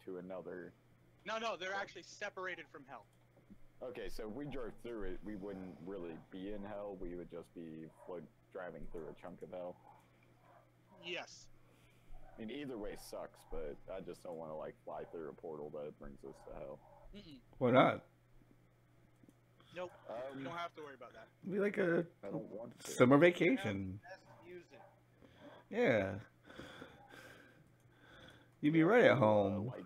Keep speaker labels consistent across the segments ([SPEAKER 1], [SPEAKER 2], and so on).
[SPEAKER 1] to another.
[SPEAKER 2] No, they're actually separated from hell.
[SPEAKER 1] Okay, so if we drove through it, we wouldn't really be in hell. We would just be driving through a chunk of hell.
[SPEAKER 2] Yes.
[SPEAKER 1] I mean, either way sucks, but I just don't want to like fly through a portal that brings us to hell.
[SPEAKER 3] Why not?
[SPEAKER 2] Nope. You don't have to worry about that.
[SPEAKER 3] It'd be like a
[SPEAKER 1] I don't want to.
[SPEAKER 3] summer vacation.
[SPEAKER 4] Music.
[SPEAKER 3] Yeah. You'd be right at home.
[SPEAKER 1] Like,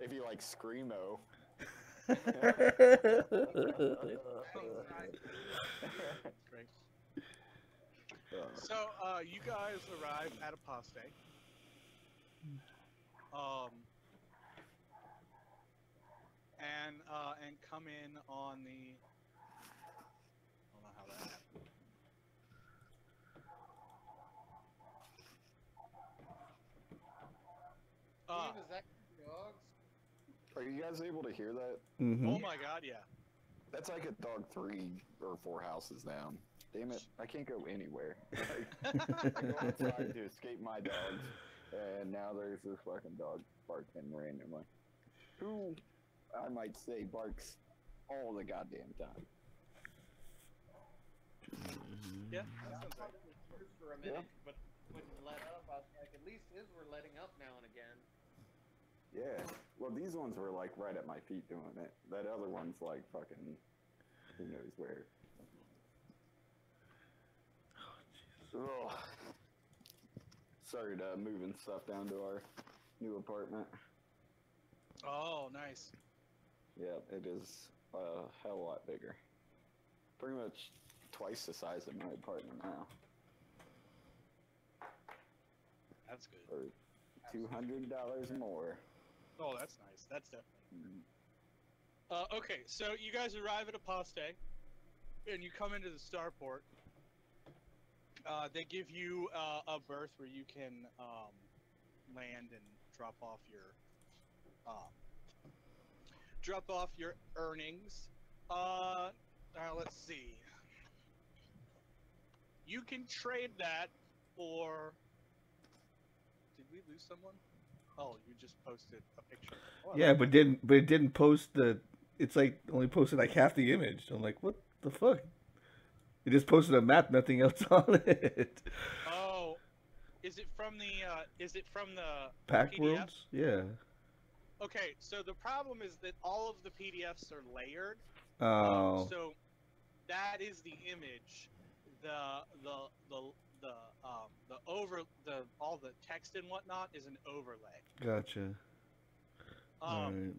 [SPEAKER 1] if you like screamo.
[SPEAKER 2] So, you guys arrive at Apostate. And come in on the. I don't know how that happened.
[SPEAKER 4] Is that dogs?
[SPEAKER 1] Are you guys able to hear that?
[SPEAKER 3] Mm-hmm.
[SPEAKER 2] Oh my god, yeah.
[SPEAKER 1] That's like a dog 3 or 4 houses down. Damn it, I can't go anywhere. I go outside to escape my dogs, and now there's this fucking dog barking randomly. Who, I might say, barks all the goddamn time.
[SPEAKER 2] Yeah, that sounds right.
[SPEAKER 4] For a minute, but wouldn't let up. I was like, at least his were letting up now and again.
[SPEAKER 1] Yeah, well, these ones were like right at my feet doing it. That other one's like fucking, who knows where. Oh, started moving stuff down to our new apartment.
[SPEAKER 2] Oh, nice.
[SPEAKER 1] Yeah, it is a hell of a lot bigger. Pretty much twice the size of my apartment now.
[SPEAKER 2] That's good.
[SPEAKER 1] For $200 more.
[SPEAKER 2] Oh, that's nice. That's definitely. Okay, so you guys arrive at Apostate, and you come into the starport. They give you a berth where you can land and drop off your earnings. Let's see. You can trade that for. Did we lose someone? Oh, you just posted a picture. Oh,
[SPEAKER 3] Yeah, but it didn't post the. It's like only posted like half the image. I'm like, what the fuck? It just posted a map, nothing else on it.
[SPEAKER 2] Oh, is it from the? Is it from the
[SPEAKER 3] Pack
[SPEAKER 2] PDF?
[SPEAKER 3] Worlds? Yeah.
[SPEAKER 2] Okay, so the problem is that all of the PDFs are layered.
[SPEAKER 3] Oh.
[SPEAKER 2] So that is the image. All the text and whatnot is an overlay.
[SPEAKER 3] Gotcha. Right.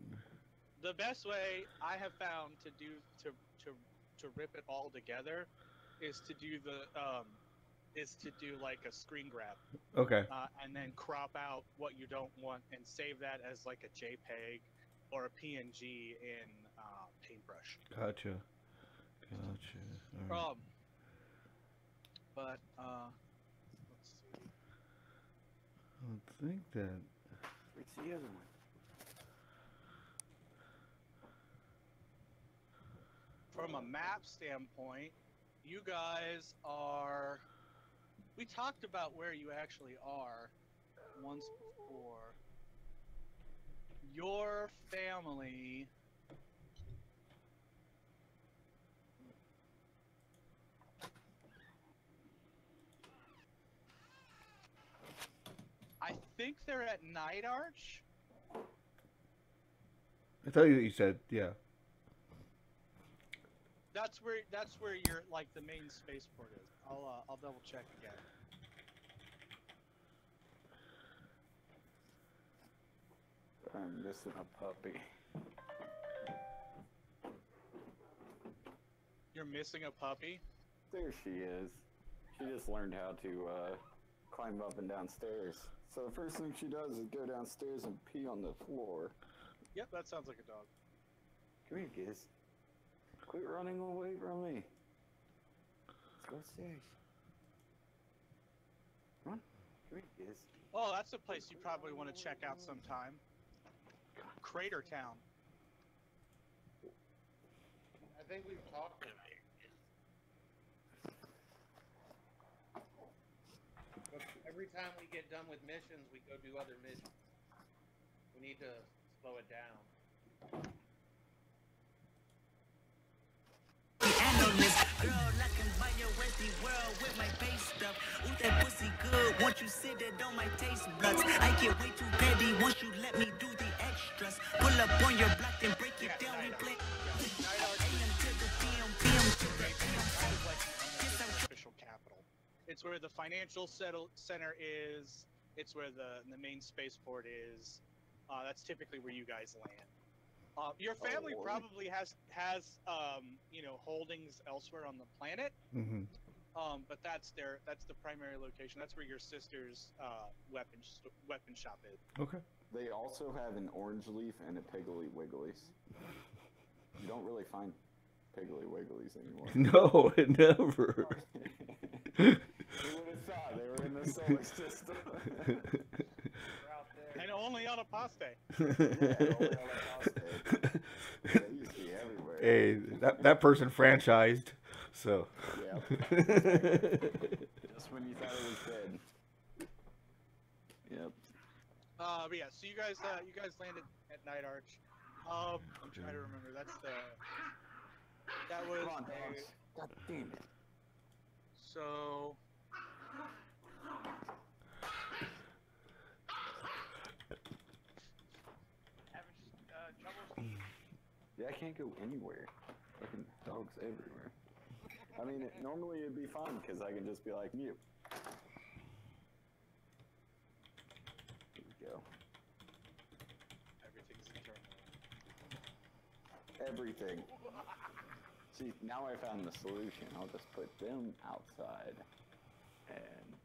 [SPEAKER 2] The best way I have found to do to rip it all together is to do like a screen grab.
[SPEAKER 3] Okay.
[SPEAKER 2] And then crop out what you don't want and save that as like a JPEG or a PNG in Paintbrush.
[SPEAKER 3] Gotcha. All right.
[SPEAKER 2] But let's see.
[SPEAKER 3] I don't think that.
[SPEAKER 1] Where's the other one?
[SPEAKER 2] From a map standpoint, you guys are. We talked about where you actually are once before. Your family. I think they're at Night Arch.
[SPEAKER 3] I thought you said, yeah.
[SPEAKER 2] That's where your like the main spaceport is. I'll double check again.
[SPEAKER 1] I'm missing a puppy.
[SPEAKER 2] You're missing a puppy?
[SPEAKER 1] There she is. She just learned how to climb up and down stairs. So the first thing she does is go downstairs and pee on the floor.
[SPEAKER 2] Yep, that sounds like a dog.
[SPEAKER 1] Come here, Giz. Quit running away from me. Let's go upstairs. Come on. Come here, Giz.
[SPEAKER 2] Oh, that's a place you probably want to check out sometime. Crater Town.
[SPEAKER 4] I think we've talked about it. But every time we get done with missions, we go do other missions. We need to slow it down.
[SPEAKER 5] Girl, I can buy your Westie world with my face stuff. Ooh, that pussy good. Once you sit it on my taste buds. I get way too petty once you let me do the extras. Pull up on your block and break it down. We play AM to the PM, PM to the AM.
[SPEAKER 2] Official capital. It's where the financial center is. It's where the main spaceport is. That's typically where you guys land. Your family probably has you know, holdings elsewhere on the planet.
[SPEAKER 3] Mm-hmm.
[SPEAKER 2] But that's the primary location. That's where your sister's weapon shop is.
[SPEAKER 3] Okay.
[SPEAKER 1] They also have an orange leaf and a Piggly Wigglies. You don't really find Piggly Wigglies anymore.
[SPEAKER 3] No, never.
[SPEAKER 1] You would have thought they were in the solar system.
[SPEAKER 2] And only on Apostate.
[SPEAKER 1] Yeah, only on Apostate. They used to be everywhere.
[SPEAKER 3] Hey, that person franchised, so.
[SPEAKER 1] Yeah. Just when you thought it was dead. Yep.
[SPEAKER 2] But yeah, so you guys landed at Night Arch. I'm trying to remember. That was
[SPEAKER 1] Come on, dogs. God damn it.
[SPEAKER 2] so.
[SPEAKER 1] Yeah, I can't go anywhere. Fucking dogs everywhere. I mean, normally it'd be fun because I can just be like, mute. Here we go.
[SPEAKER 2] Everything's internal.
[SPEAKER 1] Everything. See, now I found the solution. I'll just put them outside. And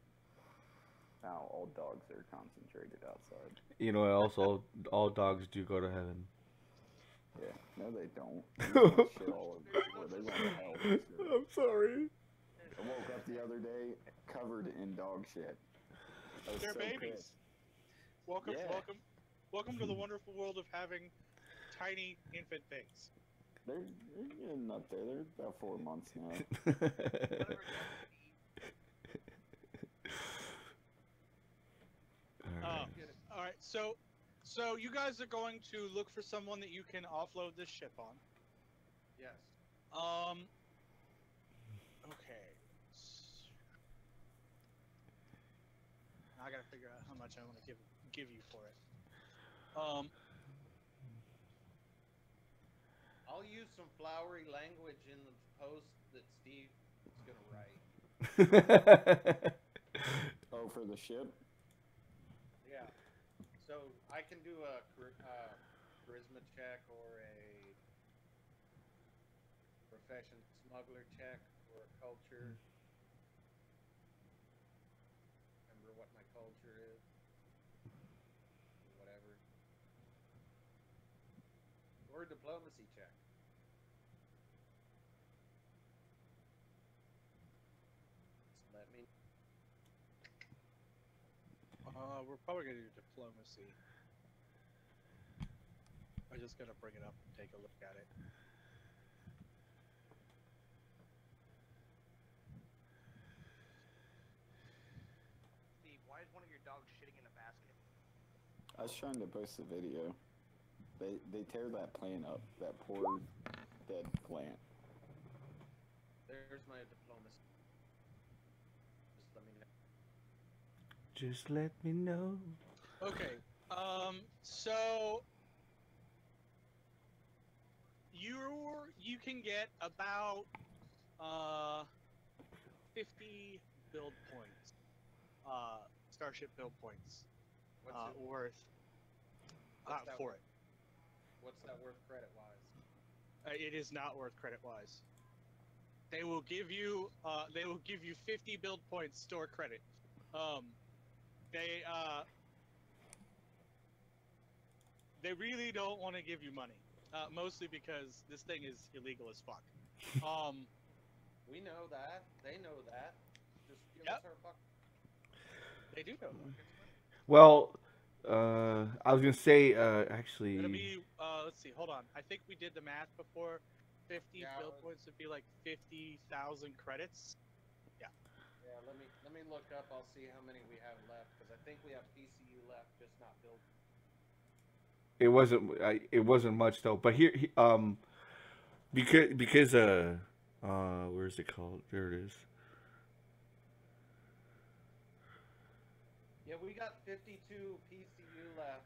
[SPEAKER 1] now all dogs are concentrated outside.
[SPEAKER 3] You know, also all dogs do go to heaven.
[SPEAKER 1] Yeah, no they don't. They want shit all over. They want hell.
[SPEAKER 3] I'm sorry.
[SPEAKER 1] I woke up the other day covered in dog shit. I was
[SPEAKER 2] They're
[SPEAKER 1] so
[SPEAKER 2] babies.
[SPEAKER 1] pissed.
[SPEAKER 2] Welcome,
[SPEAKER 1] Yeah.
[SPEAKER 2] welcome to the wonderful world of having tiny infant things.
[SPEAKER 1] They're getting up there. They're about 4 months now.
[SPEAKER 2] All right, so you guys are going to look for someone that you can offload this ship on.
[SPEAKER 4] Yes.
[SPEAKER 2] Okay. Now I gotta figure out how much I want to give you for it.
[SPEAKER 4] I'll use some flowery language in the post that Steve is gonna write.
[SPEAKER 1] Oh, for the ship?
[SPEAKER 4] Yeah. So I can do a charisma check or a profession smuggler check or a culture. Remember what my culture is? Whatever. Or a diplomacy check. Just let me.
[SPEAKER 2] We're probably gonna do diplomacy. I'm just gonna bring it up and take a look at it.
[SPEAKER 5] Steve, why is one of your dogs shitting in a basket?
[SPEAKER 1] I was trying to post a video. They tear that plant up. That poor dead plant.
[SPEAKER 4] There's my diplomacy. Just let me know.
[SPEAKER 3] Just let me know.
[SPEAKER 2] Okay. So you can get about 50 build points. Starship build points.
[SPEAKER 4] What's it
[SPEAKER 2] Worth
[SPEAKER 4] What's that
[SPEAKER 2] for
[SPEAKER 4] worth?
[SPEAKER 2] it.
[SPEAKER 4] What's that worth credit wise?
[SPEAKER 2] It is not worth credit wise. They will give you 50 build points store credit. They really don't want to give you money, mostly because this thing is illegal as fuck.
[SPEAKER 4] We know that. They know that. Just give
[SPEAKER 2] Yep.
[SPEAKER 4] us our buck.
[SPEAKER 2] They do know that.
[SPEAKER 3] Well, I was gonna say, actually.
[SPEAKER 2] It'll be let's see, hold on. I think we did the math before. 50
[SPEAKER 4] Yeah,
[SPEAKER 2] build points would be like 50,000 credits.
[SPEAKER 4] Yeah, let me look up. I'll see how many we have left because I think we have PCU left, just not build.
[SPEAKER 3] It wasn't. It wasn't much though. But here, because where's it called? There it is.
[SPEAKER 4] Yeah, we got 52 PCU left,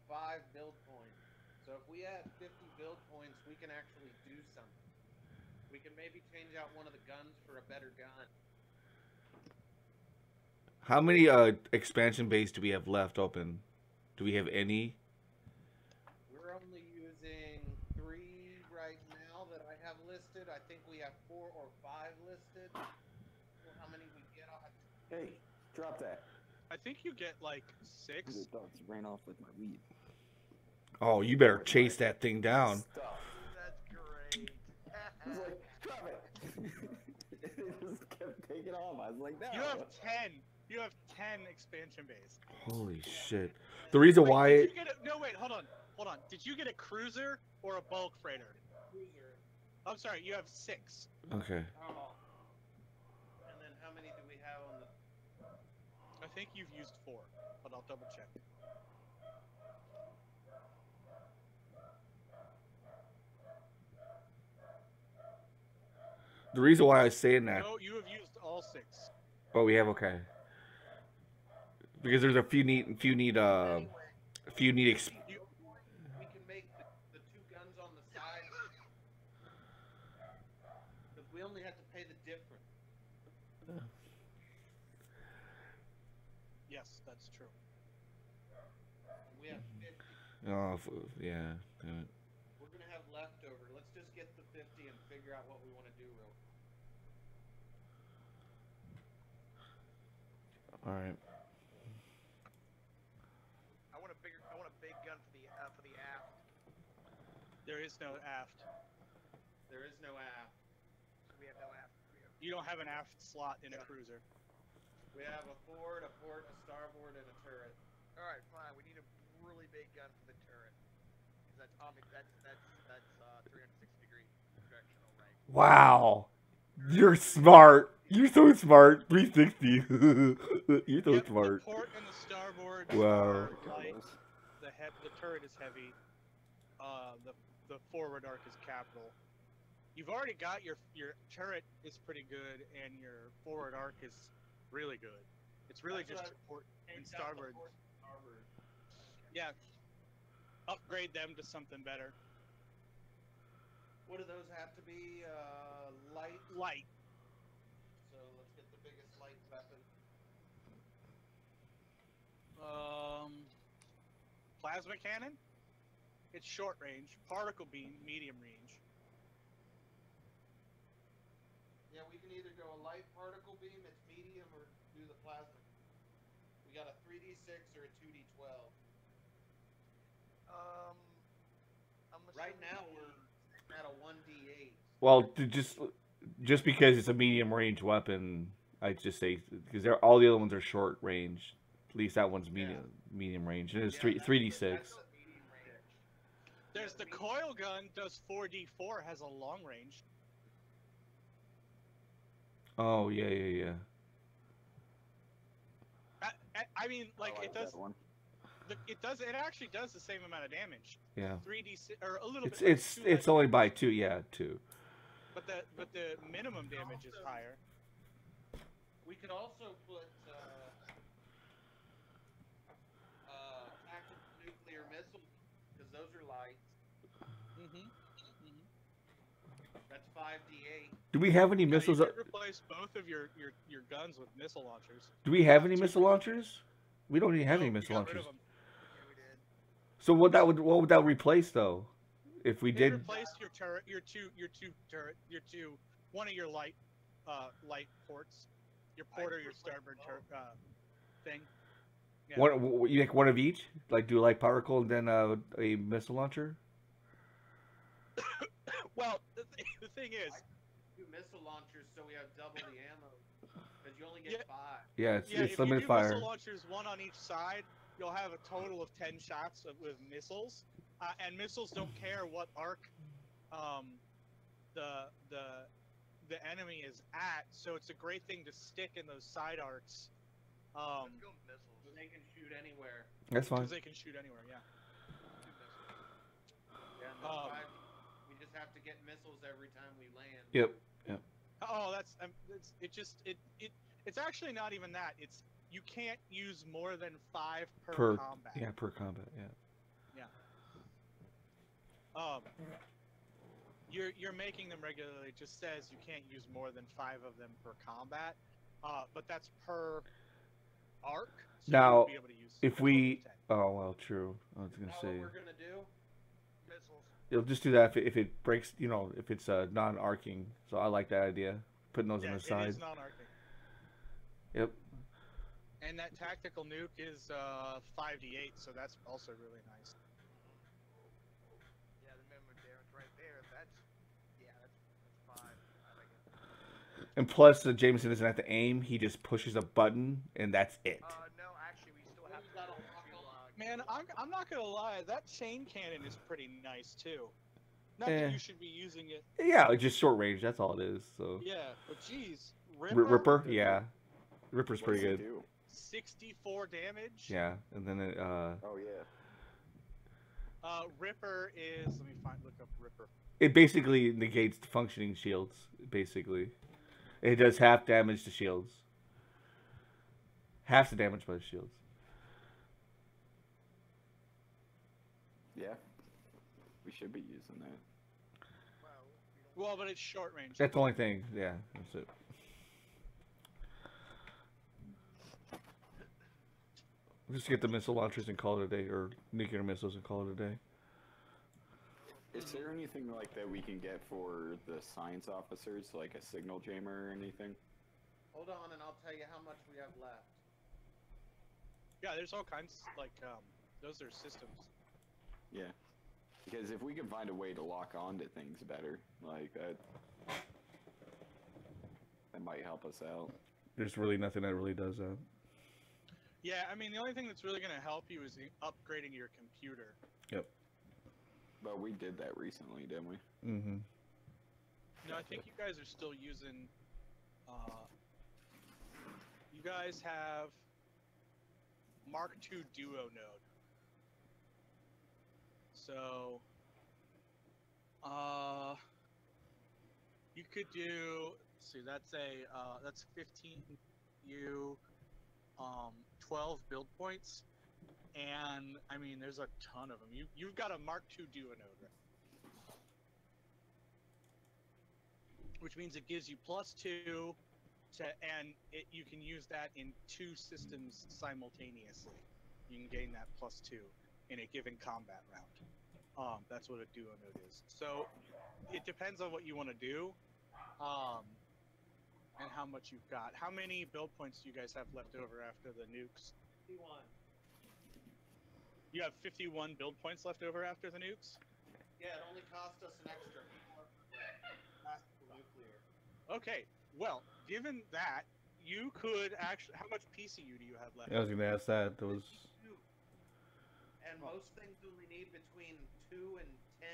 [SPEAKER 4] 5 build points. So if we add 50 build points, we can actually do something. We can maybe change out one of the guns for a better gun.
[SPEAKER 3] How many expansion bays do we have left open? Do we have any?
[SPEAKER 4] We're only using 3 right now that I have listed. I think we have 4 or 5 listed. Well, how many we get off?
[SPEAKER 1] Hey, drop that.
[SPEAKER 2] I think you get like 6.
[SPEAKER 1] The dogs ran off with my weed.
[SPEAKER 3] Oh, you better chase that thing down.
[SPEAKER 1] Stuff.
[SPEAKER 6] That's great.
[SPEAKER 1] I was like, drop it. It just kept taking off. I was like, no.
[SPEAKER 2] You have 10. You have 10 expansion bays.
[SPEAKER 3] Holy shit! The reason
[SPEAKER 2] Wait,
[SPEAKER 3] why
[SPEAKER 2] did
[SPEAKER 3] it.
[SPEAKER 2] you get no, wait, hold on. Did you get a cruiser or a bulk freighter?
[SPEAKER 4] Cruiser.
[SPEAKER 2] I'm sorry, you have 6.
[SPEAKER 3] Okay.
[SPEAKER 4] Oh. And then how many do we have on the...
[SPEAKER 2] I think you've used 4, but I'll double check.
[SPEAKER 3] The reason why I was saying that.
[SPEAKER 2] No, you have used all 6.
[SPEAKER 3] Oh, we have okay. Because there's a few need.
[SPEAKER 4] We can make the 2 guns on the side. But we only have to pay the difference.
[SPEAKER 2] Yes, that's true.
[SPEAKER 4] We have 50.
[SPEAKER 3] Oh, yeah. Damn it.
[SPEAKER 4] We're gonna have leftover. Let's just get the 50 and figure out what we want to do real.
[SPEAKER 3] All right.
[SPEAKER 6] I want a big gun for the aft.
[SPEAKER 2] There is no aft.
[SPEAKER 4] There is no aft.
[SPEAKER 6] We have no aft.
[SPEAKER 2] You don't have an aft slot in a cruiser.
[SPEAKER 4] We have a forward, a port, a starboard, and a turret.
[SPEAKER 6] All right, fine. We need a really big gun for the turret. 'Cause that's 360-degree directional range.
[SPEAKER 3] Wow, you're smart. You're so smart. 360. You're so
[SPEAKER 2] Yep,
[SPEAKER 3] smart.
[SPEAKER 2] The port and the starboard
[SPEAKER 3] Wow.
[SPEAKER 2] are light. The turret is heavy. The forward arc is capital. You've already got your turret is pretty good, and your forward arc is really good. It's really
[SPEAKER 4] That's
[SPEAKER 2] just
[SPEAKER 4] what
[SPEAKER 2] your port and
[SPEAKER 4] Change out the
[SPEAKER 2] starboard.
[SPEAKER 4] port and starboard.
[SPEAKER 2] Yeah. Upgrade them to something better.
[SPEAKER 4] What do those have to be? Light.
[SPEAKER 2] Light.
[SPEAKER 4] So let's get the biggest light weapon.
[SPEAKER 2] Plasma cannon. It's short range. Particle beam, medium range.
[SPEAKER 4] Yeah, we can either go a light particle beam, it's medium, or do the plasma. We got a 3d6 or a 2d12. Right now we're at a 1d8.
[SPEAKER 3] Well, just because it's a medium range weapon, I just say because all the other ones are short range. At least that one's medium range, and it's
[SPEAKER 4] Yeah,
[SPEAKER 3] 3d6.
[SPEAKER 4] that's the medium range.
[SPEAKER 2] There's the coil gun. Does 4d4. Has a long range.
[SPEAKER 3] Oh yeah.
[SPEAKER 2] I mean, like
[SPEAKER 1] I
[SPEAKER 2] it does.
[SPEAKER 1] that one.
[SPEAKER 2] It actually does the same amount of damage.
[SPEAKER 3] Yeah.
[SPEAKER 2] 3d6 or a little bit.
[SPEAKER 3] It's only by 2. Yeah, 2.
[SPEAKER 2] But the minimum damage is higher.
[SPEAKER 4] We could also put tactical nuclear missiles, because those are light. That's 5d8.
[SPEAKER 3] Do we have any
[SPEAKER 2] Yeah,
[SPEAKER 3] missiles?
[SPEAKER 2] you could replace both of your guns with missile launchers.
[SPEAKER 3] Do we have any missile launchers? We don't even have
[SPEAKER 2] No,
[SPEAKER 3] any
[SPEAKER 2] you
[SPEAKER 3] missile
[SPEAKER 2] got rid
[SPEAKER 3] launchers.
[SPEAKER 2] of 'em.
[SPEAKER 6] Yeah, we did.
[SPEAKER 3] So what would that replace though? If we
[SPEAKER 2] It
[SPEAKER 3] did,
[SPEAKER 2] replaced your turret, one of your light ports, your port or your starboard thing. Yeah.
[SPEAKER 3] you make one of each, like do like particle and then a missile launcher.
[SPEAKER 2] Well, the thing is,
[SPEAKER 4] 2 missile launchers, so we have double the ammo. Because you only get 5.
[SPEAKER 3] Yeah, it's
[SPEAKER 2] if you
[SPEAKER 3] limited
[SPEAKER 2] do
[SPEAKER 3] fire.
[SPEAKER 2] missile launchers, one on each side, you'll have a total of 10 shots with missiles. And missiles don't care what arc the enemy is at, so it's a great thing to stick in those side arcs.
[SPEAKER 6] Let's go missiles.
[SPEAKER 4] They can shoot anywhere.
[SPEAKER 3] That's fine.
[SPEAKER 2] Because they can shoot anywhere, yeah.
[SPEAKER 4] have to get missiles every time we land.
[SPEAKER 3] Yep. Yep.
[SPEAKER 2] Oh, it's actually not even that. It's you can't use more than 5 per combat.
[SPEAKER 3] Yeah, per combat. Yeah.
[SPEAKER 2] You're making them regularly. It just says you can't use more than 5 of them per combat. But that's per arc. So
[SPEAKER 3] Now,
[SPEAKER 2] you would be able to use
[SPEAKER 3] if we,
[SPEAKER 2] 10.
[SPEAKER 3] oh well, true. I was gonna
[SPEAKER 4] Now
[SPEAKER 3] say
[SPEAKER 4] what we're gonna do?
[SPEAKER 6] Missiles.
[SPEAKER 3] you'll just do that if it breaks. You know, if it's non-arcing. So I like that idea. Putting those on the
[SPEAKER 2] It
[SPEAKER 3] side.
[SPEAKER 2] is non-arcing.
[SPEAKER 3] Yep.
[SPEAKER 2] And that tactical nuke is 5d8, so that's also really nice.
[SPEAKER 6] Yeah, the minimum damage right there. That's 5. I like it.
[SPEAKER 3] And plus, Jameson doesn't have to aim. He just pushes a button, and that's it.
[SPEAKER 6] No, actually, we still have to.
[SPEAKER 2] Man, I'm not gonna lie, that chain cannon is pretty nice too. Not
[SPEAKER 3] Eh.
[SPEAKER 2] that you should be using it.
[SPEAKER 3] Yeah, just short range. That's all it is. So.
[SPEAKER 2] Yeah, but geez,
[SPEAKER 3] Ripper, yeah. Ripper's pretty
[SPEAKER 1] What does it
[SPEAKER 3] good.
[SPEAKER 1] do?
[SPEAKER 2] 64 damage.
[SPEAKER 3] Yeah, and then it,
[SPEAKER 1] Oh yeah.
[SPEAKER 2] Ripper is. Let me look up Ripper.
[SPEAKER 3] it basically negates the functioning shields. Basically, it does half damage to shields. Half the damage by the shields.
[SPEAKER 1] Yeah. We should be using that.
[SPEAKER 2] Well, but it's short range.
[SPEAKER 3] That's the only thing. Yeah, that's it. Just get the missile launchers and call it a day, or nuclear missiles and call it a day.
[SPEAKER 1] Is there anything like that we can get for the science officers, like a signal jammer or anything?
[SPEAKER 4] Hold on, and I'll tell you how much we have left.
[SPEAKER 2] Yeah, there's all kinds. Like those are systems.
[SPEAKER 1] Yeah. Because if we can find a way to lock onto things better, like that might help us out.
[SPEAKER 3] There's really nothing that really does that.
[SPEAKER 2] Yeah, I mean the only thing that's really going to help you is upgrading your computer.
[SPEAKER 3] Yep.
[SPEAKER 1] But we did that recently, didn't we?
[SPEAKER 3] Mm-hmm.
[SPEAKER 2] No, I think you guys are still using. You guys have Mark II Duo node. So, you could do. Let's see, that's 15U, 12 build points, and I mean, there's a ton of them. You've got a Mark II Duo node, right? Which means it gives you +2 and you can use that in 2 systems simultaneously. You can gain that +2 in a given combat round. That's what a duo node is. So it depends on what you want to do, and how much you've got. How many build points do you guys have left over after the nukes?
[SPEAKER 4] 51.
[SPEAKER 2] You have 51 build points left over after the nukes?
[SPEAKER 4] Yeah, it only cost us an extra 4 nuclear.
[SPEAKER 2] Okay, well, given that, you could actually. How much PCU do you have left?
[SPEAKER 3] I was gonna ask that. There was.
[SPEAKER 4] And most things only need between 2 and 10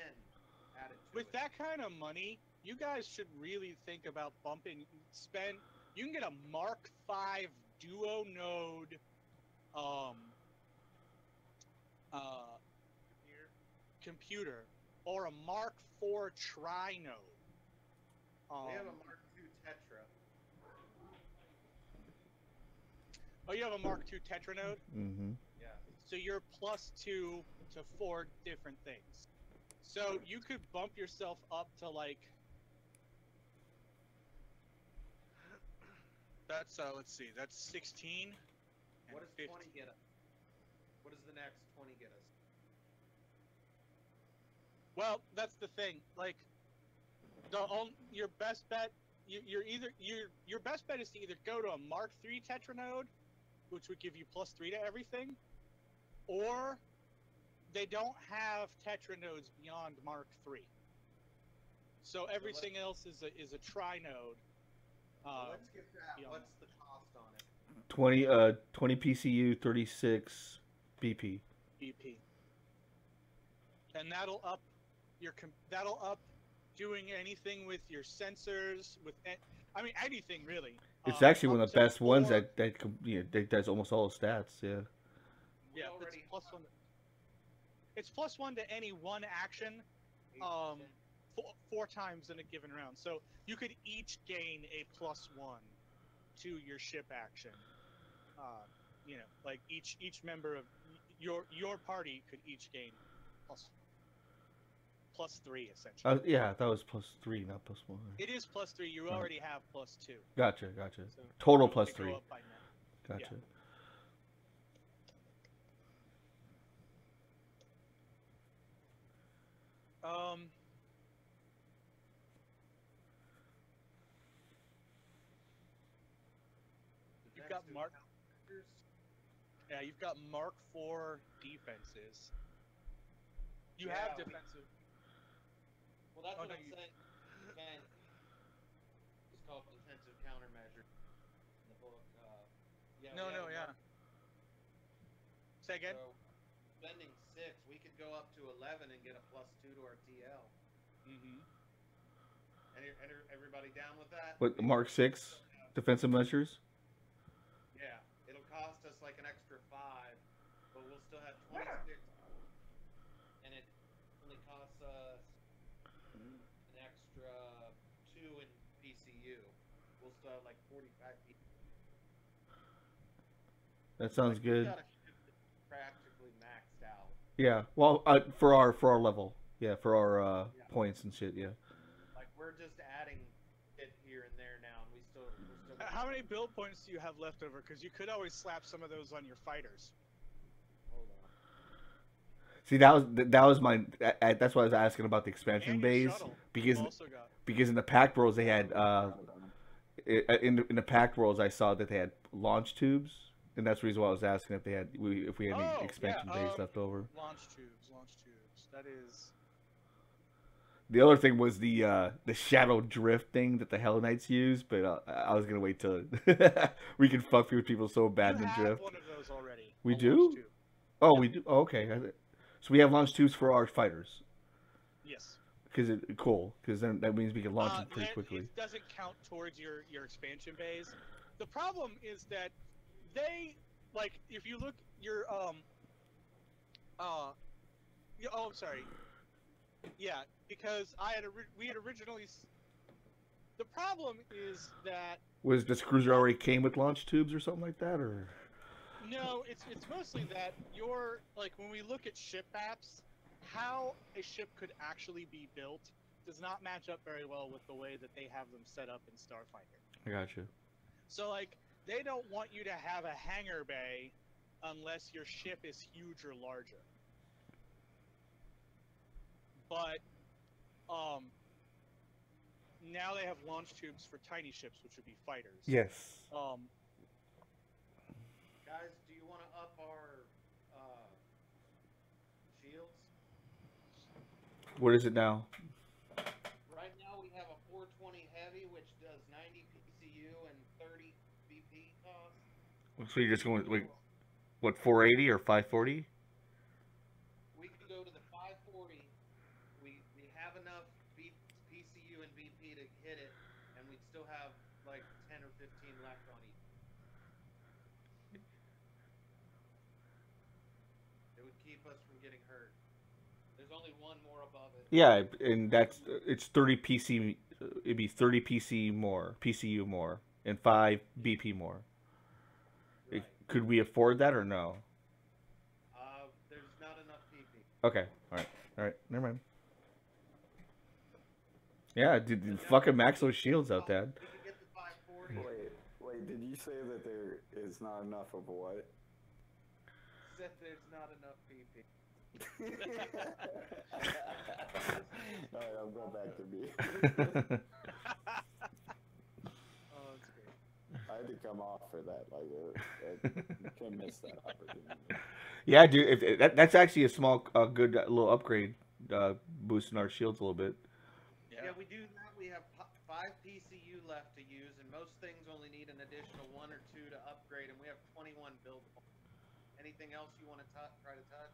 [SPEAKER 4] added to
[SPEAKER 2] With
[SPEAKER 4] it.
[SPEAKER 2] that kind of money, you guys should really think about bumping. You can get a Mark V Duo node, computer, or a Mark IV Tri node.
[SPEAKER 4] We have a Mark II Tetra.
[SPEAKER 2] Oh, you have a Mark II Tetra node?
[SPEAKER 3] Mm-hmm.
[SPEAKER 4] Yeah.
[SPEAKER 2] So you're +2 to 4 different things. So you could bump yourself up to like. That's let's see, that's 16.
[SPEAKER 4] What does
[SPEAKER 2] 50.
[SPEAKER 4] 20 get us? What does the next 20 get us?
[SPEAKER 2] Well, that's the thing. Like, your best bet, your best bet is to either go to a Mark III Tetra node, which would give you +3 to everything, or they don't have Tetra nodes beyond Mark III. So everything else is a Tri node.
[SPEAKER 4] Let's get that.
[SPEAKER 2] beyond
[SPEAKER 4] What's the cost on it?
[SPEAKER 3] 20 PCU, 36 BP.
[SPEAKER 2] BP. And that'll up doing anything with your sensors, I mean anything really.
[SPEAKER 3] It's actually one
[SPEAKER 2] up
[SPEAKER 3] of the
[SPEAKER 2] to
[SPEAKER 3] best ones
[SPEAKER 2] 4.
[SPEAKER 3] that does almost all the stats. Yeah.
[SPEAKER 2] Yeah, it's +1. It's +1 to any one action. four times in a given round. So you could each gain a +1 to your ship action. You know, like each member of your party could each gain +3 essentially.
[SPEAKER 3] Yeah, that was +3, not +1.
[SPEAKER 2] It is +3. You already have +2.
[SPEAKER 3] Gotcha.
[SPEAKER 2] So
[SPEAKER 3] Total
[SPEAKER 2] it go
[SPEAKER 3] +3.
[SPEAKER 2] up by net.
[SPEAKER 3] Gotcha.
[SPEAKER 2] Yeah. You've got Mark. Yeah, you've got Mark 4 defenses. You have
[SPEAKER 4] Yeah,
[SPEAKER 2] defensive.
[SPEAKER 4] Well, that's
[SPEAKER 2] Oh,
[SPEAKER 4] what
[SPEAKER 2] no,
[SPEAKER 4] I'm
[SPEAKER 2] you-
[SPEAKER 4] saying. It's called defensive countermeasure in the book. Yeah.
[SPEAKER 2] No,
[SPEAKER 4] we have a
[SPEAKER 2] yeah. Say again.
[SPEAKER 4] So, spending 6, we could go up to 11 and get a +2 to our TL.
[SPEAKER 2] Mm-hmm.
[SPEAKER 4] Everybody down with that?
[SPEAKER 3] What, Mark 6 defensive measures?
[SPEAKER 4] Yeah, it'll cost us like an extra 5, but we'll still have 26, and it only costs us an extra 2 in PCU. We'll still have like 45 people.
[SPEAKER 3] That sounds
[SPEAKER 4] Like,
[SPEAKER 3] good.
[SPEAKER 4] We got a ship that's practically maxed out.
[SPEAKER 3] Yeah. Well, for our level. Yeah, for our points and shit. Yeah.
[SPEAKER 4] Like we're just adding it here and there now, and we're still.
[SPEAKER 2] How many build points do you have left over? Because you could always slap some of those on your fighters.
[SPEAKER 4] Hold on.
[SPEAKER 3] See, that was my. That's why I was asking about the expansion
[SPEAKER 2] And your
[SPEAKER 3] base
[SPEAKER 2] shuttle.
[SPEAKER 3] because
[SPEAKER 2] You've also got.
[SPEAKER 3] in the pack worlds they had in the pack worlds I saw that they had launch tubes, and that's the reason why I was asking if we had any expansion base left over.
[SPEAKER 2] Launch tubes. That is.
[SPEAKER 3] The other thing was the shadow drift thing that the Hell Knights use, but I was gonna wait till we can fuck with people so bad in
[SPEAKER 2] You
[SPEAKER 3] the
[SPEAKER 2] have
[SPEAKER 3] drift.
[SPEAKER 2] one of those already.
[SPEAKER 3] We
[SPEAKER 2] a
[SPEAKER 3] do?
[SPEAKER 2] launch tube.
[SPEAKER 3] Oh,
[SPEAKER 2] Yeah.
[SPEAKER 3] we do. Oh, okay. So we have launch tubes for our fighters.
[SPEAKER 2] Yes.
[SPEAKER 3] Because then that means we can launch them pretty quickly.
[SPEAKER 2] It doesn't count towards your expansion bays. The problem is that they like if you look your I'm sorry. Yeah, because we had originally. The problem is that
[SPEAKER 3] Was this cruiser already came with launch tubes or something like that, or?
[SPEAKER 2] no, it's mostly that your like when we look at ship maps, how a ship could actually be built does not match up very well with the way that they have them set up in Starfinder.
[SPEAKER 3] I got you.
[SPEAKER 2] So like they don't want you to have a hangar bay unless your ship is huge or larger. But now they have launch tubes for tiny ships, which would be fighters.
[SPEAKER 3] Yes.
[SPEAKER 4] Guys, do you want to up our shields?
[SPEAKER 3] What is it now?
[SPEAKER 4] Right now we have a 420 heavy, which does 90 PCU and 30 BP cost.
[SPEAKER 3] So you're just going with, what, 480 or 540?
[SPEAKER 4] We could go to the 540. We have enough PCU and BP to hit it, and we'd still have like 10 or 15 left on each. It would keep us from getting hurt. There's only one more above it.
[SPEAKER 3] Yeah, and it's 30 PC. It'd be 30 PCU more, and 5 BP more.
[SPEAKER 4] Right.
[SPEAKER 3] Could we afford that or no?
[SPEAKER 4] There's not enough PP.
[SPEAKER 3] Okay, all right, never mind. Yeah, dude, fucking max those shields out, Dad.
[SPEAKER 4] We could get the 540.
[SPEAKER 1] Wait, did you say that there is not enough of what?
[SPEAKER 4] Said there's not enough PP.
[SPEAKER 1] Alright, I'll go back to me.
[SPEAKER 2] Oh, that's great.
[SPEAKER 1] I had to come off for that. Like, you can't miss that opportunity.
[SPEAKER 3] Yeah, dude, that's actually a small, good little upgrade, boosting our shields a little bit.
[SPEAKER 4] Yeah, we do that. We have 5 PCU left to use, and most things only need an additional 1 or 2 to upgrade, and we have 21 build. Anything else you want to try to touch?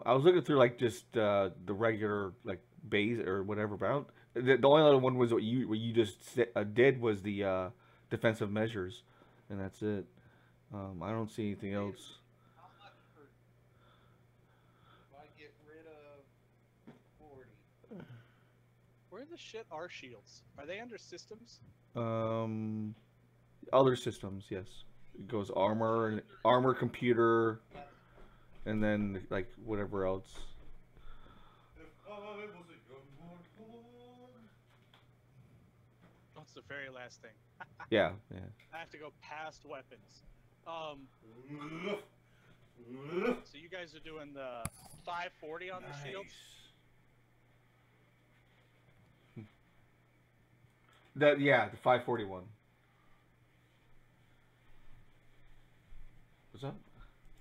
[SPEAKER 3] I was looking through like just the regular like bays or whatever, but I don't, the only other one was what you just did was the defensive measures, and that's it. I don't see anything else.
[SPEAKER 4] How much for if I get rid of 40?
[SPEAKER 2] Where the shit are shields? Are they under systems?
[SPEAKER 3] Other systems, yes. It goes armor, computer, and then like whatever else.
[SPEAKER 2] What's the very last thing?
[SPEAKER 3] Yeah, yeah.
[SPEAKER 2] I have to go past weapons. So you guys are doing the 540 on the shields?
[SPEAKER 3] The 541. What's up?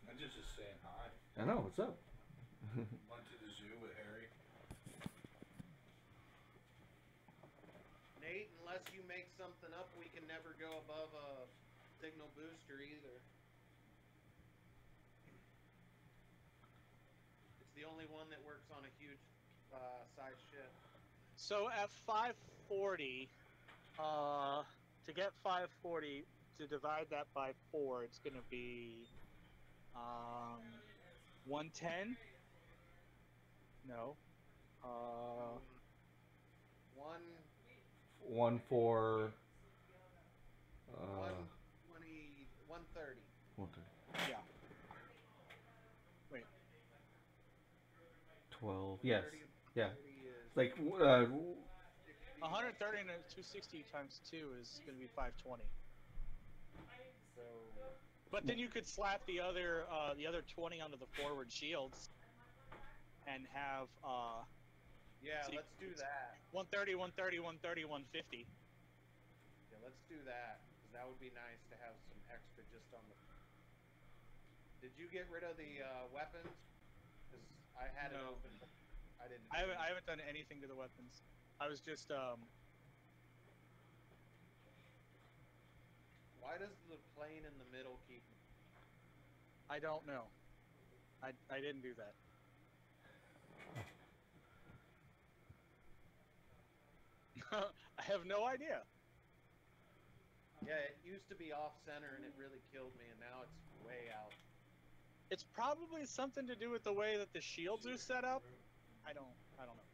[SPEAKER 7] I'm just saying hi.
[SPEAKER 3] I know, what's up?
[SPEAKER 7] Went to the zoo with Harry.
[SPEAKER 4] Nate, unless you make something up, we can never go above a signal booster either. It's the only one that works on a huge size ship.
[SPEAKER 2] So at 540, to get 540, to divide that by 4, it's going to be 110? No.
[SPEAKER 3] 1 for
[SPEAKER 4] 120, 130.
[SPEAKER 3] 130.
[SPEAKER 2] Yeah. Wait.
[SPEAKER 3] 12. Yes.
[SPEAKER 4] 30,
[SPEAKER 3] Yeah.
[SPEAKER 4] 30 is
[SPEAKER 3] Like
[SPEAKER 2] 130 and 260 times 2 is going to be 520.
[SPEAKER 4] so.
[SPEAKER 2] But then you could slap the other 20 onto the forward shields and have
[SPEAKER 4] Yeah,
[SPEAKER 2] see,
[SPEAKER 4] let's do that.
[SPEAKER 2] 130, 130, 130, 150.
[SPEAKER 4] Yeah, let's do that. 'Cause that would be nice to have some extra just on the. Did you get rid of the weapons? Because I had it
[SPEAKER 2] No.
[SPEAKER 4] open. But I didn't.
[SPEAKER 2] I haven't done anything to the weapons. I was just
[SPEAKER 4] Why does the plane in the middle keep?
[SPEAKER 2] I don't know. I didn't do that. I have no idea.
[SPEAKER 4] Yeah, it used to be off center and it really killed me, and now it's way out.
[SPEAKER 2] It's probably something to do with the way that the shields are set up. I don't know.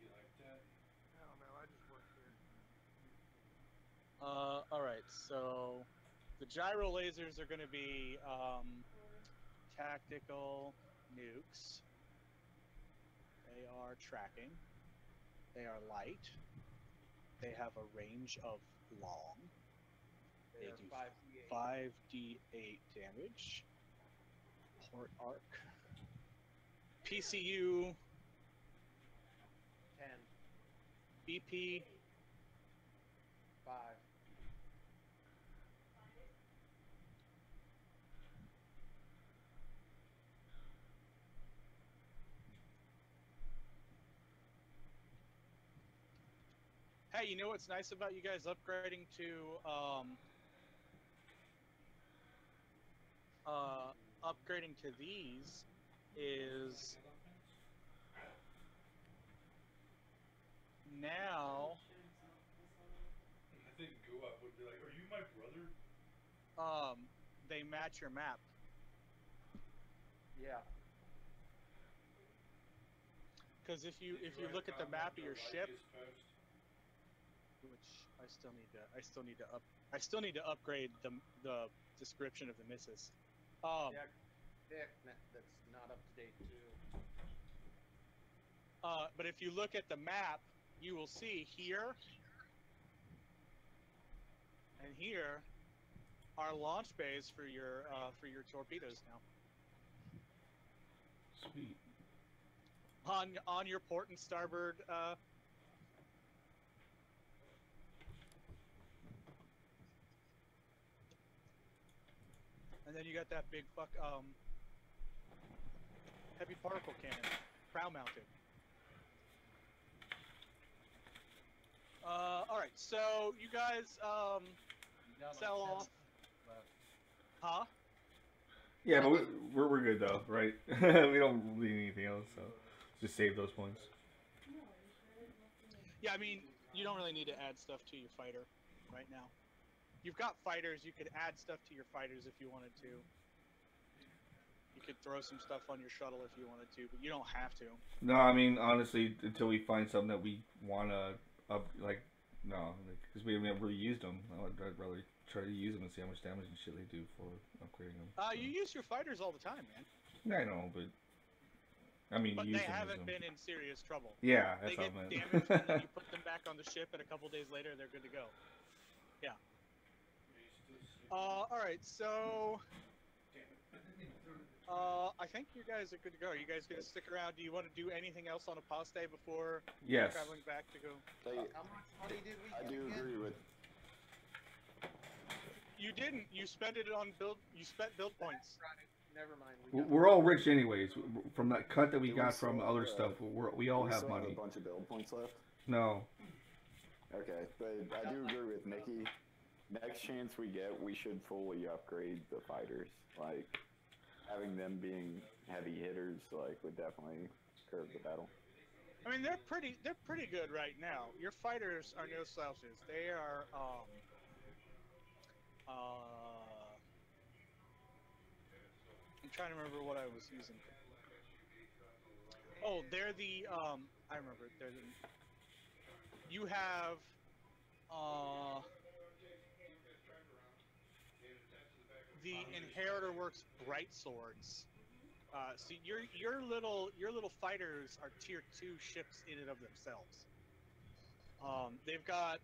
[SPEAKER 7] You like that?
[SPEAKER 6] I don't know. I just work here.
[SPEAKER 2] All right. So the gyro lasers are going to be tactical nukes. They are tracking. They are light. They have a range of long. They
[SPEAKER 4] They're
[SPEAKER 2] do
[SPEAKER 4] 5d8.
[SPEAKER 2] 5d8 damage. Port arc. PCU,
[SPEAKER 4] 10,
[SPEAKER 2] BP,
[SPEAKER 4] 5.
[SPEAKER 2] Hey, you know what's nice about you guys upgrading to these is now
[SPEAKER 7] I think Guap would be like, "Are you my brother?"
[SPEAKER 2] they match your map.
[SPEAKER 4] Yeah.
[SPEAKER 2] Because if you look at the map of your ship, which I still need to upgrade the description of the missus.
[SPEAKER 4] Yeah. That's not up to date too.
[SPEAKER 2] But if you look at the map, you will see here and here are launch bays for your torpedoes now.
[SPEAKER 3] sweet.
[SPEAKER 2] On your port and starboard. And then you got that big heavy particle cannon, prow mounted. All right, so you guys sell off. Huh?
[SPEAKER 3] Yeah, but we're good though, right? We don't need anything else, so just save those points.
[SPEAKER 2] Yeah, I mean, you don't really need to add stuff to your fighter right now. You've got fighters, you could add stuff to your fighters if you wanted to. You could throw some stuff on your shuttle if you wanted to, but you don't have to.
[SPEAKER 3] No, I mean honestly, until we find something that we wanna because we haven't really used them. I'd rather try to use them and see how much damage and shit they do for upgrading them. So.
[SPEAKER 2] You use your fighters all the time, man.
[SPEAKER 3] Yeah, I know, but I mean,
[SPEAKER 2] But
[SPEAKER 3] you
[SPEAKER 2] they
[SPEAKER 3] use them.
[SPEAKER 2] haven't been in serious trouble.
[SPEAKER 3] Yeah,
[SPEAKER 2] They
[SPEAKER 3] that's
[SPEAKER 2] get
[SPEAKER 3] what I
[SPEAKER 2] damaged,
[SPEAKER 3] meant.
[SPEAKER 2] and then you put them back on the ship, and a couple days later, they're good to go. Yeah. All right, so I think you guys are good to go. Are you guys gonna stick around? Do you want to do anything else on a pause day before
[SPEAKER 3] Yes.
[SPEAKER 2] traveling back to go?
[SPEAKER 4] How much money did we
[SPEAKER 1] I
[SPEAKER 4] get
[SPEAKER 1] do
[SPEAKER 4] again?
[SPEAKER 1] agree with.
[SPEAKER 2] You didn't. You spent it on build. You spent build points.
[SPEAKER 4] Never mind. We got
[SPEAKER 3] We're all rich anyways. From that cut that we
[SPEAKER 1] Do
[SPEAKER 3] got
[SPEAKER 1] still
[SPEAKER 3] from
[SPEAKER 1] have,
[SPEAKER 3] other stuff, we all
[SPEAKER 1] do we
[SPEAKER 3] have
[SPEAKER 1] still
[SPEAKER 3] money.
[SPEAKER 1] a bunch of build points left.
[SPEAKER 3] No.
[SPEAKER 1] Okay, but I do agree with Nikki. Next chance we get, we should fully upgrade the fighters. Like, having them being heavy hitters, like, would definitely curve the battle.
[SPEAKER 2] I mean, they're pretty good right now. Your fighters are no slouches. They are I'm trying to remember what I was using. Oh, they're the I remember. They're the. You have the Inheritor Works bright swords. So your little fighters are tier 2 ships in and of themselves. They've got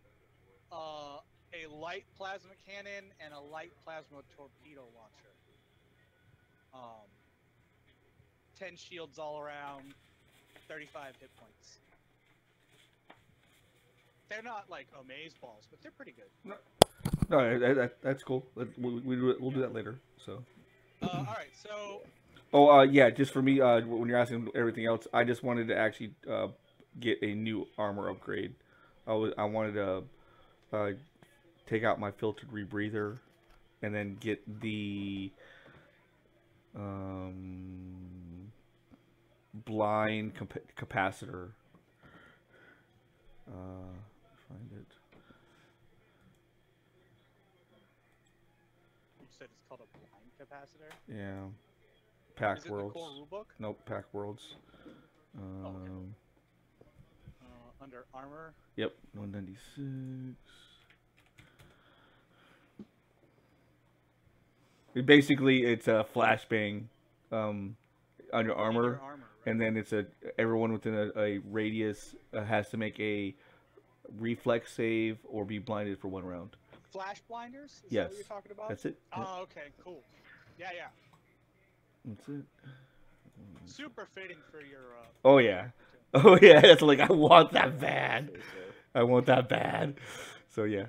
[SPEAKER 2] a light plasma cannon and a light plasma torpedo launcher. 10 shields all around, 35 hit points. They're not like amazeballs, but they're pretty good.
[SPEAKER 3] No, that's cool. We'll do that later. So.
[SPEAKER 2] All right, so.
[SPEAKER 3] Oh, yeah. Just for me, when you're asking everything else, I just wanted to actually get a new armor upgrade. I wanted to take out my filtered rebreather, and then get the blind capacitor. Find it.
[SPEAKER 2] You said it's called a blind capacitor?
[SPEAKER 3] Yeah. Pack
[SPEAKER 2] Is it
[SPEAKER 3] Worlds.
[SPEAKER 2] the core rulebook?
[SPEAKER 3] Nope, Pack Worlds.
[SPEAKER 2] Okay. Under armor?
[SPEAKER 3] Yep, 196. Basically, it's a flashbang under armor,
[SPEAKER 2] right?
[SPEAKER 3] and then it's everyone within a radius has to make a reflex save or be blinded for 1 round.
[SPEAKER 2] Flash blinders? Is
[SPEAKER 3] Yes.
[SPEAKER 2] that what you're talking about?
[SPEAKER 3] That's it. Yep.
[SPEAKER 2] Oh, okay, cool. Yeah.
[SPEAKER 3] That's it.
[SPEAKER 2] Super fitting for your.
[SPEAKER 3] Oh yeah. Oh yeah. That's like I want that bad. I want that bad. So yeah,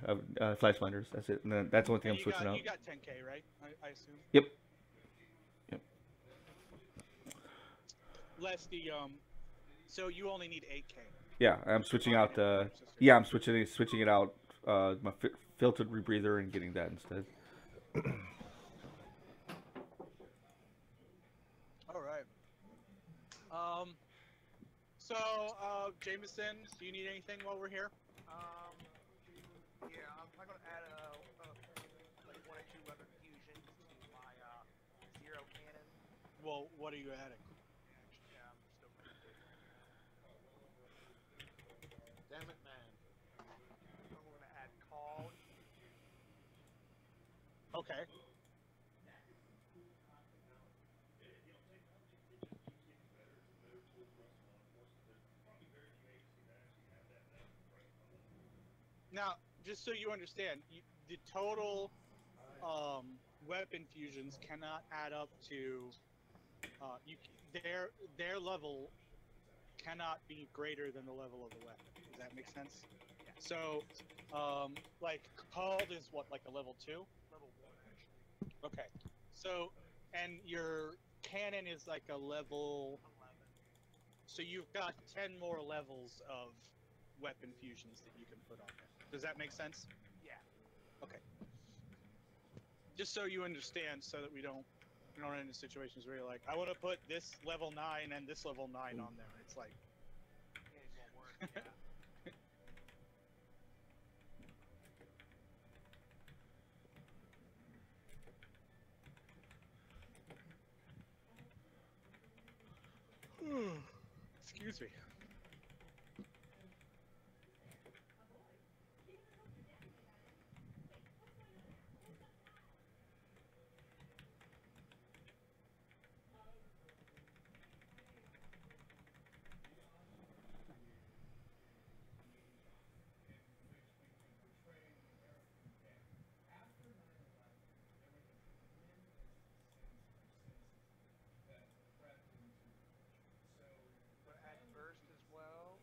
[SPEAKER 3] flash blinders. That's it. And then that's the only thing I'm switching out.
[SPEAKER 2] You got 10K, right? I assume.
[SPEAKER 3] Yep.
[SPEAKER 2] Less the so you only need 8K.
[SPEAKER 3] Yeah, I'm switching out. Yeah, I'm switching it out. My filtered rebreather and getting that instead.
[SPEAKER 2] All right. So Jameson, do you need anything while we're here?
[SPEAKER 6] Yeah, I'm probably gonna add like 1 or 2 weapon fusions to my zero cannon.
[SPEAKER 2] Well, what are you adding?
[SPEAKER 6] Yeah, I'm still
[SPEAKER 4] Damn it, man.
[SPEAKER 6] I'm gonna add call.
[SPEAKER 2] Okay. Now, just so you understand, the total weapon fusions cannot add up to their level cannot be greater than the level of the weapon. Does that make sense?
[SPEAKER 6] Yeah.
[SPEAKER 2] So, like called is what, like a level 2?
[SPEAKER 6] Level 1 actually.
[SPEAKER 2] Okay. So, and your cannon is like a level
[SPEAKER 6] 11.
[SPEAKER 2] So you've got 10 more levels of weapon fusions that you can put on there. Does that make sense?
[SPEAKER 6] Yeah.
[SPEAKER 2] Okay. Just so you understand, so that we don't run into situations where you're like, I want to put this level 9 and this level 9 on there. It's like,
[SPEAKER 6] Yeah, it won't work. Yeah.
[SPEAKER 2] Excuse me.
[SPEAKER 6] But at first as well.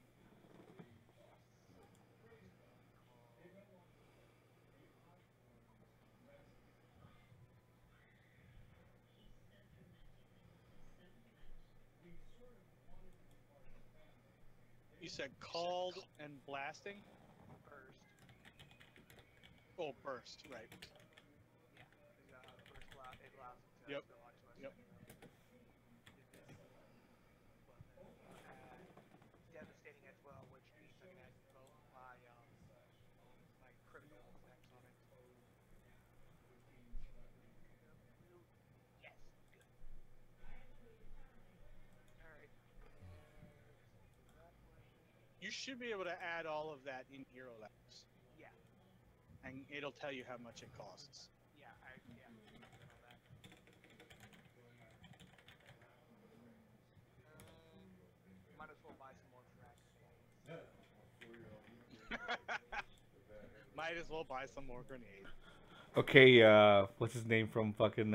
[SPEAKER 2] You said called and blasting?
[SPEAKER 6] Burst.
[SPEAKER 2] Oh, burst, right.
[SPEAKER 6] Yeah. Burst it allows it to
[SPEAKER 2] Yep.
[SPEAKER 6] go onto us.
[SPEAKER 2] Yep.
[SPEAKER 6] Devastating as well, which means I can add both my critical effects on it. Yes, good. All right.
[SPEAKER 2] You should be able to add all of that in Hero Labs,
[SPEAKER 6] Yeah,
[SPEAKER 2] and it'll tell you how much it costs.
[SPEAKER 6] yeah, yeah. Done all that. Might as well buy some more frag grenades.
[SPEAKER 2] Might as well buy some more grenades.
[SPEAKER 3] Okay, what's his name from fucking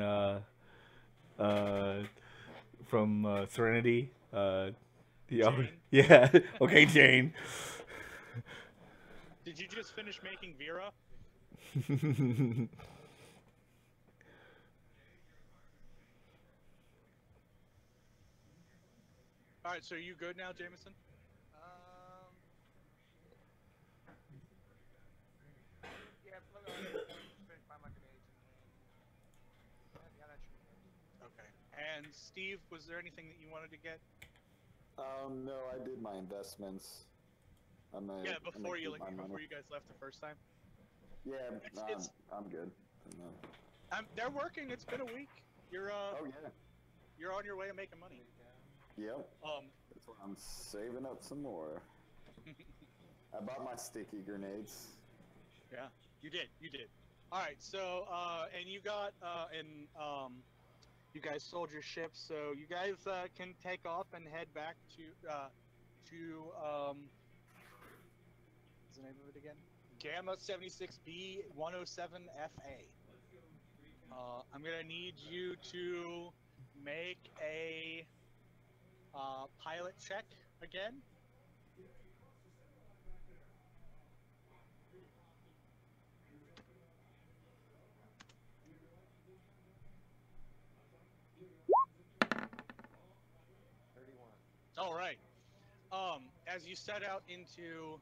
[SPEAKER 3] Serenity?
[SPEAKER 2] Jane?
[SPEAKER 3] Yeah. Okay, Jane.
[SPEAKER 2] Did you just finish making Vera? All right, so are you good now, Jameson?
[SPEAKER 6] Yeah, let me just finish buying my grenades and then yeah, that should be good.
[SPEAKER 2] Okay. And Steve, was there anything that you wanted to get?
[SPEAKER 1] No, I did my investments.
[SPEAKER 2] Before you
[SPEAKER 1] money.
[SPEAKER 2] guys left the first time.
[SPEAKER 1] Yeah,
[SPEAKER 2] It's-
[SPEAKER 1] I'm good.
[SPEAKER 2] They're working. It's been a week. You're
[SPEAKER 1] Oh yeah.
[SPEAKER 2] you're on your way to making money.
[SPEAKER 1] Yep.
[SPEAKER 2] That's
[SPEAKER 1] why I'm saving up some more. I bought my sticky grenades.
[SPEAKER 2] Yeah, you did. You did. All right. So and you got you guys sold your ship, so you guys can take off and head back to what's the name of it again? Gamma 76B 107FA. I'm gonna need you to make a pilot check again. All right. As you set out into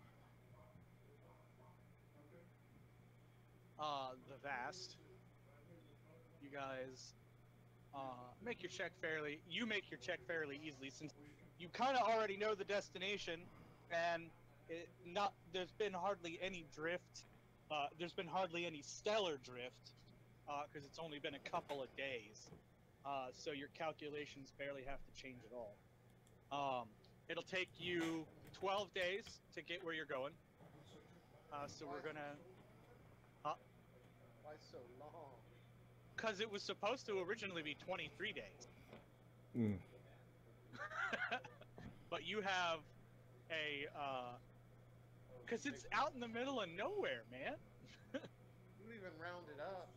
[SPEAKER 2] the vast, you guys make your check fairly. You make your check fairly easily since you kind of already know the destination, and there's been hardly any drift. There's been hardly any stellar drift because it's only been a couple of days. So your calculations barely have to change at all. It'll take you 12 days to get where you're going. So we're gonna.
[SPEAKER 4] Why so long?
[SPEAKER 2] Because it was supposed to originally be 23 days.
[SPEAKER 3] Mm.
[SPEAKER 2] But you have a. Because it's out in the middle of nowhere, man.
[SPEAKER 4] You even round it up.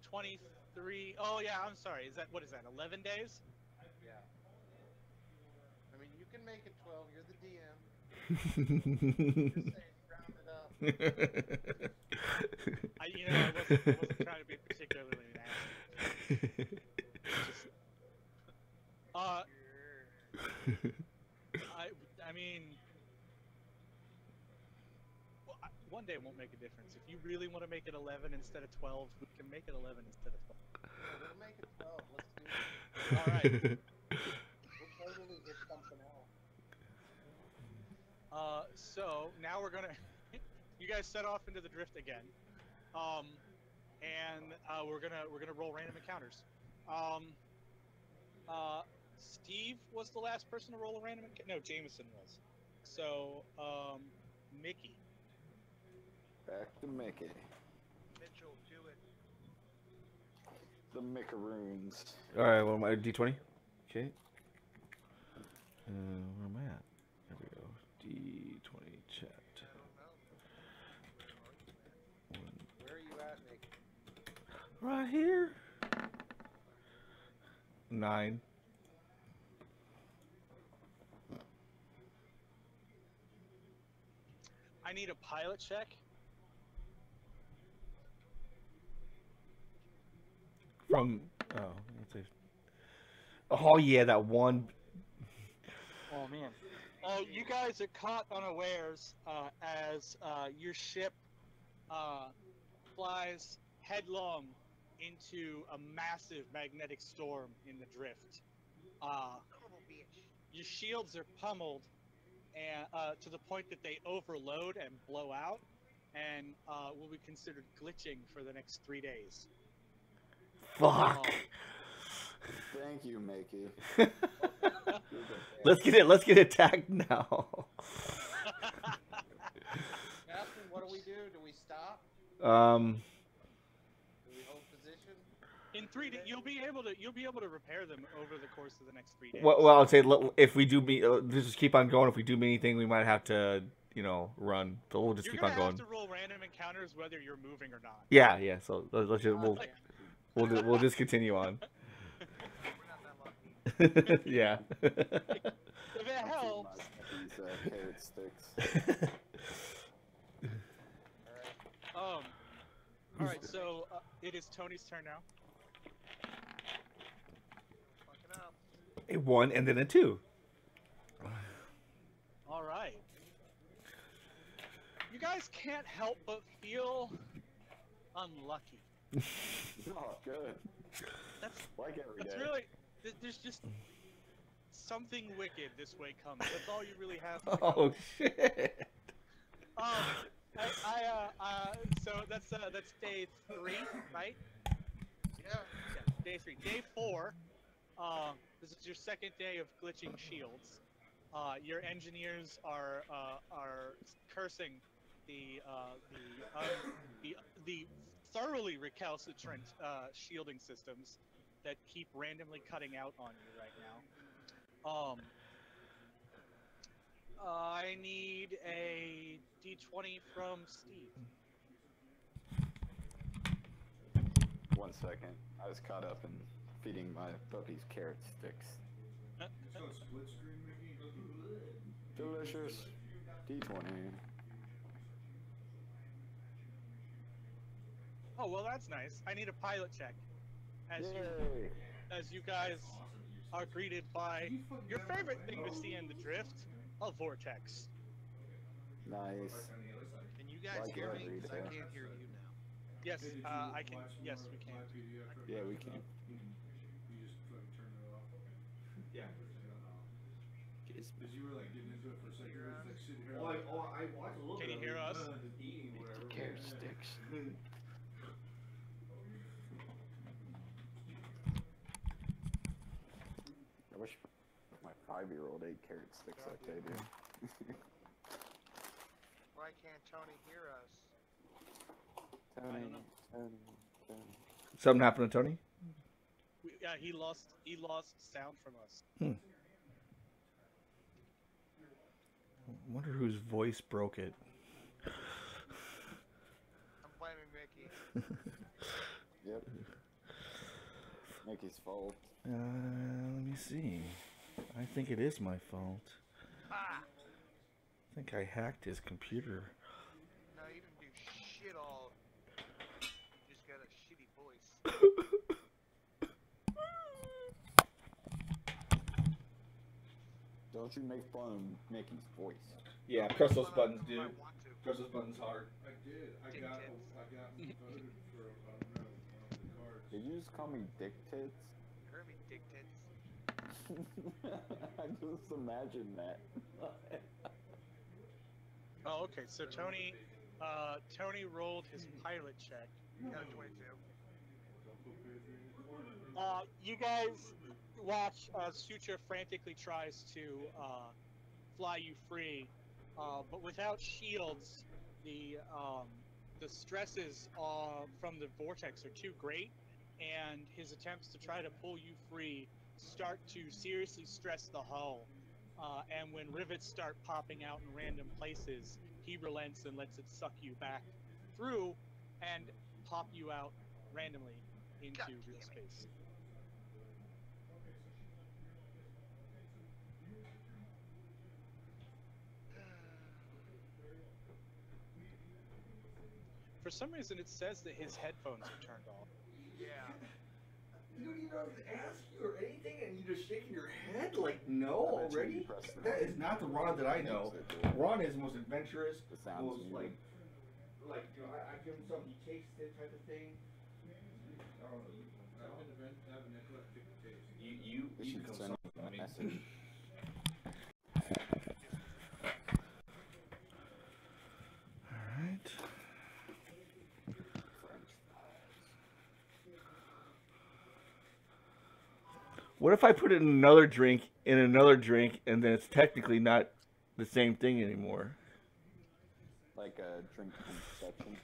[SPEAKER 2] 23. Oh, yeah, I'm sorry. What is that, 11 days?
[SPEAKER 4] Yeah. I mean, you can make it 12. You're the DM. Just saying, round it up.
[SPEAKER 2] I wasn't trying to be particularly nasty. I mean, one day won't make a difference. If you really want to make it 11 instead of 12, we can make it 11 instead of 12.
[SPEAKER 4] Yeah, we'll make it 12. Let's do it.
[SPEAKER 2] All right.
[SPEAKER 4] We'll totally hit something else.
[SPEAKER 2] So now we're gonna. You guys set off into the drift again, and we're gonna roll random encounters. Steve was the last person to roll a random encounter. No, Jameson was. So, Mickey.
[SPEAKER 1] Back to Mickey.
[SPEAKER 6] Mitchell, do it.
[SPEAKER 1] The Mickaroons.
[SPEAKER 3] All right, well, my D20. Okay. Where am I at? There we go. D20 chat.
[SPEAKER 6] I don't know.
[SPEAKER 4] Where are you at, Nick?
[SPEAKER 3] Right here. 9.
[SPEAKER 2] I need a pilot check.
[SPEAKER 3] From let's see. Oh yeah, that one.
[SPEAKER 2] Oh man. You guys are caught unawares as your ship flies headlong into a massive magnetic storm in the drift.
[SPEAKER 6] Oh, bitch.
[SPEAKER 2] Your shields are pummeled, and to the point that they overload and blow out, and will be considered glitching for the next 3 days.
[SPEAKER 3] Fuck.
[SPEAKER 1] Thank you, Mickey.
[SPEAKER 3] Let's get attacked now.
[SPEAKER 4] Captain, what do we do? Do we stop? Do we hold position?
[SPEAKER 2] In 3 days, you'll be able to repair them over the course of the next 3 days.
[SPEAKER 3] Well, I'd say if we do just keep on going. If we do anything, we might have to, run. So we'll just keep on going.
[SPEAKER 2] You're gonna have to roll random encounters whether you're moving or not.
[SPEAKER 3] Yeah. So let's just we'll just continue on.
[SPEAKER 6] We're not that lucky.
[SPEAKER 3] Yeah.
[SPEAKER 2] If it helps.
[SPEAKER 1] These carrot sticks.
[SPEAKER 2] All right. So it is Tony's turn now.
[SPEAKER 6] Fucking up.
[SPEAKER 3] A 1 and then a 2.
[SPEAKER 2] All right. You guys can't help but feel unlucky.
[SPEAKER 1] Oh, good.
[SPEAKER 2] That's
[SPEAKER 1] Like every
[SPEAKER 2] That's
[SPEAKER 1] day.
[SPEAKER 2] really. There's just something wicked this way comes. That's all you really have. To
[SPEAKER 3] Oh shit.
[SPEAKER 2] So that's day 3, right?
[SPEAKER 6] Yeah.
[SPEAKER 2] Day 3. Day 4. This is your second day of glitching shields. Your engineers are cursing the thoroughly recalcitrant shielding systems that keep randomly cutting out on you right now. I need a D20 from Steve.
[SPEAKER 1] 1 second. I was caught up in feeding my puppies carrot sticks.
[SPEAKER 7] It's on split screen, Mickey.
[SPEAKER 1] Delicious. D20.
[SPEAKER 2] Oh, well, that's nice. I need a pilot check.
[SPEAKER 1] Yay!
[SPEAKER 2] As you guys are greeted by your favorite thing to see in the drift, a vortex.
[SPEAKER 1] Nice.
[SPEAKER 6] Can you guys
[SPEAKER 1] Like
[SPEAKER 6] hear me?
[SPEAKER 1] every
[SPEAKER 6] 'Cause I
[SPEAKER 1] day.
[SPEAKER 6] can't hear you now.
[SPEAKER 2] Yes, I can. Yes, we can.
[SPEAKER 1] Yeah, we can.
[SPEAKER 7] You just fucking turn it off.
[SPEAKER 3] Yeah.
[SPEAKER 7] Because you were like getting into it for a second. It was like sitting here.
[SPEAKER 3] I watched a little
[SPEAKER 2] Can you hear us?
[SPEAKER 3] Just eating whatever.
[SPEAKER 1] Carrot sticks. I wish my 5-year-old ate carrot sticks like they do.
[SPEAKER 6] Why can't Tony hear us?
[SPEAKER 1] Tony,
[SPEAKER 2] know.
[SPEAKER 1] Tony.
[SPEAKER 3] Something happened to Tony?
[SPEAKER 2] Yeah, he lost sound from us.
[SPEAKER 3] I wonder whose voice broke it.
[SPEAKER 6] I'm blaming Mickey.
[SPEAKER 1] Yep. Mickey's fault.
[SPEAKER 3] Let me see. I think it is my fault.
[SPEAKER 6] Ah!
[SPEAKER 3] I think I hacked his computer.
[SPEAKER 6] No, you didn't do shit all. You just got a shitty voice.
[SPEAKER 1] Don't you make fun of Mickey's voice.
[SPEAKER 3] Yeah, press those buttons,
[SPEAKER 6] I
[SPEAKER 3] dude.
[SPEAKER 6] want to.
[SPEAKER 3] Press those buttons hard.
[SPEAKER 7] I did. I got voted for, I don't know, one of the cards.
[SPEAKER 1] Did you just call me dick tits?
[SPEAKER 6] You heard me, dick tits.
[SPEAKER 1] I just imagined that.
[SPEAKER 2] Oh, okay. So Tony rolled his pilot check.
[SPEAKER 6] You got a 22.
[SPEAKER 2] You guys, watch Sutra frantically tries to fly you free, but without shields, the stresses from the vortex are too great, and his attempts to try to pull you free start to seriously stress the hull. And when rivets start popping out in random places, he relents and lets it suck you back through and pop you out randomly into real space. For some reason, it says that his headphones are turned off.
[SPEAKER 6] Yeah.
[SPEAKER 3] You don't even know if to ask you or anything, and you just shaking your head like no already. That is not the Ron that I know. Ron is the most adventurous, most like you know, I give him something, he takes it type of thing. I don't know. You become something. I mean. All right. What if I put it in another drink, and then it's technically not the same thing anymore?
[SPEAKER 1] Like a drink conception.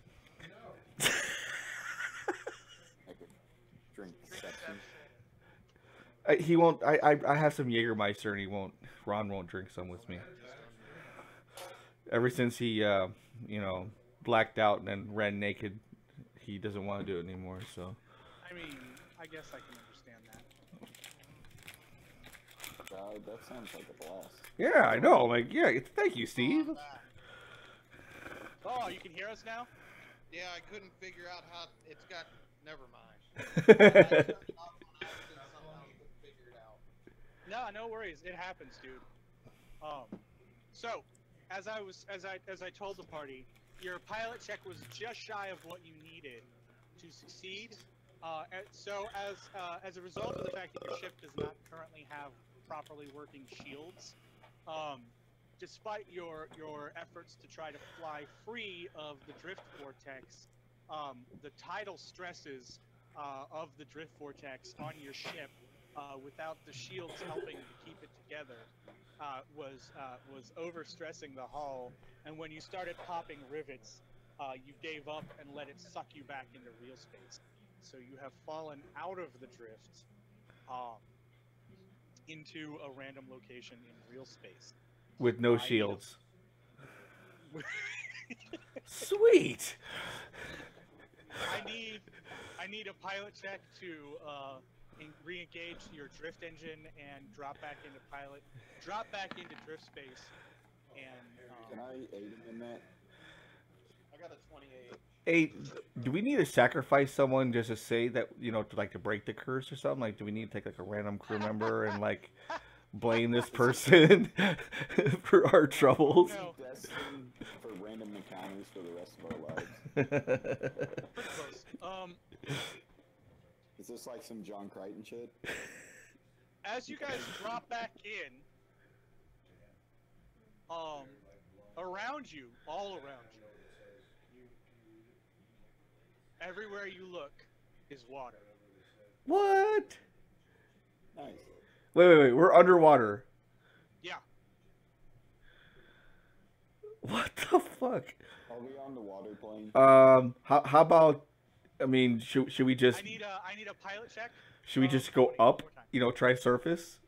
[SPEAKER 1] Like a drink conception.
[SPEAKER 3] He won't. I have some Jägermeister, and he won't. Ron won't drink some with me. Ever since he, you know, blacked out and then ran naked, he doesn't want to do it anymore. So.
[SPEAKER 2] I mean, I guess I can understand that.
[SPEAKER 1] That sounds like a blast.
[SPEAKER 3] Yeah, I know. Like, yeah. Thank you, Steve.
[SPEAKER 2] Oh, you can hear us now?
[SPEAKER 4] Yeah, I couldn't figure out how it's got. Never mind.
[SPEAKER 2] No, no worries. It happens, dude. So, as I told the party, your pilot check was just shy of what you needed to succeed. So, as a result of the fact that your ship does not currently have properly working shields, despite your efforts to try to fly free of the drift vortex, the tidal stresses of the drift vortex on your ship, without the shields helping to keep it together, was overstressing the hull. And when you started popping rivets, you gave up and let it suck you back into real space. So you have fallen out of the drift into a random location in real space.
[SPEAKER 3] With no shields. Sweet.
[SPEAKER 2] I need a pilot check to re-engage your drift engine and drop back into drift space. And
[SPEAKER 1] can I aid him in that?
[SPEAKER 4] I got a 28.
[SPEAKER 3] Hey, do we need to sacrifice someone just to say that, you know, to break the curse or something? Like, do we need to take like a random crew member and like blame this person for our troubles?
[SPEAKER 2] No.
[SPEAKER 1] Destined for random encounters for the rest of our lives.
[SPEAKER 2] Pretty close.
[SPEAKER 1] Is this like some John Crichton shit?
[SPEAKER 2] As you guys drop back in, around you, all around you, everywhere you look is water.
[SPEAKER 3] What?
[SPEAKER 1] Nice.
[SPEAKER 3] Wait. We're underwater.
[SPEAKER 2] Yeah.
[SPEAKER 3] What the fuck?
[SPEAKER 1] Are we on the water plane?
[SPEAKER 3] How about? I mean, should we just?
[SPEAKER 2] I need a pilot check.
[SPEAKER 3] Should we just go up? You know, try surface.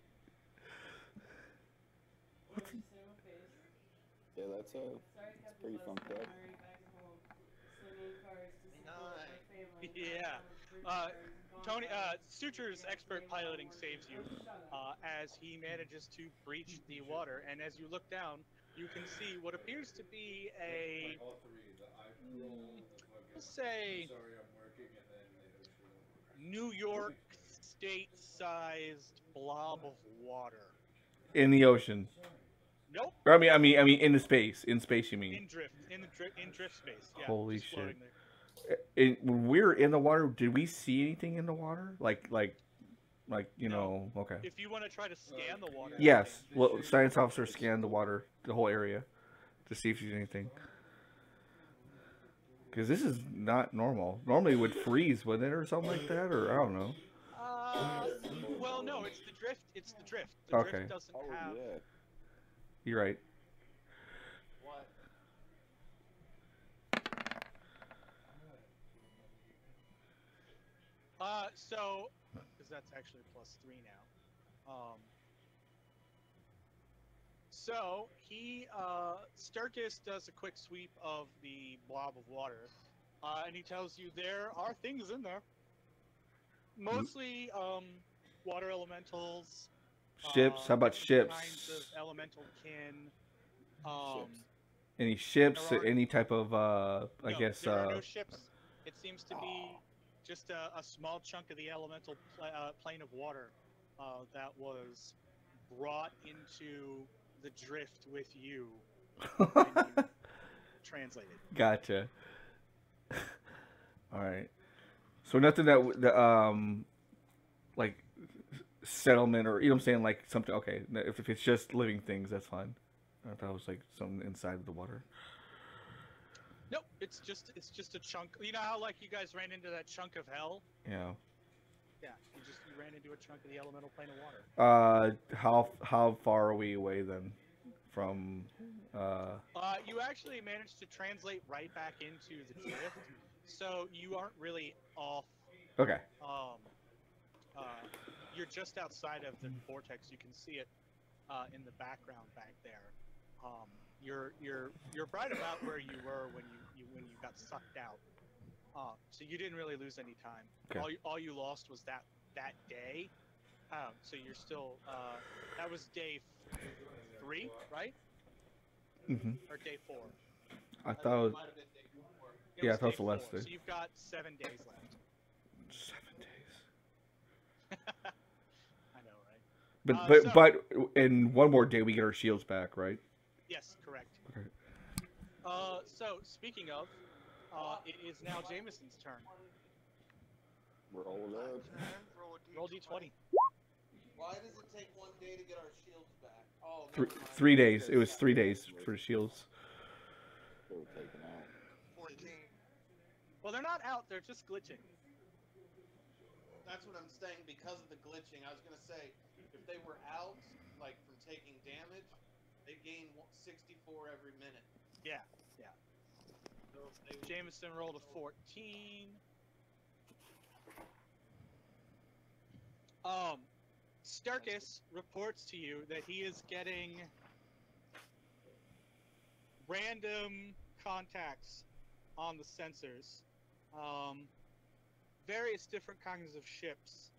[SPEAKER 1] Yeah, that's pretty funked up.
[SPEAKER 2] Yeah. Tony, Suture's expert piloting saves you as he manages to breach the water, and as you look down, you can see what appears to be a, let's say, New York state-sized blob of water.
[SPEAKER 3] In the ocean.
[SPEAKER 2] Nope.
[SPEAKER 3] Or, I mean, in the space. In space, you mean?
[SPEAKER 2] In drift space. Yeah.
[SPEAKER 3] Holy
[SPEAKER 2] just
[SPEAKER 3] shit.
[SPEAKER 2] there.
[SPEAKER 3] When we were in the water, did we see anything in the water? Like you know, okay.
[SPEAKER 2] If you want to try to scan the water.
[SPEAKER 3] Yes. Well, science officer scanned the water, the whole area, to see if there's anything. Because this is not normal. Normally it would freeze, wouldn't it, or something like that, or I don't know.
[SPEAKER 2] Well, Well, no, it's the drift. It's the drift. The
[SPEAKER 3] Okay.
[SPEAKER 2] drift doesn't
[SPEAKER 1] Oh
[SPEAKER 2] have.
[SPEAKER 1] yeah.
[SPEAKER 3] You're right.
[SPEAKER 4] What?
[SPEAKER 2] So, because that's actually +3 now. So he, Sturgis does a quick sweep of the blob of water, and he tells you there are things in there. Mostly, water elementals.
[SPEAKER 3] Ships. How about
[SPEAKER 2] Different
[SPEAKER 3] ships?
[SPEAKER 2] kinds of elemental kin.
[SPEAKER 1] Ships.
[SPEAKER 3] Any ships?
[SPEAKER 2] There are-
[SPEAKER 3] Any type of I
[SPEAKER 2] No,
[SPEAKER 3] guess
[SPEAKER 2] there are no ships. It seems to be just a small chunk of the elemental plane of water that was brought into the drift with you when you translated.
[SPEAKER 3] Gotcha. All right. So nothing that like settlement or you know what I'm saying, like something. Okay, if it's just living things, that's fine. I thought it was like something inside of the water.
[SPEAKER 2] Nope, it's just a chunk. You know how like you guys ran into that chunk of hell?
[SPEAKER 3] Yeah.
[SPEAKER 2] Yeah, you ran into a chunk of the elemental plane of water.
[SPEAKER 3] How far are we away then from
[SPEAKER 2] You actually managed to translate right back into the drift, so you aren't really off.
[SPEAKER 3] Okay.
[SPEAKER 2] You're just outside of the vortex. You can see it in the background back there. You're right about where you were when you got sucked out. So you didn't really lose any time.
[SPEAKER 3] Okay.
[SPEAKER 2] All you lost was that day. So you're still that was day 3, right?
[SPEAKER 3] Mhm.
[SPEAKER 2] Or day 4?
[SPEAKER 3] I thought it was,
[SPEAKER 4] Might have been day 4.
[SPEAKER 2] It
[SPEAKER 3] yeah, I
[SPEAKER 2] was
[SPEAKER 3] thought it was
[SPEAKER 2] day
[SPEAKER 3] the last
[SPEAKER 2] 4,
[SPEAKER 3] day.
[SPEAKER 2] So you've got 7 days left.
[SPEAKER 3] 7 days.
[SPEAKER 2] I know, right?
[SPEAKER 3] But in one more day we get our shields back, right?
[SPEAKER 2] Yes, correct.
[SPEAKER 3] Okay.
[SPEAKER 2] So speaking of, it is now Jameson's turn.
[SPEAKER 1] Roll it up.
[SPEAKER 2] Roll d20.
[SPEAKER 4] Why does it take 1 day to get our shields back? Oh,
[SPEAKER 3] Three,
[SPEAKER 4] never mind.
[SPEAKER 3] 3 days. It was 3 days for shields.
[SPEAKER 1] They were taken out.
[SPEAKER 6] 14.
[SPEAKER 2] Well, they're not out. They're just glitching.
[SPEAKER 4] That's what I'm saying. Because of the glitching, I was gonna say if they were out, like from taking damage, they gain 64 every minute.
[SPEAKER 2] Yeah.
[SPEAKER 4] So if they
[SPEAKER 2] Jameson rolled a 14. Starkus reports to you that he is getting random contacts on the sensors. Various different kinds of ships.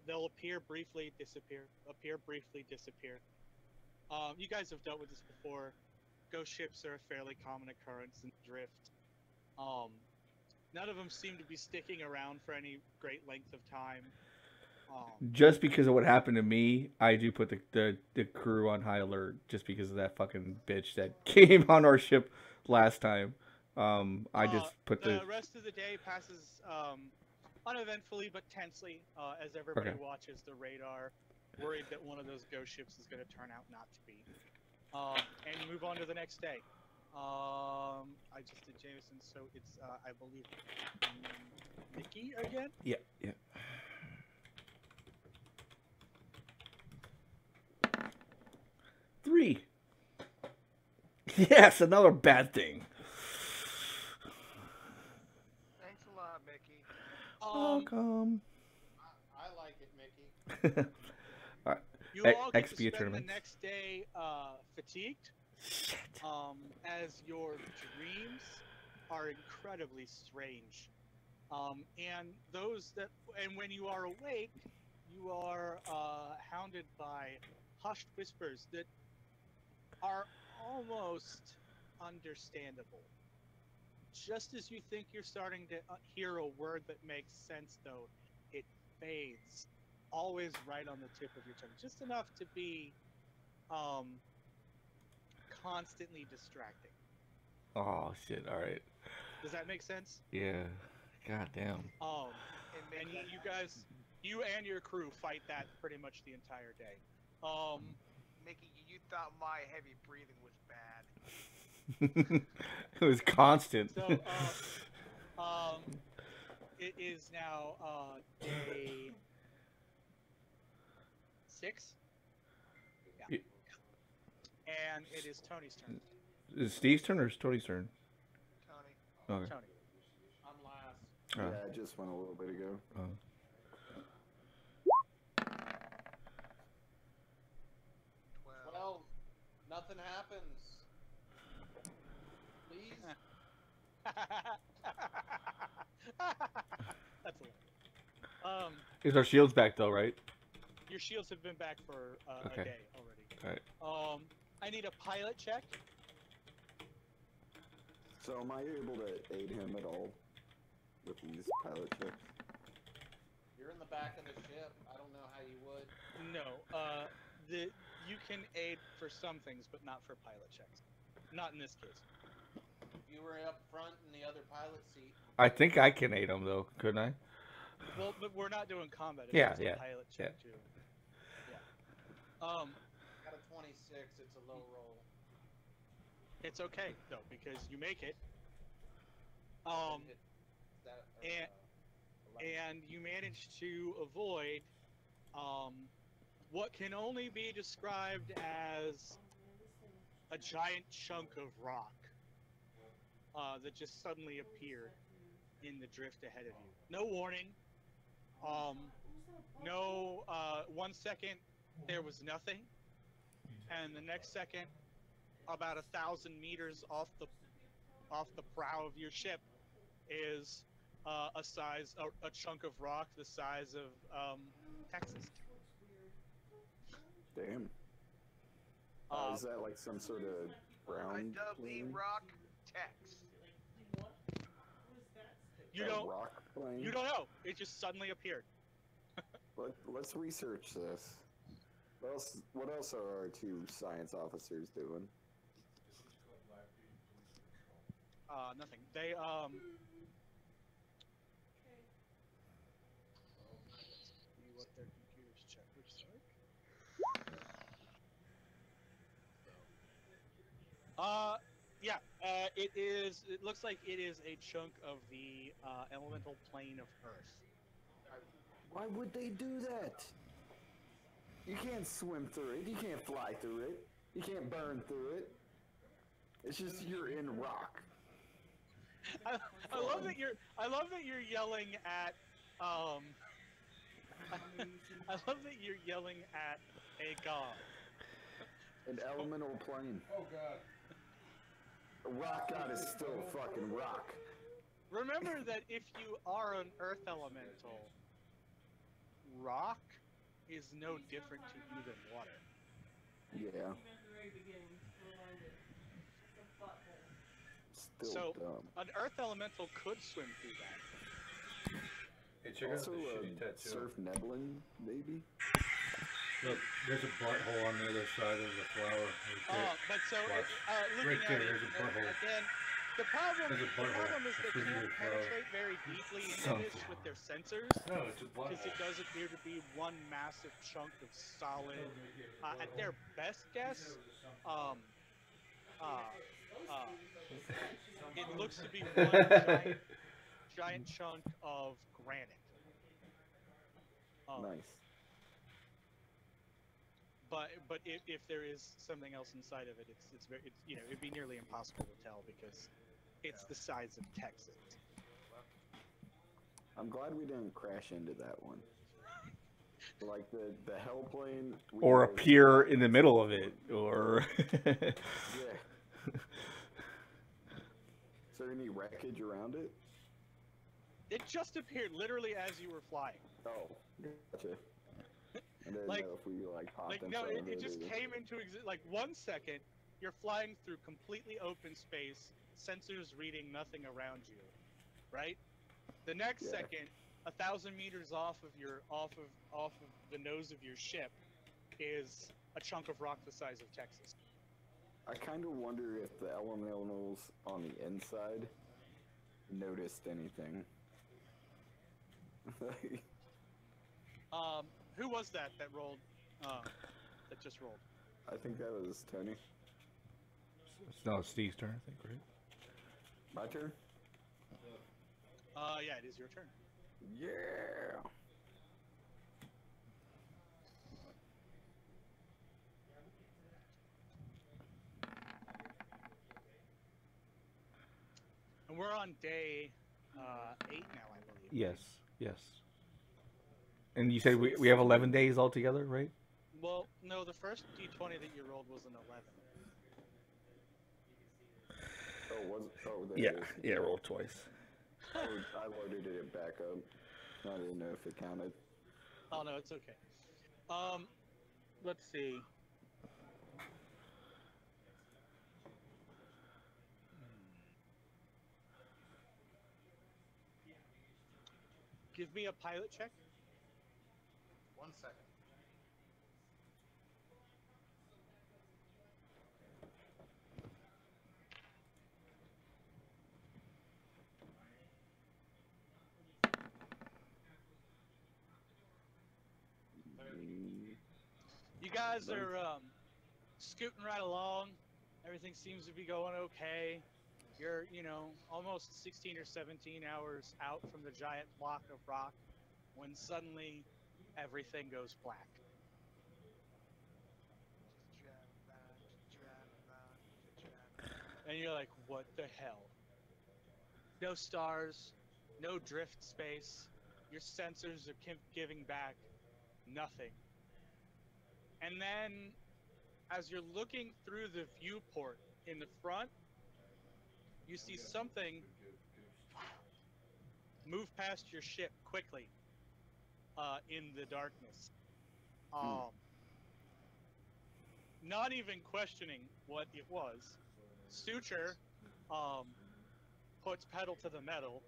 [SPEAKER 2] They'll appear briefly, disappear. Appear briefly, disappear. You guys have dealt with this before. Ghost ships are a fairly common occurrence in Drift. None of them seem to be sticking around for any great length of time.
[SPEAKER 3] Just because of what happened to me, I do put the crew on high alert just because of that fucking bitch that came on our ship last time. I just put
[SPEAKER 2] the rest of the day passes uneventfully but tensely as everybody
[SPEAKER 3] Okay.
[SPEAKER 2] watches the radar, worried that one of those ghost ships is going to turn out not to be. And you move on to the next day. I just did Jameson, so it's I believe Mickey again.
[SPEAKER 3] Yeah. 3. Yes, another bad thing.
[SPEAKER 6] Thanks a lot, Mickey.
[SPEAKER 3] Welcome.
[SPEAKER 4] I like it, Mickey.
[SPEAKER 2] You all get to
[SPEAKER 3] XP
[SPEAKER 2] spend the
[SPEAKER 3] tournaments.
[SPEAKER 2] next day fatigued,
[SPEAKER 3] Shit.
[SPEAKER 2] as your dreams are incredibly strange. And when you are awake, you are hounded by hushed whispers that are almost understandable. Just as you think you're starting to hear a word that makes sense, though, it fades, always right on the tip of your tongue, just enough to be constantly distracting.
[SPEAKER 3] Oh shit! All right.
[SPEAKER 2] Does that make sense?
[SPEAKER 3] Yeah. God damn.
[SPEAKER 2] And you guys, you and your crew fight that pretty much the entire day.
[SPEAKER 6] Mickey, you thought my heavy breathing was bad.
[SPEAKER 3] It was constant.
[SPEAKER 2] So, it is now day 6. Yeah.
[SPEAKER 3] Y-
[SPEAKER 2] And it is Tony's turn.
[SPEAKER 3] Is it Steve's turn or is it Tony's turn?
[SPEAKER 6] Tony.
[SPEAKER 3] Okay.
[SPEAKER 2] Tony.
[SPEAKER 4] I'm last.
[SPEAKER 1] Yeah, it just went a little bit ago.
[SPEAKER 4] 12. Nothing happens. Please.
[SPEAKER 2] That's hilarious.
[SPEAKER 3] Is our shields back though, right?
[SPEAKER 2] Your shields have been back for
[SPEAKER 3] Okay.
[SPEAKER 2] a day already.
[SPEAKER 3] Alright.
[SPEAKER 2] I need a pilot check.
[SPEAKER 1] So am I able to aid him at all with these pilot checks?
[SPEAKER 4] You're in the back of the ship. I don't know how you would.
[SPEAKER 2] No. You can aid for some things, but not for pilot checks. Not in this case.
[SPEAKER 4] If you were up front in the other pilot seat.
[SPEAKER 3] I think I can aid him though, couldn't I?
[SPEAKER 2] Well, but we're not doing combat. It's
[SPEAKER 3] Yeah,
[SPEAKER 2] just
[SPEAKER 3] yeah,
[SPEAKER 2] a pilot check too. Yeah.
[SPEAKER 4] Got a 26. It's a low roll.
[SPEAKER 2] It's okay though because you make it. And you manage to avoid what can only be described as a giant chunk of rock that just suddenly appeared in the drift ahead of you. No warning. No. 1 second there was nothing, and the next second, about 1,000 meters off the prow of your ship, is a chunk of rock the size of Texas.
[SPEAKER 1] Damn. Is that like some sort of
[SPEAKER 6] I
[SPEAKER 1] ground
[SPEAKER 6] dub the
[SPEAKER 1] plane?
[SPEAKER 6] rock Tex.
[SPEAKER 2] You
[SPEAKER 1] A
[SPEAKER 2] don't.
[SPEAKER 1] rock plane?
[SPEAKER 2] You don't know. It just suddenly appeared.
[SPEAKER 1] Let's research this. What else are our 2 science officers doing?
[SPEAKER 2] Nothing. They see what their computers check. Which side? Yeah. It is. It looks like it is a chunk of the elemental plane of Earth.
[SPEAKER 1] Why would they do that? You can't swim through it. You can't fly through it. You can't burn through it. It's just you're in rock.
[SPEAKER 2] I love that you're. I love that you're yelling at. I love that you're yelling at a god.
[SPEAKER 1] An elemental plane.
[SPEAKER 7] Oh god.
[SPEAKER 1] A rock god is still a fucking rock.
[SPEAKER 2] Remember that if you are an earth elemental, rock is no different to you than water.
[SPEAKER 1] Yeah. Still
[SPEAKER 2] So,
[SPEAKER 1] dumb.
[SPEAKER 2] an earth elemental could swim through that.
[SPEAKER 3] Hey, check out
[SPEAKER 1] Also,
[SPEAKER 3] the shitty tattoo.
[SPEAKER 1] surf Neblin, maybe?
[SPEAKER 3] Look, there's a butthole on the other side of the flower.
[SPEAKER 2] But so,
[SPEAKER 3] Watch.
[SPEAKER 2] looking
[SPEAKER 3] Right there,
[SPEAKER 2] at it,
[SPEAKER 3] there's a butthole.
[SPEAKER 2] again, the problem
[SPEAKER 3] There's a butthole.
[SPEAKER 2] is they
[SPEAKER 3] That's where
[SPEAKER 2] can't
[SPEAKER 3] you
[SPEAKER 2] penetrate very deeply into
[SPEAKER 3] Sunflower.
[SPEAKER 2] this with their sensors,
[SPEAKER 3] No, it's a
[SPEAKER 2] because it
[SPEAKER 3] butthole.
[SPEAKER 2] does appear to be one massive chunk of solid, at their best guess, it looks to be one giant chunk of granite.
[SPEAKER 1] Nice.
[SPEAKER 2] But if there is something else inside of it, it's very it'd be nearly impossible to tell because it's the size of Texas.
[SPEAKER 1] I'm glad we didn't crash into that one. Like the hell plane.
[SPEAKER 3] Or appear in the middle of it, or...
[SPEAKER 1] Yeah. Is there any wreckage around it?
[SPEAKER 2] It just appeared literally as you were flying.
[SPEAKER 1] Oh, gotcha. I didn't
[SPEAKER 2] Like-
[SPEAKER 1] know if we popped
[SPEAKER 2] Like
[SPEAKER 1] in
[SPEAKER 2] no,
[SPEAKER 1] front of
[SPEAKER 2] it just
[SPEAKER 1] or-
[SPEAKER 2] came into like 1 second. You're flying through completely open space, sensors reading nothing around you, right? The next
[SPEAKER 1] Yeah.
[SPEAKER 2] second, 1,000 meters off of the nose of your ship, is a chunk of rock the size of Texas.
[SPEAKER 1] I kind of wonder if the elementals on the inside noticed anything.
[SPEAKER 2] Who was that rolled? That just rolled.
[SPEAKER 1] I think that was Tony.
[SPEAKER 3] It's now Steve's turn, I think, right?
[SPEAKER 1] My turn?
[SPEAKER 2] Yeah, it is your turn.
[SPEAKER 1] Yeah!
[SPEAKER 2] we're on day 8 now, I believe.
[SPEAKER 3] Yes, yes. And you said we have 11 days altogether, right?
[SPEAKER 2] Well, no, the first D20 that you rolled was an 11.
[SPEAKER 1] Oh, was oh there
[SPEAKER 3] Yeah,
[SPEAKER 1] it is.
[SPEAKER 3] yeah, roll twice.
[SPEAKER 1] I loaded it back up. I didn't know if it counted.
[SPEAKER 2] Oh no, it's okay. Let's see. Give me a pilot check.
[SPEAKER 4] 1 second.
[SPEAKER 2] You guys are scooting right along. Everything seems to be going okay. You're, almost 16 or 17 hours out from the giant block of rock when suddenly everything goes black. And you're like, what the hell? No stars, no drift space. Your sensors are giving back nothing. And then, as you're looking through the viewport in the front, you see something move past your ship quickly in the darkness. Not even questioning what it was, Suture puts pedal to the metal,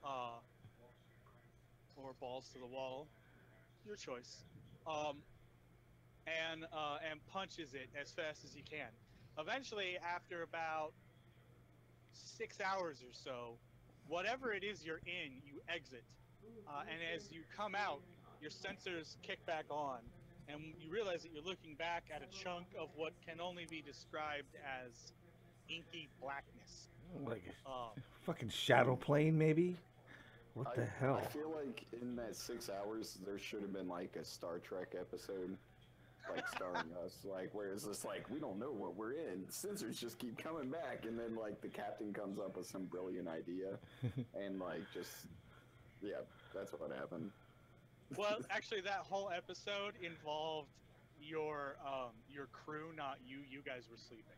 [SPEAKER 2] or balls to the wall, your choice, and punches it as fast as he can. Eventually, after about 6 hours or so, whatever it is you're in, you exit, and as you come out, your sensors kick back on, and you realize that you're looking back at a chunk of what can only be described as inky blackness.
[SPEAKER 3] Like a fucking shadow plane, maybe? What the hell?
[SPEAKER 1] I feel like in that 6 hours, there should have been like a Star Trek episode, like starring us, like where it's just like, we don't know what we're in. Sensors just keep coming back, and then like the captain comes up with some brilliant idea, and like just, yeah, that's what happened.
[SPEAKER 2] Well, actually, that whole episode involved your crew, not you. You guys were sleeping.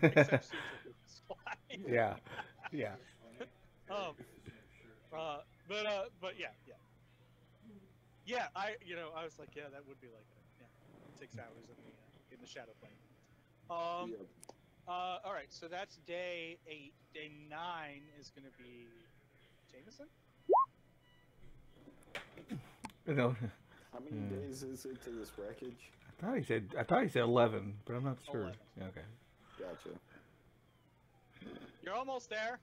[SPEAKER 2] Except Suture was flying.
[SPEAKER 3] Yeah, yeah.
[SPEAKER 2] But yeah. I was like, yeah, that would be like 6 hours in the shadow plane. All right, so that's day 8. Day 9 is going to be Jameson.
[SPEAKER 3] No.
[SPEAKER 1] How many days is it to this wreckage?
[SPEAKER 3] I thought he said 11, but I'm not sure.
[SPEAKER 2] 11.
[SPEAKER 3] Yeah, okay.
[SPEAKER 1] Gotcha.
[SPEAKER 2] You're almost there.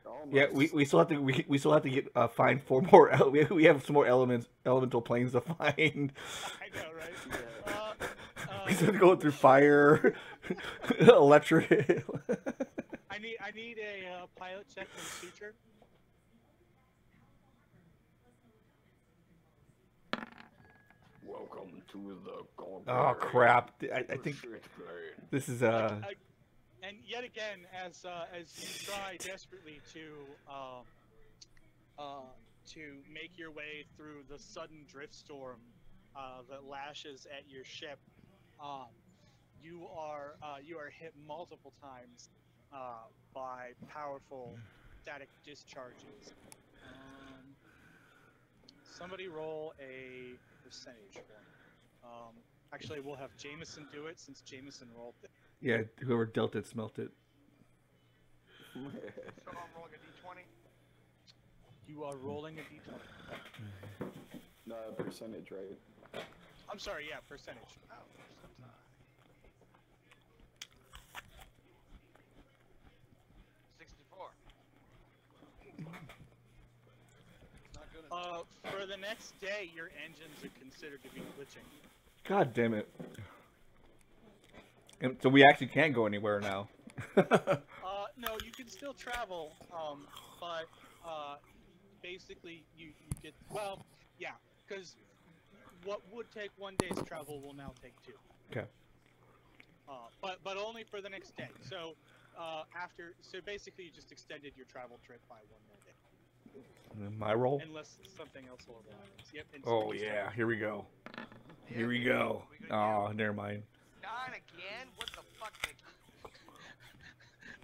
[SPEAKER 1] Almost.
[SPEAKER 3] Yeah, we still have to we still have to get find 4 more. We have some more elemental planes to find.
[SPEAKER 2] I know, right?
[SPEAKER 3] We still have to go through fire, electric.
[SPEAKER 2] I need a pilot check from Suture.
[SPEAKER 1] Welcome to the
[SPEAKER 3] Oh crap! I think this is
[SPEAKER 2] And yet again, as you try desperately to make your way through the sudden drift storm that lashes at your ship, you are hit multiple times by powerful static discharges. Somebody roll a percentage for me. Actually, we'll have Jameson do it since Jameson rolled it.
[SPEAKER 3] yeah. Whoever dealt it smelt it.
[SPEAKER 6] So I'm rolling a d20.
[SPEAKER 2] You are rolling a d20.
[SPEAKER 1] No, percentage, right?
[SPEAKER 2] I'm sorry, yeah, percentage.
[SPEAKER 6] Oh, percentile. 64.
[SPEAKER 4] Not good enough.
[SPEAKER 2] For the next day, your engines are considered to be glitching.
[SPEAKER 3] God damn it! And so we actually can't go anywhere now.
[SPEAKER 2] No, you can still travel, but basically you get, well, yeah, because what would take 1 day's travel will now take 2.
[SPEAKER 3] Okay.
[SPEAKER 2] But only for the next day. So So basically, you just extended your travel trip by one more day.
[SPEAKER 3] My roll?
[SPEAKER 2] Unless something else horrible happens. Yep. And
[SPEAKER 3] Oh,
[SPEAKER 2] you
[SPEAKER 3] yeah.
[SPEAKER 2] start.
[SPEAKER 3] Here we go.
[SPEAKER 6] Yeah,
[SPEAKER 3] Here we
[SPEAKER 6] baby.
[SPEAKER 3] go.
[SPEAKER 6] We gonna
[SPEAKER 3] Oh, never mind.
[SPEAKER 6] 9 again? What the fuck, Mickey?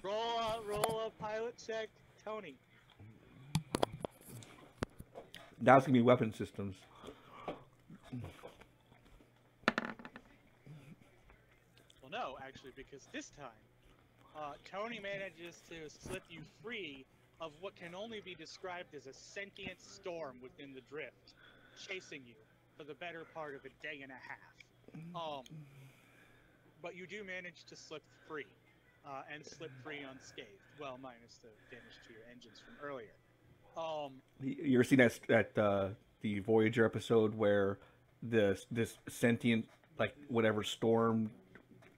[SPEAKER 2] Roll a pilot check, Tony.
[SPEAKER 3] Now it's going to be weapon systems.
[SPEAKER 2] Well, no, actually, because this time, Tony manages to slip you free of what can only be described as a sentient storm within the drift, chasing you for the better part of a day and a half. But you do manage to slip free, and slip free unscathed. Well, minus the damage to your engines from earlier.
[SPEAKER 3] You ever seen that the Voyager episode where this sentient, like, whatever storm,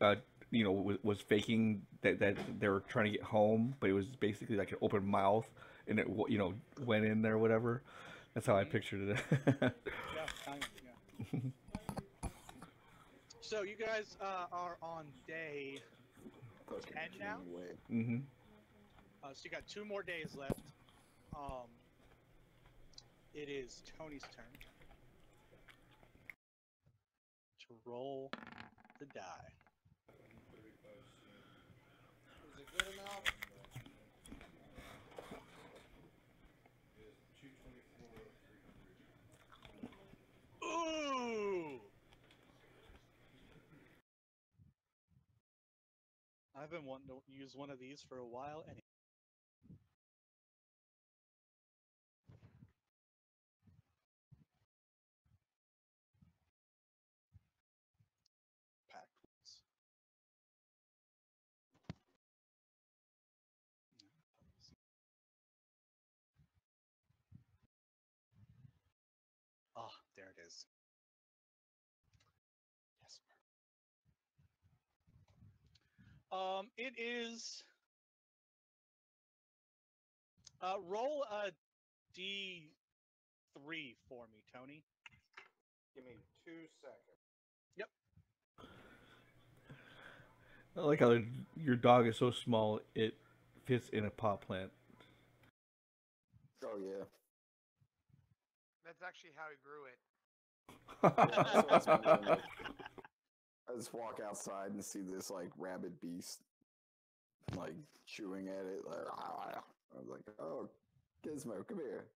[SPEAKER 3] was faking that they were trying to get home, but it was basically like an open mouth, and it went in there, or whatever. That's how I pictured it.
[SPEAKER 2] Yeah, kind of, yeah. So you guys are on day 10 now.
[SPEAKER 3] Mm-hmm.
[SPEAKER 2] So you got 2 more days left. It is Tony's turn to roll the die.
[SPEAKER 4] Is it good enough?
[SPEAKER 2] Ooh! I've been wanting to use one of these for a while anyway. Packed ones. Ah, there it is. Yes. It is. Roll a D3 for me, Tony.
[SPEAKER 4] Give me 2 seconds.
[SPEAKER 2] Yep.
[SPEAKER 3] I like how your dog is so small it fits in a pot plant.
[SPEAKER 1] Oh yeah.
[SPEAKER 6] That's actually how he grew it.
[SPEAKER 1] Yeah, that's what I was wondering. I just walk outside and see this like rabid beast, like chewing at it. Like, I was like, "Oh, Gizmo, come here."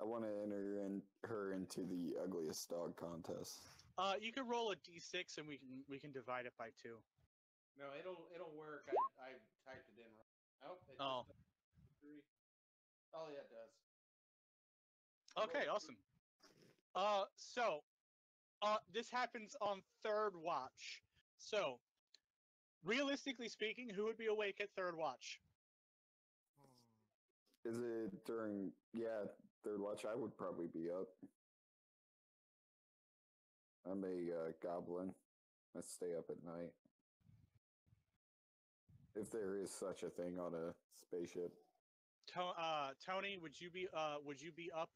[SPEAKER 1] I want to enter her into the ugliest dog contest.
[SPEAKER 2] You can roll a D6 and we can divide it by 2.
[SPEAKER 4] No, it'll work. I typed it in wrong. Oh, it
[SPEAKER 2] Oh.
[SPEAKER 4] just does 3. Oh yeah, it does.
[SPEAKER 2] Okay, awesome. So this happens on 3rd watch. So, realistically speaking, who would be awake at 3rd watch?
[SPEAKER 1] Is it during? Yeah, 3rd watch. I would probably be up. I'm a goblin. I stay up at night. If there is such a thing on a spaceship.
[SPEAKER 2] Tony, would you be up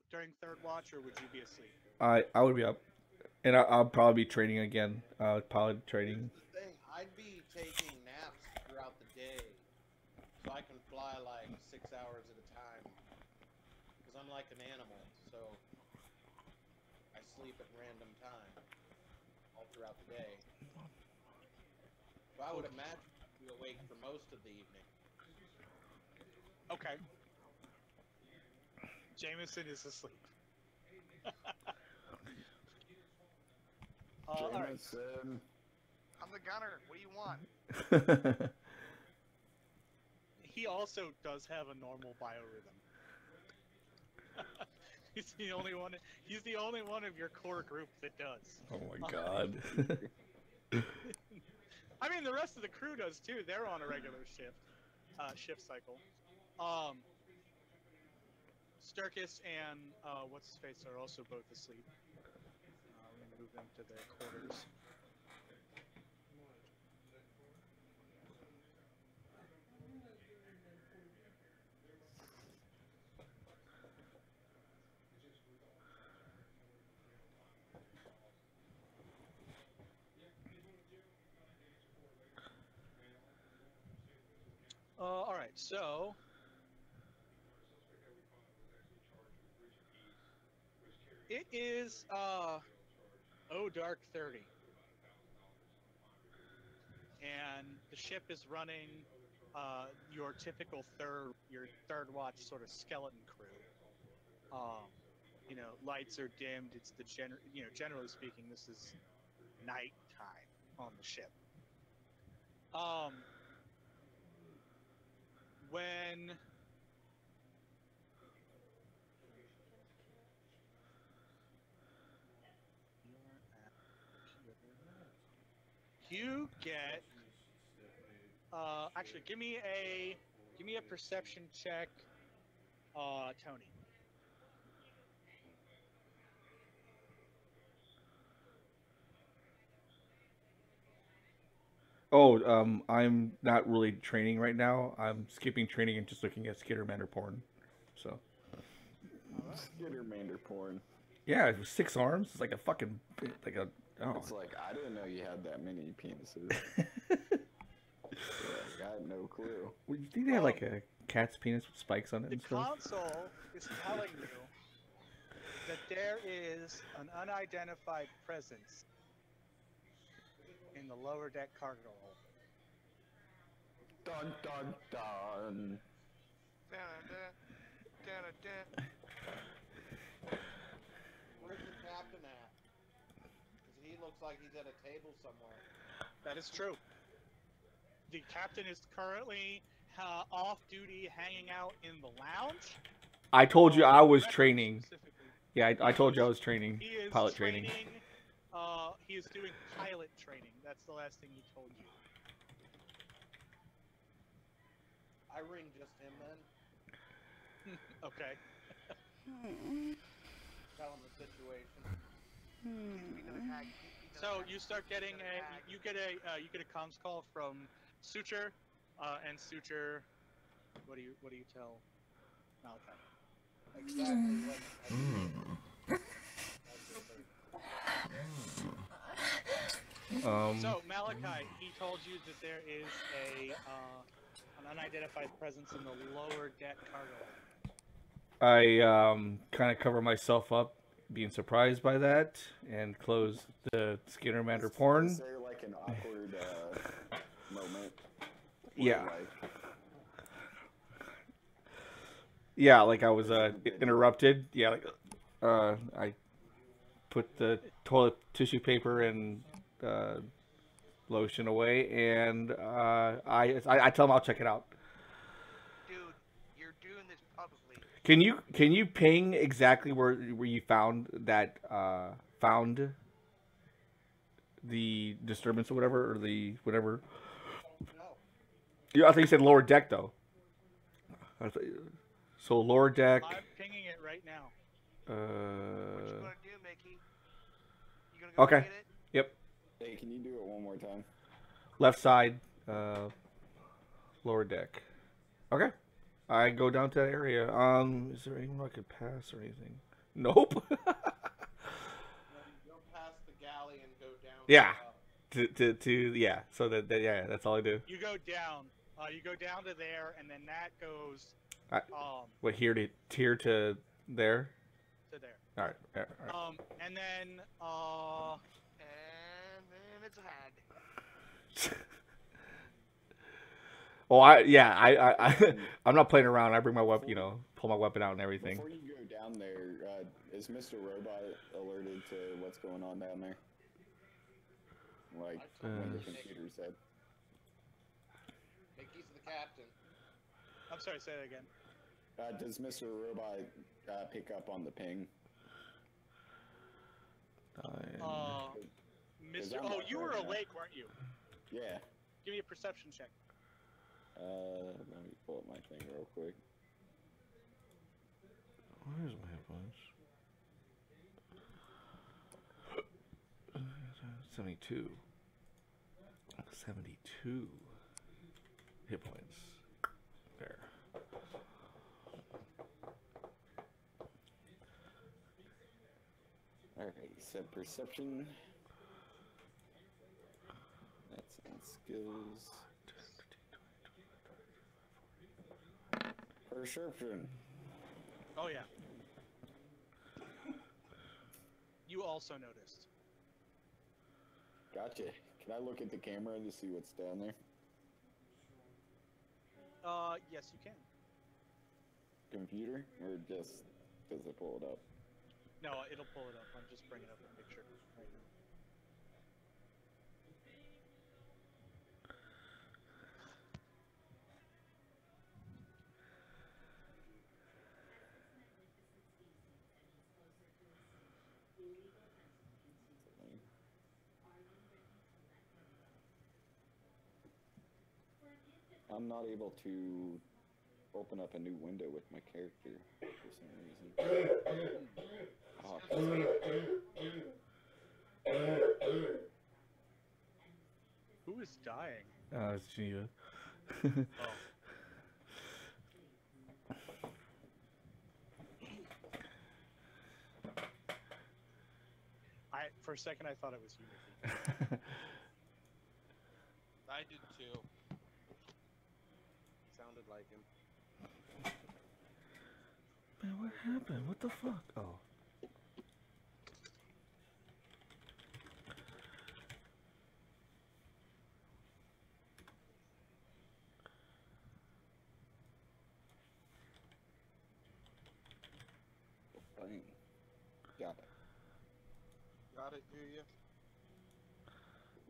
[SPEAKER 2] during 3rd watch, or would you be asleep?
[SPEAKER 3] I would be up, and I'll probably be training again. Pilot training.
[SPEAKER 4] Here's the thing. I'd be taking naps throughout the day, so I can fly like 6 hours at a time. Because I'm like an animal, so I sleep at random times all throughout the day. So I would imagine I'd be awake for most of the evening.
[SPEAKER 2] Okay. Jameson is asleep. All right.
[SPEAKER 1] Jameson.
[SPEAKER 6] I'm the gunner. What do you want?
[SPEAKER 2] He also does have a normal biorhythm. He's the only one. He's the only one of your core group that does.
[SPEAKER 3] Oh my god.
[SPEAKER 2] I mean, the rest of the crew does too. They're on a regular shift cycle. Sturkis and what's his face are also both asleep. We're gonna move them to their quarters. All right, so it is Dark 30, and the ship is running your typical third watch sort of skeleton crew. You know, lights are dimmed. It's the generally speaking, this is nighttime on the ship. When you get, actually, give me a perception check, Tony.
[SPEAKER 3] Oh, I'm not really training right now. I'm skipping training and just looking at Skittermander porn. So.
[SPEAKER 1] Skittermander porn.
[SPEAKER 3] Yeah, it was 6 arms. It's like a fucking like a. Oh.
[SPEAKER 1] It's like I didn't know you had that many penises. Yeah, I had no clue.
[SPEAKER 3] Well, you think they have like a cat's penis with spikes on it and
[SPEAKER 2] The
[SPEAKER 3] stuff?
[SPEAKER 2] console is telling you that there is an unidentified presence in the lower deck cargo hold.
[SPEAKER 1] Dun dun dun.
[SPEAKER 4] Where's the captain at? Because he looks like he's at a table somewhere.
[SPEAKER 2] That is true. The captain is currently off duty, hanging out in the lounge.
[SPEAKER 3] I told you I was training. Yeah, I told you I was training.
[SPEAKER 2] He is
[SPEAKER 3] Pilot training.
[SPEAKER 2] He is doing pilot training. That's the last thing he told you.
[SPEAKER 4] I ring just him then.
[SPEAKER 2] Okay.
[SPEAKER 4] Tell him the situation.
[SPEAKER 2] So you start getting you get a comms call from Suture, and Suture, what do you tell Malachi?
[SPEAKER 4] Exactly what
[SPEAKER 2] So Malachi, he told you that there is an unidentified presence in the lower deck cargo.
[SPEAKER 3] I kind of cover myself up, being surprised by that, and close the Skittermander porn.
[SPEAKER 1] Is there like an awkward moment?
[SPEAKER 3] Yeah.
[SPEAKER 1] Like...
[SPEAKER 3] Yeah, like I was interrupted. Yeah, like I put the toilet tissue paper and lotion away, and I tell him I'll check it out.
[SPEAKER 6] Dude, you're doing this publicly.
[SPEAKER 3] Can you ping exactly where you found that found the disturbance or whatever, or the whatever?
[SPEAKER 4] No.
[SPEAKER 3] Yeah, I think you said lower deck though. So lower deck.
[SPEAKER 2] I'm pinging it right now.
[SPEAKER 6] What you gonna do, Mickey? You gonna go
[SPEAKER 3] Okay.
[SPEAKER 6] get it?
[SPEAKER 3] Yep.
[SPEAKER 1] Hey, can you do it one more time?
[SPEAKER 3] Left side. Lower deck. Okay. I go down to that area. Is there anyone I could pass or anything? Nope.
[SPEAKER 4] Go past the galley and go down.
[SPEAKER 3] Yeah. To yeah. So that yeah, that's all I do.
[SPEAKER 2] You go down. You go down to there, and then that goes.
[SPEAKER 3] What here to there?
[SPEAKER 2] To there.
[SPEAKER 3] All right.
[SPEAKER 2] And then
[SPEAKER 6] And then it's a hag.
[SPEAKER 3] Oh, I'm not playing around. I bring my weapon, pull my weapon out and everything.
[SPEAKER 1] Before you go down there, is Mr. Robot alerted to what's going on down there? Like when the computer said.
[SPEAKER 4] Mickey's the captain.
[SPEAKER 2] I'm sorry, say that again.
[SPEAKER 1] Does Mr. Robot pick up on the ping?
[SPEAKER 2] Mr. Oh, you were awake, weren't you?
[SPEAKER 1] Yeah.
[SPEAKER 2] Give me a perception check.
[SPEAKER 1] Let me pull up my thing real quick.
[SPEAKER 3] Where's my headphones? 72. 72 hit points. There.
[SPEAKER 1] Alright, set perception. That's on skills. Perception.
[SPEAKER 2] Oh yeah. You also noticed.
[SPEAKER 1] Gotcha. Can I look at the camera to see what's down there?
[SPEAKER 2] Yes, you can.
[SPEAKER 1] Computer? Or just does it pull it up?
[SPEAKER 2] No, it'll pull it up. I'm just bringing up a picture right now.
[SPEAKER 1] I'm not able to open up a new window with my character for some reason. Oh,
[SPEAKER 2] Who is dying?
[SPEAKER 3] It's Geneva.
[SPEAKER 2] Oh. For a second, I thought it was you, Mickey.
[SPEAKER 4] I did too. Sounded like him.
[SPEAKER 3] Man, what happened? What the fuck? Oh.
[SPEAKER 1] bang. Got it.
[SPEAKER 4] Got it, do you?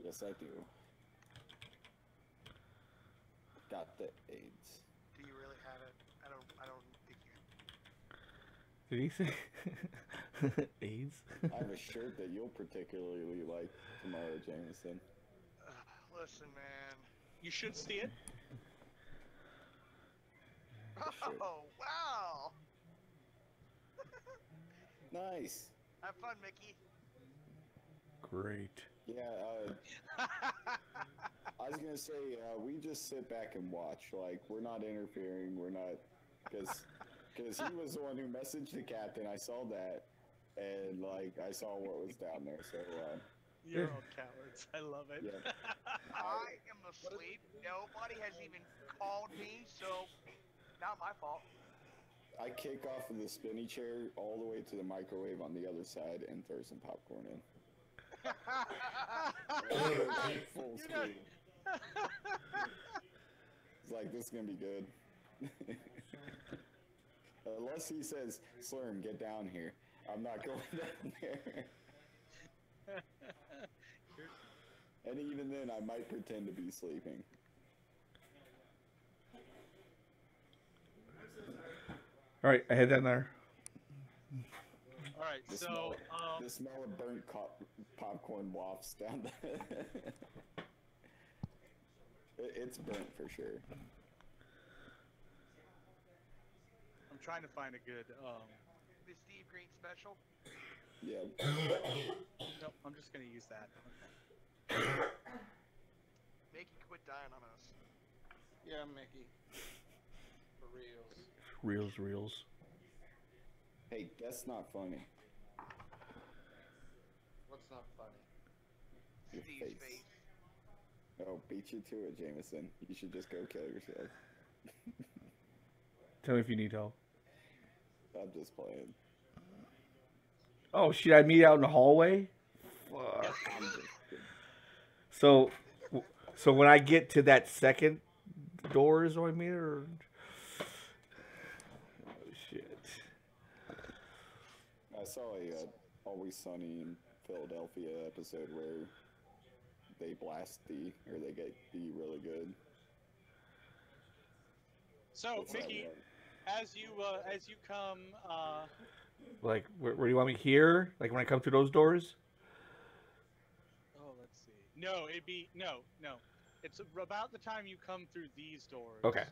[SPEAKER 1] Yes, I do. Got the AIDS.
[SPEAKER 6] Do you really have it? I don't think you.
[SPEAKER 3] Did he say AIDS?
[SPEAKER 1] I have a shirt that you'll particularly like tomorrow, Jameson.
[SPEAKER 6] Listen, man.
[SPEAKER 2] You should see it.
[SPEAKER 6] Oh, wow!
[SPEAKER 1] Nice.
[SPEAKER 6] Have fun, Mickey.
[SPEAKER 3] Great.
[SPEAKER 1] Yeah, I was gonna say, we just sit back and watch. Like, we're not interfering. We're not, because he was the one who messaged the captain. I saw that, and like, I saw what was down there. So,
[SPEAKER 2] You're all cowards. I love it.
[SPEAKER 1] Yeah.
[SPEAKER 6] I am asleep. Nobody has even called me, so not my fault.
[SPEAKER 1] I kick off of the spinny chair all the way to the microwave on the other side and throw some popcorn in. Full screen. It's like, this is gonna be good. Unless he says, Slurm, get down here. I'm not going down there. And even then, I might pretend to be sleeping.
[SPEAKER 3] All right, I had that in there.
[SPEAKER 2] All right,
[SPEAKER 1] The
[SPEAKER 2] so
[SPEAKER 1] smell, the smell of burnt popcorn wafts down the... It's burnt for sure.
[SPEAKER 2] I'm trying to find a good.
[SPEAKER 6] The Steve Green special.
[SPEAKER 1] Yeah.
[SPEAKER 2] Nope, I'm just gonna use that.
[SPEAKER 6] Mickey, quit dying on us.
[SPEAKER 4] Yeah, Mickey. For reals.
[SPEAKER 3] Reels.
[SPEAKER 1] Hey, that's not funny.
[SPEAKER 4] What's not funny?
[SPEAKER 1] Your
[SPEAKER 6] Steve's
[SPEAKER 1] face.
[SPEAKER 6] face.
[SPEAKER 1] Oh, beat you to it, Jameson. You should just go kill yourself.
[SPEAKER 3] Tell me if you need help.
[SPEAKER 1] I'm just playing.
[SPEAKER 3] Oh shit! I meet out in the hallway. Fuck.
[SPEAKER 1] I'm just kidding.
[SPEAKER 3] So when I get to that second door, is what I mean, or oh shit.
[SPEAKER 1] I saw a Always Sunny in Philadelphia episode where they blast D, or they get D really good.
[SPEAKER 2] So
[SPEAKER 1] What's that
[SPEAKER 2] Mickey,
[SPEAKER 1] one?
[SPEAKER 2] as you come,
[SPEAKER 3] Like where do you want me here? Like when I come through those doors?
[SPEAKER 2] oh, let's see. No, it'd be no. It's about the time you come through these doors.
[SPEAKER 3] Okay.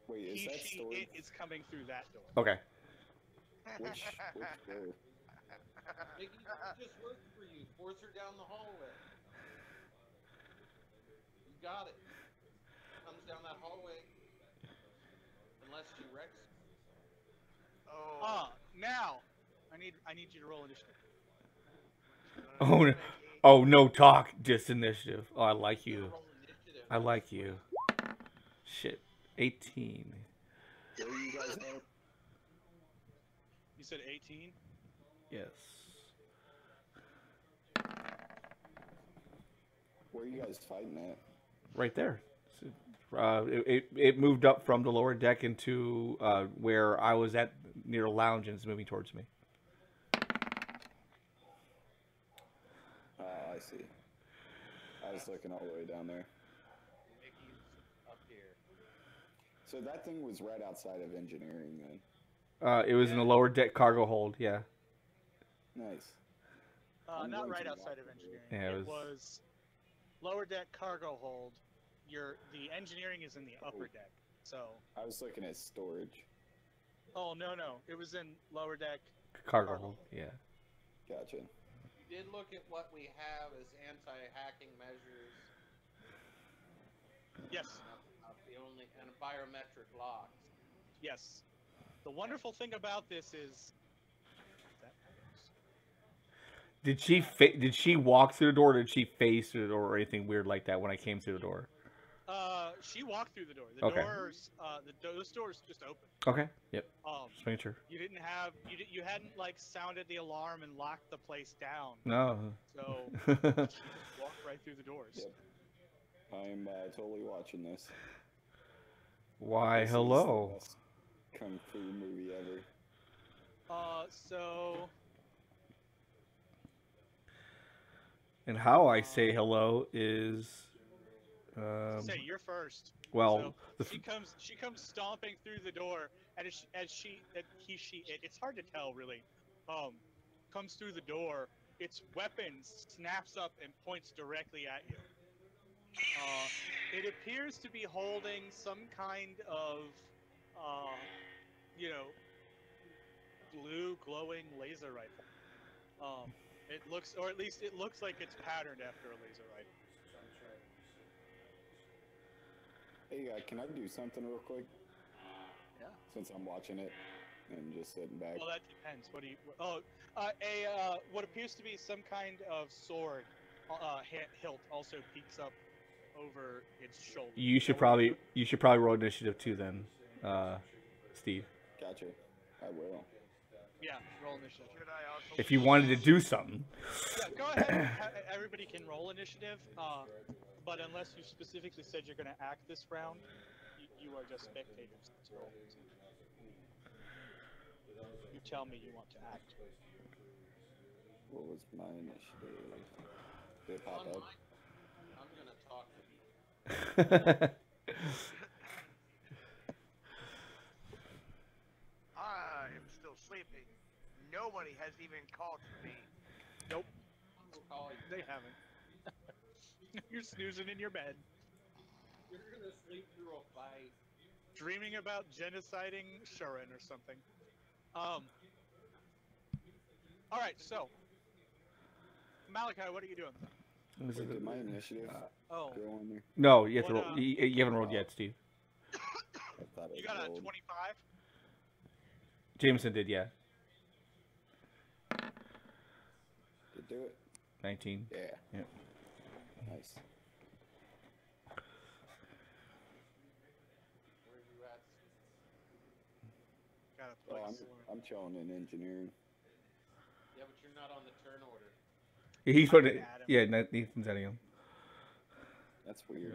[SPEAKER 1] Wait, is that
[SPEAKER 2] She,
[SPEAKER 1] story?
[SPEAKER 2] it is coming through that door.
[SPEAKER 3] Okay.
[SPEAKER 1] Which door?
[SPEAKER 4] Mickey just worked for you. Force her down the hallway. You got it. Comes down that hallway. Unless she wrecks.
[SPEAKER 6] Oh.
[SPEAKER 2] Now, I need you to roll initiative.
[SPEAKER 3] Oh no. Oh no talk, just initiative. Oh, I like you.
[SPEAKER 4] Roll initiative.
[SPEAKER 3] I like you. Shit. 18.
[SPEAKER 1] Where are you guys at?
[SPEAKER 2] You said 18?
[SPEAKER 3] Yes.
[SPEAKER 1] Where are you guys fighting at?
[SPEAKER 3] Right there. It moved up from the lower deck into where I was at near the lounge, and it's moving towards me.
[SPEAKER 1] I see. I was looking all the way down there.
[SPEAKER 4] Mickey's up here.
[SPEAKER 1] So that thing was right outside of engineering then.
[SPEAKER 3] It was in the lower deck cargo hold. Yeah.
[SPEAKER 1] Nice.
[SPEAKER 2] Not
[SPEAKER 1] going
[SPEAKER 2] right
[SPEAKER 1] to
[SPEAKER 2] outside
[SPEAKER 1] walk
[SPEAKER 2] of
[SPEAKER 1] over
[SPEAKER 2] engineering.
[SPEAKER 3] Yeah,
[SPEAKER 2] it was lower deck cargo hold. The engineering is in the upper deck. So.
[SPEAKER 1] I was looking at storage.
[SPEAKER 2] Oh no, it was in lower deck
[SPEAKER 3] Cargo hold. Yeah.
[SPEAKER 1] Gotcha.
[SPEAKER 4] You did look at what we have as anti-hacking measures.
[SPEAKER 2] Yes.
[SPEAKER 4] The only and biometric locks.
[SPEAKER 2] Yes. The wonderful thing about this is.
[SPEAKER 3] Did she walk through the door, or did she face through the door, or anything weird like that when I came through the door?
[SPEAKER 2] She walked through the door.
[SPEAKER 3] Okay.
[SPEAKER 2] Those doors just open.
[SPEAKER 3] Okay. Yep. Just making sure.
[SPEAKER 2] You didn't have you hadn't like sounded the alarm and locked the place down.
[SPEAKER 3] No.
[SPEAKER 2] So she just walked right through the doors.
[SPEAKER 1] Yep. I'm totally watching this.
[SPEAKER 3] Why,
[SPEAKER 1] This
[SPEAKER 3] hello.
[SPEAKER 1] is the best kung fu movie ever.
[SPEAKER 2] So.
[SPEAKER 3] And how I say hello is.
[SPEAKER 2] Say you're first.
[SPEAKER 3] Well,
[SPEAKER 2] so she comes stomping through the door, and it's hard to tell really. Comes through the door. Its weapon snaps up and points directly at you. It appears to be holding some kind of, blue glowing laser rifle. It looks, or at least it looks like it's patterned after a laser rifle.
[SPEAKER 1] Hey, can I do something real quick?
[SPEAKER 2] Yeah.
[SPEAKER 1] Since I'm watching it and just sitting back.
[SPEAKER 2] Well, that depends. What do you? What appears to be some kind of sword hilt also peeks up over its shoulder.
[SPEAKER 3] You should probably roll initiative too then, Steve.
[SPEAKER 1] Gotcha. I will.
[SPEAKER 2] Yeah, roll initiative.
[SPEAKER 6] Should I also?
[SPEAKER 3] If you wanted to do something.
[SPEAKER 2] Yeah, go ahead. Everybody can roll initiative. But unless you specifically said you're going to act this round, you are just spectators. So you tell me you want to act.
[SPEAKER 1] What was my initiative? Did it pop up?
[SPEAKER 4] I'm gonna talk to you.
[SPEAKER 6] I am still sleeping. Nobody has even called for me.
[SPEAKER 2] Nope.
[SPEAKER 4] I'll call you.
[SPEAKER 2] They haven't. You're snoozing in your bed.
[SPEAKER 4] You're gonna sleep through a fight.
[SPEAKER 2] Dreaming about genociding Shurin or something. Alright, so. Malachi, what are you doing?
[SPEAKER 1] Wait, did my initiative
[SPEAKER 2] Oh.
[SPEAKER 1] go on there?
[SPEAKER 3] No, you have to
[SPEAKER 2] What,
[SPEAKER 3] roll. You haven't rolled yet, Steve.
[SPEAKER 1] I thought it
[SPEAKER 2] You got a
[SPEAKER 1] rolled.
[SPEAKER 2] 25?
[SPEAKER 3] Jameson did, yeah.
[SPEAKER 1] Did do it?
[SPEAKER 3] 19.
[SPEAKER 1] Yeah.
[SPEAKER 3] Yep.
[SPEAKER 1] Nice.
[SPEAKER 4] Where are you at?
[SPEAKER 2] Got a
[SPEAKER 1] Oh,
[SPEAKER 2] place.
[SPEAKER 1] I'm chilling in engineering.
[SPEAKER 4] Yeah, but you're not on the turn order.
[SPEAKER 3] He's putting it.
[SPEAKER 2] add him.
[SPEAKER 3] Yeah, Nathan's adding him.
[SPEAKER 1] That's weird.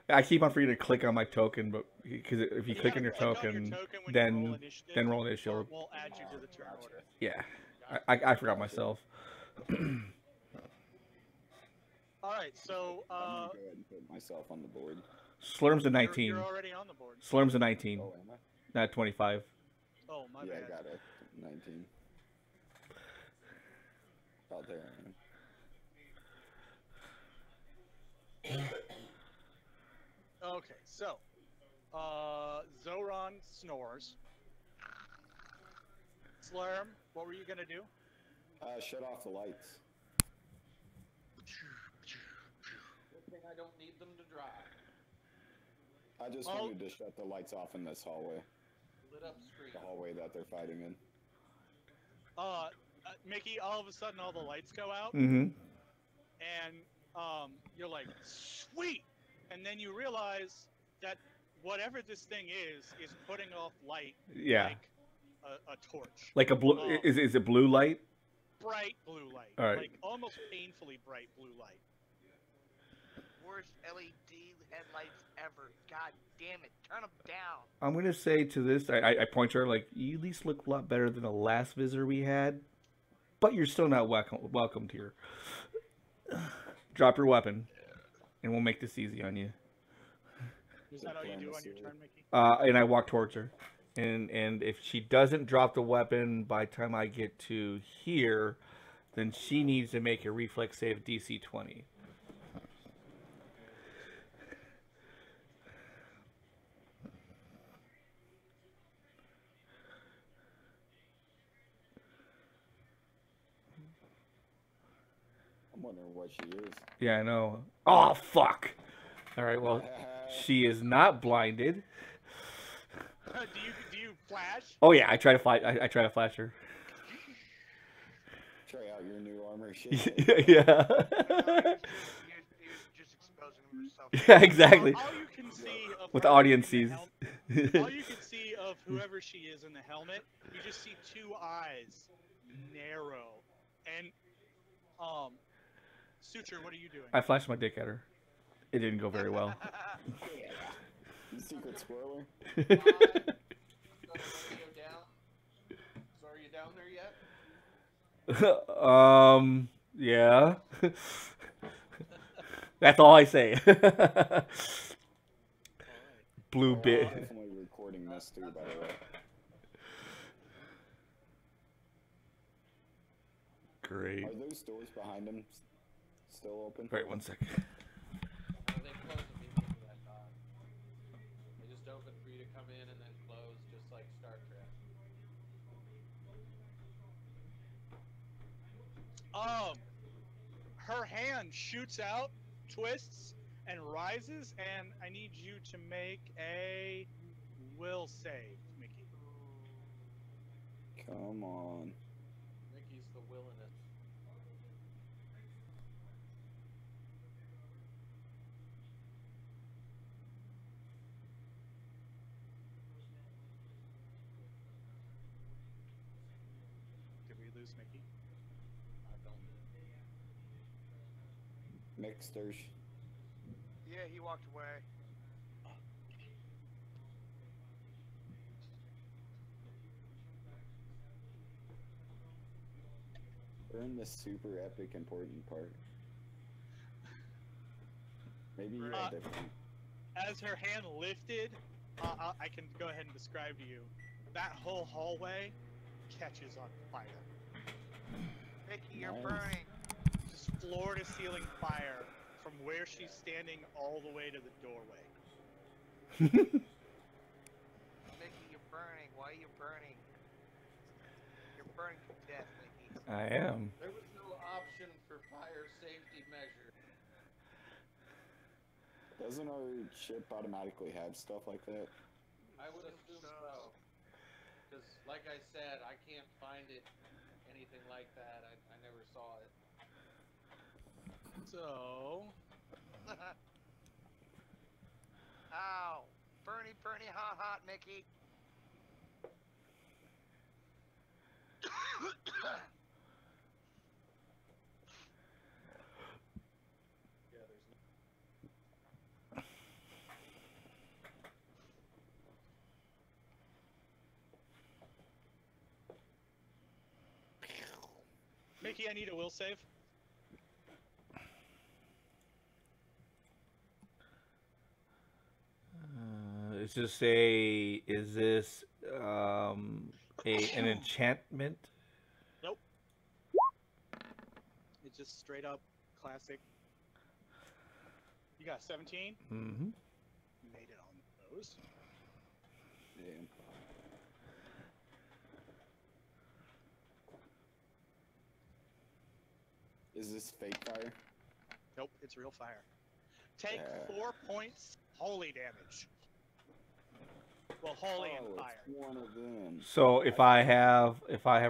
[SPEAKER 3] I keep on forgetting to click on my token, but because if you click on your token,
[SPEAKER 2] when
[SPEAKER 3] then
[SPEAKER 2] you roll initiative,
[SPEAKER 3] then roll initiative.
[SPEAKER 2] We'll add you to the turn order.
[SPEAKER 3] Yeah, I forgot myself.
[SPEAKER 2] Alright, so
[SPEAKER 1] I'm gonna go ahead and put myself on the board.
[SPEAKER 3] Slurm's a 19.
[SPEAKER 2] You're already on the board.
[SPEAKER 3] Slurm's a 19,
[SPEAKER 1] Oh, am I?
[SPEAKER 3] not 25.
[SPEAKER 2] Oh, my
[SPEAKER 1] Yeah,
[SPEAKER 2] bad.
[SPEAKER 1] I got it. 19. Out there.
[SPEAKER 2] Okay, so Zoran snores. Slurm, what were you gonna do?
[SPEAKER 1] Shut off the lights.
[SPEAKER 4] Good thing I don't need them to drive.
[SPEAKER 1] I just
[SPEAKER 2] Oh.
[SPEAKER 1] wanted to shut the lights off in this hallway.
[SPEAKER 4] Lit up screen.
[SPEAKER 1] The hallway that they're fighting in.
[SPEAKER 2] Mickey, all of a sudden all the lights go out,
[SPEAKER 3] Mm-hmm.
[SPEAKER 2] and you're like, sweet! and then you realize that whatever this thing is putting off light
[SPEAKER 3] Yeah.
[SPEAKER 2] like a torch.
[SPEAKER 3] Like a blue. Is it blue light?
[SPEAKER 2] Bright blue light.
[SPEAKER 3] All right.
[SPEAKER 2] Like almost painfully bright blue light.
[SPEAKER 6] Worst LED headlights ever. God damn it. Turn them down.
[SPEAKER 3] I'm going to say to this, I point to her like, you at least look a lot better than the last visitor we had, but you're still not welcomed here. Drop your weapon, and we'll make this easy on you.
[SPEAKER 2] Is that all you do on your turn, Mickey?
[SPEAKER 3] And I walk towards her. And if she doesn't drop the weapon by the time I get to here, then she needs to make a reflex save DC 20.
[SPEAKER 1] I'm wondering what she is.
[SPEAKER 3] Yeah, I know. Oh, fuck! Alright, well, she is not blinded.
[SPEAKER 2] Do you flash?
[SPEAKER 3] Oh yeah, I try to flash her.
[SPEAKER 1] Try out your new armor shit.
[SPEAKER 3] Yeah.
[SPEAKER 6] He was just exposing himself.
[SPEAKER 3] Yeah, exactly.
[SPEAKER 2] All you can see of
[SPEAKER 3] What
[SPEAKER 2] her
[SPEAKER 3] the audience
[SPEAKER 2] in
[SPEAKER 3] sees.
[SPEAKER 2] all you can see of whoever she is in the helmet, you just see two eyes, narrow, and Suture, what are you doing?
[SPEAKER 3] I flashed my dick at her. It didn't go very well.
[SPEAKER 1] You secret spoiler.
[SPEAKER 4] Got the radio down. So are you down there yet?
[SPEAKER 3] Yeah. That's all I say. Blue bit.
[SPEAKER 1] Definitely recording this too, by the way.
[SPEAKER 3] Great.
[SPEAKER 1] Are those doors behind him still open?
[SPEAKER 3] Wait 1 second.
[SPEAKER 4] They close immediately that time. They just open for you to come in and then close, just like Star Trek.
[SPEAKER 2] Her hand shoots out, twists, and rises, and I need you to make a will save, Mickey.
[SPEAKER 1] Come on.
[SPEAKER 4] Mickey's the willingness.
[SPEAKER 2] Did we lose Mickey?
[SPEAKER 4] I don't.
[SPEAKER 1] Mixters.
[SPEAKER 6] Yeah, he walked away.
[SPEAKER 1] We're in the super epic important part. Maybe you're different.
[SPEAKER 2] As her hand lifted, I can go ahead and describe to you. That whole hallway catches on fire.
[SPEAKER 6] Mickey, you're
[SPEAKER 1] Nice.
[SPEAKER 6] burning.
[SPEAKER 2] Just floor to ceiling fire from where she's standing all the way to the doorway.
[SPEAKER 6] Mickey, you're burning. Why are you burning? You're burning to death, Mickey.
[SPEAKER 3] I am.
[SPEAKER 4] There was no option for fire safety measure.
[SPEAKER 1] Doesn't our ship automatically have stuff like that?
[SPEAKER 4] I would assume so. Because, like I said, I can't find it, anything like that. I never saw it.
[SPEAKER 2] So,
[SPEAKER 6] Ow. Bernie, Bernie, hot, hot, Mickey.
[SPEAKER 4] Yeah, there's no...
[SPEAKER 2] Mickey, I need a will save.
[SPEAKER 3] It's just a. Is this an enchantment?
[SPEAKER 2] Nope. It's just straight up classic. You got 17?
[SPEAKER 3] Mm-hmm.
[SPEAKER 2] Made it on those.
[SPEAKER 1] Yeah. Is this fake fire?
[SPEAKER 2] Nope, it's real fire. Take 4 points holy damage. Well, holy and
[SPEAKER 1] Oh,
[SPEAKER 2] fire.
[SPEAKER 1] it's one of them.
[SPEAKER 3] So if I have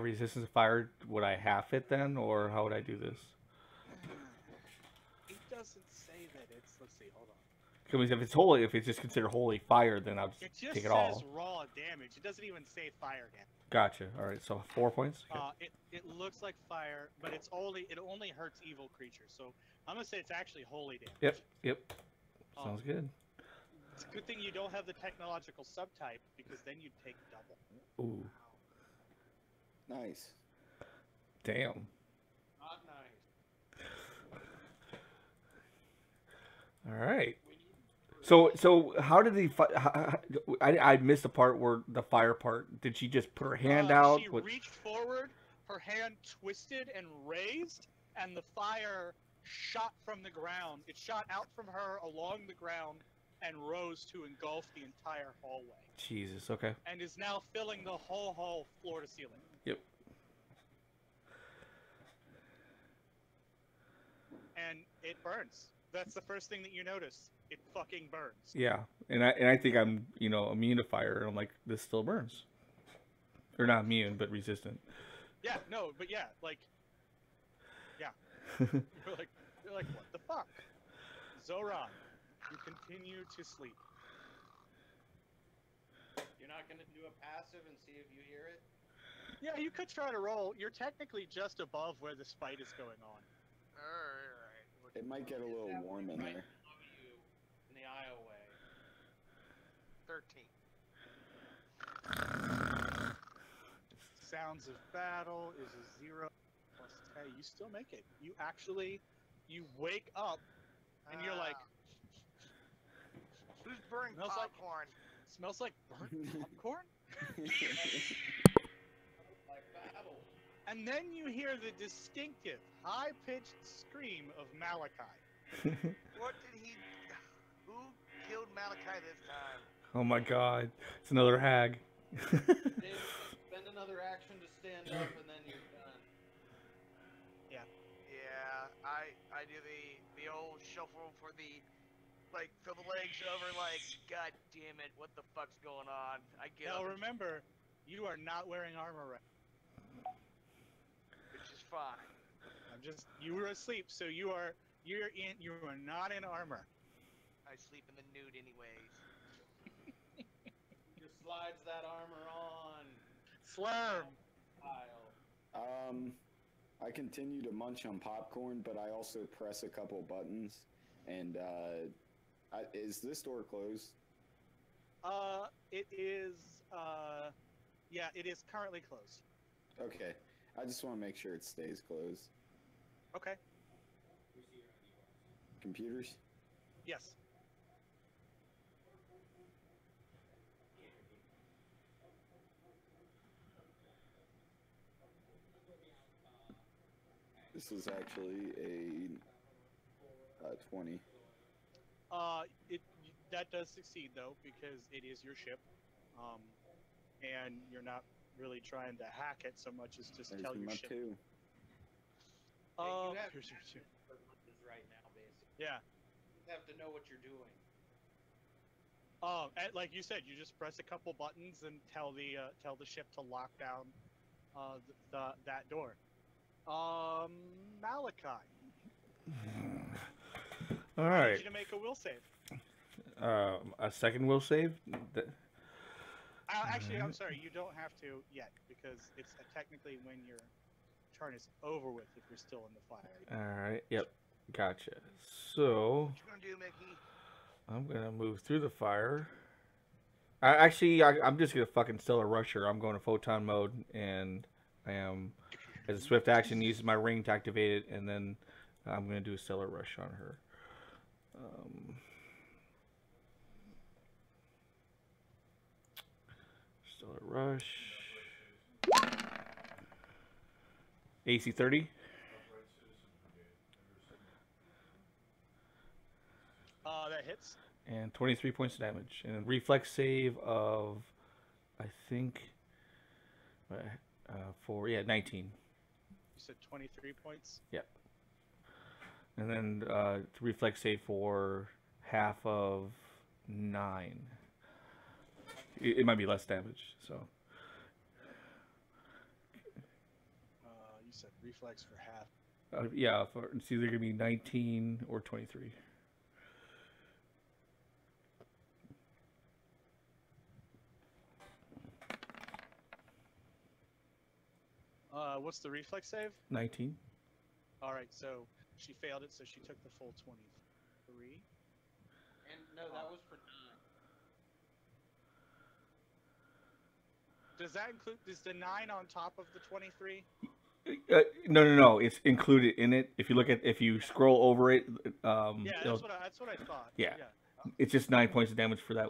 [SPEAKER 3] resistance to fire, would I half it then, or how would I do this?
[SPEAKER 2] It doesn't say that it's. Let's see. Hold on.
[SPEAKER 3] I mean, if it's holy, if it's just considered holy fire, then I'll just
[SPEAKER 2] It just
[SPEAKER 3] take it
[SPEAKER 2] says
[SPEAKER 3] all.
[SPEAKER 2] raw damage. It doesn't even say fire damage.
[SPEAKER 3] Gotcha. All right, so 4 points. Okay.
[SPEAKER 2] It looks like fire, but it only hurts evil creatures. So I'm gonna say it's actually holy damage.
[SPEAKER 3] Yep. Sounds good.
[SPEAKER 2] It's a good thing you don't have the technological subtype, because then you'd take double.
[SPEAKER 3] Ooh.
[SPEAKER 1] Nice.
[SPEAKER 3] Damn.
[SPEAKER 4] Not nice.
[SPEAKER 3] All right. So how did the I missed the part where the fire part. Did she just put her hand out?
[SPEAKER 2] She reached forward, her hand twisted and raised, and the fire shot from the ground. It shot out from her along the ground and rose to engulf the entire hallway.
[SPEAKER 3] Jesus. Okay.
[SPEAKER 2] And is now filling the whole hall, floor to ceiling.
[SPEAKER 3] Yep.
[SPEAKER 2] And it burns. That's the first thing that you notice. It fucking burns.
[SPEAKER 3] Yeah, and I think I'm immune to fire, and I'm like, this still burns. Or not immune, but resistant.
[SPEAKER 2] Yeah, no, but yeah, like, yeah. You're like, what the fuck? Zoran, you continue to sleep.
[SPEAKER 4] You're not gonna do a passive and see if you hear it?
[SPEAKER 2] Yeah, you could try to roll. You're technically just above where this fight is going on.
[SPEAKER 6] Alright.
[SPEAKER 1] It might get a little warm in there.
[SPEAKER 4] In the aisleway.
[SPEAKER 6] 13.
[SPEAKER 2] Sounds of battle is a 0 plus 10. You still make it. You wake up and you're like,
[SPEAKER 6] Who's burning
[SPEAKER 2] Smells like-
[SPEAKER 6] popcorn?
[SPEAKER 2] smells like burnt popcorn?
[SPEAKER 4] Like battle.
[SPEAKER 2] And then you hear the distinctive, high-pitched scream of Malachi.
[SPEAKER 6] What did he... Who killed Malachi this time?
[SPEAKER 3] Oh my God, it's another hag.
[SPEAKER 4] Dave, spend another action to stand up and then you're done.
[SPEAKER 6] Yeah, I do the old shuffle for the... Like, throw the legs over, like, God damn it, what the fuck's going on? I get
[SPEAKER 2] Now
[SPEAKER 6] up,
[SPEAKER 2] remember, you are not wearing armor right.
[SPEAKER 6] which is fine.
[SPEAKER 2] You were asleep, so you are not in armor.
[SPEAKER 6] I sleep in the nude anyways.
[SPEAKER 4] Just slides that armor on.
[SPEAKER 2] Slurm!
[SPEAKER 4] Pile.
[SPEAKER 1] I continue to munch on popcorn, but I also press a couple buttons. And is this door closed?
[SPEAKER 2] It is, yeah, it is currently closed.
[SPEAKER 1] Okay. I just want to make sure it stays closed.
[SPEAKER 2] Okay.
[SPEAKER 1] Computers?
[SPEAKER 2] Yes.
[SPEAKER 1] This is actually a 20.
[SPEAKER 2] That does succeed though, because it is your ship, and you're not really trying to hack it so much as just
[SPEAKER 1] There's
[SPEAKER 2] tell your
[SPEAKER 1] my
[SPEAKER 2] ship.
[SPEAKER 1] 2.
[SPEAKER 4] You have
[SPEAKER 2] Here's your two.
[SPEAKER 4] right now, basically.
[SPEAKER 2] Yeah.
[SPEAKER 4] You have to know what you're doing.
[SPEAKER 2] Like you said, you just press a couple buttons and tell the ship to lock down that door. Malachi.
[SPEAKER 3] All
[SPEAKER 2] I
[SPEAKER 3] right.
[SPEAKER 2] need you to make a will save.
[SPEAKER 3] A second will save.
[SPEAKER 2] Actually, I'm sorry, you don't have to yet, because it's technically when your turn is over with if you're still in the fire.
[SPEAKER 3] All right. Yep. Gotcha. So
[SPEAKER 6] What you gonna do, Mickey?
[SPEAKER 3] I'm gonna move through the fire. I'm just gonna fucking stellar rush her. I'm going to photon mode, and I am, as a swift action, use my ring to activate it, and then I'm gonna do a stellar rush on her. Stellar rush. AC 30.
[SPEAKER 2] That hits.
[SPEAKER 3] And 23 points of damage. And a reflex save of, I think, 19.
[SPEAKER 2] You said 23 points.
[SPEAKER 3] Yep. And then reflex save for half of 9. It might be less damage, so.
[SPEAKER 2] You said reflex for half.
[SPEAKER 3] Yeah, it's either going to be 19 or 23.
[SPEAKER 2] What's the reflex save?
[SPEAKER 3] 19.
[SPEAKER 2] All right, so she failed it, so she took the full 23.
[SPEAKER 4] And no, that was for 9.
[SPEAKER 2] Does that include? Is the 9 on top of the 23?
[SPEAKER 3] No. It's included in it. If you scroll over it,
[SPEAKER 2] Yeah, that's what I thought.
[SPEAKER 3] Yeah. It's just 9 points of damage for that.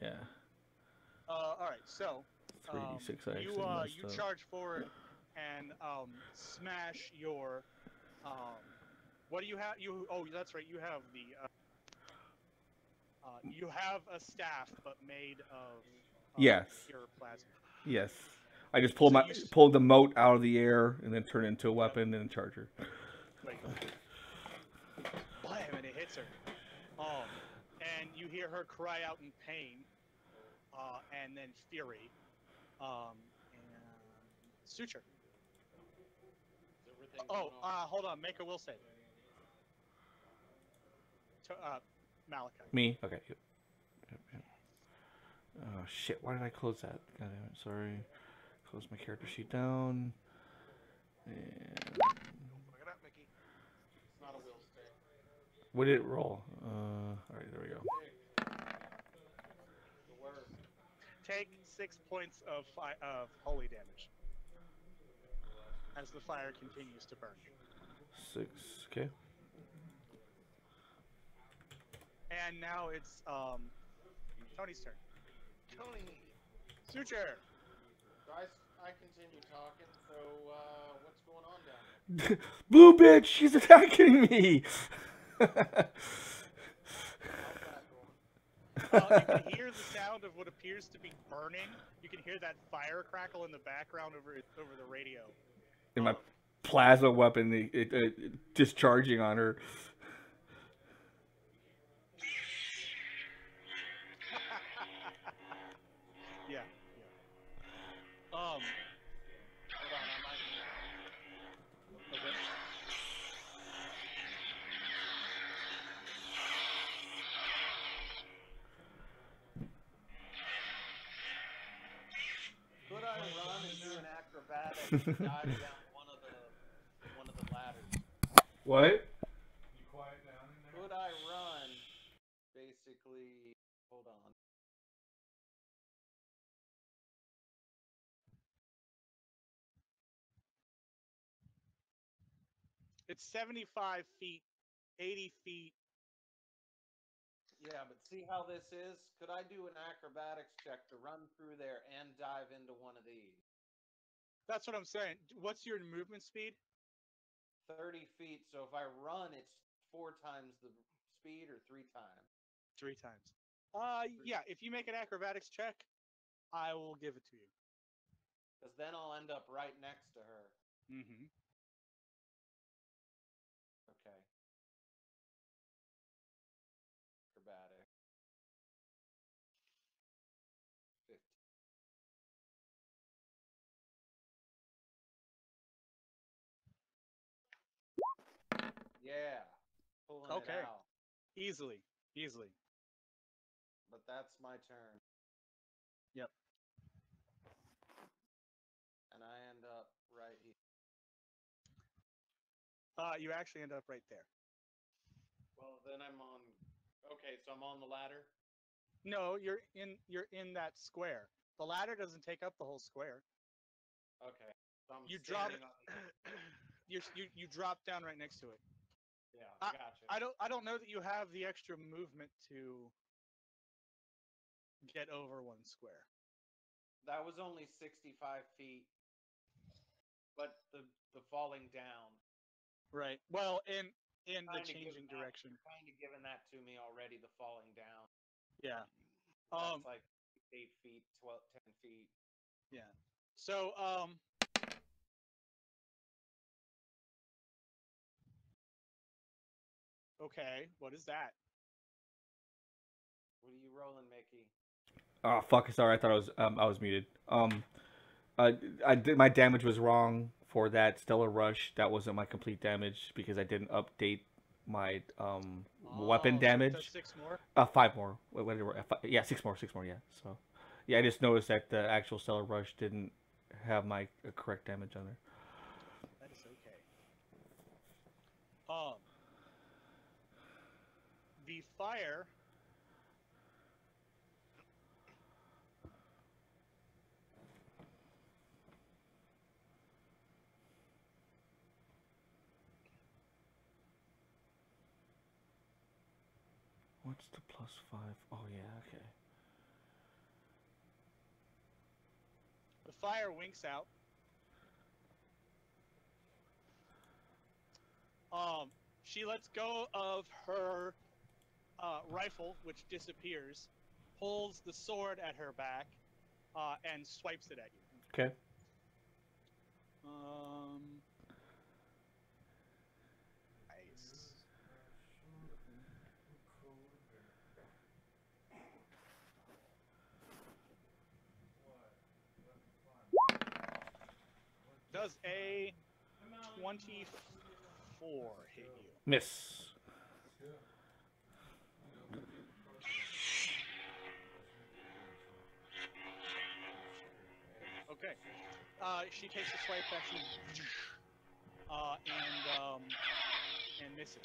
[SPEAKER 3] Yeah.
[SPEAKER 2] All right, so
[SPEAKER 3] 3d6 I
[SPEAKER 2] you
[SPEAKER 3] actually
[SPEAKER 2] you charge forward and smash your what do you have? That's right. You have you have a staff, but made of
[SPEAKER 3] yes.
[SPEAKER 2] pure plasma.
[SPEAKER 3] Yes. I just pulled the moat out of the air and then turn it into a weapon and charge her.
[SPEAKER 2] Wait. Blam, and it hits her. And you hear her cry out in pain, and then fury, and suture. Hold on. Make a will save. Malachi.
[SPEAKER 3] Me? Okay. Yep. Oh shit! Why did I close that? God damn it! Sorry. Close my character sheet down. And
[SPEAKER 6] Look it up, Mickey.
[SPEAKER 4] It's not a will save.
[SPEAKER 3] what did it roll? All right, there we go.
[SPEAKER 4] The worst.
[SPEAKER 2] Take 6 points of holy damage as the fire continues to burn.
[SPEAKER 3] 6. Okay.
[SPEAKER 2] And now it's Tony's turn.
[SPEAKER 6] Tony.
[SPEAKER 2] Suture.
[SPEAKER 4] So I continue talking. So what's going on down there?
[SPEAKER 3] Blue bitch, she's attacking me.
[SPEAKER 4] How's that going?
[SPEAKER 2] You can hear the sound of what appears to be burning. You can hear that fire crackle in the background over the radio.
[SPEAKER 3] And my plasma weapon it discharging on her.
[SPEAKER 2] Yeah. Hold on, Okay.
[SPEAKER 4] Could I run and do an acrobatic and dive down one of the ladders?
[SPEAKER 3] What?
[SPEAKER 7] You quiet down in there?
[SPEAKER 4] Could I run? Basically, hold on.
[SPEAKER 2] It's 75 feet, 80 feet.
[SPEAKER 4] Yeah, but see how this is? Could I do an acrobatics check to run through there and dive into one of these?
[SPEAKER 2] That's what I'm saying. What's your movement speed?
[SPEAKER 4] 30 feet, so if I run, it's 4 times the speed or 3 times?
[SPEAKER 2] 3 times. Yeah, if you make an acrobatics check, I will give it to you.
[SPEAKER 4] Because then I'll end up right next to her.
[SPEAKER 2] Mm-hmm.
[SPEAKER 4] Okay. Acrobatic. 50. Yeah. Pulling
[SPEAKER 2] Okay.
[SPEAKER 4] it out.
[SPEAKER 2] Easily.
[SPEAKER 4] But that's my turn.
[SPEAKER 2] Yep.
[SPEAKER 4] And I end up right here.
[SPEAKER 2] You actually end up right there.
[SPEAKER 4] Well, then I'm on. Okay, so I'm on the ladder.
[SPEAKER 2] No, you're in that square. The ladder doesn't take up the whole square.
[SPEAKER 4] Okay. So I'm
[SPEAKER 2] You drop
[SPEAKER 4] standing on.
[SPEAKER 2] you drop down right next to it.
[SPEAKER 4] Yeah, gotcha.
[SPEAKER 2] I don't know that you have the extra movement to get over one square.
[SPEAKER 4] That was only 65 feet. But the falling down.
[SPEAKER 2] Right. Well, in the changing direction.
[SPEAKER 4] Kind of given that to me already. The falling down.
[SPEAKER 2] Yeah.
[SPEAKER 4] That's like 8 feet, 10 feet.
[SPEAKER 2] Yeah. So okay, what is that?
[SPEAKER 4] What are you rolling, Mickey?
[SPEAKER 3] Oh fuck! Sorry, I thought I was muted. I did, my damage was wrong for that Stellar Rush. That wasn't my complete damage because I didn't update my weapon damage.
[SPEAKER 2] 6 more.
[SPEAKER 3] 5 more. Yeah, 6 more. 6 more. Yeah. So, yeah, I just noticed that the actual Stellar Rush didn't have my correct damage on there.
[SPEAKER 2] That is okay. The fire.
[SPEAKER 3] What's the +5? Oh yeah, okay.
[SPEAKER 2] The fire winks out. She lets go of her rifle, which disappears, pulls the sword at her back, and swipes it at you.
[SPEAKER 3] Okay.
[SPEAKER 2] Nice. Does a 24 hit you?
[SPEAKER 3] Miss.
[SPEAKER 2] Okay. She takes a swipe at you, and misses.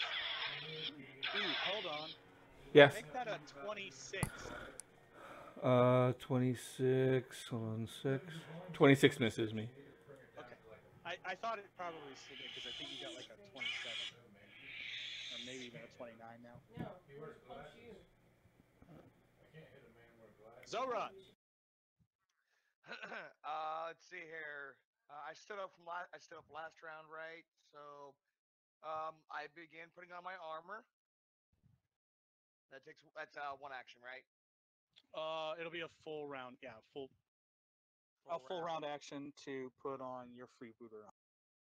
[SPEAKER 2] Ooh, hold on.
[SPEAKER 3] Yes.
[SPEAKER 2] Make that a 26.
[SPEAKER 3] 26. Hold on, 6. 26 misses me.
[SPEAKER 2] Okay. I thought it probably still did because I think you got like a 27. Or maybe even a 29 now. Zoran!
[SPEAKER 6] Let's see here. I stood up last round, right? So, I began putting on my armor. That's one action, right?
[SPEAKER 2] It'll be a full round. Yeah, full round action to put on your freebooter on.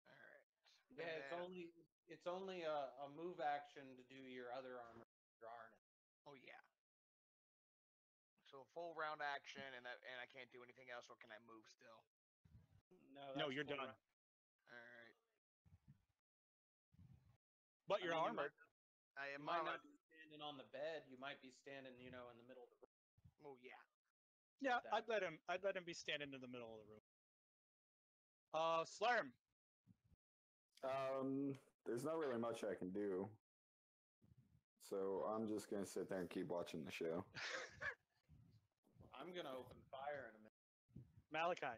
[SPEAKER 6] All right.
[SPEAKER 4] Yeah, it's only a move action to do your other armor, your harness.
[SPEAKER 6] Oh yeah. So full round action, and I can't do anything else, or can I move still?
[SPEAKER 2] No, you're done.
[SPEAKER 6] All right.
[SPEAKER 2] But you're armored.
[SPEAKER 6] I am
[SPEAKER 4] You might
[SPEAKER 6] armored.
[SPEAKER 4] not be standing on the bed. You might be standing, in the middle of the room.
[SPEAKER 6] Oh yeah.
[SPEAKER 2] Yeah, I'd let him be standing in the middle of the room. Slurm.
[SPEAKER 1] There's not really much I can do. So I'm just gonna sit there and keep watching the show.
[SPEAKER 4] I'm gonna open fire in a minute.
[SPEAKER 2] Malachi.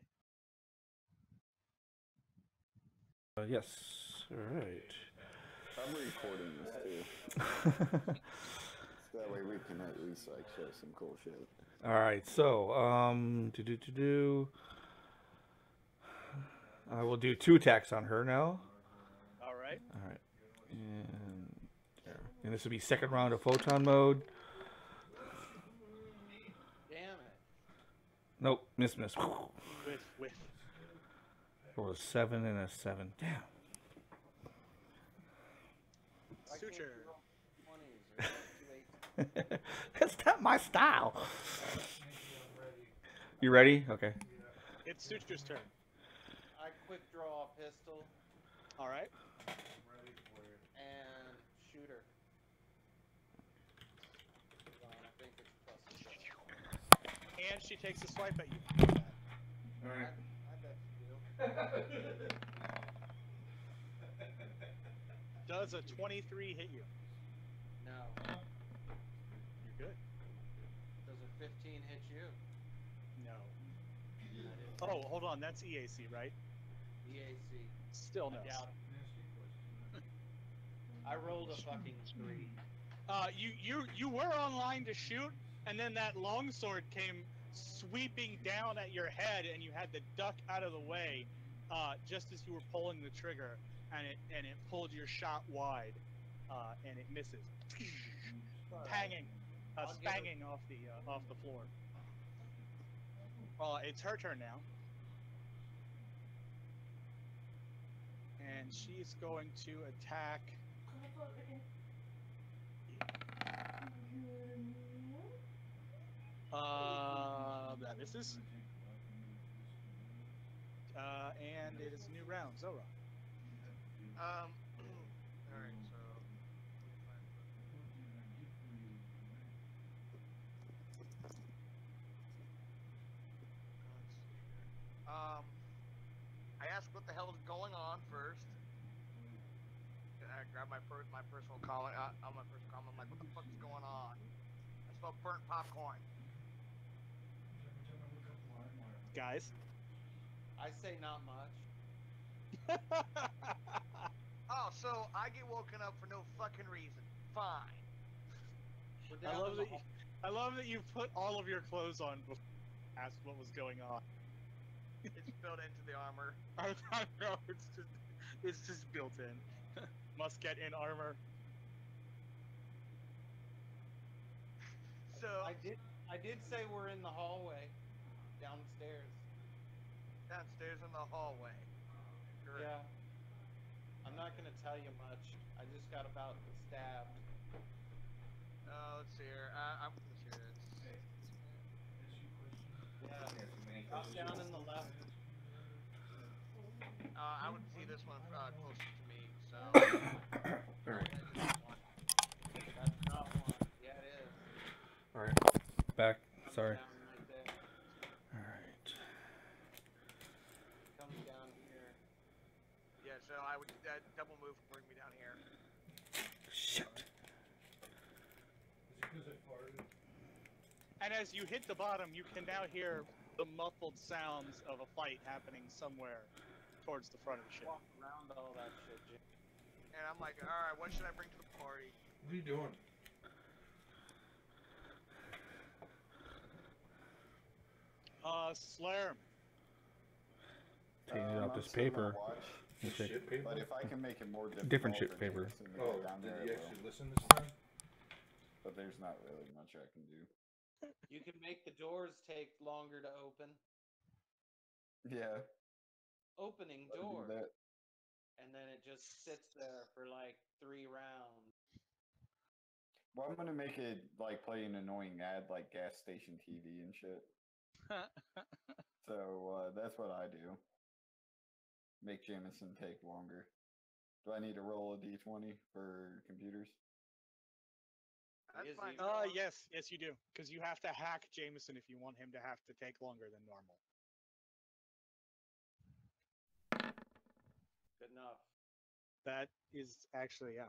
[SPEAKER 3] Yes. All right.
[SPEAKER 1] I'm recording this too. So that way we can at least like show some cool shit.
[SPEAKER 3] All right. So, I will do 2 attacks on her now.
[SPEAKER 2] All right.
[SPEAKER 3] All right. And there. And this will be second round of photon mode.
[SPEAKER 4] Damn it.
[SPEAKER 3] Nope. Miss.
[SPEAKER 2] With.
[SPEAKER 3] Roll a 7 and a 7. Damn.
[SPEAKER 2] Suture.
[SPEAKER 4] 20s or 2 8s.
[SPEAKER 3] That's not my style. You ready? Okay.
[SPEAKER 2] It's Suture's turn.
[SPEAKER 4] I quick draw a pistol
[SPEAKER 2] All right.
[SPEAKER 4] and shoot her. I think it's +6.
[SPEAKER 2] And she takes a swipe at you.
[SPEAKER 3] All right.
[SPEAKER 4] I bet you do.
[SPEAKER 2] Does a 23 hit you?
[SPEAKER 4] No.
[SPEAKER 2] You're good.
[SPEAKER 4] Does a 15 hit you?
[SPEAKER 2] No.
[SPEAKER 4] I didn't.
[SPEAKER 2] Oh, hold on. That's EAC, right?
[SPEAKER 4] EAC.
[SPEAKER 2] Still no.
[SPEAKER 4] I doubt it. I rolled a fucking 3.
[SPEAKER 2] You were online to shoot, and then that longsword came sweeping down at your head, and you had to duck out of the way, just as you were pulling the trigger, and it pulled your shot wide, and it misses, spanging off the floor. It's her turn now, and she's going to attack. That misses. And it is a new round. Zora.
[SPEAKER 6] All right. So. Let's see here. ask what the hell is going on first. And I grab my personal comment. On my personal comment, I'm like, what the fuck is going on? I smell burnt popcorn.
[SPEAKER 2] Guys.
[SPEAKER 4] I say not much.
[SPEAKER 6] Oh, so I get woken up for no fucking reason. Fine.
[SPEAKER 4] We're
[SPEAKER 2] I
[SPEAKER 4] down
[SPEAKER 2] love
[SPEAKER 4] in
[SPEAKER 2] that.
[SPEAKER 4] the
[SPEAKER 2] I love that you put all of your clothes on before you asked what was going on.
[SPEAKER 6] It's built into the armor.
[SPEAKER 2] I know it's just built in. Must get in armor.
[SPEAKER 6] So
[SPEAKER 4] I did say we're in the hallway, downstairs.
[SPEAKER 6] Downstairs in the hallway. Correct.
[SPEAKER 4] Yeah. I'm not gonna tell you much. I just got about stabbed.
[SPEAKER 6] Let's see here. I'm gonna see this.
[SPEAKER 4] Yeah. Drop down in the left.
[SPEAKER 6] I would see this one closer to me. So.
[SPEAKER 3] Alright.
[SPEAKER 4] That's not one. Yeah, it is.
[SPEAKER 3] Alright. Back. Sorry.
[SPEAKER 4] Down right there.
[SPEAKER 3] Alright.
[SPEAKER 4] Comes down here.
[SPEAKER 6] Yeah, so I would double move and bring me down here.
[SPEAKER 3] Shit.
[SPEAKER 2] And as you hit the bottom, you can now hear the muffled sounds of a fight happening somewhere towards the front of the ship.
[SPEAKER 4] Walk around all that shit, Jim.
[SPEAKER 6] And I'm like, alright, what should I bring to the party?
[SPEAKER 7] What are you doing?
[SPEAKER 2] Slayer.
[SPEAKER 3] Changing out
[SPEAKER 1] I'm
[SPEAKER 3] this
[SPEAKER 1] still gonna
[SPEAKER 3] paper.
[SPEAKER 1] watch,
[SPEAKER 3] This shit.
[SPEAKER 7] Shit paper?
[SPEAKER 1] but if I can make it more difficult
[SPEAKER 3] Different shit
[SPEAKER 1] for
[SPEAKER 3] paper.
[SPEAKER 1] Jason to
[SPEAKER 7] Oh,
[SPEAKER 1] get down
[SPEAKER 7] did
[SPEAKER 1] there,
[SPEAKER 7] you
[SPEAKER 1] I will.
[SPEAKER 7] actually listen this time?
[SPEAKER 1] But there's not really much I can do.
[SPEAKER 4] You can make the doors take longer to open.
[SPEAKER 1] Yeah.
[SPEAKER 4] Opening
[SPEAKER 1] I'll do
[SPEAKER 4] door.
[SPEAKER 1] that.
[SPEAKER 4] And then it just sits there for like 3 rounds.
[SPEAKER 1] Well, I'm gonna make it like play an annoying ad like gas station TV and shit. So that's what I do. Make Jameson take longer. Do I need to roll a d20 for computers?
[SPEAKER 6] That's
[SPEAKER 4] Is
[SPEAKER 6] fine.
[SPEAKER 4] he-
[SPEAKER 2] Yes, you do, because you have to hack Jameson if you want him to have to take longer than normal.
[SPEAKER 4] Good enough.
[SPEAKER 2] That is actually, yeah.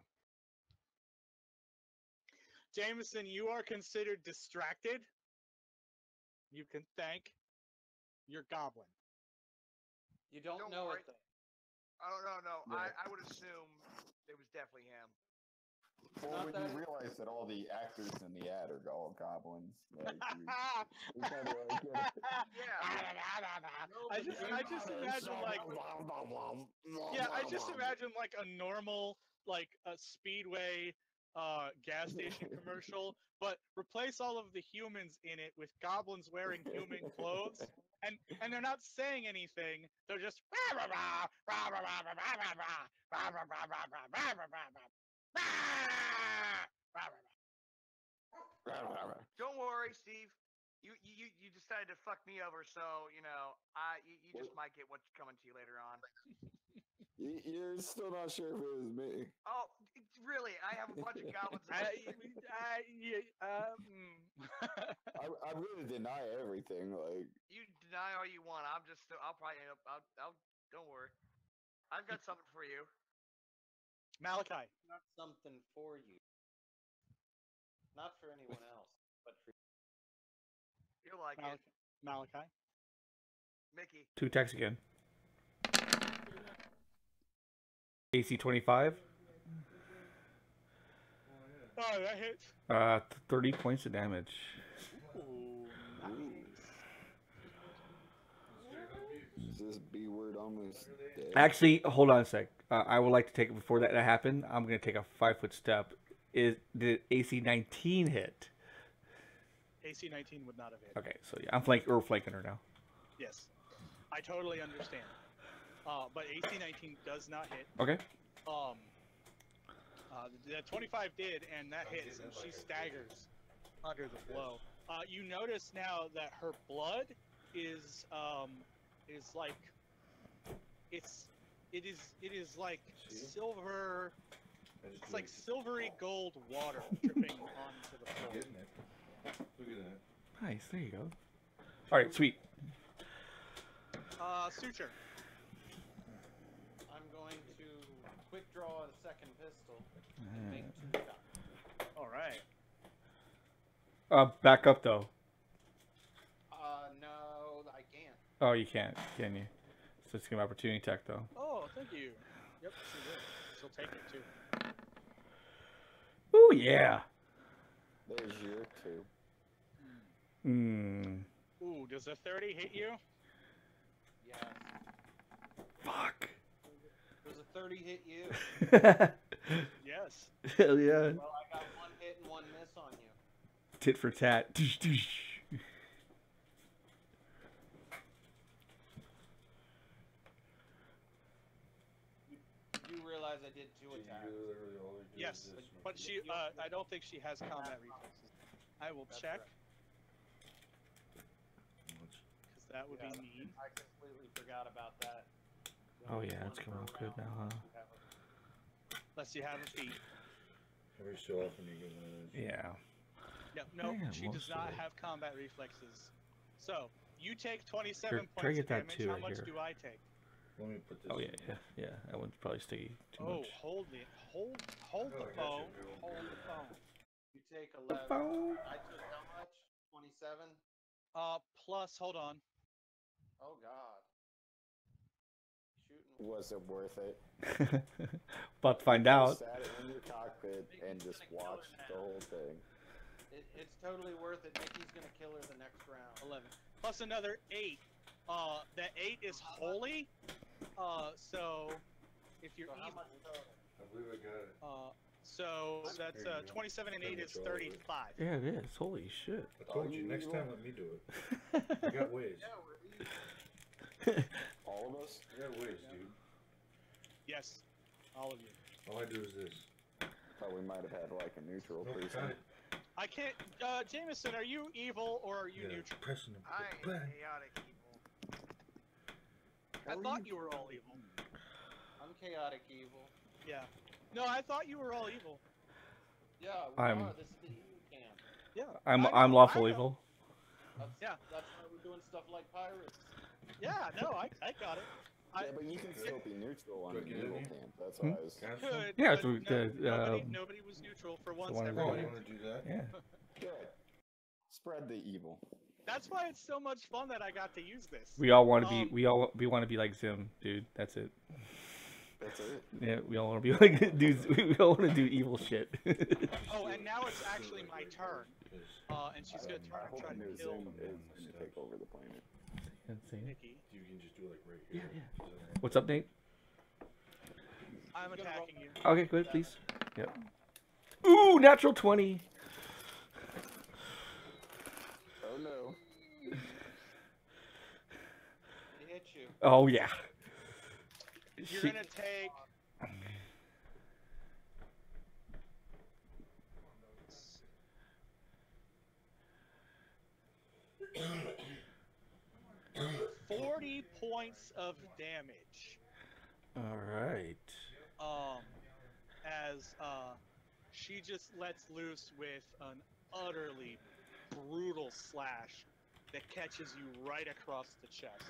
[SPEAKER 2] Jameson, you are considered distracted. You can thank your goblin.
[SPEAKER 4] You don't
[SPEAKER 6] Don't
[SPEAKER 4] know
[SPEAKER 6] worry.
[SPEAKER 4] it though.
[SPEAKER 6] Oh, no.
[SPEAKER 1] Yeah.
[SPEAKER 6] I would assume it was definitely him.
[SPEAKER 1] Well,
[SPEAKER 4] Not
[SPEAKER 1] when
[SPEAKER 4] that-
[SPEAKER 1] you realize that all the actors in the ad are all goblins, like you kind of like get it.
[SPEAKER 6] Yeah.
[SPEAKER 2] I just imagine like yeah, I just imagine like a normal like a Speedway gas station commercial, but replace all of the humans in it with goblins wearing human clothes, and they're not saying anything. They're just
[SPEAKER 6] Don't worry, Steve. You decided to fuck me over, so you know you just might get what's coming to you later on.
[SPEAKER 1] You're still not sure if it was me.
[SPEAKER 6] Oh, really? I have a bunch of goblins.
[SPEAKER 1] I really deny everything. Like,
[SPEAKER 6] You deny all you want. I'll probably end up. I'll. Don't worry. I've got something for you.
[SPEAKER 2] Malachi.
[SPEAKER 4] Not something for you. Not for anyone else, but for you.
[SPEAKER 6] You'll like it,
[SPEAKER 2] Malachi.
[SPEAKER 6] Mickey.
[SPEAKER 3] 2 attacks again. AC 25.
[SPEAKER 2] Oh, that hits.
[SPEAKER 3] 30 points of damage.
[SPEAKER 2] Ooh, nice.
[SPEAKER 1] is this B word almost dead?
[SPEAKER 3] Actually, hold on a sec. I would like to take it before that happened. I'm going to take a 5-foot step. Did AC 19 hit?
[SPEAKER 2] AC 19 would not have hit.
[SPEAKER 3] Okay, so yeah, I'm flanking her now.
[SPEAKER 2] Yes, I totally understand. But AC 19 does not hit.
[SPEAKER 3] Okay.
[SPEAKER 2] The 25 did, and that hits, and she staggers under the blow. You notice now that her blood is like it is like silver. It's like silvery gold water dripping onto the floor.
[SPEAKER 7] Getting it. Look at that.
[SPEAKER 3] Nice, there you go. All right, sweet.
[SPEAKER 2] Suture.
[SPEAKER 4] quick draw a second pistol and make 2 shots.
[SPEAKER 2] All right.
[SPEAKER 3] Back up though.
[SPEAKER 4] No, I can't.
[SPEAKER 3] Oh, you can't, can you? So it's gonna be opportunity attack though.
[SPEAKER 2] Oh, thank you. Yep, she will. She'll take it too.
[SPEAKER 3] Ooh yeah.
[SPEAKER 1] There's your 2.
[SPEAKER 2] Ooh, does a 30 hit you?
[SPEAKER 4] Yes.
[SPEAKER 3] Fuck.
[SPEAKER 4] Does a 30 hit you?
[SPEAKER 2] Yes.
[SPEAKER 3] Hell yeah.
[SPEAKER 4] Well, I got 1 hit and 1 miss on you.
[SPEAKER 3] Tit for tat.
[SPEAKER 4] You realize I did 2 attacks.
[SPEAKER 2] Yes, but she. I don't think she has combat reflexes. I will
[SPEAKER 4] That's
[SPEAKER 2] check.
[SPEAKER 4] right.
[SPEAKER 2] Because that would be mean.
[SPEAKER 4] I completely forgot about that.
[SPEAKER 3] Oh yeah, it's coming out good now, huh?
[SPEAKER 2] Unless you have a feat.
[SPEAKER 7] Every so often you get one of those.
[SPEAKER 3] Yeah.
[SPEAKER 2] No,
[SPEAKER 3] Yeah,
[SPEAKER 2] she does
[SPEAKER 3] most of
[SPEAKER 2] not
[SPEAKER 3] it.
[SPEAKER 2] have combat reflexes. So you take 27
[SPEAKER 3] Here,
[SPEAKER 2] points
[SPEAKER 3] try to
[SPEAKER 2] of
[SPEAKER 3] get that
[SPEAKER 2] damage.
[SPEAKER 3] too
[SPEAKER 2] How
[SPEAKER 3] right
[SPEAKER 2] much
[SPEAKER 3] here.
[SPEAKER 2] do I take?
[SPEAKER 7] Let me put this.
[SPEAKER 3] Oh yeah, yeah. That one's probably sticky too
[SPEAKER 2] Oh,
[SPEAKER 3] much.
[SPEAKER 2] hold it. Hold
[SPEAKER 7] Oh,
[SPEAKER 2] the
[SPEAKER 7] I got
[SPEAKER 2] phone.
[SPEAKER 7] you, girl.
[SPEAKER 2] Hold the phone.
[SPEAKER 4] You take
[SPEAKER 3] The
[SPEAKER 4] 11.
[SPEAKER 3] phone.
[SPEAKER 4] I took how much? 27?
[SPEAKER 2] Plus, hold on.
[SPEAKER 4] Oh, God. Shooting.
[SPEAKER 1] Was it worth it?
[SPEAKER 3] About to find
[SPEAKER 1] You
[SPEAKER 3] out.
[SPEAKER 1] sat in your cockpit and just watched the whole thing.
[SPEAKER 4] It's totally worth it. Nikki's going to kill her the next round.
[SPEAKER 2] 11. Plus another 8. That 8 is holy. So if you're
[SPEAKER 4] So how
[SPEAKER 2] evil,
[SPEAKER 4] much total?
[SPEAKER 7] I believe I got it.
[SPEAKER 2] so that's
[SPEAKER 7] There you go.
[SPEAKER 2] 27 and 8 is
[SPEAKER 7] Spend it all of it.
[SPEAKER 2] 35.
[SPEAKER 3] Yeah, it is. Holy shit.
[SPEAKER 7] I told you, next time let me do it. I got ways.
[SPEAKER 4] Yeah, we're easy.
[SPEAKER 1] All of us?
[SPEAKER 7] I got ways, dude.
[SPEAKER 2] Yes, all of you.
[SPEAKER 7] All I do is this.
[SPEAKER 1] Thought we might have had like a neutral
[SPEAKER 7] Nope,
[SPEAKER 1] person.
[SPEAKER 7] got it.
[SPEAKER 2] I can't. Jameson, are you evil or are you
[SPEAKER 7] Yeah,
[SPEAKER 2] neutral?
[SPEAKER 7] pressing them.
[SPEAKER 6] I am chaotic evil.
[SPEAKER 2] I thought you were all evil.
[SPEAKER 4] I'm chaotic evil.
[SPEAKER 2] Yeah. No, I thought you were all evil.
[SPEAKER 4] Yeah, we
[SPEAKER 3] I'm-
[SPEAKER 4] are. This is the evil camp.
[SPEAKER 2] Yeah.
[SPEAKER 3] I'm
[SPEAKER 2] I know,
[SPEAKER 3] lawful
[SPEAKER 2] I know.
[SPEAKER 3] evil.
[SPEAKER 2] Yeah.
[SPEAKER 4] That's why we're doing stuff like pirates.
[SPEAKER 2] Yeah. No, I got it.
[SPEAKER 1] Yeah, but you can still be neutral on
[SPEAKER 7] Do I
[SPEAKER 1] an
[SPEAKER 7] get it
[SPEAKER 1] evil
[SPEAKER 7] in?
[SPEAKER 1] camp. That's what I was.
[SPEAKER 7] Can I have some?
[SPEAKER 2] Could.
[SPEAKER 3] Yeah,
[SPEAKER 2] but
[SPEAKER 3] it's
[SPEAKER 2] nobody was neutral for once.
[SPEAKER 3] one of
[SPEAKER 7] Oh,
[SPEAKER 2] Everybody.
[SPEAKER 7] you want to do that?
[SPEAKER 3] Yeah.
[SPEAKER 1] Good. Spread the evil.
[SPEAKER 2] That's why it's so much fun that I got to use this.
[SPEAKER 3] We all want to be.
[SPEAKER 2] Um,
[SPEAKER 3] We want to be like Zim, dude. That's it.
[SPEAKER 1] That's it.
[SPEAKER 3] Yeah, we all want to be like dudes. We all want to do evil shit.
[SPEAKER 2] Oh, and now it's actually my turn. And she's gonna
[SPEAKER 1] I
[SPEAKER 2] turn
[SPEAKER 1] hope
[SPEAKER 2] and try
[SPEAKER 1] I
[SPEAKER 2] to kill
[SPEAKER 1] Zoom is going to take over the planet.
[SPEAKER 2] Nikki.
[SPEAKER 7] You can just do it like right here.
[SPEAKER 3] Yeah. What's up, Nate?
[SPEAKER 2] I'm attacking you.
[SPEAKER 3] Okay, good, please. Yep. Ooh, natural 20.
[SPEAKER 1] Oh no.
[SPEAKER 4] It hit you.
[SPEAKER 3] Oh yeah.
[SPEAKER 2] You're
[SPEAKER 3] She-
[SPEAKER 2] gonna take. $40 points of damage.
[SPEAKER 3] All right.
[SPEAKER 2] As she just lets loose with an utterly brutal slash that catches you right across the chest.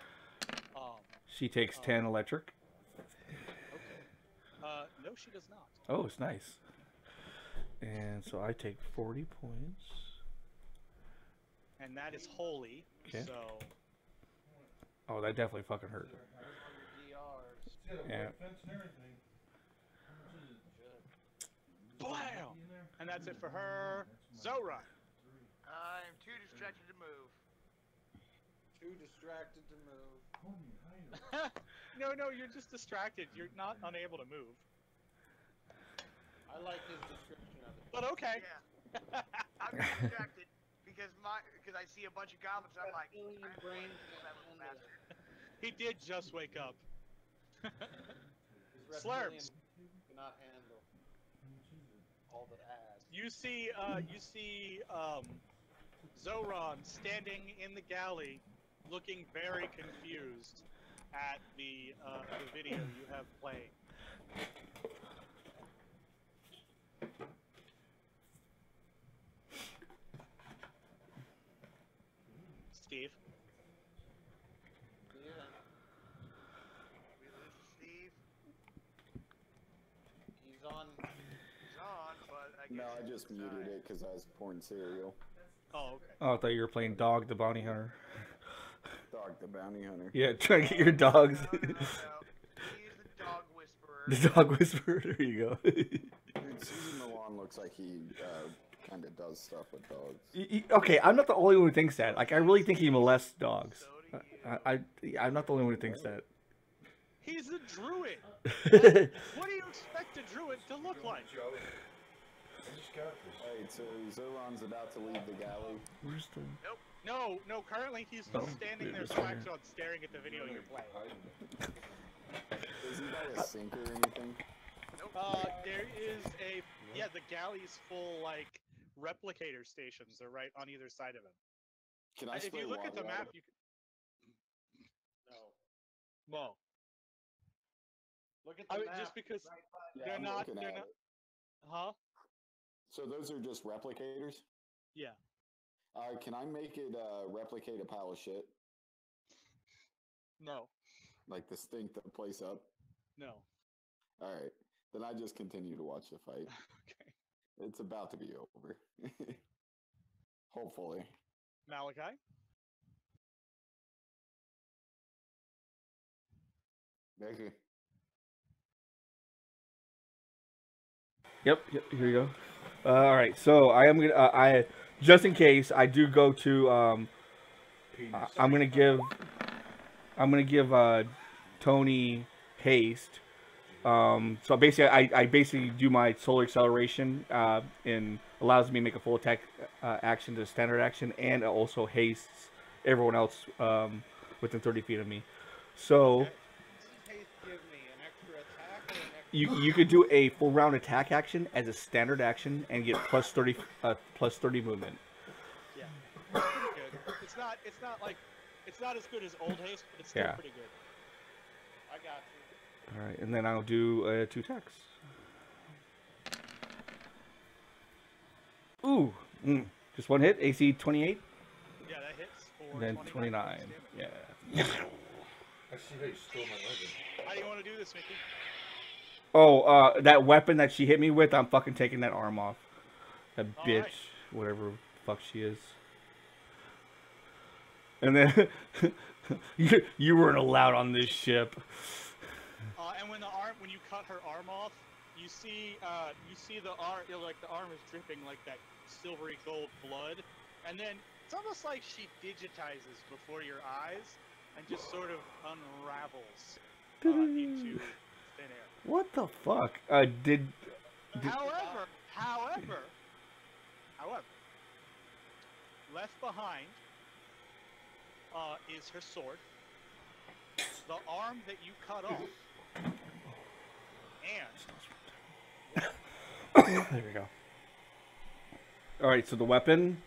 [SPEAKER 3] She takes 10 electric.
[SPEAKER 2] Okay. No, she does not.
[SPEAKER 3] Oh, it's nice. And so I take 40 points.
[SPEAKER 2] And that is holy.
[SPEAKER 3] Okay.
[SPEAKER 2] So
[SPEAKER 3] Oh, that definitely fucking hurt.
[SPEAKER 4] DRs.
[SPEAKER 3] Yeah.
[SPEAKER 7] Fence and everything.
[SPEAKER 2] blam! And that's it for her. Zoran.
[SPEAKER 6] I'm too distracted to move.
[SPEAKER 4] Too distracted to move.
[SPEAKER 2] No, you're just distracted. You're not unable to move.
[SPEAKER 4] I like his description of it.
[SPEAKER 2] But okay.
[SPEAKER 6] Yeah. I'm too distracted because I see a bunch of goblins. And I'm like,
[SPEAKER 4] Feeling your
[SPEAKER 6] I'm
[SPEAKER 4] brain
[SPEAKER 6] going to kill that little
[SPEAKER 4] can't
[SPEAKER 6] bastard.
[SPEAKER 2] He did just wake up.
[SPEAKER 4] His
[SPEAKER 2] Slurps.
[SPEAKER 4] reptilian cannot handle all the ass.
[SPEAKER 2] You see Zoran standing in the galley, looking very confused at the video you have playing. Steve.
[SPEAKER 4] Yeah.
[SPEAKER 6] We lose Steve. on. He's on, but I guess
[SPEAKER 1] No, I just muted it because I was pouring cereal.
[SPEAKER 2] Oh, okay.
[SPEAKER 3] Oh, I thought you were playing Dog the Bounty Hunter.
[SPEAKER 1] Dog the bounty hunter.
[SPEAKER 3] Yeah, trying to get your dogs.
[SPEAKER 6] No. He's the dog whisperer.
[SPEAKER 3] The Dog Whisperer. There you go.
[SPEAKER 1] Dude, Susan Milan looks like he kind of does stuff with dogs.
[SPEAKER 3] Okay, I'm not the only one who thinks that. Like, I really think he molests dogs.
[SPEAKER 6] So do you.
[SPEAKER 3] I'm not the only one who thinks that.
[SPEAKER 2] He's a druid. What do you expect a druid to look like?
[SPEAKER 1] Alright, so Zoran's about to leave the galley.
[SPEAKER 3] Where's the...
[SPEAKER 2] No, currently he's just standing there slack-jawed staring at the video you're playing.
[SPEAKER 1] Is he by a sink or anything?
[SPEAKER 2] There is the galley's full, like, replicator stations are right on either side of him.
[SPEAKER 1] Can I
[SPEAKER 2] If
[SPEAKER 1] spray
[SPEAKER 2] you look at the
[SPEAKER 1] water
[SPEAKER 2] map,
[SPEAKER 1] it?
[SPEAKER 2] you can... No.
[SPEAKER 4] Look at the map.
[SPEAKER 2] Just because
[SPEAKER 1] Yeah,
[SPEAKER 2] they're
[SPEAKER 1] I'm
[SPEAKER 2] not...
[SPEAKER 1] looking at it.
[SPEAKER 2] Huh?
[SPEAKER 1] So those are just replicators?
[SPEAKER 2] Yeah.
[SPEAKER 1] Can I make it replicate a pile of shit?
[SPEAKER 2] No.
[SPEAKER 1] Like to stink the place up?
[SPEAKER 2] No.
[SPEAKER 1] Alright. Then I just continue to watch the fight.
[SPEAKER 2] Okay.
[SPEAKER 1] It's about to be over. Hopefully.
[SPEAKER 2] Malachi?
[SPEAKER 1] Thank you.
[SPEAKER 3] Yep, here you go. All right, so I am gonna just in case I do go to I'm gonna give Tony haste. So basically I basically do my solar acceleration and allows me to make a full attack action to standard action, and it also hastes everyone else within 30 feet of me. So.
[SPEAKER 4] Does haste give me an extra attack or an extra...
[SPEAKER 3] You could do a full round attack action as a standard action and get plus 30 movement.
[SPEAKER 2] Yeah. Pretty good. It's not as good as old haste, but it's still pretty good.
[SPEAKER 4] I got you.
[SPEAKER 3] All right, and then I'll do 2 attacks. Ooh, just one hit. AC 28.
[SPEAKER 2] Yeah, that hits for.
[SPEAKER 3] Then 29. Yeah.
[SPEAKER 7] I see how you stole my weapon.
[SPEAKER 2] How do you want to do this, Mickey?
[SPEAKER 3] Oh, that weapon that she hit me with, I'm fucking taking that arm off. That
[SPEAKER 2] All
[SPEAKER 3] bitch,
[SPEAKER 2] right.
[SPEAKER 3] whatever the fuck she is. And then you weren't allowed on this ship.
[SPEAKER 2] And when you cut her arm off, you see the arm, like the arm is dripping like that silvery gold blood, and then it's almost like she digitizes before your eyes and just sort of unravels into thin air.
[SPEAKER 3] What the fuck?
[SPEAKER 2] However, left behind is her sword, the arm that you cut off, and
[SPEAKER 3] There we go. All right, so the weapon.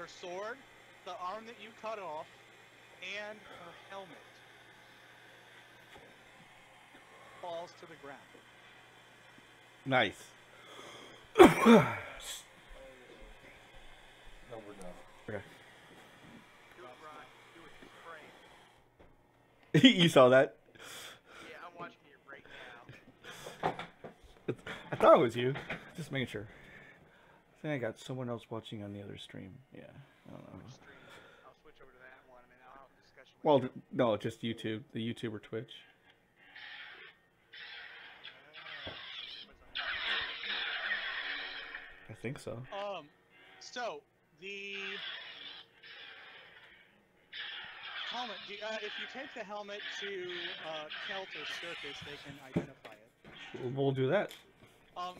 [SPEAKER 2] her sword, the arm that you cut off, and her helmet falls to the ground.
[SPEAKER 3] Nice.
[SPEAKER 7] No, we're not.
[SPEAKER 3] Okay.
[SPEAKER 6] Do it, Brian. Do it. Frame.
[SPEAKER 3] You saw that?
[SPEAKER 6] Yeah, I'm watching you right now.
[SPEAKER 3] I thought it was you. Just making sure. I think I got someone else watching on the other stream. Yeah, I don't know.
[SPEAKER 6] Which stream? I'll switch over to that one. I mean, I'll have a discussion with
[SPEAKER 3] Well, no, just YouTube. The YouTube or Twitch. I think so.
[SPEAKER 2] So the helmet. If you take the helmet to Kelt or Circus, they can identify it.
[SPEAKER 3] We'll do that.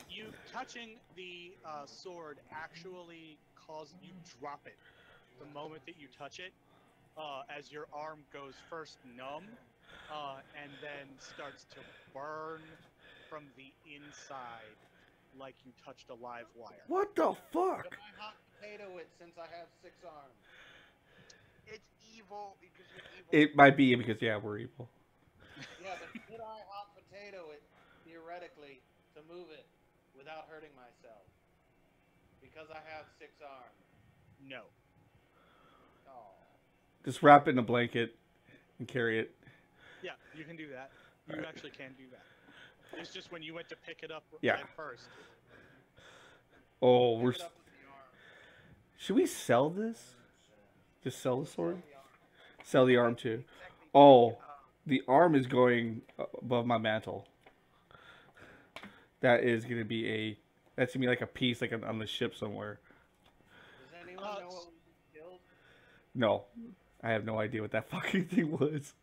[SPEAKER 2] You touching the sword actually causes you drop it the moment that you touch it, as your arm goes first numb, and then starts to burn from the inside like you touched a live wire.
[SPEAKER 3] What the fuck?
[SPEAKER 4] Can I hot potato it since I have 6 arms?
[SPEAKER 6] It's evil because you're evil.
[SPEAKER 3] It might be because we're evil.
[SPEAKER 4] Yeah, but could I hot potato it, theoretically, to move it without hurting myself? Because I have 6 arms.
[SPEAKER 2] No.
[SPEAKER 4] Oh.
[SPEAKER 3] Just wrap it in a blanket and carry it.
[SPEAKER 2] Yeah, you can do that. You actually can do that. It's just when you went to pick it up
[SPEAKER 3] Yeah.
[SPEAKER 2] at first.
[SPEAKER 3] Oh, we're.
[SPEAKER 4] Pick it up with the arm.
[SPEAKER 3] Should we sell this? Just sell the sword?
[SPEAKER 4] Sell the arm.
[SPEAKER 3] Sell the arm too.
[SPEAKER 4] Exactly.
[SPEAKER 3] Oh, the arm is going above my mantle. That is gonna be a. That's gonna be like a piece, like on the ship somewhere.
[SPEAKER 4] Does anyone know what we killed?
[SPEAKER 3] No, I have no idea what that fucking thing was.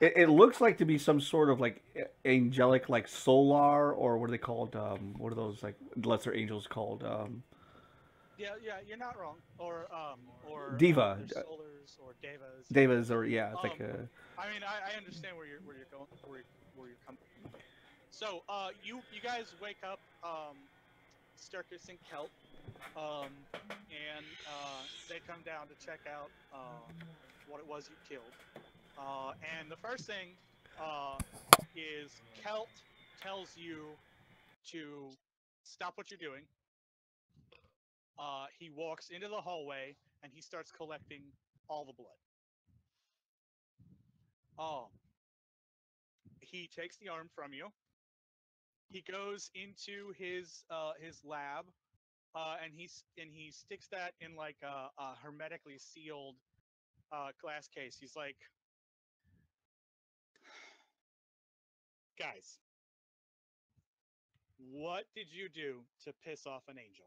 [SPEAKER 3] It looks like to be some sort of like angelic, like solar, or what are they called? What are those like lesser angels called?
[SPEAKER 2] Yeah, you're not wrong. Or
[SPEAKER 3] Diva.
[SPEAKER 2] there's solars or devas.
[SPEAKER 3] Devas, or yeah, it's like a.
[SPEAKER 2] I mean, I understand where you're going, where you're coming from. So, you guys wake up, Sturkis and Kelp, and they come down to check out what it was you killed. And the first thing is Kelt tells you to stop what you're doing. He walks into the hallway and he starts collecting all the blood. He takes the arm from you. He goes into his lab, and he sticks that in like a hermetically sealed glass case. He's like, guys, what did you do to piss off an angel?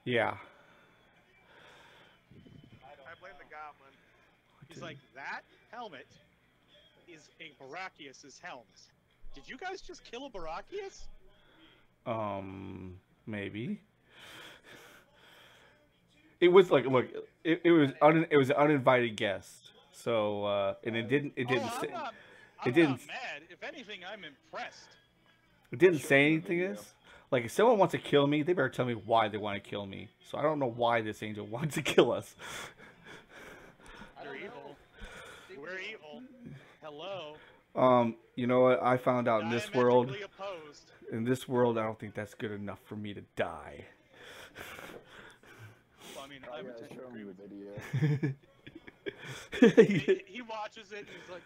[SPEAKER 3] Yeah.
[SPEAKER 6] I blame the goblin.
[SPEAKER 2] He's like, that helmet is a Barachius's helmet. Did you guys just kill a Barachius?
[SPEAKER 3] Maybe. It was like, look, it was an uninvited guest. So and it didn't
[SPEAKER 2] I'm
[SPEAKER 3] say,
[SPEAKER 2] not
[SPEAKER 3] it didn't
[SPEAKER 2] mad. If anything, I'm impressed.
[SPEAKER 3] it didn't say anything. Is like if someone wants to kill me, they better tell me why they want to kill me. So I don't know why this angel wants to kill us.
[SPEAKER 2] You're evil. We're evil. Hello.
[SPEAKER 3] You know what? I found out in this world.
[SPEAKER 2] Opposed.
[SPEAKER 3] In this world, I don't think that's good enough for me to die.
[SPEAKER 2] Well, I mean, I would
[SPEAKER 1] show me
[SPEAKER 2] agree
[SPEAKER 1] the
[SPEAKER 2] with
[SPEAKER 1] video.
[SPEAKER 2] he watches it and he's like,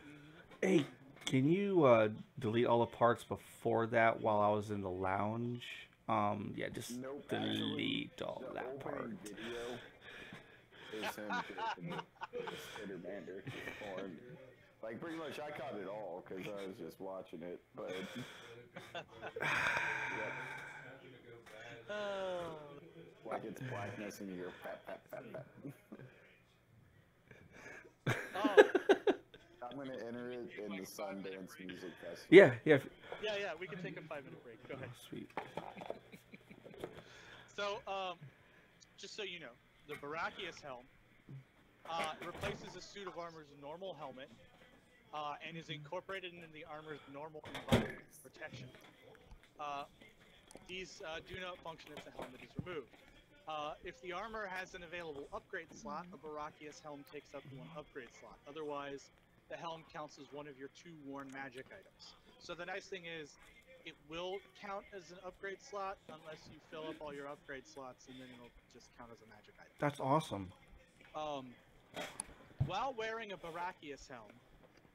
[SPEAKER 3] Hey, can you delete all the parts before that while I was in the lounge? Yeah, just
[SPEAKER 1] Nope,
[SPEAKER 3] delete
[SPEAKER 1] actually,
[SPEAKER 3] all
[SPEAKER 1] the
[SPEAKER 3] that part.
[SPEAKER 1] opening video is him kissing Spider-Mander. Or, like, pretty much I caught it all because I was just watching it, but... Like it's blackness and you're pat, pat, pat, pat. I'm gonna enter it in the Sundance Music Festival.
[SPEAKER 3] Yeah.
[SPEAKER 2] yeah, we can take a 5-minute break. Go ahead.
[SPEAKER 3] Sweet.
[SPEAKER 2] So, just so you know, the Barachius helm replaces a suit of armor's normal helmet and is incorporated into the armor's normal environment protection. These do not function if the helmet is removed. If the armor has an available upgrade slot, a Barachius helm takes up one upgrade slot. Otherwise, the helm counts as one of your 2 worn magic items. So the nice thing is, it will count as an upgrade slot unless you fill up all your upgrade slots, and then it'll just count as a magic item.
[SPEAKER 3] That's awesome.
[SPEAKER 2] While wearing a Barachius helm,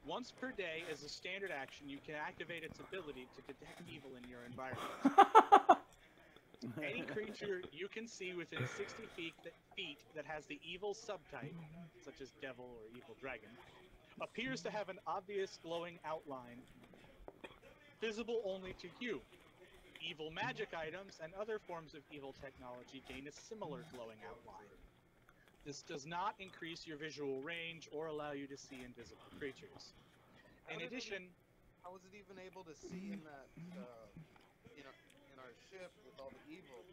[SPEAKER 2] once per day as a standard action, you can activate its ability to detect evil in your environment. Any creature you can see within 60 feet that has the evil subtype, such as devil or evil dragon, appears to have an obvious glowing outline, visible only to you. Evil magic items and other forms of evil technology gain a similar glowing outline. This does not increase your visual range or allow you to see invisible creatures. In addition,
[SPEAKER 4] how was it even able to see in that, in our ship with all the evil?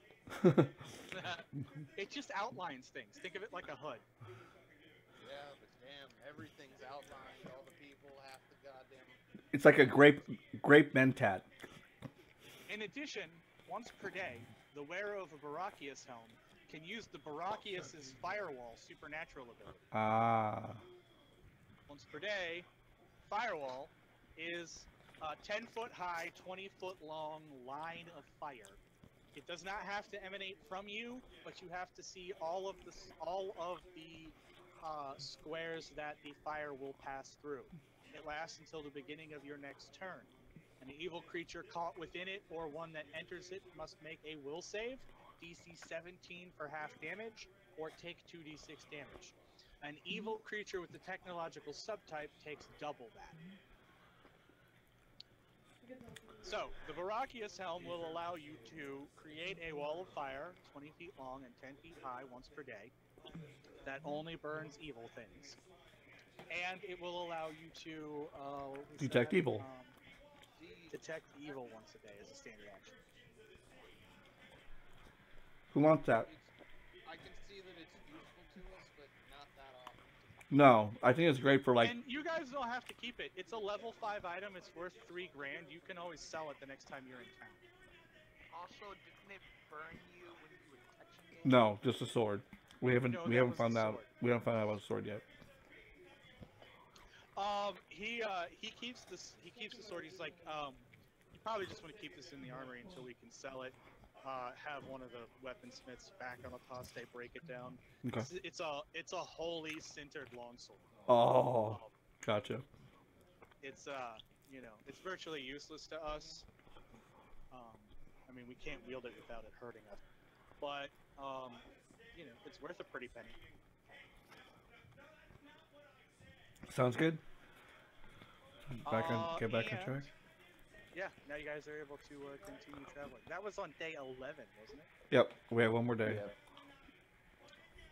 [SPEAKER 2] it just outlines things. Think of it like a HUD.
[SPEAKER 4] Yeah, but damn, everything's outlined. All the people, half the goddamn.
[SPEAKER 3] It's like a grape mentat.
[SPEAKER 2] In addition, once per day, the wearer of a Barachius helm can use the Barachius's Firewall supernatural ability. Once per day, Firewall is a 10-foot high, 20-foot long line of fire. It does not have to emanate from you, but you have to see all of the squares that the fire will pass through. It lasts until the beginning of your next turn. An evil creature caught within it or one that enters it must make a will save, DC 17 for half damage, or take 2d6 damage. An evil creature with the technological subtype takes double that. So, the Varakias Helm will allow you to create a wall of fire 20 feet long and 10 feet high once per day that only burns evil things. And it will allow you to
[SPEAKER 3] Detect evil.
[SPEAKER 2] Detect evil once a day as a standard action.
[SPEAKER 3] Who wants that?
[SPEAKER 4] I can see that it's useful to us, but not that often.
[SPEAKER 3] No, I think it's great for like.
[SPEAKER 2] And you guys don't have to keep it. It's a level 5 item. It's worth $3 grand. You can always sell it the next time you're in town.
[SPEAKER 6] Also, didn't it burn you when you were touching it?
[SPEAKER 3] No, just a sword. We haven't
[SPEAKER 2] No,
[SPEAKER 3] we
[SPEAKER 2] that
[SPEAKER 3] haven't
[SPEAKER 2] was
[SPEAKER 3] found
[SPEAKER 2] the
[SPEAKER 3] out.
[SPEAKER 2] sword.
[SPEAKER 3] We haven't found out about the sword yet.
[SPEAKER 2] He keeps this. He keeps the sword. He's like, you probably just want to keep this in the armory until we can sell it. Have one of the weaponsmiths back on apostate break it down.
[SPEAKER 3] Okay.
[SPEAKER 2] It's a holy sintered longsword.
[SPEAKER 3] Oh, gotcha.
[SPEAKER 2] It's it's virtually useless to us. I mean, we can't wield it without it hurting us. But it's worth a pretty penny.
[SPEAKER 3] Sounds good. Get back on
[SPEAKER 2] and-
[SPEAKER 3] track.
[SPEAKER 2] Yeah, now you guys are able to continue traveling. That was on day 11, wasn't it?
[SPEAKER 3] Yep, we have one more day.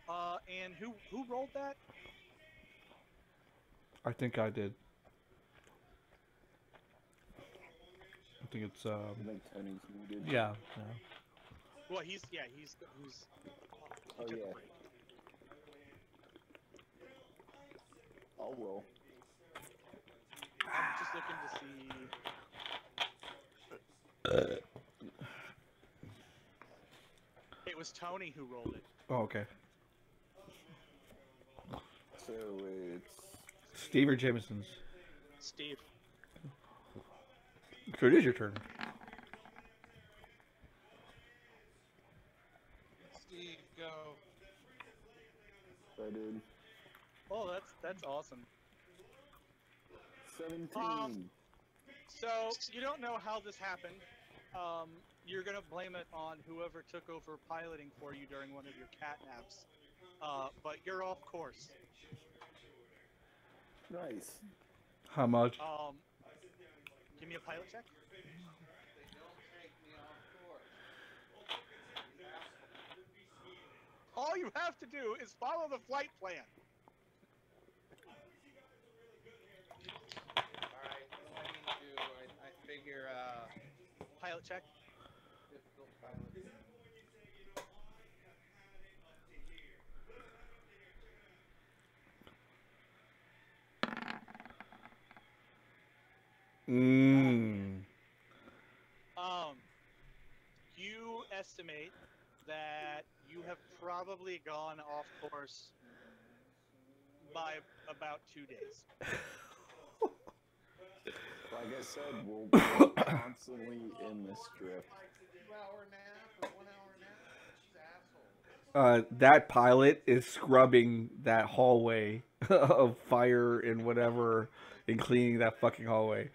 [SPEAKER 1] Yeah.
[SPEAKER 2] And who rolled that?
[SPEAKER 3] I think I did. I think it's
[SPEAKER 1] I think Tony's muted.
[SPEAKER 3] yeah.
[SPEAKER 2] Well, he's he
[SPEAKER 1] Oh,
[SPEAKER 2] took
[SPEAKER 1] yeah.
[SPEAKER 2] a break.
[SPEAKER 1] I'll roll.
[SPEAKER 2] I'm just looking to see. It was Tony who rolled it.
[SPEAKER 3] Oh, okay.
[SPEAKER 1] So it's
[SPEAKER 3] Steve or Jameson's?
[SPEAKER 2] Steve.
[SPEAKER 3] So it is your turn.
[SPEAKER 4] Steve, go.
[SPEAKER 1] I did
[SPEAKER 2] Oh, that's awesome.
[SPEAKER 1] 17.
[SPEAKER 2] So you don't know how this happened. You're gonna blame it on whoever took over piloting for you during one of your cat naps. But you're off course.
[SPEAKER 1] Nice.
[SPEAKER 3] How much?
[SPEAKER 2] Give me a pilot check.
[SPEAKER 4] They don't take me off course.
[SPEAKER 2] All you have to do is follow the flight plan.
[SPEAKER 4] Alright, what do I need to do? I figure,
[SPEAKER 2] Pilot check.
[SPEAKER 4] difficult pilot.
[SPEAKER 2] You estimate that you have probably gone off course by about 2 days.
[SPEAKER 1] Like I said, we'll be constantly in this strip.
[SPEAKER 4] 2-hour nap or 1-hour nap? These assholes.
[SPEAKER 3] That pilot is scrubbing that hallway of fire and whatever and cleaning that fucking hallway.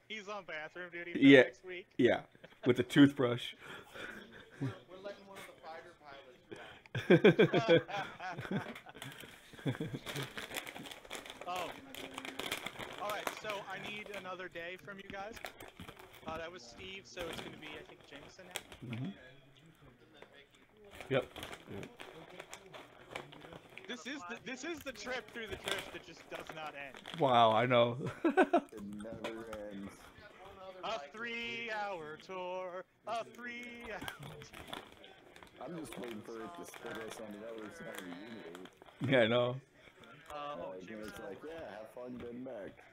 [SPEAKER 2] He's on bathroom duty for
[SPEAKER 3] Yeah.
[SPEAKER 2] next week.
[SPEAKER 3] Yeah, with a toothbrush.
[SPEAKER 4] We're letting one of the fighter pilots
[SPEAKER 2] Oh. Alright, so I need another day from you guys. That was Steve, so it's going to be, I think, Jameson now.
[SPEAKER 3] Mm-hmm. Yep.
[SPEAKER 2] This is the trip through the drift that just does not end.
[SPEAKER 3] Wow, I know.
[SPEAKER 1] It never ends.
[SPEAKER 2] A 3-hour tour. A 3-hour.
[SPEAKER 1] I'm just waiting for it to split us on the other side of the universe.
[SPEAKER 3] Yeah, I know.
[SPEAKER 1] And it's like, yeah, have fun getting back.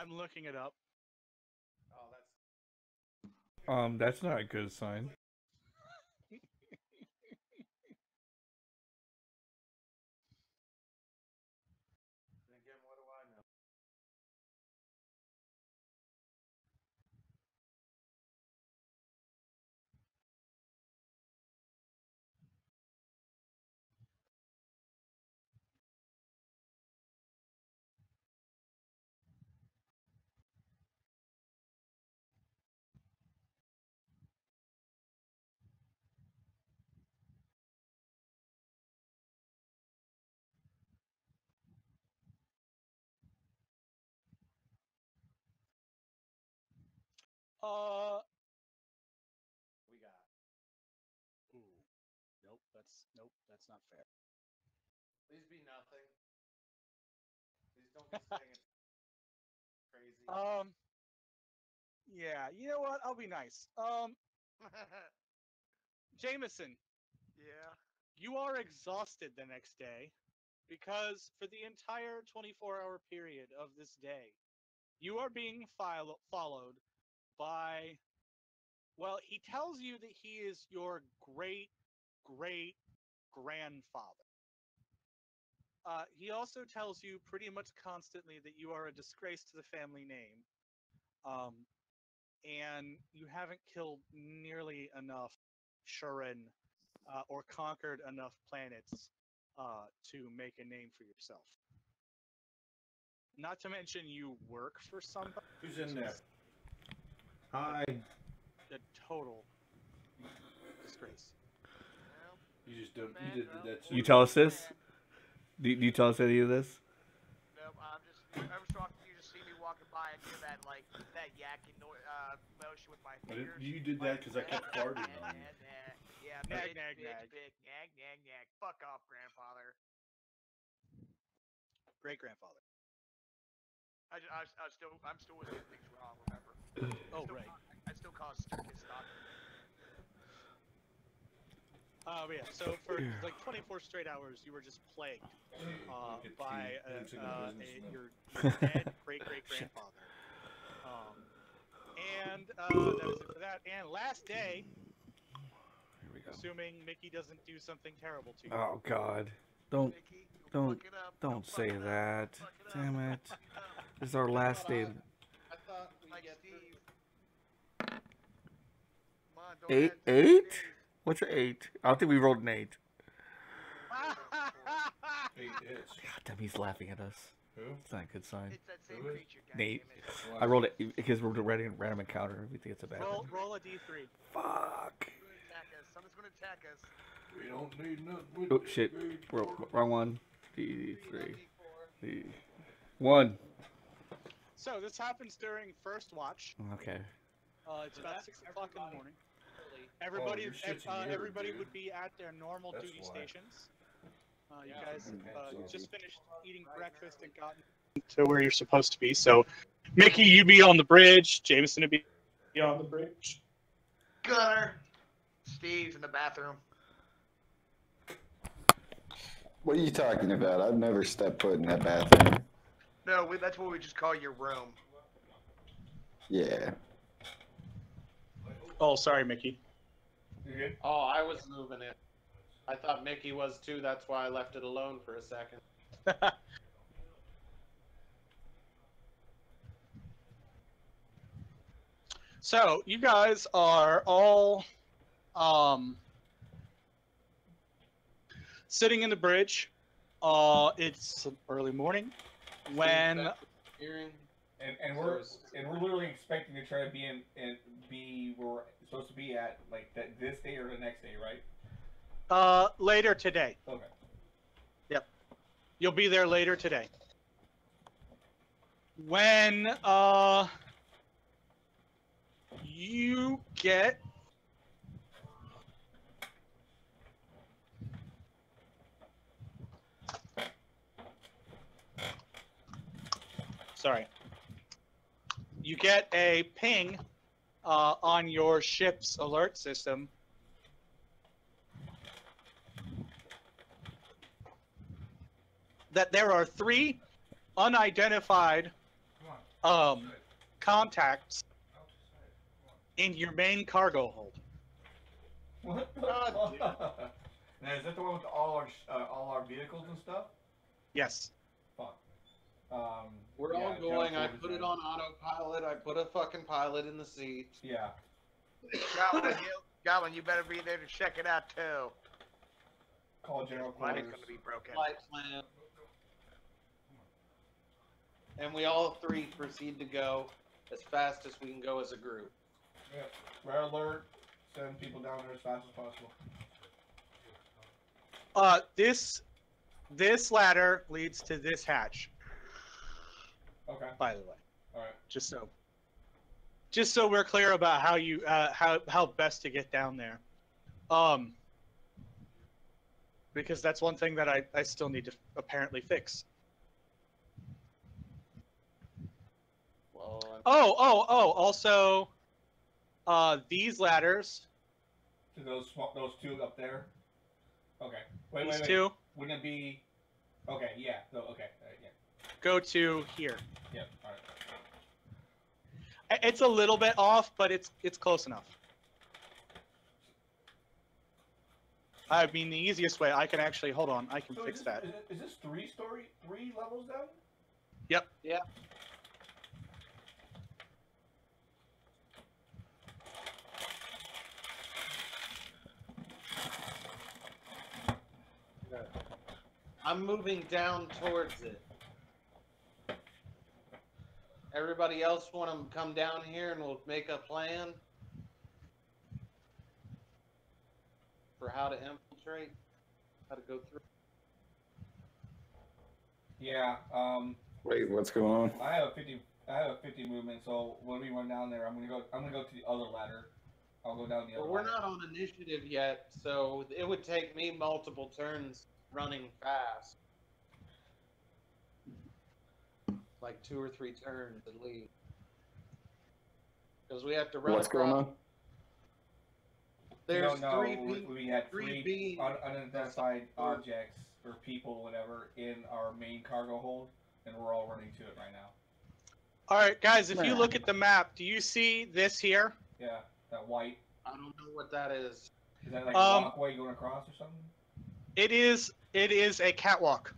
[SPEAKER 2] I'm looking it up.
[SPEAKER 4] Oh, that's.
[SPEAKER 3] That's not a good sign.
[SPEAKER 4] And again, what do I know? We got.
[SPEAKER 2] Ooh, nope, that's not fair.
[SPEAKER 4] Please be nothing. Please don't be saying it's crazy.
[SPEAKER 2] Yeah, you know what? I'll be nice. Jameson,
[SPEAKER 6] Yeah.
[SPEAKER 2] you are exhausted the next day because for the entire 24-hour period of this day, you are being followed by. Well, he tells you that he is your great great grandfather. He also tells you pretty much constantly that you are a disgrace to the family name. Um, and you haven't killed nearly enough Shuren or conquered enough planets to make a name for yourself. Not to mention you work for somebody.
[SPEAKER 3] Who's in there? Hi.
[SPEAKER 2] A total disgrace.
[SPEAKER 6] Well,
[SPEAKER 3] You just don't.
[SPEAKER 6] man,
[SPEAKER 3] You did
[SPEAKER 6] well,
[SPEAKER 3] that.
[SPEAKER 6] or
[SPEAKER 3] You tell us
[SPEAKER 6] man.
[SPEAKER 3] this? Do you tell us any of this?
[SPEAKER 6] Nope, I'm just. Every so often you just see me walking by and do that that yakking motion with my fingers.
[SPEAKER 3] You did that because I kept farting on you.
[SPEAKER 6] Yeah,
[SPEAKER 2] Nag,
[SPEAKER 6] bitch,
[SPEAKER 2] nag,
[SPEAKER 6] bitch,
[SPEAKER 2] nag.
[SPEAKER 6] bitch, nag, nag, nag. Fuck off, grandfather.
[SPEAKER 2] Great grandfather.
[SPEAKER 6] I'm still with getting things wrong. Remember?
[SPEAKER 2] Oh, right.
[SPEAKER 6] I still call it Sturkis stock.
[SPEAKER 2] Yeah. So for like 24 straight hours, you were just plagued by your dead great grandfather. And that was it for that. And last day,
[SPEAKER 3] Here we go.
[SPEAKER 2] assuming Mickey doesn't do something terrible to you.
[SPEAKER 3] Oh God! Don't
[SPEAKER 6] Mickey,
[SPEAKER 3] don't
[SPEAKER 6] fuck it up.
[SPEAKER 3] don't
[SPEAKER 6] fuck
[SPEAKER 3] say
[SPEAKER 6] it up,
[SPEAKER 3] that.
[SPEAKER 6] fuck it up,
[SPEAKER 3] Damn it!
[SPEAKER 6] fuck it up.
[SPEAKER 3] This is our last day.
[SPEAKER 4] I thought we
[SPEAKER 6] Like
[SPEAKER 4] get
[SPEAKER 6] Steve.
[SPEAKER 4] through.
[SPEAKER 6] Come on, don't
[SPEAKER 3] Eight?
[SPEAKER 6] add 60
[SPEAKER 3] Eight?
[SPEAKER 6] days.
[SPEAKER 3] What's an 8? I don't think we rolled an 8. God damn, he's laughing at us.
[SPEAKER 7] Who?
[SPEAKER 3] It's not a good sign.
[SPEAKER 6] It's that same
[SPEAKER 7] Who is?
[SPEAKER 6] creature,
[SPEAKER 3] Nate.
[SPEAKER 6] goddammit.
[SPEAKER 3] I rolled it because we're running a random encounter. We think it's a bad thing.
[SPEAKER 2] roll a d3.
[SPEAKER 3] Fuck.
[SPEAKER 6] Someone's gonna attack us.
[SPEAKER 7] We don't need nothing.
[SPEAKER 3] Oh shit. Wrong one. D3. D1.
[SPEAKER 2] So this happens during first watch.
[SPEAKER 3] Okay.
[SPEAKER 2] It's about 6 o'clock in the morning.
[SPEAKER 4] Early.
[SPEAKER 2] Everybody,
[SPEAKER 7] your shit's in the air,
[SPEAKER 2] everybody
[SPEAKER 7] dude.
[SPEAKER 2] would be at their normal
[SPEAKER 7] That's
[SPEAKER 2] duty
[SPEAKER 7] why.
[SPEAKER 2] stations. You
[SPEAKER 4] Yeah.
[SPEAKER 2] guys
[SPEAKER 3] Okay.
[SPEAKER 2] just finished eating breakfast and gotten to where you're supposed to be. So, Mickey, you'd be on the bridge. Jameson would be on the bridge.
[SPEAKER 6] Gunner. Steve's in the bathroom.
[SPEAKER 1] What are you talking about? I've never stepped foot in that bathroom.
[SPEAKER 6] No, that's what we just call your room.
[SPEAKER 1] Yeah.
[SPEAKER 2] Oh, sorry, Mickey.
[SPEAKER 4] Oh, I was moving it. I thought Mickey was too. That's why I left it alone for a second.
[SPEAKER 2] So, you guys are all sitting in the bridge. It's early morning when
[SPEAKER 4] Hearing.
[SPEAKER 3] And we're literally expecting to try to be we're supposed to be at like this day or the next day, right?
[SPEAKER 2] Later today.
[SPEAKER 3] Okay.
[SPEAKER 2] Yep. You'll be there later today. When you get you get a ping on your ship's alert system that there are 3 unidentified contacts in your main cargo hold.
[SPEAKER 3] What the
[SPEAKER 4] God, dude.
[SPEAKER 3] fuck? Now, is that the one with all our vehicles and stuff?
[SPEAKER 2] Yes.
[SPEAKER 3] Fuck.
[SPEAKER 4] We're
[SPEAKER 3] yeah,
[SPEAKER 4] all
[SPEAKER 3] jump
[SPEAKER 4] going. I
[SPEAKER 3] forward
[SPEAKER 4] put
[SPEAKER 3] is
[SPEAKER 4] it
[SPEAKER 3] right.
[SPEAKER 4] on autopilot. I put a fucking pilot in the seat.
[SPEAKER 3] Yeah.
[SPEAKER 6] Goblin, you better be there to check it out too.
[SPEAKER 3] Call general
[SPEAKER 6] Mine's
[SPEAKER 3] quarters.
[SPEAKER 6] gonna be broken.
[SPEAKER 4] Flight plan. And we all three proceed to go as fast as we can go as a group.
[SPEAKER 3] Yep. Rare alert. Send people down there as fast as possible.
[SPEAKER 2] This ladder leads to this hatch.
[SPEAKER 3] Okay.
[SPEAKER 2] By the way,
[SPEAKER 3] All right.
[SPEAKER 2] just so we're clear about how you how best to get down there. Because that's one thing that I still need to apparently fix.
[SPEAKER 4] Well,
[SPEAKER 2] Also, these ladders.
[SPEAKER 3] To those two up there. Okay. Wait.
[SPEAKER 2] These two
[SPEAKER 3] Wouldn't it be? Okay. Yeah. So, okay. Yeah.
[SPEAKER 2] go to here.
[SPEAKER 3] Yep. All right.
[SPEAKER 2] It's a little bit off, but it's close enough. I mean, the easiest way I can actually hold on. I can fix that.
[SPEAKER 3] Is this three levels down?
[SPEAKER 2] Yep.
[SPEAKER 4] yeah. I'm moving down towards it. Everybody else want to come down here and we'll make a plan for how to infiltrate, how to go through.
[SPEAKER 3] Yeah.
[SPEAKER 1] Wait, what's going on?
[SPEAKER 3] I have a 50 movement, so when we run down there, I'm gonna go to the other ladder. I'll go down the other
[SPEAKER 4] Well, we're
[SPEAKER 3] ladder.
[SPEAKER 4] not on initiative yet, so it would take me multiple turns running fast. Like 2 or 3 turns at least. Because we have to run
[SPEAKER 1] What's going on?
[SPEAKER 4] There's
[SPEAKER 3] No, we had
[SPEAKER 4] three
[SPEAKER 3] three
[SPEAKER 4] beams.
[SPEAKER 3] unidentified objects or people, whatever, in our main cargo hold, and we're all running to it right now.
[SPEAKER 2] All right, guys. If you look at the map, do you see this here?
[SPEAKER 3] Yeah, that white.
[SPEAKER 4] I don't know what that is.
[SPEAKER 3] Is that like a walkway going across or something?
[SPEAKER 2] It is a catwalk.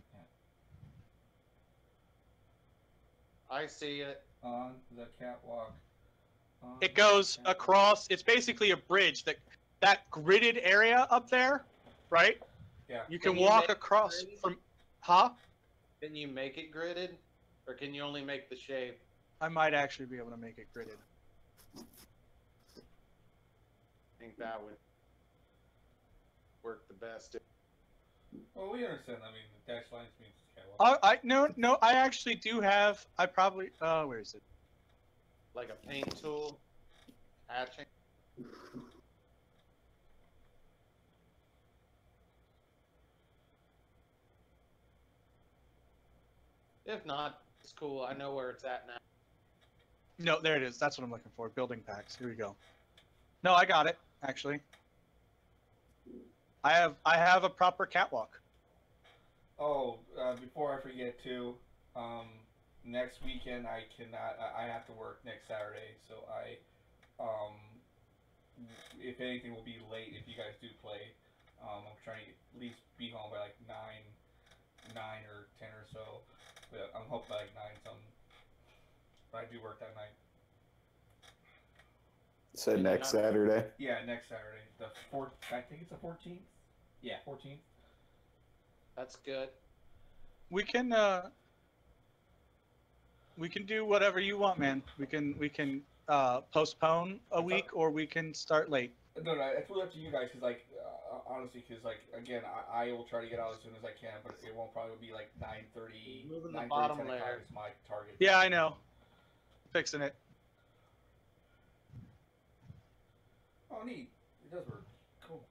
[SPEAKER 4] I see it.
[SPEAKER 3] On the catwalk.
[SPEAKER 2] It goes across. It's basically a bridge. That gridded area up there, right?
[SPEAKER 3] Yeah.
[SPEAKER 2] You can
[SPEAKER 4] Can you
[SPEAKER 2] walk
[SPEAKER 4] make
[SPEAKER 2] across
[SPEAKER 4] it gridded?
[SPEAKER 2] from. Huh?
[SPEAKER 4] Can you make it gridded? Or can you only make the shape?
[SPEAKER 2] I might actually be able to make it gridded.
[SPEAKER 4] I think that would work the best.
[SPEAKER 3] Well, we understand. I mean, the dash lines means catwalk.
[SPEAKER 2] No. I actually do have. I probably. Where is it?
[SPEAKER 4] Like a paint tool. Hatching. If not, it's cool. I know where it's at now.
[SPEAKER 2] No, there it is. That's what I'm looking for. Building packs. Here we go. No, I got it. Actually, I have a proper catwalk.
[SPEAKER 3] Oh, before I forget too, next weekend I cannot. I have to work next Saturday, so if anything, will be late if you guys do play. I'm trying to at least be home by like 9 or 10 or so. But I'm hoping by like 9 something. But I do work that night.
[SPEAKER 1] Say next Saturday.
[SPEAKER 3] Yeah, next Saturday. I think it's the 14th. Yeah, 14th.
[SPEAKER 4] That's good.
[SPEAKER 2] We can do whatever you want, man. We can postpone a week, or we can start late.
[SPEAKER 3] No, it's really up to you guys, because, like, honestly, because, like, again, I will try to get out as soon as I can, but it won't probably be, like, 9:30,
[SPEAKER 4] Moving the
[SPEAKER 3] 9:30,
[SPEAKER 4] bottom
[SPEAKER 3] 10 o'clock
[SPEAKER 4] layer.
[SPEAKER 3] is my target.
[SPEAKER 2] Yeah, I know. Fixing it.
[SPEAKER 3] Oh, neat. It does work. Cool.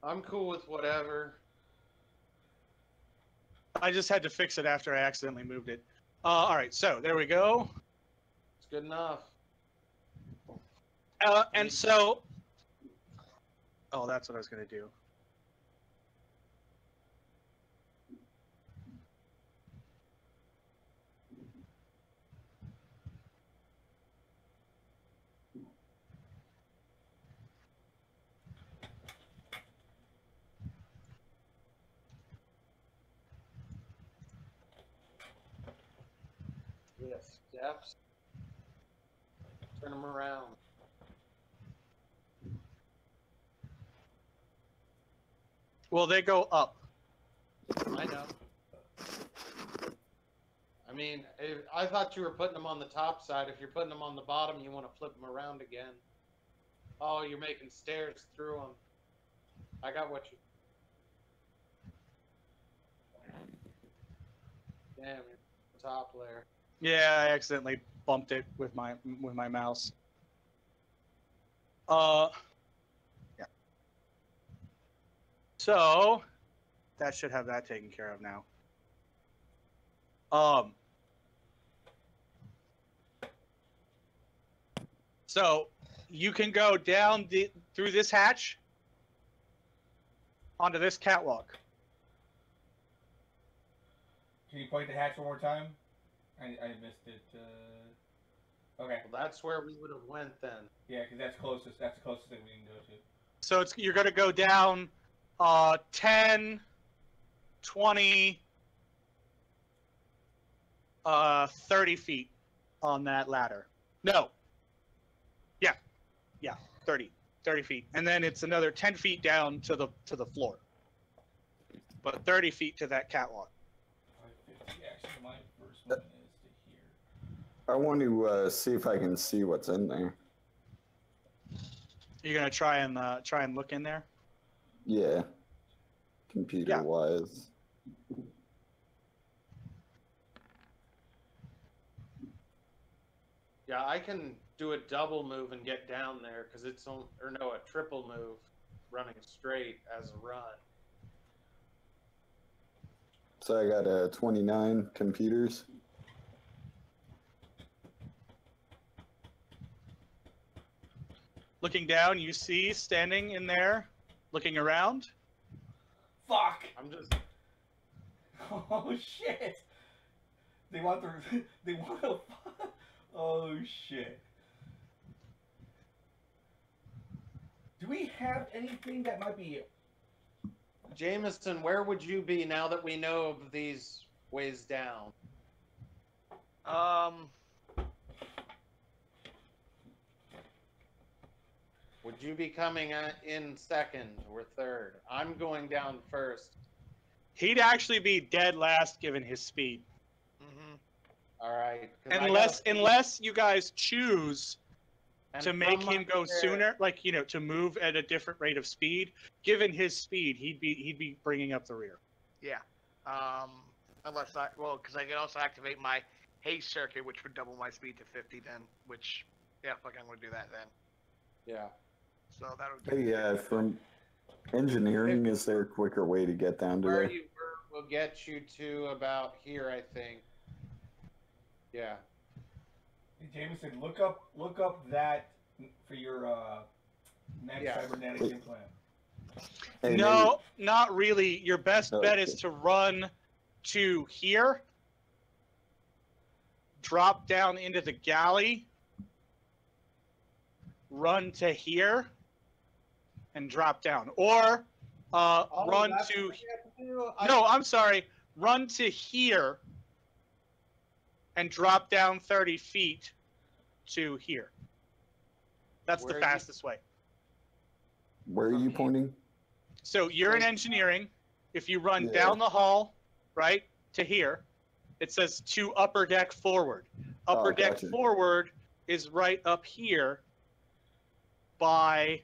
[SPEAKER 4] I'm cool with whatever.
[SPEAKER 2] I just had to fix it after I accidentally moved it. All right, so there we go.
[SPEAKER 4] It's good enough.
[SPEAKER 2] And so, oh, that's what I was gonna do.
[SPEAKER 4] Yes, steps. Turn them around.
[SPEAKER 2] Well, they go up.
[SPEAKER 4] I know. I mean, I thought you were putting them on the top side. If you're putting them on the bottom, you want to flip them around again. Oh, you're making stairs through them. I got what you... Damn, you're top layer.
[SPEAKER 2] Yeah, I accidentally bumped it with my mouse. Yeah. So that should have that taken care of now. So you can go down through this hatch onto this catwalk.
[SPEAKER 3] Can you point the hatch one more time? I missed it. Okay.
[SPEAKER 4] Well, that's where we would have went then.
[SPEAKER 3] Yeah, because that's closest. That's the closest thing we can go to.
[SPEAKER 2] So you're going to go down 10, 20, 30 feet on that ladder. No. Yeah, 30 feet. And then it's another 10 feet down to the floor. But 30 feet to that catwalk.
[SPEAKER 3] Actually, my first one is to here.
[SPEAKER 1] I want to see if I can see what's in there.
[SPEAKER 2] You're gonna try and look in there.
[SPEAKER 1] Yeah. Computer-wise.
[SPEAKER 4] Yeah, I can do a double move and get down there because it's on, or no, a triple move running straight as a run.
[SPEAKER 1] So I got 29 computers.
[SPEAKER 2] Looking down, you see standing in there, looking around.
[SPEAKER 3] Fuck!
[SPEAKER 4] I'm just...
[SPEAKER 3] Oh shit! They want the... They want to... Oh shit. Do we have anything that might be...
[SPEAKER 4] Jameson, where would you be now that we know of these ways down? Would you be coming in second or third? I'm going down first.
[SPEAKER 2] He'd actually be dead last given his speed.
[SPEAKER 4] All right.
[SPEAKER 2] Unless you guys choose
[SPEAKER 4] And
[SPEAKER 2] to make
[SPEAKER 4] from
[SPEAKER 2] him go
[SPEAKER 4] there-
[SPEAKER 2] sooner, like, you know, to move at a different rate of speed. Given his speed, he'd be bringing up the rear.
[SPEAKER 6] Yeah. Unless because I can also activate my haste circuit, which would double my speed to 50 then, which, yeah, fuck, I'm going to do that then.
[SPEAKER 4] Yeah.
[SPEAKER 6] So that would
[SPEAKER 1] Hey, from engineering, is there a quicker way to get down to
[SPEAKER 4] Where
[SPEAKER 1] there?
[SPEAKER 4] you were will get you to about here, I think. Yeah.
[SPEAKER 3] Hey, Jameson, look up that for your next
[SPEAKER 4] Yeah.
[SPEAKER 3] cybernetic implant.
[SPEAKER 1] Hey,
[SPEAKER 2] No, not really. Your best
[SPEAKER 1] Oh,
[SPEAKER 2] bet is
[SPEAKER 1] okay.
[SPEAKER 2] to run to here, drop down into the galley, run to here, and drop down. Or run
[SPEAKER 4] that's
[SPEAKER 2] to...
[SPEAKER 4] what you have to do?
[SPEAKER 2] No, I'm sorry. Run to here and drop down 30 feet to here. That's
[SPEAKER 4] Where
[SPEAKER 2] the
[SPEAKER 4] are you-
[SPEAKER 2] fastest way.
[SPEAKER 1] Where are you pointing?
[SPEAKER 2] So you're in engineering. If you run
[SPEAKER 1] Yeah.
[SPEAKER 2] down the hall, right, to here, it says to upper deck forward. Upper deck
[SPEAKER 1] gotcha.
[SPEAKER 2] forward is right up here by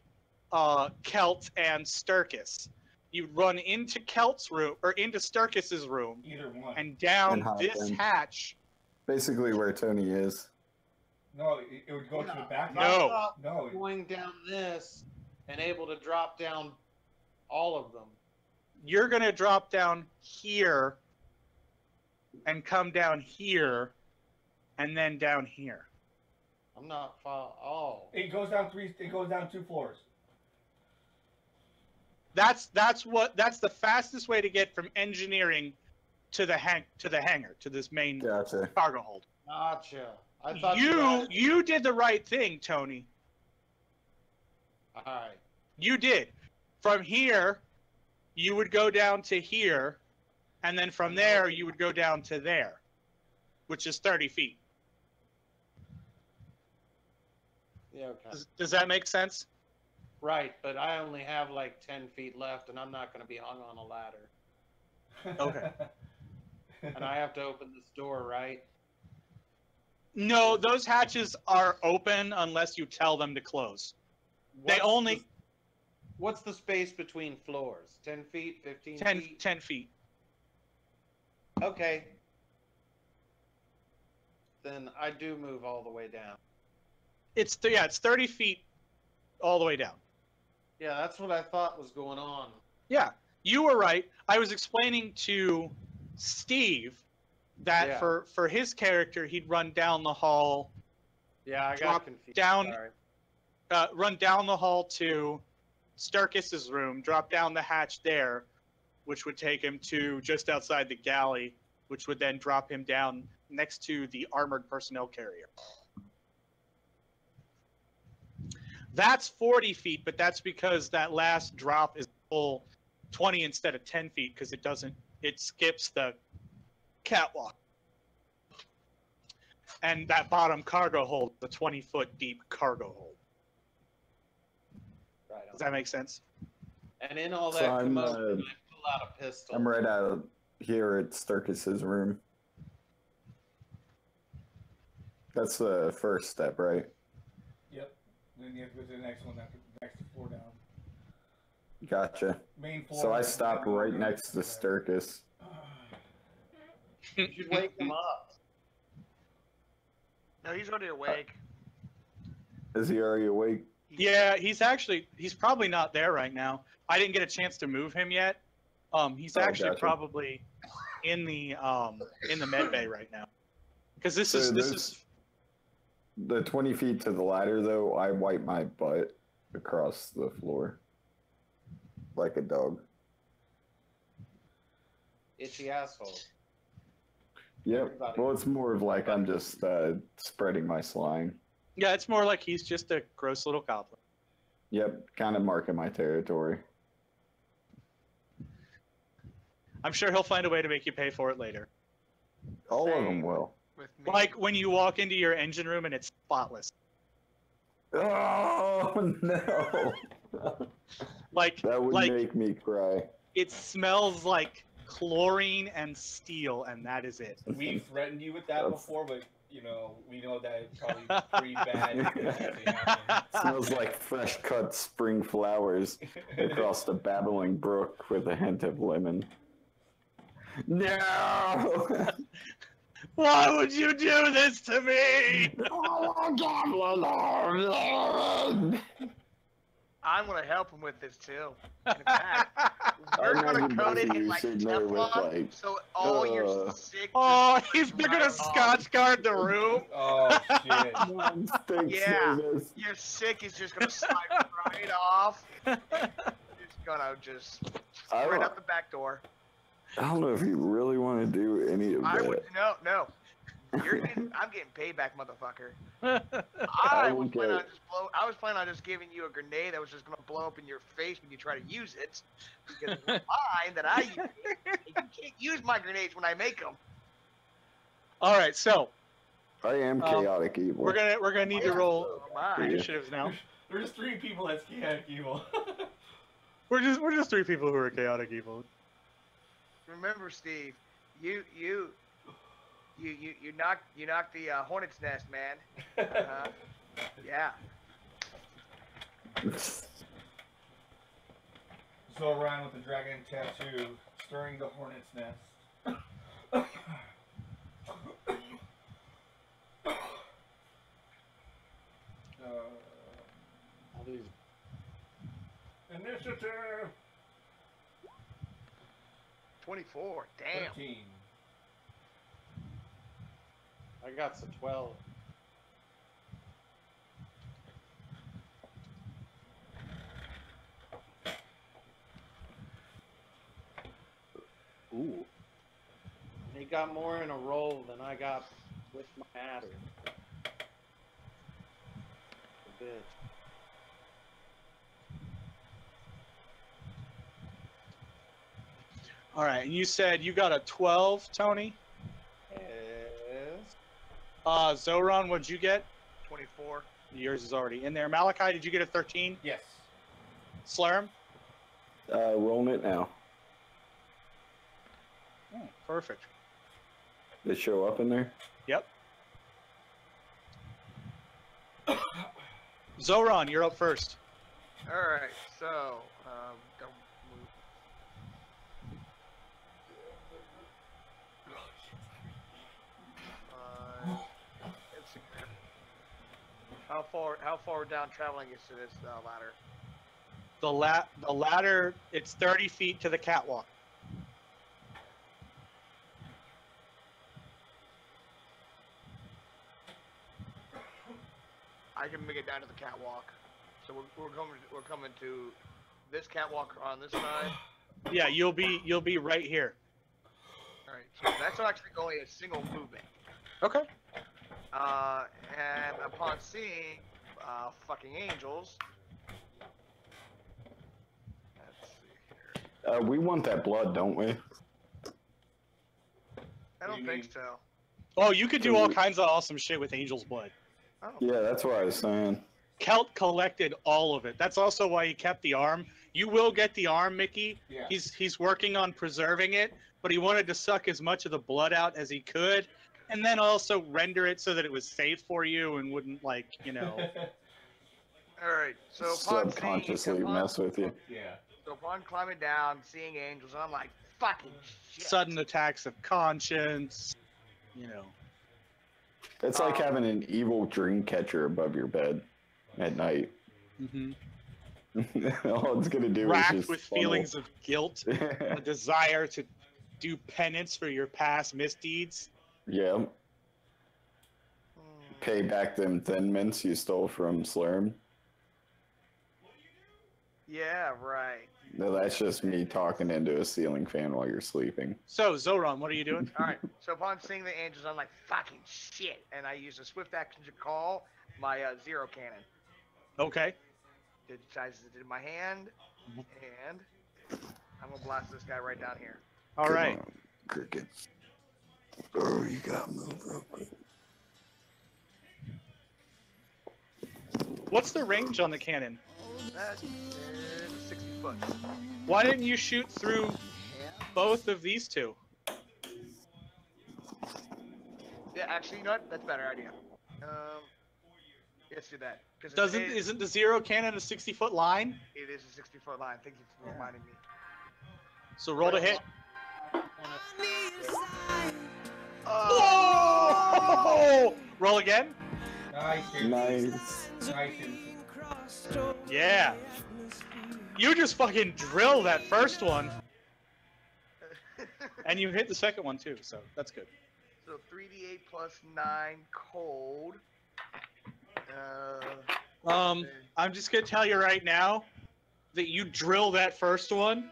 [SPEAKER 2] Kelt and Sturkis. You run into Kelt's room, or into Sturkis's room,
[SPEAKER 3] Either one.
[SPEAKER 2] and down
[SPEAKER 1] And hop
[SPEAKER 2] this
[SPEAKER 1] in.
[SPEAKER 2] hatch.
[SPEAKER 1] Basically where Tony is.
[SPEAKER 3] No, it would go to the back.
[SPEAKER 2] No.
[SPEAKER 3] No.
[SPEAKER 4] Going down this and able to drop down all of them.
[SPEAKER 2] You're going to drop down here and come down here and then down here.
[SPEAKER 4] I'm not oh.
[SPEAKER 3] It goes down It goes down 2 floors.
[SPEAKER 2] That's the fastest way to get from engineering to the hangar, to this main
[SPEAKER 1] Gotcha.
[SPEAKER 2] cargo hold.
[SPEAKER 4] Gotcha. I thought
[SPEAKER 2] You did the right thing, Tony.
[SPEAKER 4] Alright.
[SPEAKER 2] You did. From here, you would go down to here, and then from there you would go down to there, which is 30 feet.
[SPEAKER 4] Yeah, okay.
[SPEAKER 2] Does that make sense?
[SPEAKER 4] Right, but I only have like 10 feet left, and I'm not going to be hung on a ladder.
[SPEAKER 2] Okay.
[SPEAKER 4] And I have to open this door, right?
[SPEAKER 2] No, those hatches are open unless you tell them to close.
[SPEAKER 4] What's the space between floors? 10 feet? 15
[SPEAKER 2] 10,
[SPEAKER 4] feet?
[SPEAKER 2] 10 feet.
[SPEAKER 4] Okay. Then I do move all the way down.
[SPEAKER 2] It's 30 feet all the way down.
[SPEAKER 4] Yeah, that's what I thought was going on.
[SPEAKER 2] Yeah, you were right. I was explaining to Steve that
[SPEAKER 4] Yeah.
[SPEAKER 2] for his character, he'd run down the hall.
[SPEAKER 4] Yeah, I
[SPEAKER 2] Drop
[SPEAKER 4] got confused.
[SPEAKER 2] down-
[SPEAKER 4] Sorry.
[SPEAKER 2] Run down the hall to Starkis's room, drop down the hatch there, which would take him to just outside the galley, which would then drop him down next to the armored personnel carrier. That's 40 feet, but that's because that last drop is full 20 instead of 10 feet because it skips the catwalk. And that bottom cargo hold, the 20-foot deep cargo hold.
[SPEAKER 4] Right
[SPEAKER 2] Does that make sense?
[SPEAKER 4] And in all
[SPEAKER 1] So
[SPEAKER 4] that
[SPEAKER 1] I'm,
[SPEAKER 4] commotion, I pull out a pistol.
[SPEAKER 1] I'm right out here at Sturkis's room. That's the first step, right?
[SPEAKER 3] Yep. Then you have to go to the next one, after the next floor down.
[SPEAKER 1] Gotcha.
[SPEAKER 3] Main floor.
[SPEAKER 1] So I stopped right next to Sturkis.
[SPEAKER 4] You should wake him up.
[SPEAKER 6] No, he's already awake.
[SPEAKER 1] Is he already awake?
[SPEAKER 2] Yeah, he's probably not there right now. I didn't get a chance to move him yet. He's actually
[SPEAKER 1] gotcha.
[SPEAKER 2] probably in the med bay right now. Because this
[SPEAKER 1] So
[SPEAKER 2] is
[SPEAKER 1] the 20 feet to the ladder, though, I wipe my butt across the floor. Like a dog.
[SPEAKER 4] Itchy asshole.
[SPEAKER 1] Yep.
[SPEAKER 4] Everybody.
[SPEAKER 1] Well, it's more of like I'm just spreading my slime.
[SPEAKER 2] yeah, it's more like he's just a gross little goblin.
[SPEAKER 1] Yep. Kind of marking my territory.
[SPEAKER 2] I'm sure he'll find a way to make you pay for it later.
[SPEAKER 1] All of them
[SPEAKER 6] Same.
[SPEAKER 1] will.
[SPEAKER 6] With me.
[SPEAKER 2] Like when you walk into your engine room and it's spotless.
[SPEAKER 1] Oh, no.
[SPEAKER 2] Like
[SPEAKER 1] That would
[SPEAKER 2] like
[SPEAKER 1] make me cry.
[SPEAKER 2] it smells like chlorine and steel, and that is it.
[SPEAKER 3] We threatened you with that
[SPEAKER 1] That's-
[SPEAKER 3] before, but you know we know that it's probably pretty bad. if it actually happened.
[SPEAKER 1] Smells like fresh cut spring flowers across the babbling brook with a hint of lemon. No!
[SPEAKER 2] Why would you do this to me?
[SPEAKER 6] I'm gonna help him with this too. In fact, we're gonna coat it in like Teflon, so all your sick.
[SPEAKER 2] Oh, they're gonna scotch guard the room.
[SPEAKER 3] Oh shit!
[SPEAKER 6] Yeah. Your sick is just gonna slide right off. It's gonna just right out the back door.
[SPEAKER 1] I don't know if you really want to do any of
[SPEAKER 6] I
[SPEAKER 1] that.
[SPEAKER 6] would no. I'm getting payback, motherfucker.
[SPEAKER 1] I
[SPEAKER 6] I was
[SPEAKER 1] won't
[SPEAKER 6] planning
[SPEAKER 1] get
[SPEAKER 6] on I was planning on just giving you a grenade that was just gonna blow up in your face when you try to use it. Because it's mine that I use. You can't use my grenades when I make them.
[SPEAKER 2] All right, so
[SPEAKER 1] I am chaotic evil.
[SPEAKER 2] we're gonna need to roll
[SPEAKER 6] Oh my.
[SPEAKER 2] initiatives now.
[SPEAKER 3] There's 3 people that's chaotic evil.
[SPEAKER 2] We're just 3 people who are chaotic evil.
[SPEAKER 6] Remember, Steve, you knocked the hornet's nest, man. Yeah.
[SPEAKER 3] So around with the dragon tattoo, stirring the hornet's nest. Initiative
[SPEAKER 6] 24. Damn.
[SPEAKER 3] 13.
[SPEAKER 4] I got some 12.
[SPEAKER 1] Ooh.
[SPEAKER 4] He got more in a roll than I got with my adder. The bitch.
[SPEAKER 2] All right, and you said you got a 12, Tony.
[SPEAKER 4] Yes.
[SPEAKER 2] Zoran, what'd you get?
[SPEAKER 6] 24.
[SPEAKER 2] Yours is already in there. Malachi, did you get a 13?
[SPEAKER 3] Yes.
[SPEAKER 2] Slurm?
[SPEAKER 1] Rolling it now.
[SPEAKER 2] Oh, perfect.
[SPEAKER 1] They show up in there?
[SPEAKER 2] Yep. Zoran, you're up first.
[SPEAKER 6] Alright, so, don't move. Let's see. How far down traveling is to this ladder?
[SPEAKER 2] The ladder, it's 30 feet to the catwalk.
[SPEAKER 6] I can make it down to the catwalk. So we're coming to this catwalk on this side.
[SPEAKER 2] Yeah, you'll be right here.
[SPEAKER 6] All right, so that's actually only a single movement.
[SPEAKER 2] Okay.
[SPEAKER 6] And upon seeing fucking angels, let's see here.
[SPEAKER 1] We want that blood, don't we?
[SPEAKER 6] I don't think so.
[SPEAKER 2] Oh, you could do all kinds of awesome shit with Angel's blood.
[SPEAKER 6] Oh.
[SPEAKER 1] Yeah, that's what I was saying.
[SPEAKER 2] Kelt collected all of it. That's also why he kept the arm. You will get the arm, Mickey.
[SPEAKER 3] Yeah.
[SPEAKER 2] He's working on preserving it, but he wanted to suck as much of the blood out as he could, and then also render it so that it was safe for you and wouldn't, like, you know.
[SPEAKER 6] All right, so upon
[SPEAKER 1] Subconsciously
[SPEAKER 6] seeing,
[SPEAKER 1] mess with you.
[SPEAKER 3] Yeah.
[SPEAKER 6] So upon climbing down, seeing angels, I'm like, fucking shit.
[SPEAKER 2] Sudden attacks of conscience, you know.
[SPEAKER 1] It's like having an evil dream catcher above your bed at night.
[SPEAKER 2] Mm-hmm.
[SPEAKER 1] All it's gonna do is
[SPEAKER 2] Racked
[SPEAKER 1] just
[SPEAKER 2] with
[SPEAKER 1] funnel.
[SPEAKER 2] feelings of guilt, a desire to do penance for your past misdeeds.
[SPEAKER 1] Yeah. Pay back them Thin Mints you stole from Slurm.
[SPEAKER 6] Yeah, right.
[SPEAKER 1] No, that's just me talking into a ceiling fan while you're sleeping.
[SPEAKER 2] So, Zoran, what are you doing?
[SPEAKER 6] All right, so upon seeing the angels, I'm like, fucking shit. And I use a swift action to call my zero cannon.
[SPEAKER 2] Okay.
[SPEAKER 6] Digitizes it in my hand, and I'm gonna blast this guy right down here.
[SPEAKER 2] All
[SPEAKER 1] Come
[SPEAKER 2] right.
[SPEAKER 1] on, Cricket. Oh, you gotta move real quick.
[SPEAKER 2] What's the range on the cannon?
[SPEAKER 6] That's 60 foot.
[SPEAKER 2] Why didn't you shoot through both of these two?
[SPEAKER 6] Yeah, actually, you know what? That's a better idea. Let's do that.
[SPEAKER 2] Isn't the zero cannon a 60-foot line?
[SPEAKER 6] It is a 60-foot line. Thank you for reminding me.
[SPEAKER 2] So roll to hit.
[SPEAKER 6] Oh!
[SPEAKER 2] Oh! Roll again.
[SPEAKER 1] Nice.
[SPEAKER 2] Yeah. You just fucking drill that first one, and you hit the second one too. So that's good.
[SPEAKER 6] So 3d8 plus 9 cold.
[SPEAKER 2] I'm just gonna tell you right now that you drill that first one.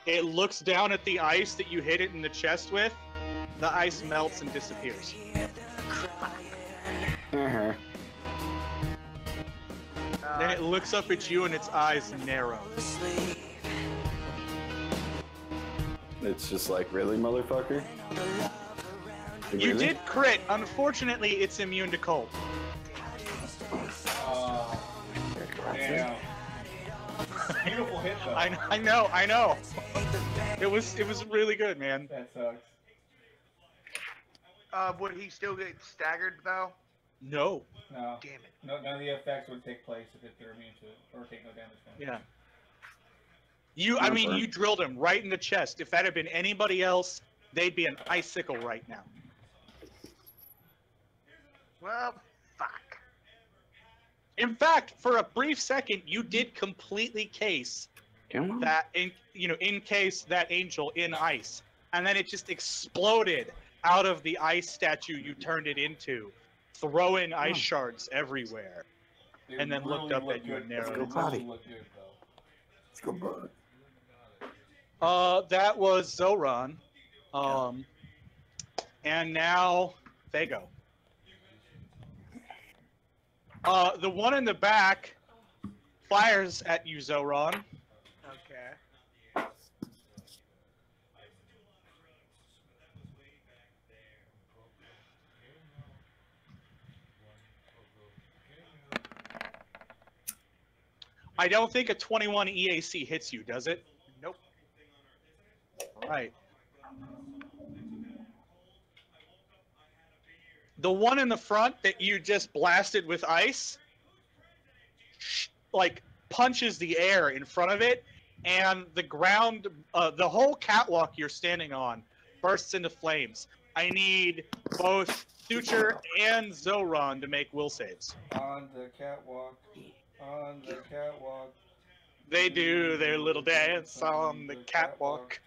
[SPEAKER 2] It looks down at the ice that you hit it in the chest with. The ice melts and disappears.
[SPEAKER 1] Uh-huh.
[SPEAKER 2] Then it looks up at you and its eyes narrow.
[SPEAKER 1] It's just like, really, motherfucker?
[SPEAKER 2] You
[SPEAKER 1] Really?
[SPEAKER 2] did crit. Unfortunately, it's immune to cold.
[SPEAKER 3] Damn. Beautiful hit though.
[SPEAKER 2] I know. It was really good, man.
[SPEAKER 3] That sucks.
[SPEAKER 6] Would he still get staggered though?
[SPEAKER 2] No.
[SPEAKER 3] No.
[SPEAKER 6] Damn it.
[SPEAKER 3] No, none of the effects would take place if they're immune to it, or take no damage from it.
[SPEAKER 2] Yeah. I mean, you drilled him right in the chest. If that had been anybody else, they'd be an icicle right now.
[SPEAKER 6] Well, fuck.
[SPEAKER 2] In fact, for a brief second, you did completely case that, encase that angel in ice, and then it just exploded out of the ice statue you turned it into, throwing ice shards everywhere, and then looked up at you and narrowed it.
[SPEAKER 1] Let's go, bud.
[SPEAKER 2] That was Zoran, and now Fago. The one in the back fires at you, Zoran.
[SPEAKER 6] Okay.
[SPEAKER 2] I don't think a 21 EAC hits you, does it?
[SPEAKER 4] Nope.
[SPEAKER 2] All right. The one in the front that you just blasted with ice, like, punches the air in front of it, and the ground, the whole catwalk you're standing on bursts into flames. I need both Suture and Zoran to make will saves.
[SPEAKER 3] On the catwalk. On the catwalk.
[SPEAKER 2] They do their little dance on the catwalk.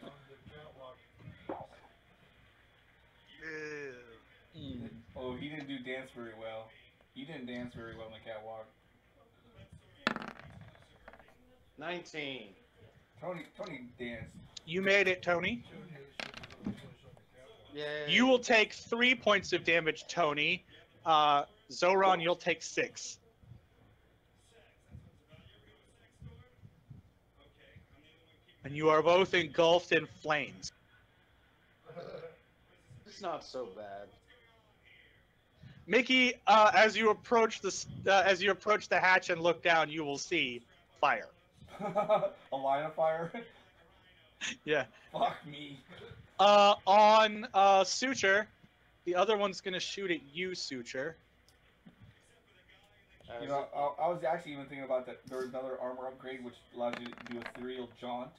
[SPEAKER 6] Ew.
[SPEAKER 3] Oh, he didn't do dance very well. He didn't dance very well on the catwalk.
[SPEAKER 4] 19.
[SPEAKER 3] Tony danced.
[SPEAKER 2] You made it, Tony.
[SPEAKER 4] Yay.
[SPEAKER 2] You will take 3 points of damage, Tony. Zoran, you'll take 6. And you are both engulfed in flames.
[SPEAKER 4] It's not so bad.
[SPEAKER 2] Mickey, as you approach the hatch and look down, you will see fire.
[SPEAKER 3] A line of fire?
[SPEAKER 2] Yeah.
[SPEAKER 3] Fuck me.
[SPEAKER 2] On Suture, the other one's gonna shoot at you, Suture.
[SPEAKER 3] You know, I was actually even thinking about that. There was another armor upgrade which allows you to do a ethereal jaunt.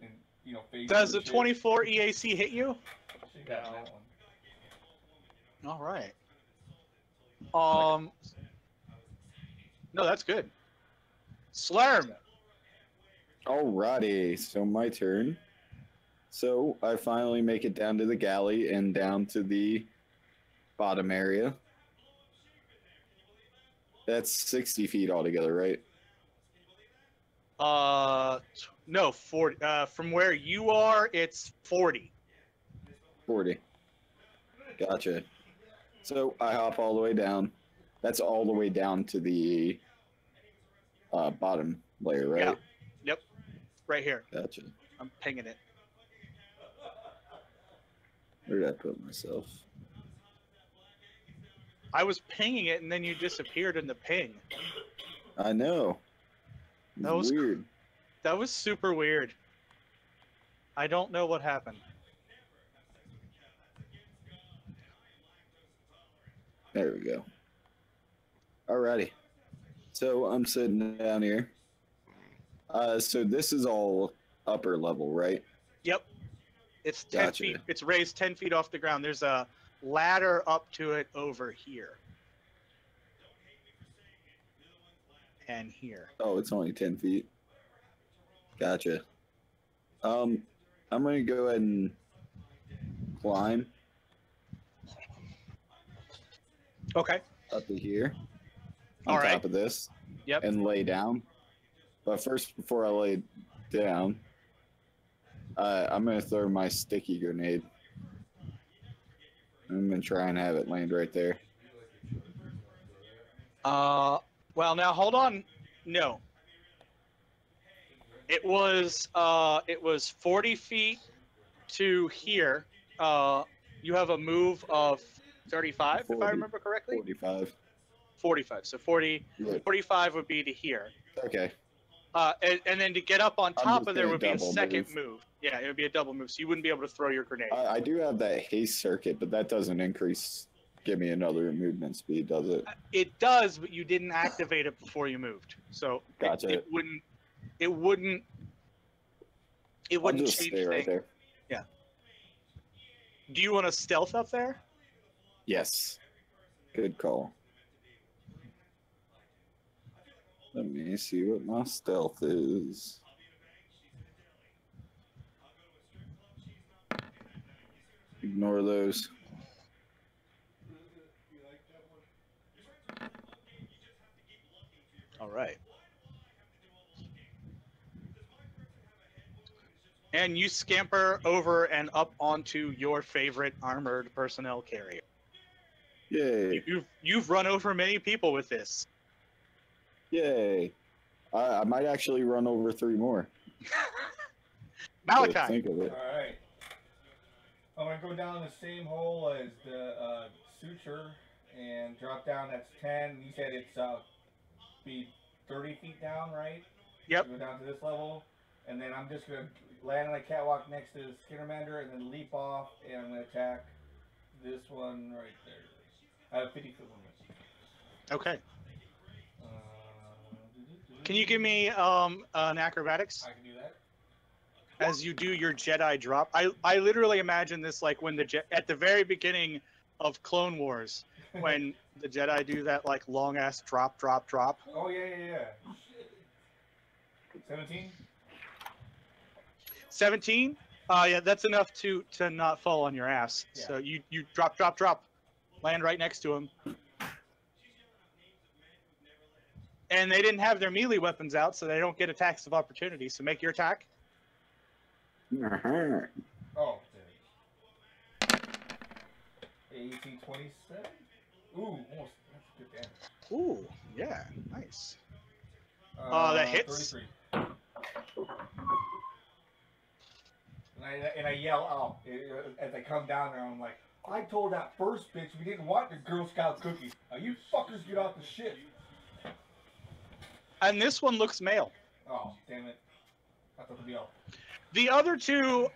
[SPEAKER 3] And, you know, phase.
[SPEAKER 2] Does the 24 EAC hit you?
[SPEAKER 3] That one.
[SPEAKER 2] All right. No, that's good. Slurm.
[SPEAKER 1] Alrighty, so my turn. So I finally make it down to the galley and down to the bottom area. That's 60 feet altogether, right?
[SPEAKER 2] No, 40. From where you are, it's 40.
[SPEAKER 1] 40. Gotcha. So I hop all the way down. That's all the way down to the bottom layer, right?
[SPEAKER 2] Yeah. Yep. Right here.
[SPEAKER 1] Gotcha.
[SPEAKER 2] I'm pinging it.
[SPEAKER 1] Where did I put myself?
[SPEAKER 2] I was pinging it, and then you disappeared in the ping.
[SPEAKER 1] I know.
[SPEAKER 2] That was
[SPEAKER 1] weird.
[SPEAKER 2] That was super weird. I don't know what happened.
[SPEAKER 1] There we go. Alrighty. So I'm sitting down here. So this is all upper level, right?
[SPEAKER 2] Yep. It's 10
[SPEAKER 1] Gotcha.
[SPEAKER 2] feet. It's raised 10 feet off the ground. There's a ladder up to it over here. And here.
[SPEAKER 1] Oh, it's only 10 feet. Gotcha. I'm gonna go ahead and climb
[SPEAKER 2] Okay.
[SPEAKER 1] up to here on
[SPEAKER 2] All right.
[SPEAKER 1] top of this.
[SPEAKER 2] Yep.
[SPEAKER 1] And lay down. But first, before I lay down, I'm gonna throw my sticky grenade. I'm gonna try and have it land right there.
[SPEAKER 2] Well, now hold on. No. It was 40 feet to here. You have a move of 35, if
[SPEAKER 1] 40.
[SPEAKER 2] I remember correctly.
[SPEAKER 1] 45.
[SPEAKER 2] 45. So 40,
[SPEAKER 1] Yeah.
[SPEAKER 2] 45 would be to here.
[SPEAKER 1] Okay.
[SPEAKER 2] And then to get up on
[SPEAKER 1] I'm
[SPEAKER 2] top
[SPEAKER 1] just
[SPEAKER 2] of there
[SPEAKER 1] gonna
[SPEAKER 2] would be a
[SPEAKER 1] double
[SPEAKER 2] second
[SPEAKER 1] move.
[SPEAKER 2] move. Yeah, it would be a double move, so you wouldn't be able to throw your grenade.
[SPEAKER 1] I do have that haste circuit, but that doesn't give me another movement speed, does it?
[SPEAKER 2] It does, but you didn't activate it before you moved, so
[SPEAKER 1] Gotcha.
[SPEAKER 2] it wouldn't
[SPEAKER 1] I'll just
[SPEAKER 2] change
[SPEAKER 1] stay right
[SPEAKER 2] things.
[SPEAKER 1] there.
[SPEAKER 2] Yeah. Do you want to stealth up there?
[SPEAKER 1] Yes. Good call. Let me see what my stealth is. Ignore those.
[SPEAKER 2] All right. And you scamper over and up onto your favorite armored personnel carrier.
[SPEAKER 1] Yay.
[SPEAKER 2] You've run over many people with this.
[SPEAKER 1] Yay. I might actually run over 3 more.
[SPEAKER 2] Malachi.
[SPEAKER 1] Think of it.
[SPEAKER 3] Alright. I'm going to go down the same hole as the Suture and drop down. That's 10. You said it's speed 30 feet down, right?
[SPEAKER 2] Yep.
[SPEAKER 3] Go down to this level, and then I'm just gonna land on a catwalk next to the Skinnermander, and then leap off, and I'm gonna attack this one right there. I have 50-foot limit.
[SPEAKER 2] Okay.
[SPEAKER 3] Uh,
[SPEAKER 2] Can you give me an acrobatics?
[SPEAKER 3] I can do that.
[SPEAKER 2] As you do your Jedi drop. I literally imagine this like when at the very beginning of Clone Wars, when the Jedi do that like long ass drop.
[SPEAKER 3] Oh yeah. 17.
[SPEAKER 2] 17. Yeah, that's enough to not fall on your ass.
[SPEAKER 3] Yeah.
[SPEAKER 2] So you drop, land right next to him. And they didn't have their melee weapons out, so they don't get attacks of opportunity. So make your attack.
[SPEAKER 3] Oh. 1827. Ooh, almost. That's good damage.
[SPEAKER 2] Ooh, yeah, nice. That hits.
[SPEAKER 3] 33. And I yell out as I come down there. I'm like, I told that first bitch we didn't want the Girl Scout cookie. Now you fuckers get off the shit.
[SPEAKER 2] And this one looks male.
[SPEAKER 3] Oh, damn it. I thought the deal.
[SPEAKER 2] The other two,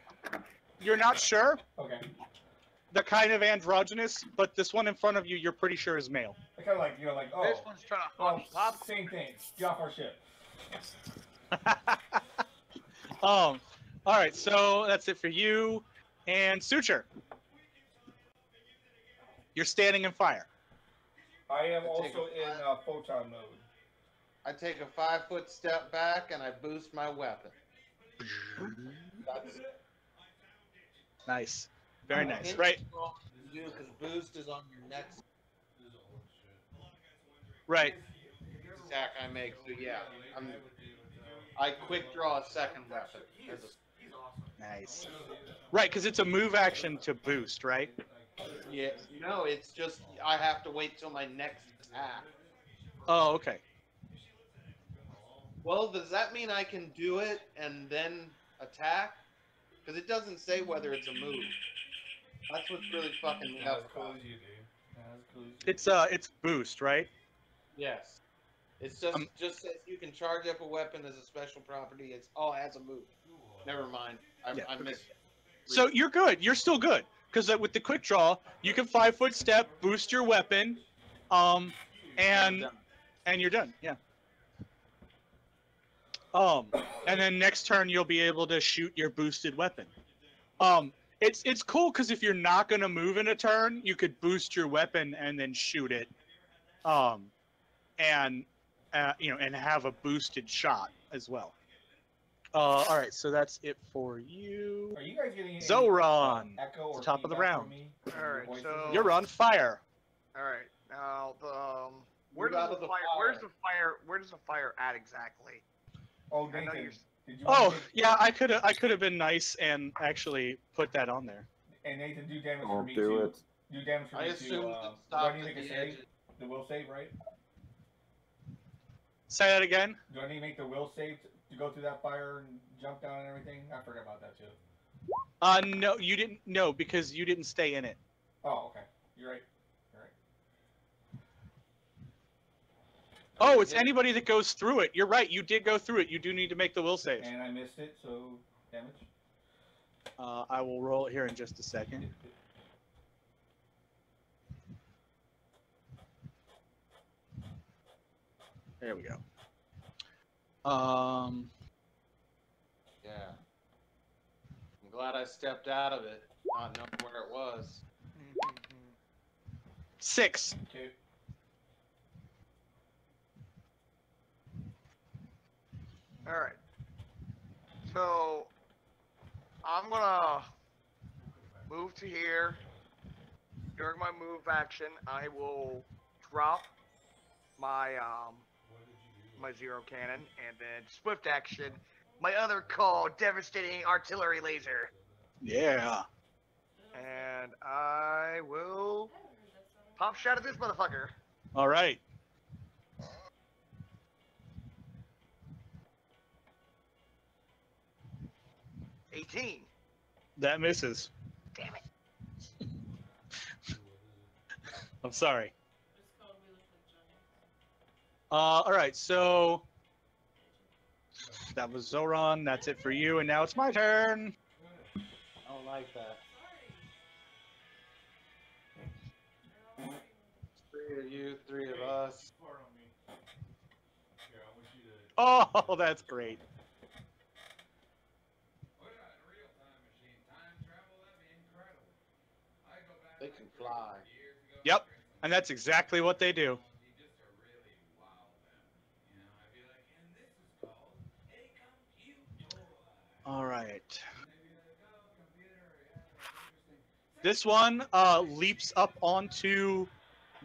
[SPEAKER 2] you're not sure.
[SPEAKER 3] Okay.
[SPEAKER 2] They're kind of androgynous, but this one in front of you, you're pretty sure is male.
[SPEAKER 3] I kind of like, like, oh.
[SPEAKER 6] This one's trying to
[SPEAKER 3] Well,
[SPEAKER 6] pop.
[SPEAKER 3] same thing. Get off our ship.
[SPEAKER 2] All right, so that's it for you. And Suture. You're standing in fire.
[SPEAKER 3] I am
[SPEAKER 4] I take
[SPEAKER 3] also
[SPEAKER 4] a
[SPEAKER 3] in photon mode.
[SPEAKER 4] I take a 5-foot step back and I boost my weapon. That's
[SPEAKER 2] Nice. Very nice.
[SPEAKER 4] Hit
[SPEAKER 2] Right.
[SPEAKER 4] you because boost is on your next
[SPEAKER 2] Right.
[SPEAKER 4] attack I make. So yeah, I quick draw a second weapon.
[SPEAKER 2] Nice. Right, because it's a move action to boost, right?
[SPEAKER 4] Yeah, no, it's just I have to wait till my next attack.
[SPEAKER 2] Oh, okay.
[SPEAKER 4] Well, does that mean I can do it and then attack? Because it doesn't say whether it's a move. That's what's really fucking me up.
[SPEAKER 2] It's boost, right?
[SPEAKER 4] Yes. It's just says you can charge up a weapon as a special property. It's as a move. Never mind. I missed it.
[SPEAKER 2] So you're good. You're still good. Because with the quick draw, you can 5-foot step, boost your weapon, and you're done. Yeah. And then next turn you'll be able to shoot your boosted weapon. It's cool because if you're not gonna move in a turn, you could boost your weapon and then shoot it, and have a boosted shot as well. All right, so that's it for you.
[SPEAKER 3] Are you guys getting
[SPEAKER 2] Zoran,
[SPEAKER 3] echo or
[SPEAKER 2] top of the
[SPEAKER 3] feedback
[SPEAKER 2] round.
[SPEAKER 3] from me?
[SPEAKER 6] All right,
[SPEAKER 3] Voices?
[SPEAKER 6] so
[SPEAKER 2] You're on fire.
[SPEAKER 6] All right, now
[SPEAKER 4] Move out of the fire.
[SPEAKER 6] Where does the fire at exactly?
[SPEAKER 3] Oh,
[SPEAKER 6] I know
[SPEAKER 3] Nathan,
[SPEAKER 6] you're.
[SPEAKER 3] did you
[SPEAKER 2] Oh
[SPEAKER 3] want to
[SPEAKER 2] yeah, I could have been nice and actually put that on there.
[SPEAKER 3] and Nathan, do damage for
[SPEAKER 1] I'll
[SPEAKER 3] me
[SPEAKER 1] do
[SPEAKER 3] too.
[SPEAKER 1] it.
[SPEAKER 3] Do damage for
[SPEAKER 4] I
[SPEAKER 3] me
[SPEAKER 4] assume
[SPEAKER 3] too.
[SPEAKER 4] it
[SPEAKER 3] Do I
[SPEAKER 4] stopped
[SPEAKER 3] need to
[SPEAKER 4] at
[SPEAKER 3] make a
[SPEAKER 4] the
[SPEAKER 3] save?
[SPEAKER 4] edge.
[SPEAKER 3] The will save, right?
[SPEAKER 2] Say that again.
[SPEAKER 3] Do I need to make the will save to go through that fire and jump down and everything? I forgot about that too.
[SPEAKER 2] No, you didn't. No, because you didn't stay in it.
[SPEAKER 3] Oh, okay. You're right. You're right.
[SPEAKER 2] Oh, it's anybody that goes through it. You're right. You did go through it. You do need to make the will save.
[SPEAKER 3] And I missed it, so damage.
[SPEAKER 2] I will roll it here in just a second. There we go.
[SPEAKER 4] Yeah. I'm glad I stepped out of it, not knowing where it was.
[SPEAKER 2] 6.
[SPEAKER 3] Okay.
[SPEAKER 6] All right. So I'm gonna move to here. During my move action, I will drop my my zero cannon, and then swift action, my other call, devastating artillery laser.
[SPEAKER 2] Yeah.
[SPEAKER 6] And I will pop shot at this motherfucker.
[SPEAKER 2] All right.
[SPEAKER 6] $18.
[SPEAKER 2] That misses.
[SPEAKER 6] Damn it.
[SPEAKER 2] I'm sorry. All right, so that was Zoran. That's it for you, and now it's my turn.
[SPEAKER 4] I don't like that. 3 of you, 3 of us.
[SPEAKER 7] Fart on me. Here, I want you to.
[SPEAKER 2] Oh, that's great.
[SPEAKER 8] What a real time machine. Time travel, that'd be incredible. I go back
[SPEAKER 4] They
[SPEAKER 8] like
[SPEAKER 4] can
[SPEAKER 8] 3 or
[SPEAKER 4] fly.
[SPEAKER 8] 4 years ago.
[SPEAKER 2] Yep,
[SPEAKER 8] drink some
[SPEAKER 2] and that's exactly what they do.
[SPEAKER 8] technology just to really wow them. You know, I'd be like, and this is called a computer.
[SPEAKER 2] All right.
[SPEAKER 8] And they'd be like, oh, computer, yeah, that's interesting.
[SPEAKER 2] This one leaps up onto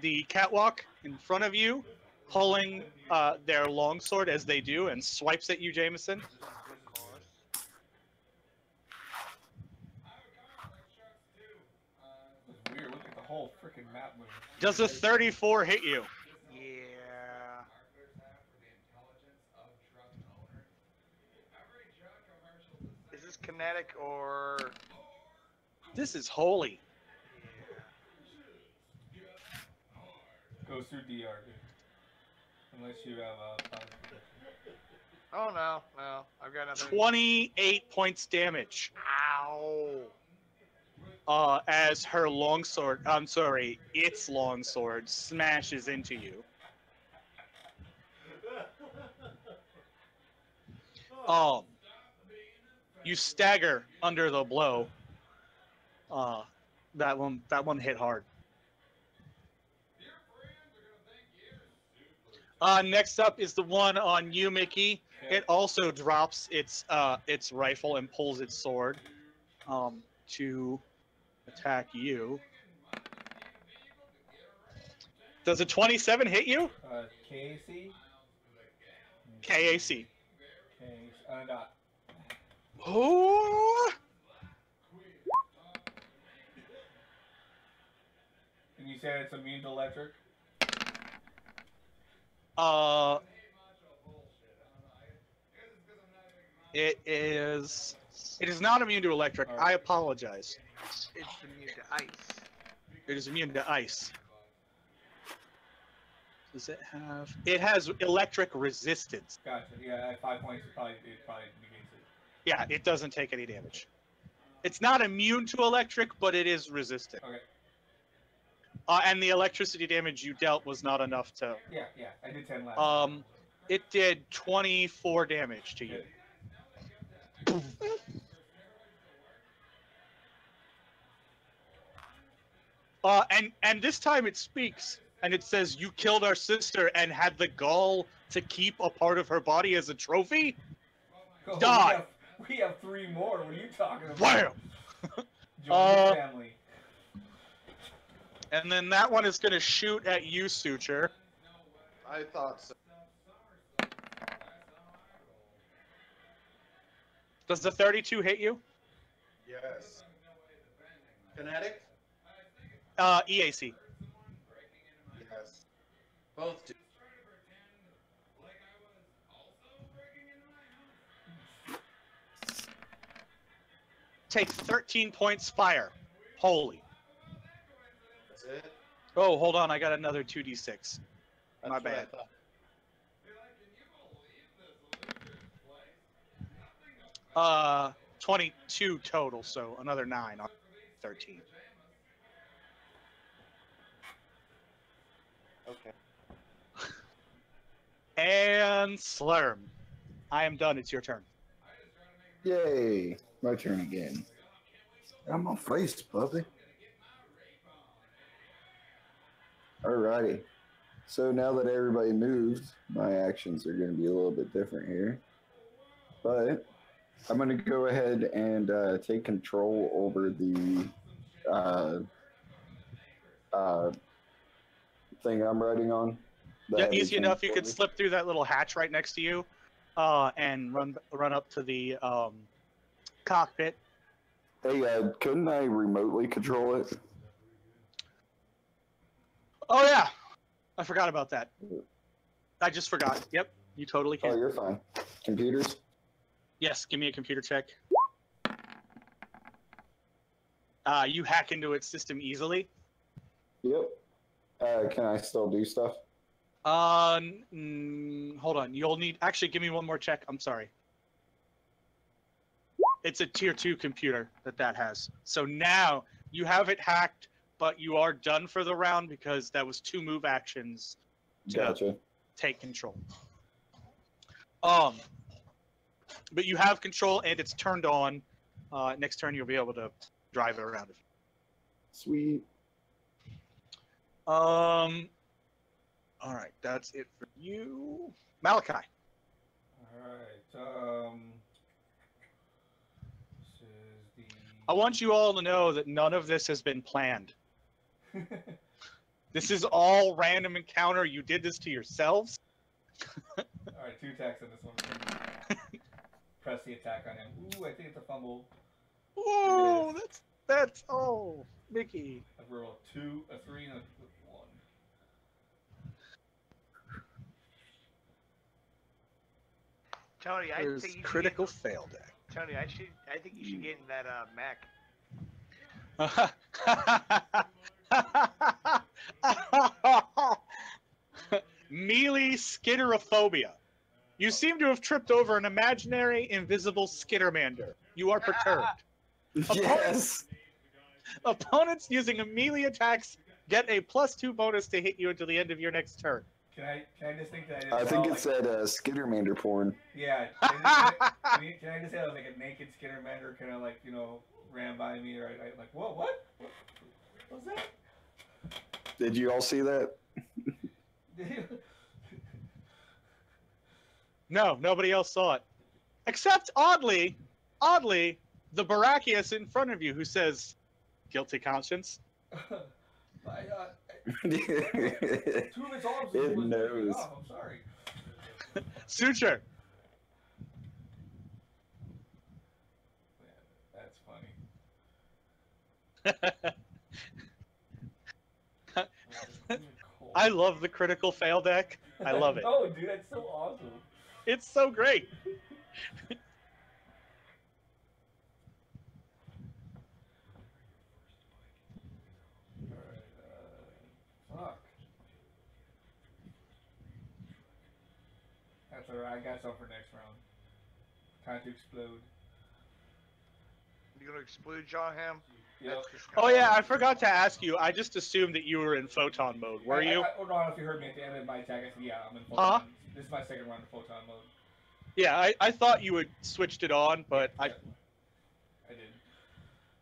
[SPEAKER 2] the catwalk in front of you, pulling their longsword as they do, and swipes at you, Jameson.
[SPEAKER 7] This is
[SPEAKER 6] Of course.
[SPEAKER 8] I have a car that trucks too.
[SPEAKER 3] It's weird. Look at the whole freaking map moving.
[SPEAKER 2] Does a 34 hit you?
[SPEAKER 6] Yeah.
[SPEAKER 8] Marketers have for the intelligence of truck owners. Every truck commercial is the
[SPEAKER 6] Is this
[SPEAKER 8] same.
[SPEAKER 6] kinetic or?
[SPEAKER 2] This is holy.
[SPEAKER 3] Goes through DR, dude. Unless you have a powder protection.
[SPEAKER 6] Oh no, no, I've got nothing.
[SPEAKER 2] 28 points damage. As her longsword, I'm sorry, its longsword smashes into you. You stagger under the blow. That one hit hard.
[SPEAKER 8] Your friends are gonna think you're super.
[SPEAKER 2] Next up is the one on you, Mickey. It also drops its rifle and pulls its sword to attack you. Does a 27 hit you?
[SPEAKER 3] KAC?
[SPEAKER 2] KAC.
[SPEAKER 3] Dot.
[SPEAKER 2] Oh!
[SPEAKER 3] And you said it's immune to electric?
[SPEAKER 2] It is. It is not immune to electric.
[SPEAKER 3] Right.
[SPEAKER 2] I apologize.
[SPEAKER 6] It's immune to ice.
[SPEAKER 2] It is immune to ice. Does it have? It has electric resistance.
[SPEAKER 3] Gotcha. Yeah, at 5 points, it probably negates it.
[SPEAKER 2] Yeah, it doesn't take any damage. It's not immune to electric, but it is resistant.
[SPEAKER 3] Okay.
[SPEAKER 2] And the electricity damage you dealt was not enough to.
[SPEAKER 3] Yeah, I did 10 last time.
[SPEAKER 2] It did 24 damage to you. And this time it speaks, and it says, "You killed our sister and had the gall to keep a part of her body as a trophy?
[SPEAKER 3] Oh,
[SPEAKER 2] Die!"
[SPEAKER 3] We have 3 more. What are you talking about?
[SPEAKER 2] Wham!
[SPEAKER 3] Join the family.
[SPEAKER 2] And then that one is going to shoot at you, Suture.
[SPEAKER 4] I thought so.
[SPEAKER 2] Does the 32 hit you?
[SPEAKER 4] Yes. Kinetic?
[SPEAKER 2] EAC.
[SPEAKER 4] Yes. Both do.
[SPEAKER 2] Take 13 points fire. Holy.
[SPEAKER 4] That's it?
[SPEAKER 2] Oh, hold on. I got another 2d6.
[SPEAKER 4] That's
[SPEAKER 2] My
[SPEAKER 4] what I
[SPEAKER 2] bad.
[SPEAKER 4] thought.
[SPEAKER 2] 22 total, so another 9 on 13.
[SPEAKER 4] Okay.
[SPEAKER 2] And Slurm. I am done. It's your turn.
[SPEAKER 1] Yay! My turn again. I'm on face, puppy. Alrighty. So now that everybody moved, my actions are going to be a little bit different here. But I'm going to go ahead and take control over the thing I'm riding on.
[SPEAKER 2] Yeah, easy enough. You could slip through that little hatch right next to you, and run up to the cockpit.
[SPEAKER 1] Hey, couldn't I remotely control it?
[SPEAKER 2] Oh yeah, I forgot about that. I just forgot. Yep, you totally
[SPEAKER 1] Oh,
[SPEAKER 2] can.
[SPEAKER 1] you're fine. Computers?
[SPEAKER 2] Yes, give me a computer check. You hack into its system easily.
[SPEAKER 1] Yep. Can I still do stuff?
[SPEAKER 2] Hold on. You'll need. Actually, give me one more check. I'm sorry. It's a tier 2 computer that has. So now you have it hacked, but you are done for the round because that was 2 move actions to
[SPEAKER 1] Gotcha.
[SPEAKER 2] take control. But you have control and it's turned on. Next turn you'll be able to drive it around.
[SPEAKER 1] Sweet.
[SPEAKER 2] All right, that's it for you, Malachi.
[SPEAKER 3] All right. This is the.
[SPEAKER 2] I want you all to know that none of this has been planned. This is all random encounter. You did this to yourselves.
[SPEAKER 3] All right, 2 attacks on this one. Press the attack on him. Ooh, I think it's a fumble.
[SPEAKER 2] Oh, that's Mickey.
[SPEAKER 3] I roll a 2, a 3, and a 1.
[SPEAKER 6] Tony, I
[SPEAKER 2] There's
[SPEAKER 6] think you
[SPEAKER 2] critical
[SPEAKER 6] should
[SPEAKER 2] fail deck.
[SPEAKER 6] get, Tony, I think you should get in that Mac.
[SPEAKER 2] Melee skitterophobia. You seem to have tripped over an imaginary, invisible skittermander. You are perturbed.
[SPEAKER 1] Yes.
[SPEAKER 2] Opponents using a melee attacks get a +2 bonus to hit you until the end of your next turn.
[SPEAKER 3] Can I just think that
[SPEAKER 1] I think it said Skittermander porn.
[SPEAKER 3] Yeah. Can I just say like a naked Skittermander kind of like, you know, ran by me, right? Like, what? What was that?
[SPEAKER 1] Did you all see that?
[SPEAKER 2] No, nobody else saw it. Except, oddly, the Barachius in front of you who says, guilty conscience.
[SPEAKER 3] Two of its arms
[SPEAKER 1] It
[SPEAKER 3] was
[SPEAKER 1] knows.
[SPEAKER 3] off. I'm sorry.
[SPEAKER 2] Suture.
[SPEAKER 3] That's funny.
[SPEAKER 2] I love the critical fail deck. I love it.
[SPEAKER 3] Oh, dude, that's so awesome.
[SPEAKER 2] It's so great.
[SPEAKER 3] Fuck. That's alright. I got something for next round. Time to explode.
[SPEAKER 6] You gonna explode Jawham?
[SPEAKER 3] Yep.
[SPEAKER 2] Oh yeah, I forgot to ask you. I just assumed that you were in photon mode. Were you?
[SPEAKER 3] I don't know if you heard me at the end of my attack. I said, yeah, I'm in photon. This is my second round of photon mode.
[SPEAKER 2] Yeah, I thought you had switched it on, but
[SPEAKER 3] I did.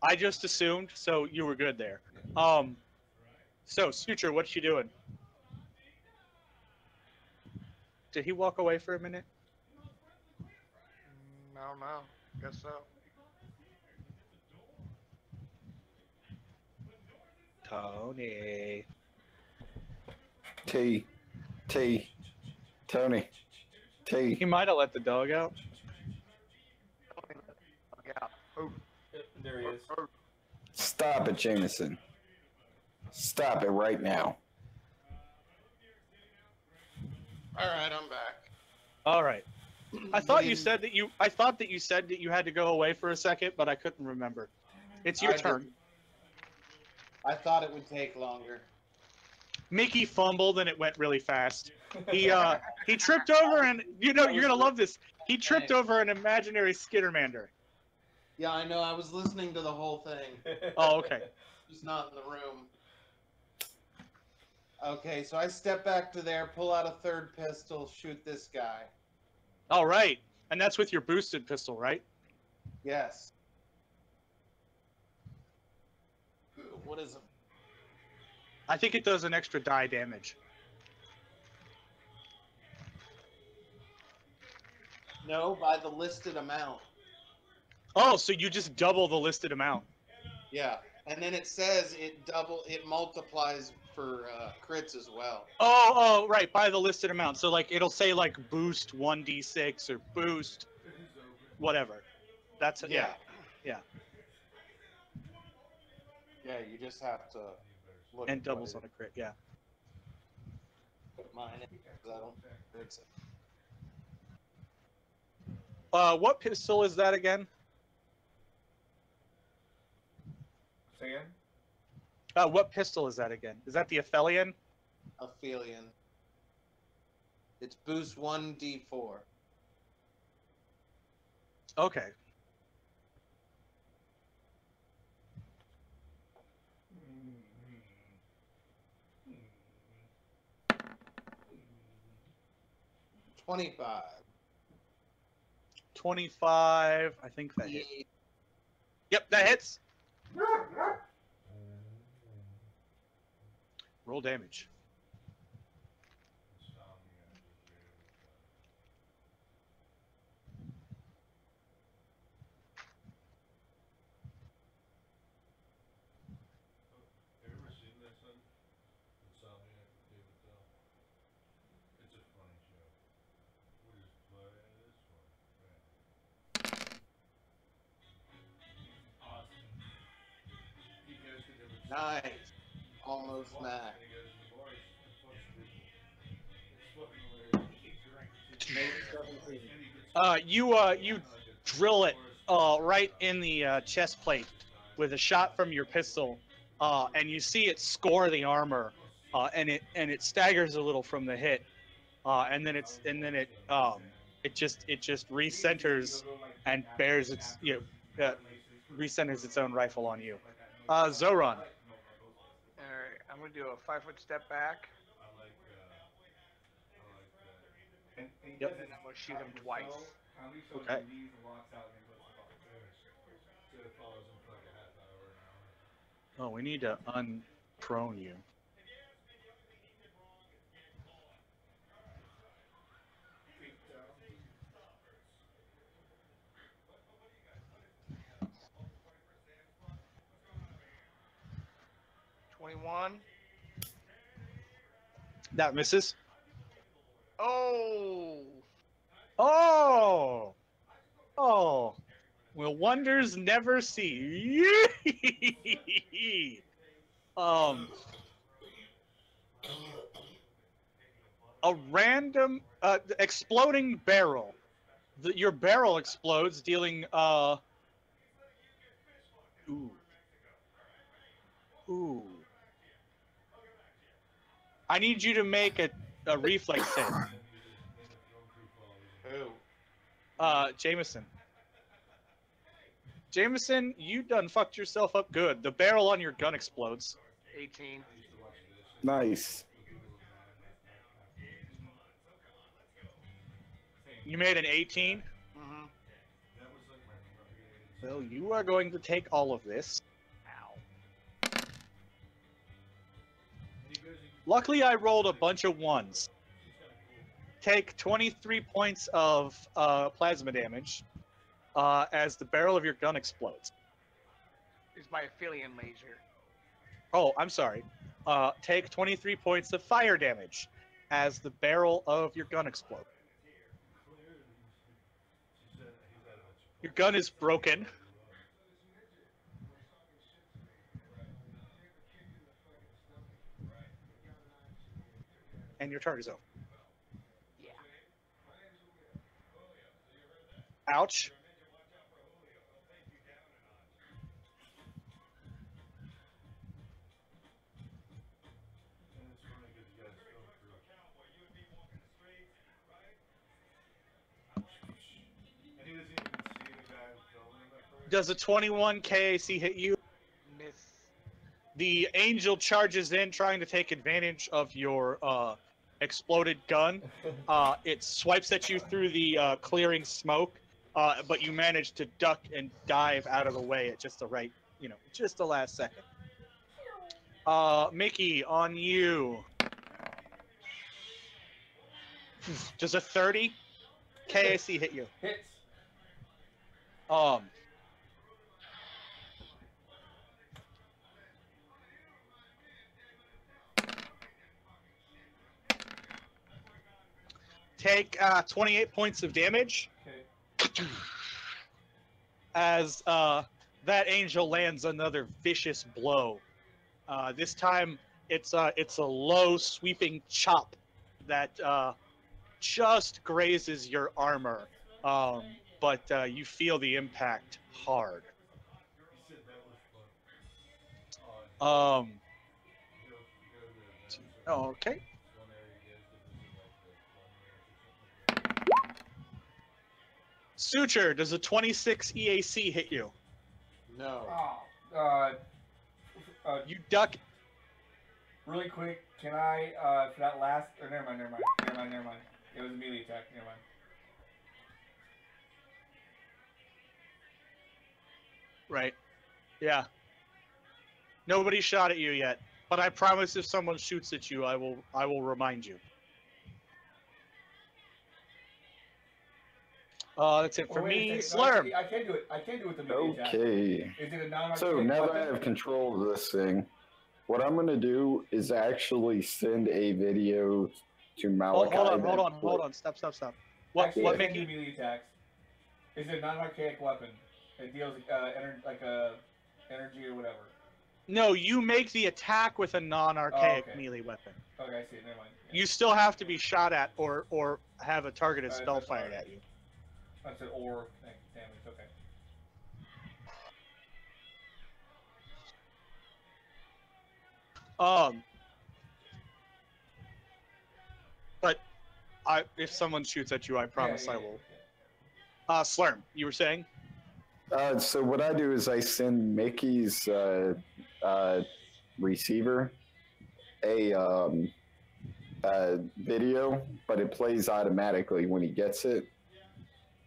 [SPEAKER 2] I just assumed, so you were good there. So Suture, what's she doing? Did he walk away for a minute?
[SPEAKER 6] I don't know. Guess so.
[SPEAKER 2] Tony.
[SPEAKER 1] T. Tony. T.
[SPEAKER 2] He might have let the dog out.
[SPEAKER 6] Yeah. Oh.
[SPEAKER 3] There he is.
[SPEAKER 1] Stop it, Jameson. Stop it right now.
[SPEAKER 4] Alright, I'm back.
[SPEAKER 2] All right. I thought you said that you. I thought that you said that you had to go away for a second, but I couldn't remember. It's your
[SPEAKER 4] I
[SPEAKER 2] turn.
[SPEAKER 4] didn't. I thought it would take longer.
[SPEAKER 2] Mickey fumbled and it went really fast. He tripped over and you're gonna love this. He tripped over an imaginary skittermander.
[SPEAKER 4] Yeah, I know. I was listening to the whole thing.
[SPEAKER 2] Oh, okay.
[SPEAKER 4] He's not in the room. Okay, so I step back to there, pull out a third pistol, shoot this guy.
[SPEAKER 2] All right, and that's with your boosted pistol, right?
[SPEAKER 4] Yes. What is it?
[SPEAKER 2] I think it does an extra die damage.
[SPEAKER 4] No, by the listed amount.
[SPEAKER 2] Oh, so you just double the listed amount.
[SPEAKER 4] Yeah, and then it says it multiplies for crits as well.
[SPEAKER 2] Oh, right, by the listed amount. So like it'll say like boost 1d6 or boost whatever. That's it. Yeah.
[SPEAKER 4] Yeah, you just have to look.
[SPEAKER 2] And
[SPEAKER 4] at
[SPEAKER 2] doubles
[SPEAKER 4] what
[SPEAKER 2] on a crit, yeah.
[SPEAKER 4] mine is, 'cause I don't it's
[SPEAKER 2] What pistol is that again?
[SPEAKER 3] Say again?
[SPEAKER 2] What pistol is that again? Is that the Aphelion?
[SPEAKER 4] Aphelion. It's boost 1d4.
[SPEAKER 2] Okay.
[SPEAKER 3] Mm-hmm.
[SPEAKER 4] 25.
[SPEAKER 2] 25. I think that hits. Yep, that hits. Roll damage.
[SPEAKER 7] Have you ever seen this one? Insomnia, David Bell. It's a funny show. We'll just play this one. Awesome. He goes to different
[SPEAKER 4] Nice. Almost
[SPEAKER 7] bars,
[SPEAKER 4] max.
[SPEAKER 7] and he goes to the bars and fucks people. It's fucking hilarious. He drinks.
[SPEAKER 4] Maybe 17.
[SPEAKER 7] And he gets
[SPEAKER 2] You drill it right in the chest plate with a shot from your pistol, and you see it score the armor, and it staggers a little from the hit, and then it just recenters and bears its recenters its own rifle on you. Zoran.
[SPEAKER 6] Alright, I'm gonna do a 5-foot step back.
[SPEAKER 7] I like that.
[SPEAKER 3] And he
[SPEAKER 2] Yep.
[SPEAKER 3] does it
[SPEAKER 6] And I'm gonna shoot him twice.
[SPEAKER 3] County, so
[SPEAKER 2] Okay.
[SPEAKER 3] he leaves and walks out and then goes to the bar.
[SPEAKER 7] So it follows him for like a half hour, an hour.
[SPEAKER 2] Oh, we need to unprone you.
[SPEAKER 3] Feet down.
[SPEAKER 6] 21.
[SPEAKER 2] That misses.
[SPEAKER 6] Oh!
[SPEAKER 2] Oh! Oh! Will wonders never see? A random exploding barrel. Your barrel explodes, dealing Ooh. I need you to make a reflex save.
[SPEAKER 4] Who?
[SPEAKER 2] Jameson. Jameson, you done fucked yourself up good. The barrel on your gun explodes.
[SPEAKER 6] 18.
[SPEAKER 1] Nice.
[SPEAKER 2] You made an 18.
[SPEAKER 6] Mm-hmm.
[SPEAKER 2] Well, you are going to take all of this. Ow. Luckily, I rolled a bunch of ones. Take 23 points of plasma damage as the barrel of your gun explodes.
[SPEAKER 6] It's my aphelion laser.
[SPEAKER 2] Oh, I'm sorry. Take 23 points of fire damage as the barrel of your gun explodes. Your gun is broken. And your turn is over.
[SPEAKER 6] Yeah.
[SPEAKER 2] Ouch. Does a 21 KAC hit you?
[SPEAKER 6] Miss.
[SPEAKER 2] The angel charges in, trying to take advantage of your exploded gun. It swipes at you through the clearing smoke, but you manage to duck and dive out of the way at just the right, just the last second. Mickey, on you. Does a 30 KAC hit you?
[SPEAKER 3] Hits.
[SPEAKER 2] Take 28 points of damage.
[SPEAKER 3] Okay.
[SPEAKER 2] As that angel lands another vicious blow. This time it's a low sweeping chop that just grazes your armor, but you feel the impact hard. Okay. Suture, does a 26 EAC hit you?
[SPEAKER 4] No.
[SPEAKER 3] Oh,
[SPEAKER 2] You duck.
[SPEAKER 3] really quick, can I, for that last, or never mind. It was a melee attack, never mind.
[SPEAKER 2] Right. Yeah. Nobody shot at you yet, but I promise if someone shoots at you, I will remind you. That's it for
[SPEAKER 3] Well, wait a
[SPEAKER 2] me.
[SPEAKER 3] second. No,
[SPEAKER 2] Slurm.
[SPEAKER 3] I can do it. I can do it with the melee attack.
[SPEAKER 1] Okay.
[SPEAKER 3] Is it a non-archaic
[SPEAKER 1] So now that I
[SPEAKER 3] weapon?
[SPEAKER 1] have control of this thing, what I'm gonna do is actually send a video to Malachi.
[SPEAKER 2] Hold on. Stop. What
[SPEAKER 3] Actually,
[SPEAKER 2] what
[SPEAKER 3] I
[SPEAKER 2] make
[SPEAKER 3] can
[SPEAKER 2] you?
[SPEAKER 3] do melee attacks. Is it a non-archaic weapon? It deals energy or whatever.
[SPEAKER 2] No, you make the attack with a non-archaic
[SPEAKER 3] okay.
[SPEAKER 2] melee weapon.
[SPEAKER 3] Okay, I see it. Never mind. Yeah.
[SPEAKER 2] You still have to be shot at or have a targeted
[SPEAKER 3] Alright,
[SPEAKER 2] spell
[SPEAKER 3] that's
[SPEAKER 2] fired
[SPEAKER 3] alright.
[SPEAKER 2] at you.
[SPEAKER 3] I said or damage. Okay.
[SPEAKER 2] But if someone shoots at you, I promise I will.
[SPEAKER 3] Yeah.
[SPEAKER 2] Slurm, you were saying?
[SPEAKER 1] So what I do is I send Mickey's receiver a video, but it plays automatically when he gets it.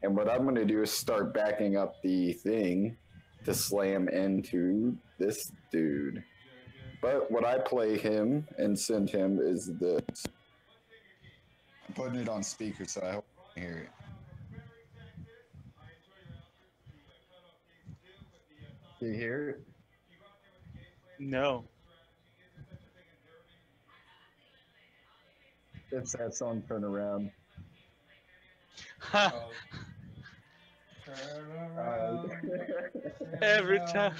[SPEAKER 1] And what I'm going to do is start backing up the thing to slam into this dude. But what I play him and send him is this. I'm putting it on speaker so I hope you can hear it. Do you hear it?
[SPEAKER 2] No.
[SPEAKER 1] It's that song, Turn Around.
[SPEAKER 3] Oh. Turn around.
[SPEAKER 2] Every time.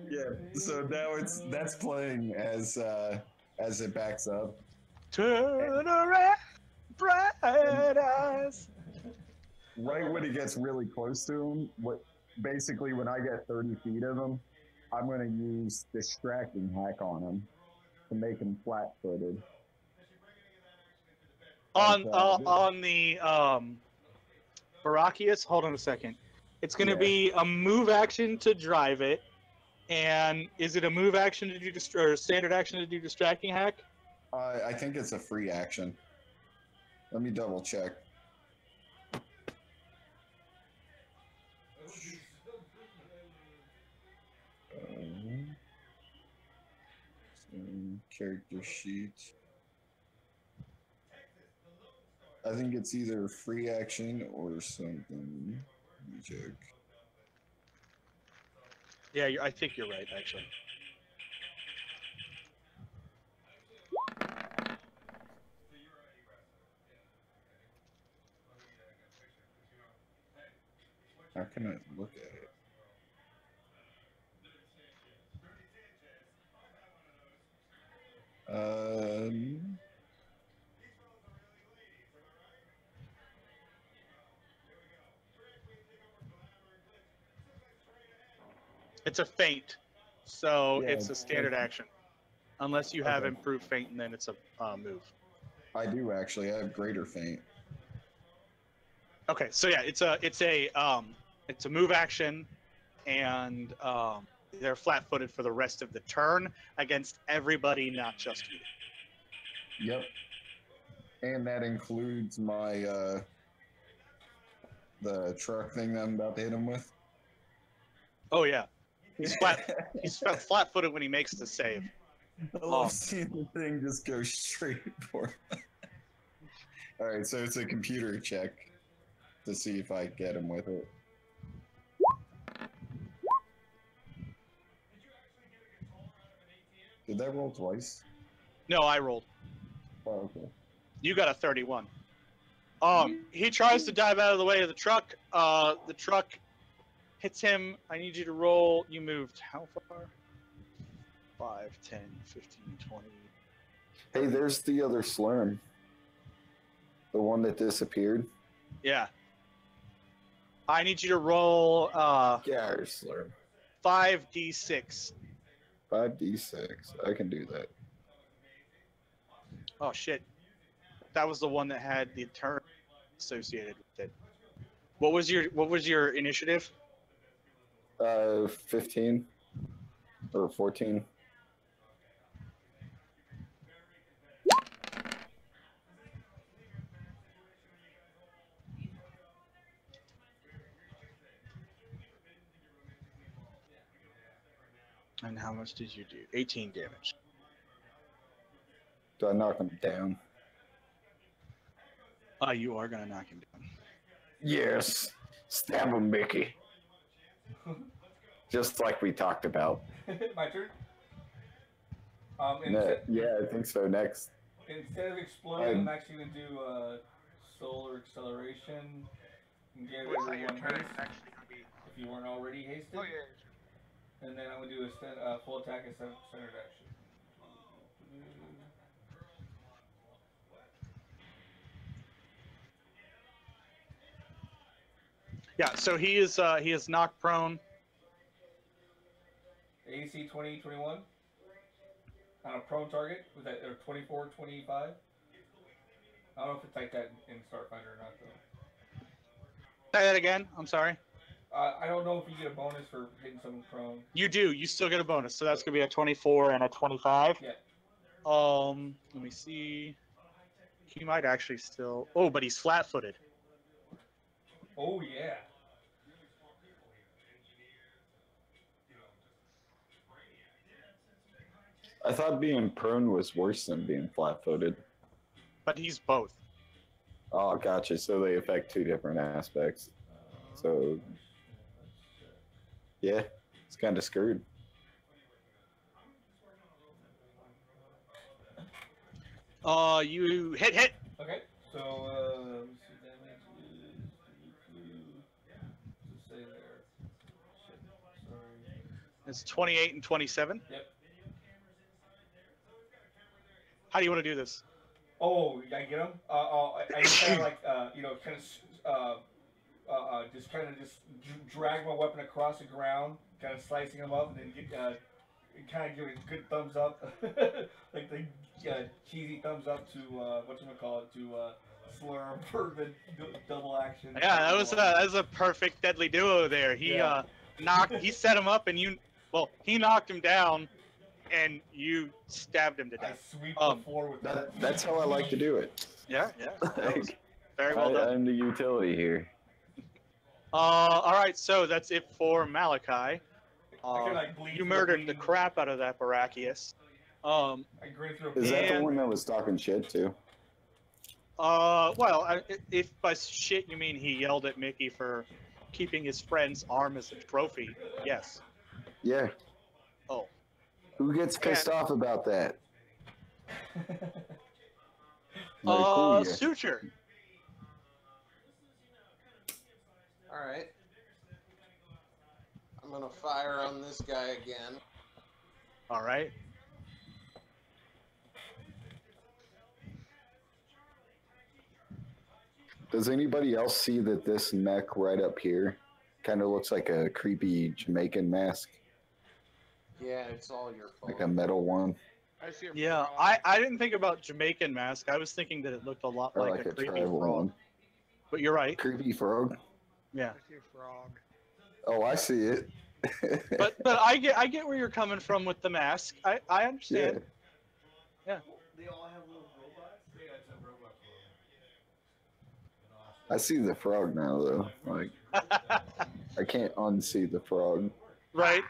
[SPEAKER 1] Yeah, so now that's playing as it backs up.
[SPEAKER 2] Turn around, bright eyes.
[SPEAKER 1] Right when it gets really close to him, basically when I get 30 feet of him, I'm going to use distracting hack on him to make him flat-footed.
[SPEAKER 2] On the Barachius, hold on a second. It's going to be a move action to drive it, and is it a move action to do or a standard action to do distracting hack?
[SPEAKER 1] I think it's a free action. Let me double check. Character sheet. I think it's either free action or something. Let me check.
[SPEAKER 2] Yeah, I think you're right, actually.
[SPEAKER 1] How can I look at it?
[SPEAKER 2] It's a feint, so
[SPEAKER 1] Yeah,
[SPEAKER 2] it's a standard action. Unless you have
[SPEAKER 1] Okay.
[SPEAKER 2] improved feint, and then it's a move.
[SPEAKER 1] I do actually. I have greater feint.
[SPEAKER 2] Okay, so yeah, it's a move action, and they're flat-footed for the rest of the turn against everybody, not just you.
[SPEAKER 1] Yep. And that includes my the truck thing that I'm about to hit him with.
[SPEAKER 2] Oh yeah, he's flat-footed when he makes the save.
[SPEAKER 1] I love seeing the thing just go straight for him. All right, so it's a computer check to see if I get him with it. Did that roll twice?
[SPEAKER 2] No, I rolled.
[SPEAKER 1] Oh, okay.
[SPEAKER 2] You got a 31. He tries to dive out of the way of the truck. The truck hits him. I need you to roll. You moved how far? 5, 10, 15, 20.
[SPEAKER 1] Hey, there's the other Slurm. The one that disappeared.
[SPEAKER 2] Yeah. I need you to roll
[SPEAKER 1] Yeah, Slurm.
[SPEAKER 2] 5d6.
[SPEAKER 1] 5d6. I can do that.
[SPEAKER 2] Oh shit. That was the one that had the turn associated with it. What was your initiative?
[SPEAKER 1] 15 or 14.
[SPEAKER 2] And how much did you do? 18 damage.
[SPEAKER 1] Do I knock him down?
[SPEAKER 2] You are gonna knock him down.
[SPEAKER 1] Yes. Stab him, Mickey. Just like we talked about.
[SPEAKER 3] My turn.
[SPEAKER 1] Yeah, I think so. Next.
[SPEAKER 3] Instead of exploding, I'm actually gonna do solar acceleration and give
[SPEAKER 6] Wait, so your
[SPEAKER 3] everyone
[SPEAKER 6] turn
[SPEAKER 3] haste
[SPEAKER 6] is actually gonna be.
[SPEAKER 3] if you weren't already hasted.
[SPEAKER 6] Oh yeah.
[SPEAKER 3] And then I'm gonna do a full attack and centered action.
[SPEAKER 2] Yeah, so he is knocked prone.
[SPEAKER 3] AC 20, 21 on a prone target. Was that or 24, 25? I don't know if it's like that in Starfinder or not though.
[SPEAKER 2] Say that again. I'm sorry.
[SPEAKER 3] I don't know if you get a bonus for hitting someone prone.
[SPEAKER 2] You do. You still get a bonus, so that's gonna be a 24 and a 25.
[SPEAKER 3] Yeah.
[SPEAKER 2] Let me see. He might actually still. Oh, but he's flat-footed.
[SPEAKER 3] Oh yeah.
[SPEAKER 1] I thought being prone was worse than being flat-footed.
[SPEAKER 2] But he's both.
[SPEAKER 1] Oh, gotcha. So they affect two different aspects. So, yeah, it's kind of screwed.
[SPEAKER 2] You hit.
[SPEAKER 3] Okay. So let me see, damage is say there. Shit. Sorry.
[SPEAKER 2] It's 28 and 27.
[SPEAKER 3] Yep.
[SPEAKER 2] How do you want to do this?
[SPEAKER 3] Oh, I get him. I just kind of like just kind of just drag my weapon across the ground, kind of slicing him up, and then get kind of give it a good thumbs up, like the cheesy thumbs up to whatchamacallit, to slurm for the double action.
[SPEAKER 2] Yeah, that was a perfect deadly duo there. He he set him up, and he knocked him down, and you stabbed him to
[SPEAKER 3] I
[SPEAKER 2] death.
[SPEAKER 3] sweep the floor with that.
[SPEAKER 1] That's how I like to do it.
[SPEAKER 2] Yeah. That was very well done.
[SPEAKER 1] I'm the utility here.
[SPEAKER 2] All right, so that's it for Malachi.
[SPEAKER 3] Bleed
[SPEAKER 2] You
[SPEAKER 3] through
[SPEAKER 2] murdered
[SPEAKER 3] the
[SPEAKER 2] the
[SPEAKER 3] bleeding.
[SPEAKER 2] crap out of that Barachius.
[SPEAKER 3] I grin through a
[SPEAKER 1] Is that the
[SPEAKER 2] And-
[SPEAKER 1] one that was talking shit too?
[SPEAKER 2] Well, if by shit you mean he yelled at Mickey for keeping his friend's arm as a trophy, yes.
[SPEAKER 1] Yeah.
[SPEAKER 2] Oh.
[SPEAKER 1] Who gets pissed off about that? Like, cool, yeah.
[SPEAKER 2] Suture.
[SPEAKER 4] All right. I'm gonna fire on this guy again.
[SPEAKER 2] All right.
[SPEAKER 1] Does anybody else see that this mech right up here kind of looks like a creepy Jamaican mask?
[SPEAKER 4] Yeah, it's all your fault.
[SPEAKER 1] Like a metal one?
[SPEAKER 6] I see a
[SPEAKER 2] Yeah,
[SPEAKER 6] frog.
[SPEAKER 2] I didn't think about Jamaican mask. I was thinking that it looked a lot
[SPEAKER 1] Or
[SPEAKER 2] like a creepy
[SPEAKER 1] tribal
[SPEAKER 2] frog.
[SPEAKER 1] one?
[SPEAKER 2] But you're right.
[SPEAKER 1] Creepy frog?
[SPEAKER 2] Yeah.
[SPEAKER 6] I see a frog.
[SPEAKER 1] Oh, I see it.
[SPEAKER 2] But I get where you're coming from with the mask. I
[SPEAKER 1] yeah.
[SPEAKER 2] understand.
[SPEAKER 3] They all have little robots. Yeah, it's a robot
[SPEAKER 1] I see the frog now, though. Like, I can't unsee the frog.
[SPEAKER 2] Right?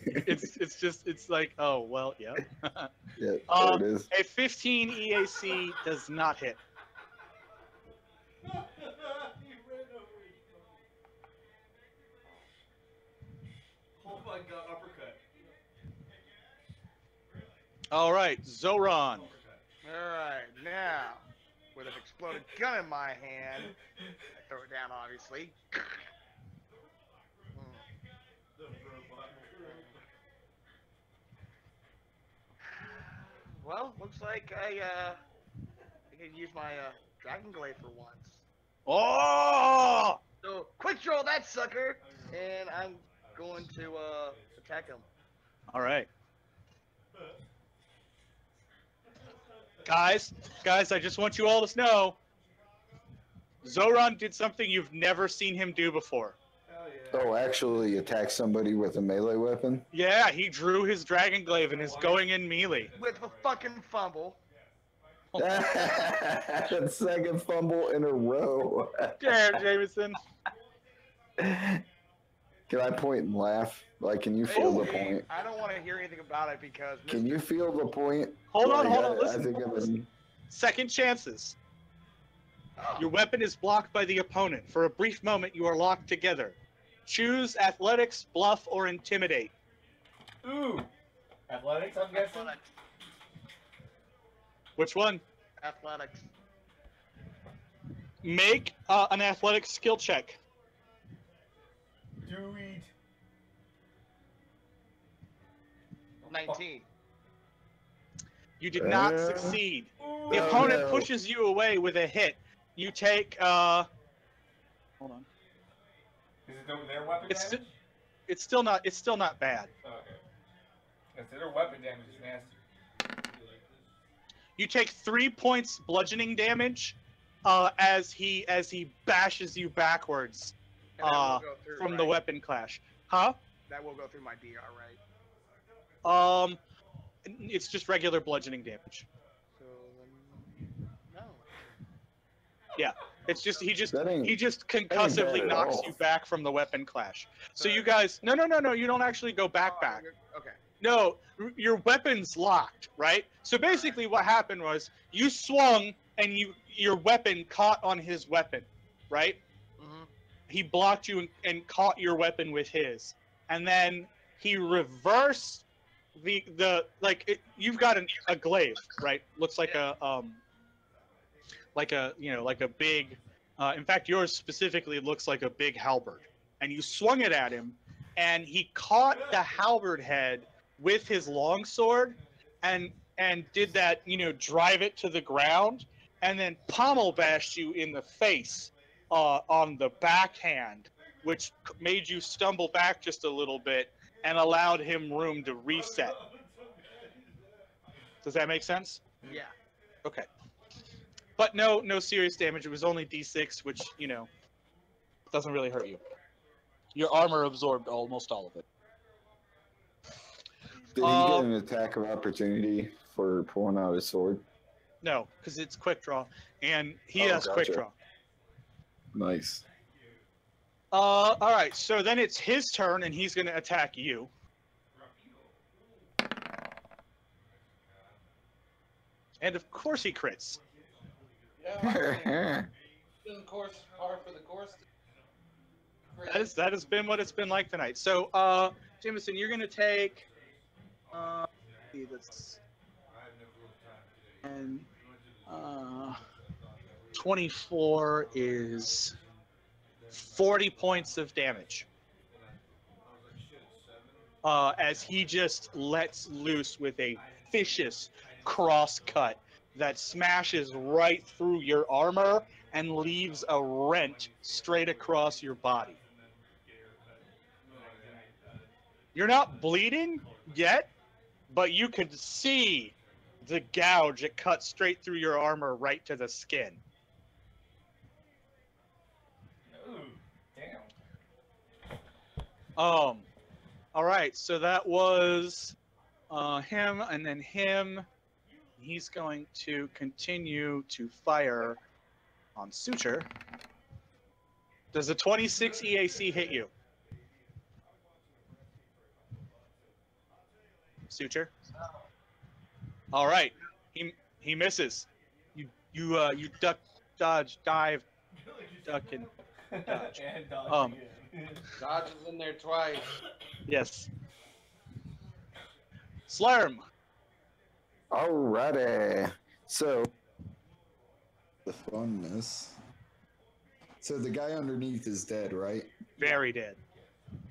[SPEAKER 2] It's like, oh well, yeah.
[SPEAKER 1] Yeah, there it is.
[SPEAKER 2] A 15 EAC does not hit.
[SPEAKER 3] Oh my god, uppercut.
[SPEAKER 2] All right, Zoran.
[SPEAKER 6] Alright, now, with an exploded gun in my hand, I throw it down, obviously. Well, looks like I can use my Dragon Glaive for once.
[SPEAKER 2] Oh!
[SPEAKER 6] So, quick draw that sucker, and I'm going to attack him.
[SPEAKER 2] All right. Guys, I just want you all to know Zoran did something you've never seen him do before.
[SPEAKER 7] Hell yeah.
[SPEAKER 1] Oh, actually attack somebody with a melee weapon?
[SPEAKER 2] Yeah, he drew his Dragon Glaive and is going in melee.
[SPEAKER 6] With a fucking fumble.
[SPEAKER 1] Second fumble in a row.
[SPEAKER 2] Damn, Jameson.
[SPEAKER 1] Can I point and laugh? Like, can you feel the point?
[SPEAKER 6] I don't want to hear anything about it because.
[SPEAKER 1] Can you feel the point?
[SPEAKER 2] Hold on,
[SPEAKER 1] Like,
[SPEAKER 2] hold on,
[SPEAKER 1] I
[SPEAKER 2] listen.
[SPEAKER 1] think
[SPEAKER 2] hold on,
[SPEAKER 1] I'm
[SPEAKER 2] listen. Second chances. Your weapon is blocked by the opponent. For a brief moment, you are locked together. Choose athletics, bluff, or intimidate.
[SPEAKER 3] Ooh. Athletics, I'm guessing.
[SPEAKER 2] Which one?
[SPEAKER 6] Athletics.
[SPEAKER 2] Make an athletics skill check.
[SPEAKER 3] Do it.
[SPEAKER 6] 19.
[SPEAKER 2] You did not succeed. The
[SPEAKER 1] Oh,
[SPEAKER 2] opponent
[SPEAKER 1] no.
[SPEAKER 2] pushes you away with a hit. You take. Hold on.
[SPEAKER 3] Is it their weapon
[SPEAKER 2] It's
[SPEAKER 3] damage?
[SPEAKER 2] It's still not. It's still not bad.
[SPEAKER 3] Okay. If their weapon damage is nasty.
[SPEAKER 2] You take 3 points bludgeoning damage as he bashes you backwards
[SPEAKER 6] And that will go through,
[SPEAKER 2] from the
[SPEAKER 6] right?
[SPEAKER 2] weapon clash. Huh?
[SPEAKER 6] That will go through my DR, right?
[SPEAKER 2] It's just regular bludgeoning damage.
[SPEAKER 6] So then. No.
[SPEAKER 2] Yeah. It's just he just
[SPEAKER 1] That ain't-
[SPEAKER 2] concussively
[SPEAKER 1] bad at
[SPEAKER 2] knocks
[SPEAKER 1] all.
[SPEAKER 2] you back from the weapon clash. So
[SPEAKER 6] So-
[SPEAKER 2] you guys no, you don't actually go back.
[SPEAKER 6] Okay.
[SPEAKER 2] No, your weapon's locked, right? So basically what happened was you swung and your weapon caught on his weapon, right?
[SPEAKER 6] Mm-hmm.
[SPEAKER 2] He blocked you and caught your weapon with his. And then he reversed you've got a glaive, right? Looks like a big in fact yours specifically looks like a big halberd. And you swung it at him and he caught the halberd head with his longsword and did that, drive it to the ground and then pommel bashed you in the face on the backhand, which made you stumble back just a little bit and allowed him room to reset. Does that make sense?
[SPEAKER 6] Yeah.
[SPEAKER 2] Okay. But no serious damage. It was only D6, which, doesn't really hurt you. Your armor absorbed almost all of it.
[SPEAKER 1] Did he get an attack of opportunity for pulling out his sword?
[SPEAKER 2] No, because it's quick draw, and he
[SPEAKER 1] Oh,
[SPEAKER 2] has quick
[SPEAKER 1] gotcha.
[SPEAKER 2] draw.
[SPEAKER 1] Nice.
[SPEAKER 2] All right, so then it's his turn, and he's going to attack you. And of course he crits.
[SPEAKER 4] Yeah, of course, par for the course.
[SPEAKER 2] That has been what it's been like tonight. So, Jameson, you're going to take. That's and 24 is 40 points of damage. As he just lets loose with a vicious cross cut that smashes right through your armor and leaves a rent straight across your body. You're not bleeding yet, but you can see the gouge. It cuts straight through your armor right to the skin.
[SPEAKER 3] Ooh, damn.
[SPEAKER 2] All right, so that was him, and then him. He's going to continue to fire on Suture. Does a 26 EAC hit you? Suture. All right, he misses. You duck, dodge, dive, duck, and dodge.
[SPEAKER 3] And dodge
[SPEAKER 2] Um,
[SPEAKER 3] again.
[SPEAKER 4] Dodge is in there twice.
[SPEAKER 2] Yes. Slurm.
[SPEAKER 1] Alrighty. So, the funness. So the guy underneath is dead, right?
[SPEAKER 2] Very dead.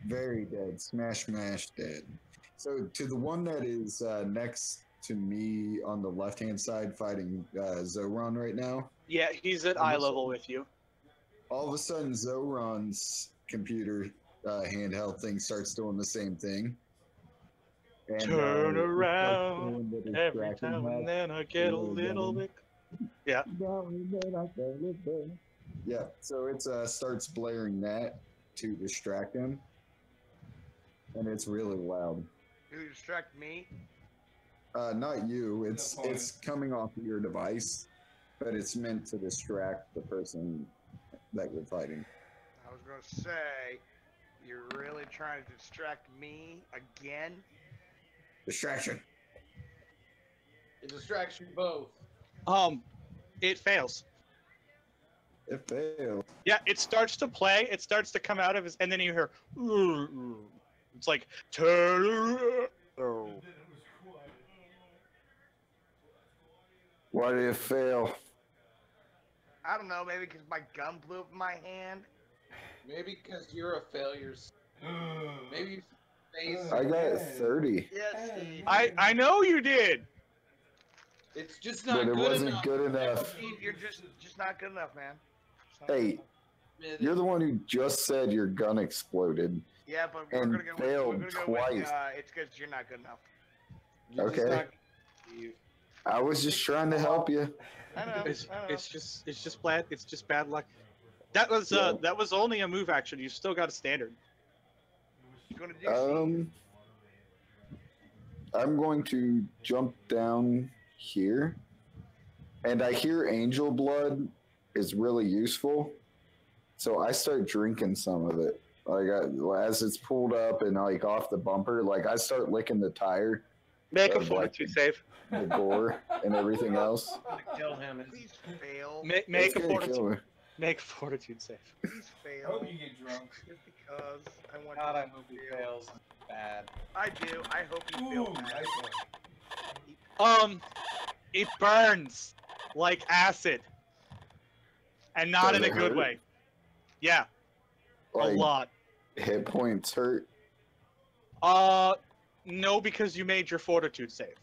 [SPEAKER 1] Very dead. Smash, dead. So to the one that is next to me on the left-hand side fighting Zoran right now,
[SPEAKER 2] Yeah, he's at eye level with you.
[SPEAKER 1] all of a sudden Zoran's computer handheld thing starts doing the same thing. And,
[SPEAKER 2] Turn
[SPEAKER 1] it starts
[SPEAKER 2] around
[SPEAKER 1] doing the
[SPEAKER 2] every
[SPEAKER 1] distracting
[SPEAKER 2] time and
[SPEAKER 1] hat.
[SPEAKER 2] then I get a
[SPEAKER 1] Little
[SPEAKER 2] little
[SPEAKER 1] gun.
[SPEAKER 2] bit. Yeah.
[SPEAKER 1] Yeah, so it starts blaring that to distract him, and it's really loud.
[SPEAKER 6] You distract me.
[SPEAKER 1] Not you. It's
[SPEAKER 3] Good point.
[SPEAKER 1] it's coming off of your device, but it's meant to distract the person that you're fighting.
[SPEAKER 6] I was gonna say, you're really trying to distract me again.
[SPEAKER 1] Distraction.
[SPEAKER 4] It distracts you both.
[SPEAKER 2] It fails.
[SPEAKER 1] It failed.
[SPEAKER 2] Yeah, it starts to play. It starts to come out of his, and then you hear. It's like turn.
[SPEAKER 1] Why did it fail?
[SPEAKER 6] I don't know, maybe because my gun blew up in my hand.
[SPEAKER 4] Maybe because you're a failure. Maybe you face.
[SPEAKER 1] I got 30,
[SPEAKER 6] Yes, Steve.
[SPEAKER 2] I know you did.
[SPEAKER 4] It's just
[SPEAKER 1] but
[SPEAKER 4] not
[SPEAKER 1] it
[SPEAKER 4] good
[SPEAKER 1] wasn't
[SPEAKER 4] enough.
[SPEAKER 1] good enough.
[SPEAKER 6] Steve, you're just not good enough, man. Just not
[SPEAKER 1] Hey,
[SPEAKER 6] good enough.
[SPEAKER 4] Admit
[SPEAKER 1] you're
[SPEAKER 4] it.
[SPEAKER 1] the one who just said your gun exploded.
[SPEAKER 6] Yeah, but
[SPEAKER 1] and
[SPEAKER 6] we're gonna go
[SPEAKER 1] failed
[SPEAKER 6] with, we're gonna go with
[SPEAKER 1] twice.
[SPEAKER 6] it's because you're not good enough.
[SPEAKER 4] You're just
[SPEAKER 1] Okay.
[SPEAKER 4] not Steve.
[SPEAKER 1] I was just trying to help you.
[SPEAKER 6] I know.
[SPEAKER 2] It's
[SPEAKER 6] I know.
[SPEAKER 2] just bad luck. That was
[SPEAKER 1] Yeah.
[SPEAKER 2] that was only a move action. You still got a standard.
[SPEAKER 6] You gonna do Steve?
[SPEAKER 1] I'm going to jump down here, and I hear angel blood is really useful, so I start drinking some of it. Like as it's pulled up and like off the bumper, like I start licking the tire,
[SPEAKER 2] Make a
[SPEAKER 1] Like-
[SPEAKER 2] fortitude save.
[SPEAKER 1] the gore, and everything else.
[SPEAKER 4] Gonna kill him.
[SPEAKER 6] Please fail.
[SPEAKER 2] Make
[SPEAKER 1] It's
[SPEAKER 2] a
[SPEAKER 1] gonna kill
[SPEAKER 2] fortitude.
[SPEAKER 1] me.
[SPEAKER 2] Make a fortitude save.
[SPEAKER 6] Please
[SPEAKER 7] I
[SPEAKER 6] fail.
[SPEAKER 7] hope you get drunk.
[SPEAKER 6] Just because I want
[SPEAKER 4] God,
[SPEAKER 6] you
[SPEAKER 4] I
[SPEAKER 6] to
[SPEAKER 4] hope he
[SPEAKER 6] fail.
[SPEAKER 4] fails. Bad.
[SPEAKER 6] I do. I hope you
[SPEAKER 7] Ooh,
[SPEAKER 6] fail.
[SPEAKER 7] nice
[SPEAKER 6] bad.
[SPEAKER 7] one.
[SPEAKER 2] It burns like acid, and not
[SPEAKER 1] Does
[SPEAKER 2] in a
[SPEAKER 1] it
[SPEAKER 2] good
[SPEAKER 1] hurt?
[SPEAKER 2] way. Yeah,
[SPEAKER 1] Like
[SPEAKER 2] a lot.
[SPEAKER 1] hit points hurt.
[SPEAKER 2] No, because you made your fortitude save.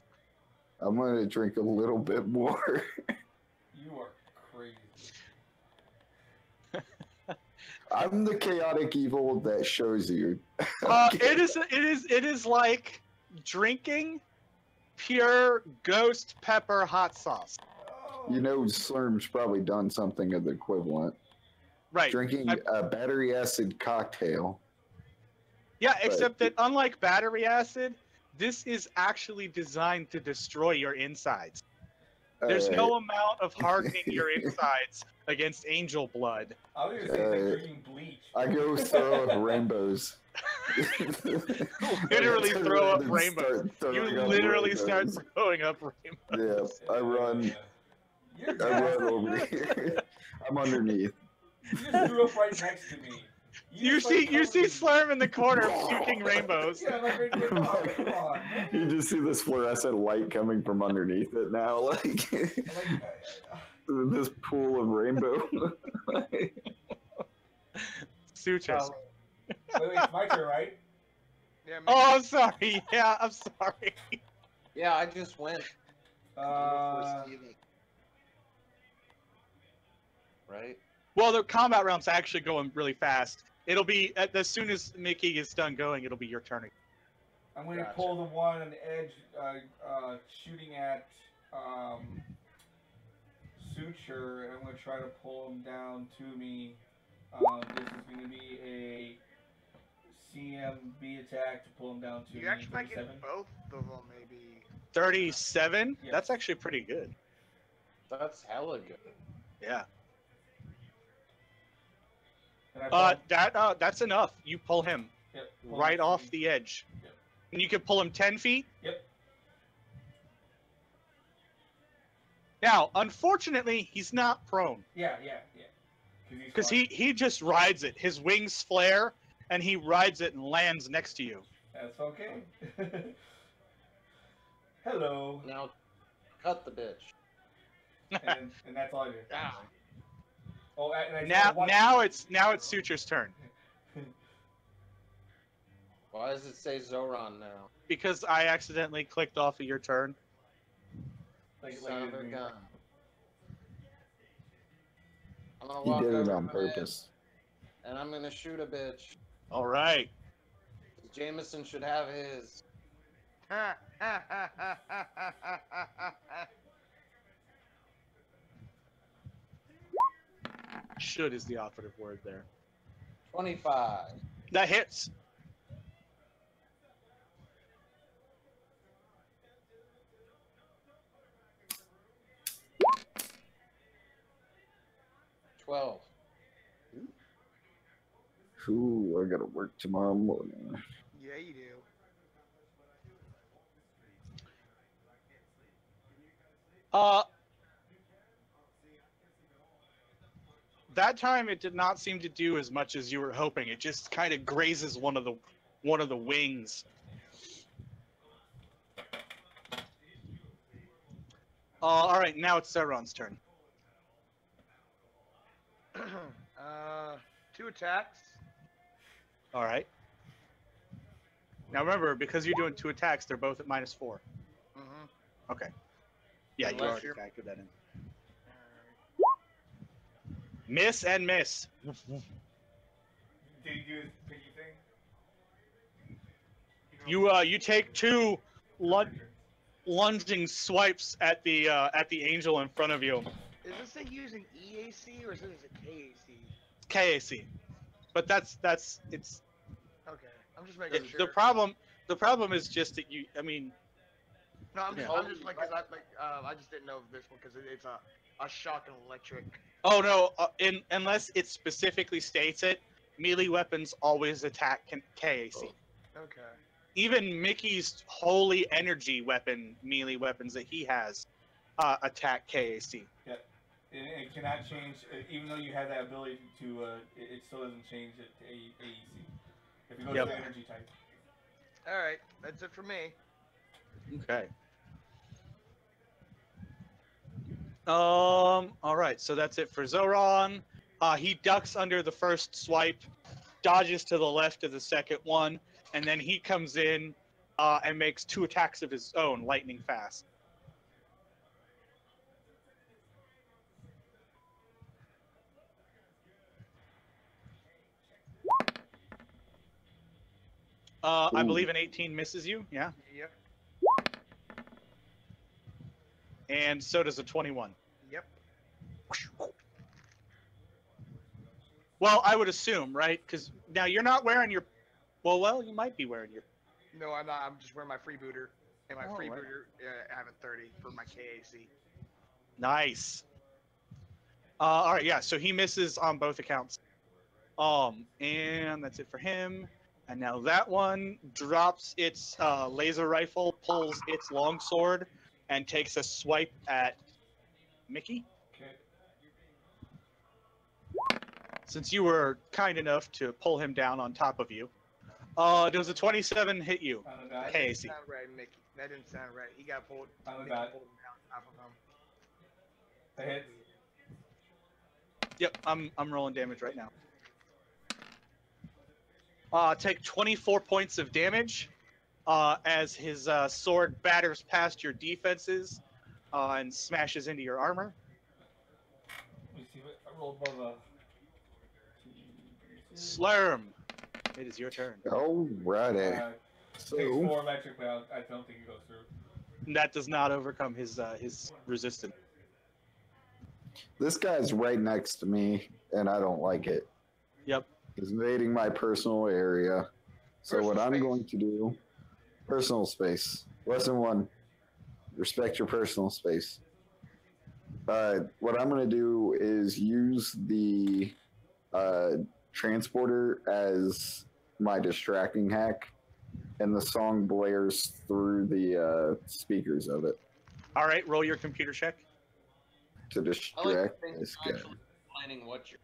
[SPEAKER 1] I'm gonna drink a little bit more.
[SPEAKER 7] You are crazy.
[SPEAKER 1] I'm the chaotic evil that shows you.
[SPEAKER 2] It is like drinking pure ghost pepper hot sauce.
[SPEAKER 1] You know, Slurm's probably done something of the equivalent.
[SPEAKER 2] Right.
[SPEAKER 1] Drinking a battery acid cocktail.
[SPEAKER 2] Yeah, except that unlike battery acid, this is actually designed to destroy your insides. There's no amount of hardening your insides against angel blood.
[SPEAKER 7] I was gonna say it's like drinking bleach.
[SPEAKER 1] I go throw up rainbows.
[SPEAKER 2] Literally
[SPEAKER 1] I
[SPEAKER 2] throw up
[SPEAKER 1] and
[SPEAKER 2] rainbows.
[SPEAKER 1] start throwing
[SPEAKER 2] You
[SPEAKER 1] up
[SPEAKER 2] literally
[SPEAKER 1] rainbows.
[SPEAKER 2] start throwing up rainbows.
[SPEAKER 1] Yeah, I run.
[SPEAKER 7] You're
[SPEAKER 1] I run over here. I'm underneath.
[SPEAKER 7] You just grew up right next to me.
[SPEAKER 2] You
[SPEAKER 7] just, like,
[SPEAKER 2] see
[SPEAKER 7] covered
[SPEAKER 2] Slurm in the corner puking rainbows.
[SPEAKER 7] Yeah, like right there. Oh, come on.
[SPEAKER 1] You just see this fluorescent light coming from underneath it now, like this pool of rainbow.
[SPEAKER 2] Sutures.
[SPEAKER 7] Oh. Wait, it's my turn, right?
[SPEAKER 6] Yeah,
[SPEAKER 2] Oh, I'm sorry. Yeah, I'm sorry.
[SPEAKER 4] Yeah, I just went. Right?
[SPEAKER 2] Well, the combat round's actually going really fast. It'll be as soon as Mickey is done going, it'll be your turn.
[SPEAKER 7] I'm going to
[SPEAKER 4] Gotcha.
[SPEAKER 7] pull the one on the edge, shooting at Suture, and I'm going to try to pull him down to me. This is going to be a CMB attack to pull him down to
[SPEAKER 6] You
[SPEAKER 7] me.
[SPEAKER 6] actually might
[SPEAKER 7] 37.
[SPEAKER 6] get both of them, maybe.
[SPEAKER 2] 37?
[SPEAKER 7] Yes.
[SPEAKER 2] That's actually pretty good.
[SPEAKER 4] That's hella good.
[SPEAKER 2] Yeah.
[SPEAKER 7] And I pull him-
[SPEAKER 2] That's enough. You pull him
[SPEAKER 7] Yep, pull
[SPEAKER 2] right
[SPEAKER 7] him to
[SPEAKER 2] off
[SPEAKER 7] me.
[SPEAKER 2] the edge.
[SPEAKER 7] Yep.
[SPEAKER 2] And you can pull him 10 feet.
[SPEAKER 7] Yep.
[SPEAKER 2] Now, unfortunately, he's not prone.
[SPEAKER 7] Yeah.
[SPEAKER 2] Because he just rides it. His wings flare, and he rides it and lands next to you.
[SPEAKER 7] That's okay. Hello.
[SPEAKER 4] Now, cut the bitch.
[SPEAKER 7] And that's all I do.
[SPEAKER 4] Ah.
[SPEAKER 7] Oh, and I
[SPEAKER 2] Now it's Suture's turn.
[SPEAKER 4] Why does it say Zoran now?
[SPEAKER 2] Because I accidentally clicked off of your turn.
[SPEAKER 4] Son of a gun. I'm gonna
[SPEAKER 1] He
[SPEAKER 4] walk
[SPEAKER 1] did it
[SPEAKER 4] over
[SPEAKER 1] on
[SPEAKER 4] to
[SPEAKER 1] purpose.
[SPEAKER 4] it, and I'm gonna shoot a bitch.
[SPEAKER 2] All right.
[SPEAKER 4] Jameson should have his.
[SPEAKER 2] Should is the operative word there.
[SPEAKER 4] 25.
[SPEAKER 2] That hits.
[SPEAKER 4] $12.
[SPEAKER 1] Ooh, I gotta work tomorrow morning.
[SPEAKER 6] Yeah, you do.
[SPEAKER 2] That time it did not seem to do as much as you were hoping. It just kind of grazes one of the wings. All right, now it's Sauron's turn.
[SPEAKER 6] 2 attacks.
[SPEAKER 2] All right. Now remember, because you're doing 2 attacks, they're both at -4.
[SPEAKER 6] Mm-hmm.
[SPEAKER 2] Okay. Yeah, you
[SPEAKER 4] Unless
[SPEAKER 2] already
[SPEAKER 4] you're-
[SPEAKER 2] factored that in. Miss and miss.
[SPEAKER 7] Did you do his piggy thing?
[SPEAKER 2] You take 2 lunging swipes at the angel in front of you.
[SPEAKER 6] Is this thing using EAC or is this a KAC?
[SPEAKER 2] KAC. But that's it's
[SPEAKER 6] Okay, I'm just making sure.
[SPEAKER 2] the problem is just that I mean,
[SPEAKER 6] No, I'm just,
[SPEAKER 2] Yeah.
[SPEAKER 6] I'm just like, cause I just didn't know this one because it's a shock and electric.
[SPEAKER 2] oh no, unless it specifically states it, melee weapons always attack KAC.
[SPEAKER 6] Okay.
[SPEAKER 2] Even Mickey's holy energy weapon, melee weapons that he has, attack KAC.
[SPEAKER 7] Yep. It cannot change, even though you have that ability to, it still doesn't change it to AEC. If you go
[SPEAKER 2] Yep.
[SPEAKER 7] to the energy type.
[SPEAKER 6] Alright, that's it for me.
[SPEAKER 2] Okay. All right, so that's it for Zoran. He ducks under the first swipe, dodges to the left of the second one, and then he comes in and makes 2 attacks of his own, lightning fast. I believe an 18 misses you, yeah?
[SPEAKER 6] Yep.
[SPEAKER 2] And so does a 21.
[SPEAKER 6] Yep.
[SPEAKER 2] Well, I would assume, right? Because now you're not wearing your... Well, you might be wearing your...
[SPEAKER 6] No, I'm not. I'm just wearing my freebooter. And my
[SPEAKER 2] Oh, right.
[SPEAKER 6] freebooter, I have a 30 for my KAC.
[SPEAKER 2] Nice. All right, yeah, so he misses on both accounts. And that's it for him. And now that one drops its laser rifle, pulls its longsword, and takes a swipe at Mickey.
[SPEAKER 7] Okay.
[SPEAKER 2] Since you were kind enough to pull him down on top of you. Does a 27 hit you?
[SPEAKER 7] On the
[SPEAKER 6] That
[SPEAKER 7] dot.
[SPEAKER 2] Okay.
[SPEAKER 6] didn't
[SPEAKER 2] KAC.
[SPEAKER 6] sound right, Mickey. That didn't sound right. He got pulled.
[SPEAKER 7] On the
[SPEAKER 6] Mickey
[SPEAKER 7] dot.
[SPEAKER 6] pulled him down off of him.
[SPEAKER 7] That hits.
[SPEAKER 2] Yep, I'm rolling damage right now. Take 24 points of damage as his sword batters past your defenses and smashes into your armor.
[SPEAKER 7] Let me see what I rolled above a.
[SPEAKER 2] Slurm, it is your turn.
[SPEAKER 1] Alrighty.
[SPEAKER 7] Takes
[SPEAKER 1] So,
[SPEAKER 7] 4 electric, but I don't think it goes through.
[SPEAKER 2] That does not overcome his resistance.
[SPEAKER 1] this guy's right next to me, and I don't like it.
[SPEAKER 2] Yep.
[SPEAKER 1] He's invading my personal area. So what
[SPEAKER 6] Personal
[SPEAKER 1] I'm
[SPEAKER 6] space.
[SPEAKER 1] going to do, personal space. Lesson 1, respect your personal space. What I'm going to do is use the transporter as my distracting hack, and the song blares through the speakers of it
[SPEAKER 2] All right, roll your computer check.
[SPEAKER 1] to
[SPEAKER 4] I like to
[SPEAKER 1] distract
[SPEAKER 4] think
[SPEAKER 1] this
[SPEAKER 4] you're
[SPEAKER 1] guy.
[SPEAKER 4] actually planning what you're.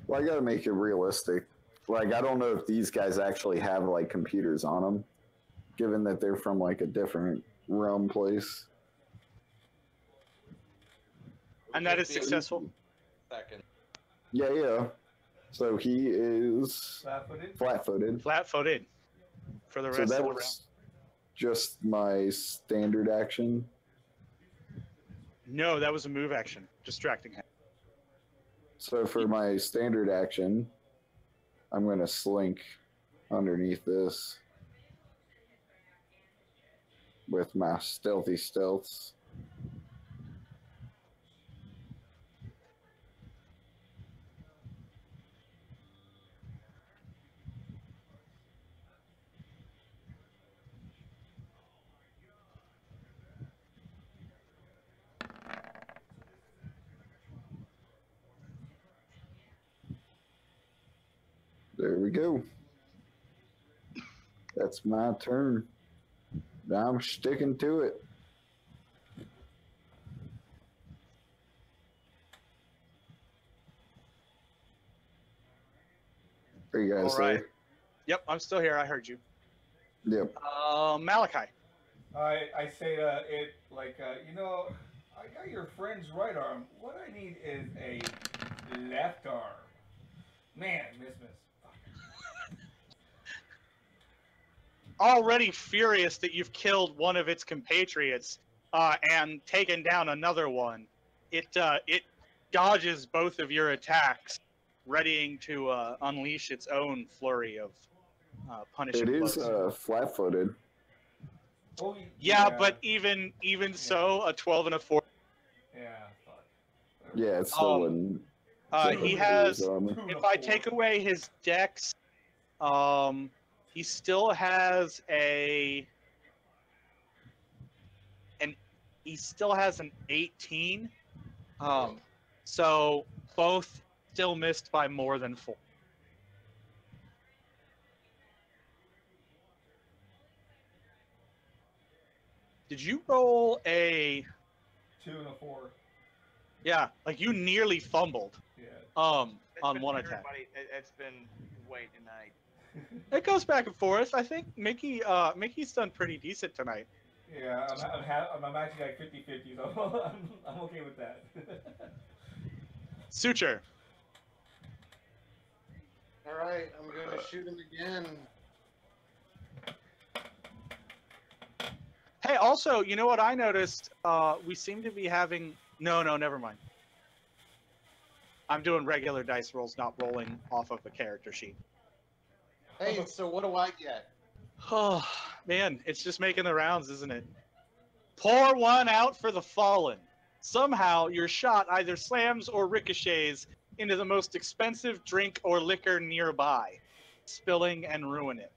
[SPEAKER 1] Well, I gotta make it realistic. Like, I don't know if these guys actually have, like, computers on them, given that they're from, like, a different realm place.
[SPEAKER 2] And that is successful.
[SPEAKER 4] Second.
[SPEAKER 1] Yeah. So he is
[SPEAKER 7] Flat-footed.
[SPEAKER 1] flat-footed.
[SPEAKER 2] Flat-footed for the
[SPEAKER 1] So
[SPEAKER 2] rest
[SPEAKER 1] that
[SPEAKER 2] of the round.
[SPEAKER 1] was just my standard action.
[SPEAKER 2] No, that was a move action. Distracting him.
[SPEAKER 1] So for my standard action, I'm going to slink underneath this with my stealthy stealths. go. That's my turn. I'm sticking to it. Are you guys
[SPEAKER 2] All right.
[SPEAKER 1] there?
[SPEAKER 2] Yep, I'm still here. I heard you.
[SPEAKER 1] Yep.
[SPEAKER 2] Malachi.
[SPEAKER 7] I say to it like, I got your friend's right arm. What I need is a left arm. Man, miss.
[SPEAKER 2] Already furious that you've killed one of its compatriots and taken down another one, it dodges both of your attacks, readying to unleash its own flurry of punishing
[SPEAKER 1] It is
[SPEAKER 2] blows.
[SPEAKER 1] flat-footed.
[SPEAKER 7] Oh,
[SPEAKER 2] Yeah, but even so, a 12 and a 4.
[SPEAKER 7] Yeah, fuck.
[SPEAKER 1] Yeah, it still wouldn't.
[SPEAKER 2] He
[SPEAKER 1] do
[SPEAKER 2] has.
[SPEAKER 1] his armor.
[SPEAKER 2] If I take away his dex, he still has an 18. So both still missed by more than 4. Did you roll a
[SPEAKER 7] 2 and a 4.
[SPEAKER 2] Yeah, like you nearly fumbled.
[SPEAKER 7] Yeah.
[SPEAKER 2] On
[SPEAKER 6] been
[SPEAKER 2] one attack.
[SPEAKER 6] Everybody, it's been way tonight.
[SPEAKER 2] It goes back and forth. I think Mickey's done pretty decent tonight.
[SPEAKER 7] Yeah, I'm actually like 50-50, so I'm okay with that.
[SPEAKER 2] Suture.
[SPEAKER 4] All right, I'm going to shoot him again.
[SPEAKER 2] Hey, also, you know what I noticed? We seem to be having... No, never mind. I'm doing regular dice rolls, not rolling off of a character sheet.
[SPEAKER 4] Hey, so what do I get?
[SPEAKER 2] Oh, man, it's just making the rounds, isn't it? Pour one out for the fallen. Somehow, your shot either slams or ricochets into the most expensive drink or liquor nearby, spilling and ruin it.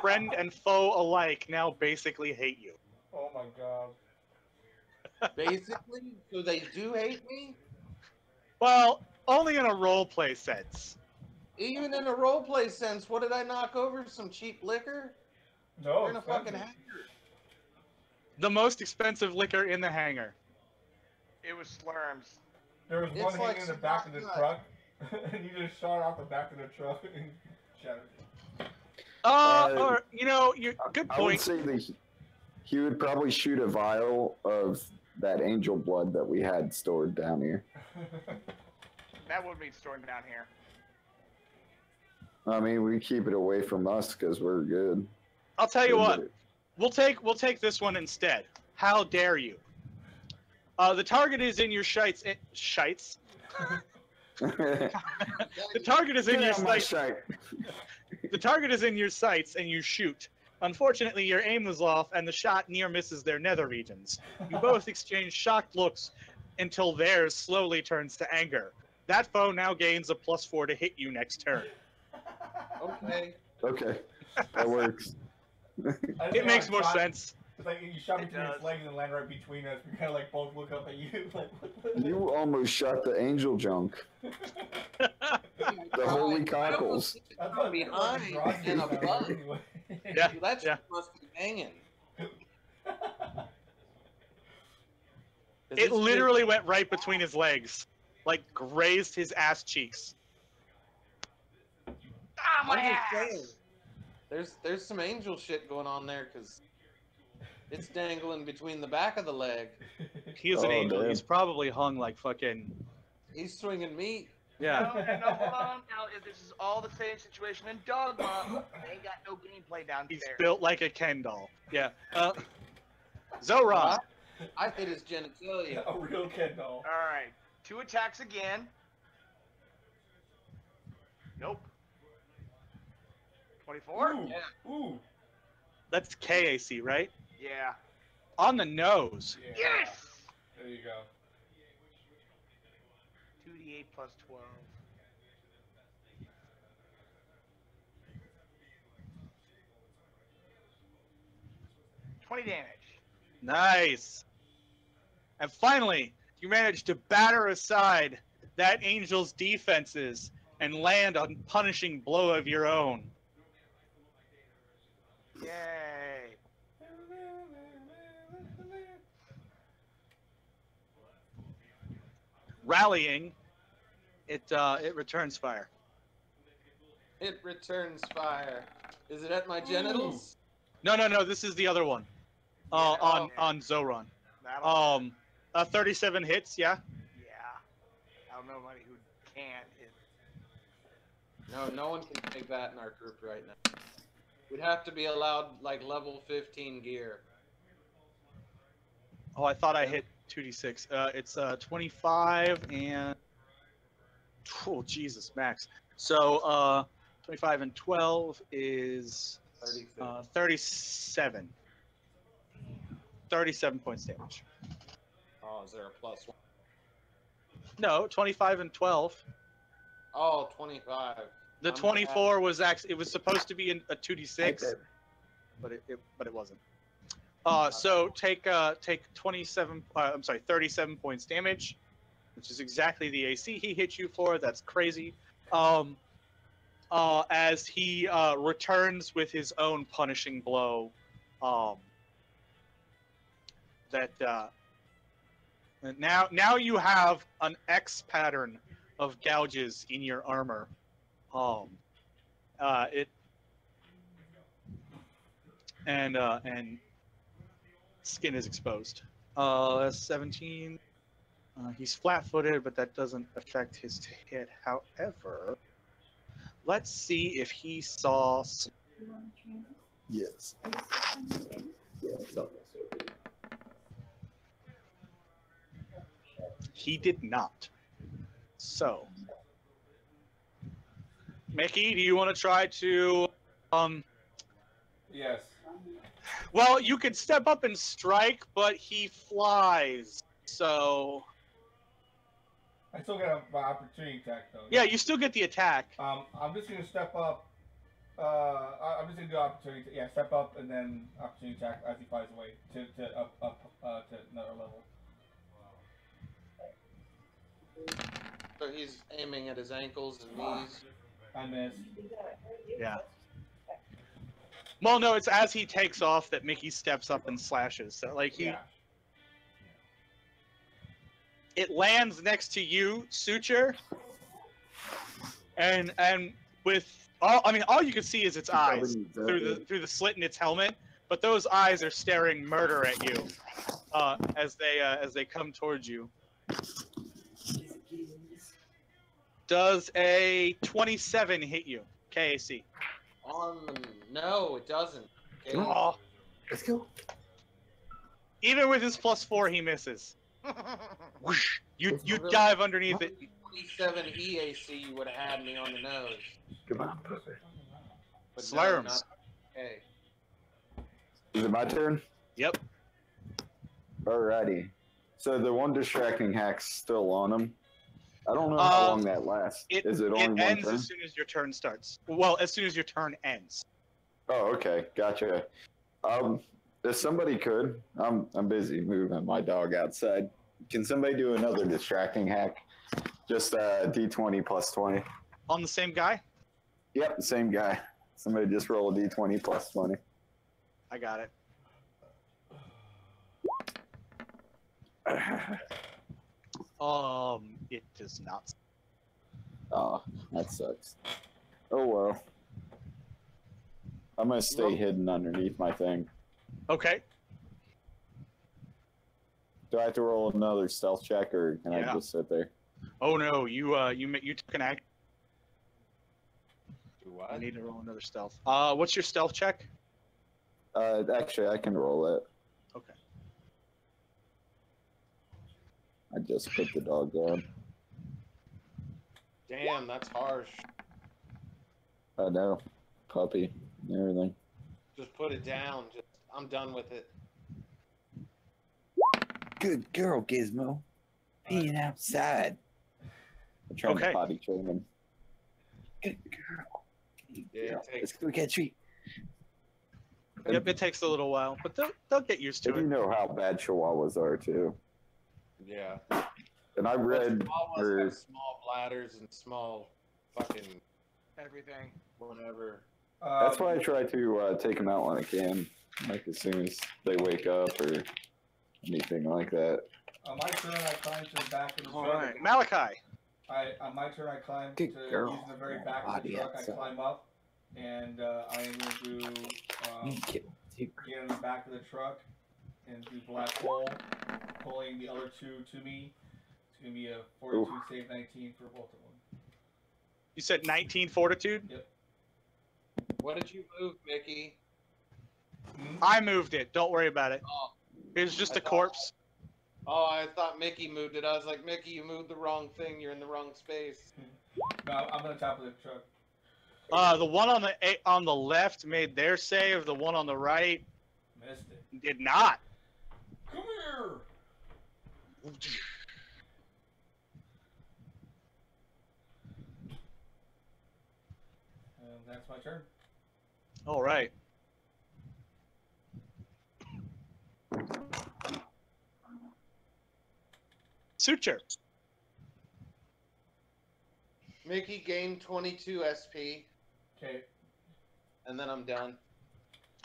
[SPEAKER 2] Friend and foe alike now basically hate you.
[SPEAKER 7] Oh my god.
[SPEAKER 4] Basically, so they do hate me?
[SPEAKER 2] Well, only in a roleplay sense.
[SPEAKER 4] Even in a roleplay sense, what did I knock over? Some cheap liquor?
[SPEAKER 7] No,
[SPEAKER 4] We're in a fucking hangar.
[SPEAKER 2] The most expensive liquor in the hangar.
[SPEAKER 6] It was Slurms.
[SPEAKER 7] There was
[SPEAKER 4] It's
[SPEAKER 7] one
[SPEAKER 4] like
[SPEAKER 7] hanging in the back of the
[SPEAKER 4] Scott
[SPEAKER 7] truck, and you just shot out the back of the truck and shattered it.
[SPEAKER 2] Or, you good
[SPEAKER 1] I would
[SPEAKER 2] point.
[SPEAKER 1] say that he would probably shoot a vial of that angel blood that we had stored down here.
[SPEAKER 6] That would be stored down here.
[SPEAKER 1] I mean, we keep it away from us because we're good.
[SPEAKER 2] I'll tell you what. We'll take this one instead. How dare you? The target is in your shites. Shites? The target is in your sights. The target is in your sights, and you shoot. Unfortunately, your aim was off, and the shot near misses their nether regions. You both exchange shocked looks until theirs slowly turns to anger. That foe now gains a +4 to hit you next turn.
[SPEAKER 4] Okay.
[SPEAKER 1] Okay, that works.
[SPEAKER 2] It makes more sense.
[SPEAKER 7] It's like you shot between
[SPEAKER 6] does.
[SPEAKER 7] its legs and land right between us. We kind of like both look up at you. Like,
[SPEAKER 1] You almost shot the angel junk. The holy cockles.
[SPEAKER 7] That's what
[SPEAKER 4] Behind
[SPEAKER 7] broad
[SPEAKER 4] and
[SPEAKER 7] sounds
[SPEAKER 4] above.
[SPEAKER 7] anyway.
[SPEAKER 2] Yeah,
[SPEAKER 4] That shit
[SPEAKER 2] yeah.
[SPEAKER 4] must be hanging.
[SPEAKER 2] It literally went right between his legs, like grazed his ass cheeks.
[SPEAKER 6] Ah, my
[SPEAKER 4] I'm just
[SPEAKER 6] ass!
[SPEAKER 4] saying. There's some angel shit going on there because it's dangling between the back of the leg.
[SPEAKER 2] He is an
[SPEAKER 1] Oh,
[SPEAKER 2] angel.
[SPEAKER 1] damn.
[SPEAKER 2] He's probably hung like fucking.
[SPEAKER 4] He's swinging meat.
[SPEAKER 2] Yeah.
[SPEAKER 6] No, hold on. Now, if this is all the same situation in Dogma, they ain't got no gameplay downstairs.
[SPEAKER 2] He's built like a Ken doll. Yeah. Zoran.
[SPEAKER 4] I hit his genitalia.
[SPEAKER 7] A real Ken doll.
[SPEAKER 6] All right, 2 attacks again. Nope. 24?
[SPEAKER 7] Ooh,
[SPEAKER 4] Yeah.
[SPEAKER 7] ooh.
[SPEAKER 2] That's KAC, right?
[SPEAKER 6] Yeah.
[SPEAKER 2] On the nose.
[SPEAKER 7] Yeah.
[SPEAKER 6] Yes!
[SPEAKER 7] There you go.
[SPEAKER 6] 2d8 plus 12. $20 damage.
[SPEAKER 2] Nice. And finally, you manage to batter aside that angel's defenses and land a punishing blow of your own.
[SPEAKER 6] Yay!
[SPEAKER 2] Rallying, it returns fire.
[SPEAKER 4] It returns fire. Is it at my genitals?
[SPEAKER 2] No. This is the other one. On Zoran.
[SPEAKER 6] That'll hurt.
[SPEAKER 2] 37 hits. Yeah.
[SPEAKER 6] Yeah. I don't know anybody who can't hit.
[SPEAKER 4] No one can take that in our group right now. We'd have to be allowed like level 15 gear.
[SPEAKER 2] Oh, I thought I hit 2d6. It's 25 and oh Jesus, max. So 25 and 12 is 37. 37 points damage.
[SPEAKER 4] Oh, is there a +1?
[SPEAKER 2] No, 25 and 12.
[SPEAKER 4] Oh, 25.
[SPEAKER 2] The 24 was actually, it was supposed to be a 2d6, but it wasn't. So take 37 points damage, which is exactly the AC he hit you for. That's crazy. As he returns with his own punishing blow, now you have an X pattern of gouges in your armor. And skin is exposed. 17. He's flat-footed, but that doesn't affect his hit. However, let's see if he saw.
[SPEAKER 1] Yes.
[SPEAKER 2] He did not. So, Mickey, do you want to try to?
[SPEAKER 7] Yes.
[SPEAKER 2] Well, you could step up and strike, but he flies. So.
[SPEAKER 7] I still got my opportunity attack though.
[SPEAKER 2] Yeah, you still get the attack.
[SPEAKER 7] I'm just gonna step up. I'm just gonna do opportunity. Yeah, step up and then opportunity attack as he flies away to up to another level.
[SPEAKER 4] So he's aiming at his ankles and knees.
[SPEAKER 7] I missed.
[SPEAKER 2] Yeah. Well, no, it's as he takes off that Mickey steps up and slashes. So, like, he.
[SPEAKER 7] Yeah.
[SPEAKER 2] It lands next to you, Suture. And with all you can see is its eyes through the slit in its helmet, but those eyes are staring murder at you as they come towards you. Does a 27 hit you? KAC.
[SPEAKER 4] No, it doesn't. Okay.
[SPEAKER 2] Oh.
[SPEAKER 1] Let's go.
[SPEAKER 2] Even with his +4, he misses. Whoosh, you dive underneath it.
[SPEAKER 4] 27 EAC would have had me on the nose.
[SPEAKER 1] Come on, pussy.
[SPEAKER 4] But
[SPEAKER 2] Slurms.
[SPEAKER 4] No, not, okay.
[SPEAKER 1] Is it my turn?
[SPEAKER 2] Yep.
[SPEAKER 1] Alrighty. So the one distracting hack's still on him. I don't know how long that lasts. Is it only one
[SPEAKER 2] ends
[SPEAKER 1] turn?
[SPEAKER 2] as soon as your turn starts. Well, as soon as your turn ends.
[SPEAKER 1] Oh, okay, gotcha. If somebody could, I'm busy moving my dog outside. Can somebody do another distracting hack? Just D20 plus 20.
[SPEAKER 2] On the same guy?
[SPEAKER 1] Yep, same guy. Somebody just roll a D20 plus 20.
[SPEAKER 2] I got it. It does not.
[SPEAKER 1] Oh, that sucks. Oh well. I'm gonna stay hidden underneath my thing.
[SPEAKER 2] Okay.
[SPEAKER 1] Do I have to roll another stealth check, or can I just sit there?
[SPEAKER 2] Oh no, you took an act.
[SPEAKER 4] Do what?
[SPEAKER 2] I need to roll another stealth. What's your stealth check?
[SPEAKER 1] Actually, I can roll it.
[SPEAKER 2] Okay.
[SPEAKER 1] I just put the dog down.
[SPEAKER 4] Damn, that's harsh.
[SPEAKER 1] I know. Puppy and everything.
[SPEAKER 4] Just put it down. I'm done with it.
[SPEAKER 1] Good girl, Gizmo. Being outside. I'm trying to potty train him. Good girl.
[SPEAKER 4] Yeah,
[SPEAKER 1] Let's go get a treat.
[SPEAKER 2] Yep, it takes a little while, but they'll get used to
[SPEAKER 1] And
[SPEAKER 2] it.
[SPEAKER 1] you know how bad chihuahuas are, too.
[SPEAKER 4] Yeah.
[SPEAKER 1] And I read
[SPEAKER 4] Chihuahuas have small bladders and small fucking
[SPEAKER 6] Everything.
[SPEAKER 4] whatever.
[SPEAKER 1] That's why I try to take them out when I can, like as soon as they wake up or anything like that.
[SPEAKER 7] On my turn, I climb to the back of the
[SPEAKER 2] All
[SPEAKER 7] truck.
[SPEAKER 2] right, Malachi.
[SPEAKER 7] On my turn, I climb
[SPEAKER 1] Good
[SPEAKER 7] to
[SPEAKER 1] girl.
[SPEAKER 7] using the very back of the
[SPEAKER 1] Body
[SPEAKER 7] truck. I
[SPEAKER 1] outside.
[SPEAKER 7] climb up, and I am going to get in the back of the truck and do black hole, pulling the other two to me. It's going to be a fortitude save 19 for both of them.
[SPEAKER 2] You said 19 fortitude?
[SPEAKER 7] Yep.
[SPEAKER 4] What did you move, Mickey?
[SPEAKER 2] I moved it. Don't worry about it.
[SPEAKER 4] Oh,
[SPEAKER 2] It was just
[SPEAKER 4] I
[SPEAKER 2] a
[SPEAKER 4] thought-
[SPEAKER 2] corpse.
[SPEAKER 4] Oh, I thought Mickey moved it. I was like, Mickey, you moved the wrong thing. You're in the wrong space.
[SPEAKER 7] No, I'm on the top of the truck.
[SPEAKER 2] The one on the left made their save. The one on the right
[SPEAKER 7] Missed it.
[SPEAKER 2] did not.
[SPEAKER 7] Come here! And that's my turn.
[SPEAKER 2] All right. Suture.
[SPEAKER 4] Mickey gained 22 SP,
[SPEAKER 7] Okay.
[SPEAKER 4] and then I'm done.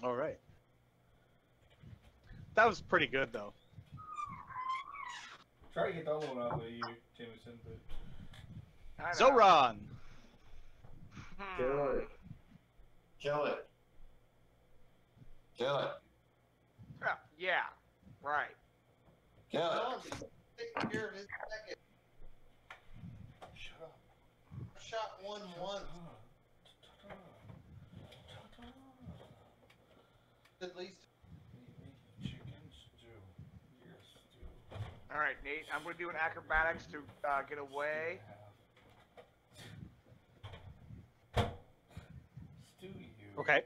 [SPEAKER 2] All right. That was pretty good, though.
[SPEAKER 7] Try to get the other one out of you, Jameson, but...
[SPEAKER 6] I know.
[SPEAKER 2] Zoran.
[SPEAKER 6] Hmm.
[SPEAKER 1] Kill it. Kill it.
[SPEAKER 6] Yeah. Right.
[SPEAKER 1] Kill
[SPEAKER 4] Tom, take care of his second.
[SPEAKER 7] Shut up.
[SPEAKER 4] Shot one once. At least.
[SPEAKER 7] Chicken stew. Yes, stew.
[SPEAKER 6] All right, Nate. I'm going to do an acrobatics to get away.
[SPEAKER 7] Stew you.
[SPEAKER 2] Okay.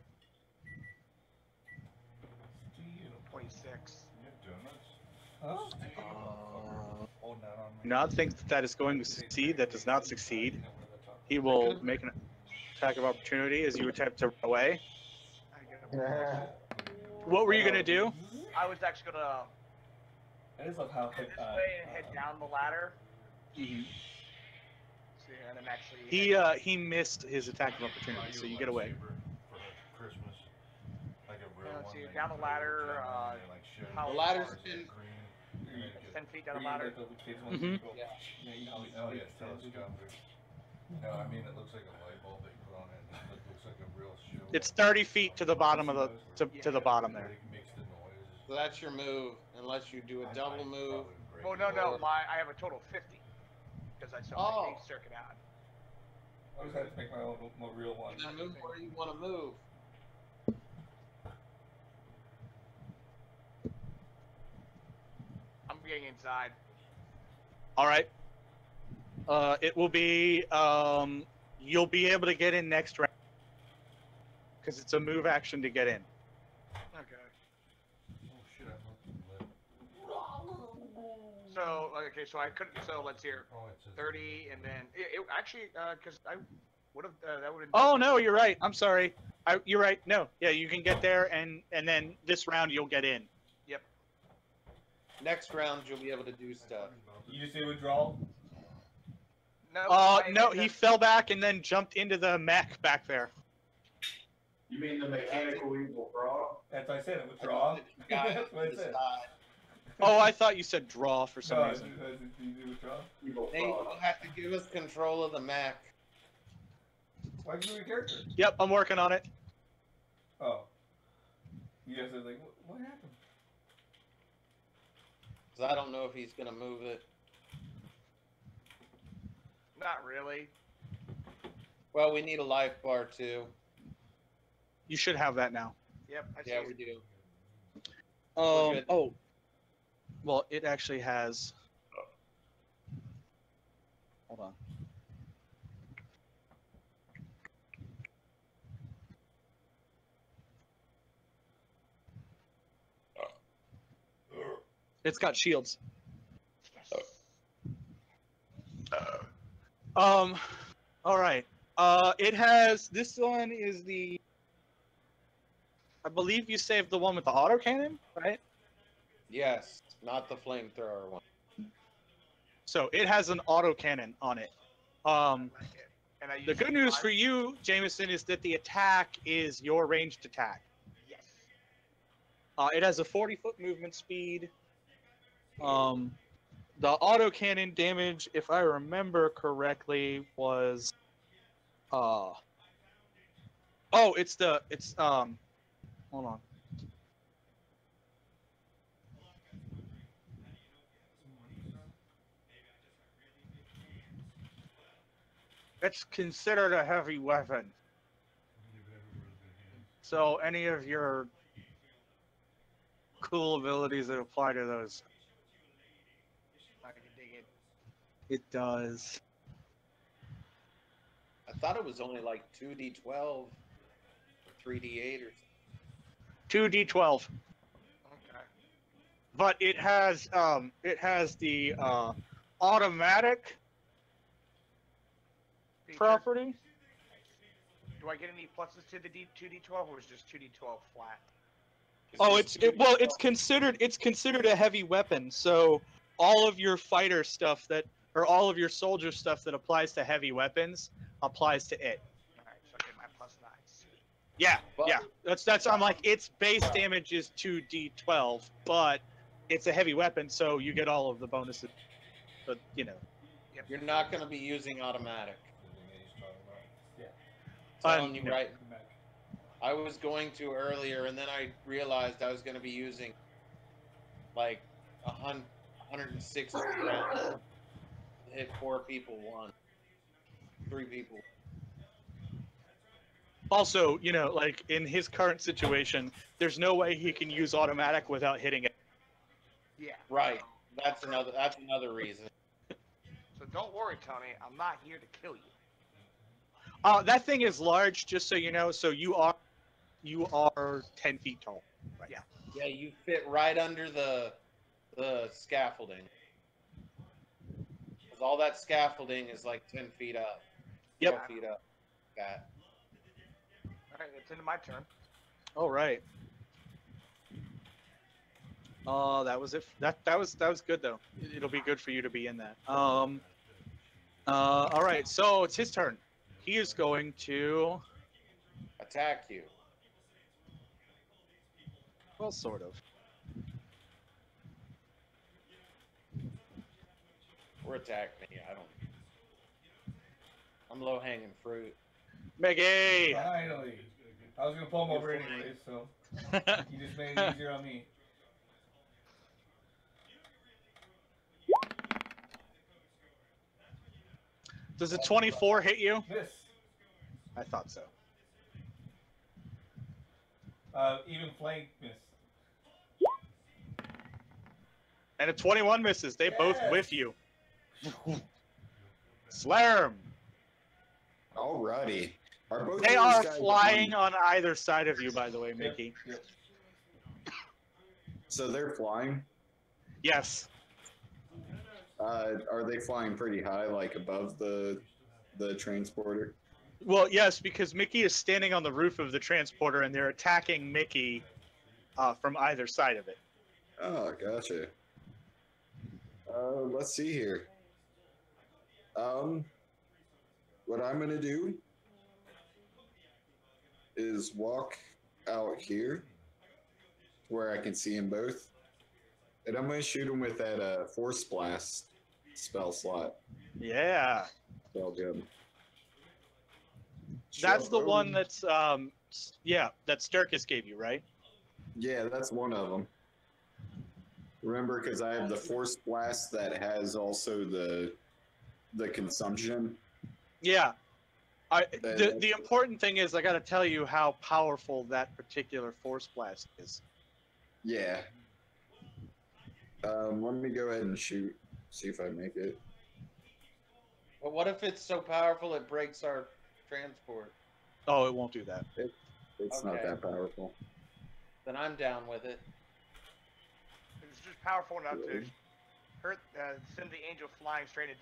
[SPEAKER 7] Stew you.
[SPEAKER 6] 26.
[SPEAKER 7] You have donuts? Huh? Stew you. Oh, not on
[SPEAKER 2] Do not think that is going to succeed. That does not succeed. He will make an attack of opportunity as you attempt to run away.
[SPEAKER 6] I get a
[SPEAKER 2] What were you going to do?
[SPEAKER 6] I was actually going to
[SPEAKER 7] I just love how
[SPEAKER 6] head this way and head down the ladder. See, and then actually.
[SPEAKER 2] He missed his attack of opportunity, so you get away.
[SPEAKER 8] For Christmas, like a real
[SPEAKER 6] Let's
[SPEAKER 8] one
[SPEAKER 6] see,
[SPEAKER 8] that
[SPEAKER 6] down
[SPEAKER 8] you
[SPEAKER 6] the
[SPEAKER 8] put a
[SPEAKER 6] ladder,
[SPEAKER 8] little gem on and, like, show
[SPEAKER 6] how
[SPEAKER 8] you
[SPEAKER 4] The ladder's
[SPEAKER 8] cars
[SPEAKER 4] been-
[SPEAKER 8] that green, and then just-
[SPEAKER 6] 10 feet down the ladder.
[SPEAKER 7] Yeah.
[SPEAKER 8] Oh yeah, telescopic. No, I mean it looks like a light bulb they put on it. It looks like a real show.
[SPEAKER 2] It's 30 feet to the bottom of the to the bottom there.
[SPEAKER 8] They can mix the noises.
[SPEAKER 4] So that's your move, unless you do a double move.
[SPEAKER 6] Oh no, I have a total of 50 because I still
[SPEAKER 4] Oh.
[SPEAKER 6] make circuit out.
[SPEAKER 7] I always have to make my own my real one.
[SPEAKER 4] And then move where you want to move.
[SPEAKER 6] I'm getting inside.
[SPEAKER 2] All right. It will be you'll be able to get in next round because it's a move action to get in.
[SPEAKER 6] Okay.
[SPEAKER 8] Oh shit! I looked lit.
[SPEAKER 6] So okay, so I couldn't. So let's hear
[SPEAKER 8] Oh, it says
[SPEAKER 6] 30, and then it actually because I would have that would have.
[SPEAKER 2] Oh no, you're right. I'm sorry. You're right. No, yeah, you can get there, and then this round you'll get in.
[SPEAKER 4] Next round, you'll be able to do stuff.
[SPEAKER 7] You just say withdrawal?
[SPEAKER 6] No.
[SPEAKER 2] No, he fell back and then jumped into the mech back there.
[SPEAKER 1] You mean the mechanical evil frog?
[SPEAKER 7] That's what I said, a withdrawal. That's what I said.
[SPEAKER 2] Oh, I thought you said draw for some
[SPEAKER 7] No,
[SPEAKER 2] reason.
[SPEAKER 7] you do withdraw?
[SPEAKER 1] Evil
[SPEAKER 4] Nate,
[SPEAKER 1] frog.
[SPEAKER 4] you'll have to give us control of the Mac.
[SPEAKER 7] Why'd you do your character?
[SPEAKER 2] Yep, I'm working on it.
[SPEAKER 7] Oh. You guys are like, what happened?
[SPEAKER 4] Because I don't know if he's going to move it.
[SPEAKER 6] Not really.
[SPEAKER 4] Well, we need a life bar, too.
[SPEAKER 2] You should have that now.
[SPEAKER 6] Yep. I see
[SPEAKER 4] Yeah,
[SPEAKER 6] it.
[SPEAKER 4] we do. good.
[SPEAKER 2] Oh. Well, it actually has. Hold on. It's got shields. All right. It has. This one is the. I believe you saved the one with the autocannon, right?
[SPEAKER 4] Yes, not the flamethrower one.
[SPEAKER 2] So it has an autocannon on it.
[SPEAKER 6] I like it. And I
[SPEAKER 2] The
[SPEAKER 6] use
[SPEAKER 2] good news
[SPEAKER 6] 5.
[SPEAKER 2] for you, Jameson, is that the attack is your ranged attack.
[SPEAKER 6] Yes.
[SPEAKER 2] It has a 40-foot movement speed. The autocannon damage, if I remember correctly, was hold on. It's considered a heavy weapon. So any of your cool abilities that apply to those,
[SPEAKER 6] I can dig it.
[SPEAKER 2] it does.
[SPEAKER 4] I thought it was only like 2d12 or 3d8 or
[SPEAKER 2] 2d12.
[SPEAKER 6] Okay.
[SPEAKER 2] But it has the automatic
[SPEAKER 6] Feature.
[SPEAKER 2] property.
[SPEAKER 6] Do I get any pluses to the 2d12 or is just 2d12 flat?
[SPEAKER 2] Oh,
[SPEAKER 4] just
[SPEAKER 2] it's considered a heavy weapon. So all of your fighter stuff all of your soldier stuff that applies to heavy weapons applies to it.
[SPEAKER 6] Alright, so I get my +9. Sweet.
[SPEAKER 2] Yeah,
[SPEAKER 4] But-
[SPEAKER 2] yeah. That's I'm like its base damage is 2d12, but it's a heavy weapon, so you get all of the bonuses. But
[SPEAKER 6] Yep.
[SPEAKER 4] You're not going to be using automatic.
[SPEAKER 7] Yeah.
[SPEAKER 4] Telling you
[SPEAKER 2] no.
[SPEAKER 4] right. I was going to earlier, and then I realized I was going to be using like 160 rounds to hit 4 people once, 3 people.
[SPEAKER 2] Also, like in his current situation, there's no way he can use automatic without hitting it.
[SPEAKER 6] Yeah.
[SPEAKER 4] Right. That's another reason.
[SPEAKER 6] So don't worry, Tony. I'm not here to kill you.
[SPEAKER 2] That thing is large, just so you know. So you are 10 feet tall. Right.
[SPEAKER 6] Yeah.
[SPEAKER 4] Yeah, you fit right under the scaffolding. 'Cause all that scaffolding is like 10 feet up.
[SPEAKER 2] Yep.
[SPEAKER 4] 12 feet up. Got.
[SPEAKER 6] Alright, it's into my turn.
[SPEAKER 2] All right. That was it. That was good though. It'll be good for you to be in that. All right. So it's his turn. He is going to,
[SPEAKER 4] Attack you.
[SPEAKER 2] well, sort of.
[SPEAKER 4] Or attack me. I don't. I'm low hanging fruit.
[SPEAKER 2] Mickey.
[SPEAKER 7] Finally. I was gonna pull him over
[SPEAKER 4] You're fine.
[SPEAKER 7] anyway, so you just made it easier on me.
[SPEAKER 2] Does a 24 hit you?
[SPEAKER 7] Miss.
[SPEAKER 2] I thought so.
[SPEAKER 7] Even flank miss.
[SPEAKER 2] And a 21 misses. They both
[SPEAKER 7] Yes.
[SPEAKER 2] whiff you. Slam.
[SPEAKER 1] Alrighty. Are both
[SPEAKER 2] They
[SPEAKER 1] of these
[SPEAKER 2] are
[SPEAKER 1] guys
[SPEAKER 2] flying on either side of you, by the way,
[SPEAKER 7] Yep,
[SPEAKER 2] Mickey.
[SPEAKER 7] yep.
[SPEAKER 1] So they're flying.
[SPEAKER 2] Yes.
[SPEAKER 1] Are they flying pretty high, like above the transporter?
[SPEAKER 2] Well, yes, because Mickey is standing on the roof of the transporter, and they're attacking Mickey from either side of it.
[SPEAKER 1] Oh, gotcha. Let's see here. What I'm gonna do is walk out here where I can see them both, and I'm gonna shoot them with that force blast spell slot.
[SPEAKER 2] Yeah.
[SPEAKER 1] Spell good.
[SPEAKER 2] That's the
[SPEAKER 1] Jump
[SPEAKER 2] one
[SPEAKER 1] over.
[SPEAKER 2] that's that Sturkis gave you, right?
[SPEAKER 1] Yeah, that's one of them. Remember, because I have the force blast that has also the consumption.
[SPEAKER 2] Yeah. The important thing is I got to tell you how powerful that particular force blast is.
[SPEAKER 1] Yeah. Let me go ahead and shoot. See if I make it.
[SPEAKER 4] But what if it's so powerful it breaks our transport?
[SPEAKER 2] Oh, it won't do that.
[SPEAKER 1] It's not
[SPEAKER 4] Okay.
[SPEAKER 1] that powerful.
[SPEAKER 4] Then I'm down with it.
[SPEAKER 6] It's just powerful enough to send the angel flying straight into.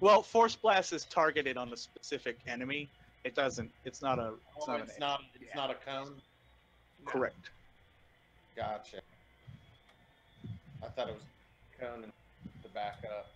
[SPEAKER 2] Well, force blast is targeted on a specific enemy. It doesn't. It's not a. It's
[SPEAKER 4] Oh,
[SPEAKER 2] not
[SPEAKER 4] it's
[SPEAKER 2] an
[SPEAKER 4] not. It's not a cone.
[SPEAKER 6] No.
[SPEAKER 2] correct.
[SPEAKER 4] Gotcha. I thought it was cone and to back up.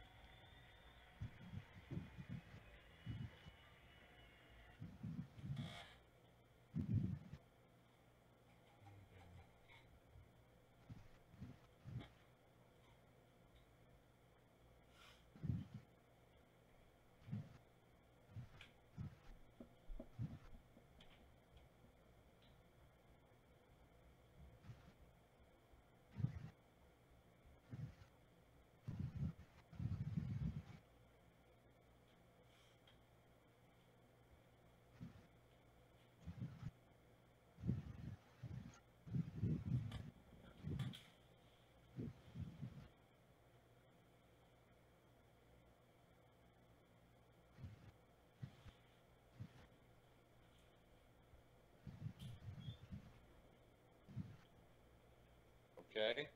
[SPEAKER 4] Okay.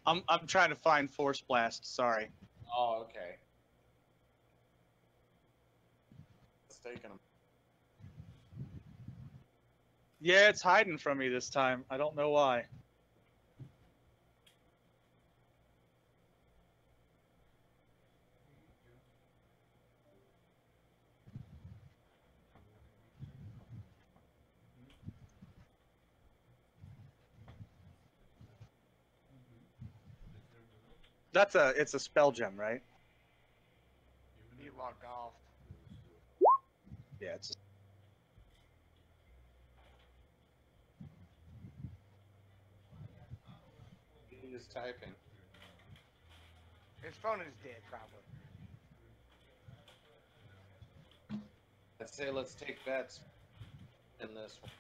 [SPEAKER 2] I'm trying to find Force Blast. Sorry.
[SPEAKER 4] Oh, okay. It's taking him.
[SPEAKER 2] Yeah, it's hiding from me this time. I don't know why. It's a spell gem, right?
[SPEAKER 6] He logged off.
[SPEAKER 2] Yeah, it's.
[SPEAKER 4] He is typing.
[SPEAKER 6] His phone is dead, probably.
[SPEAKER 4] I'd say let's take bets in this one.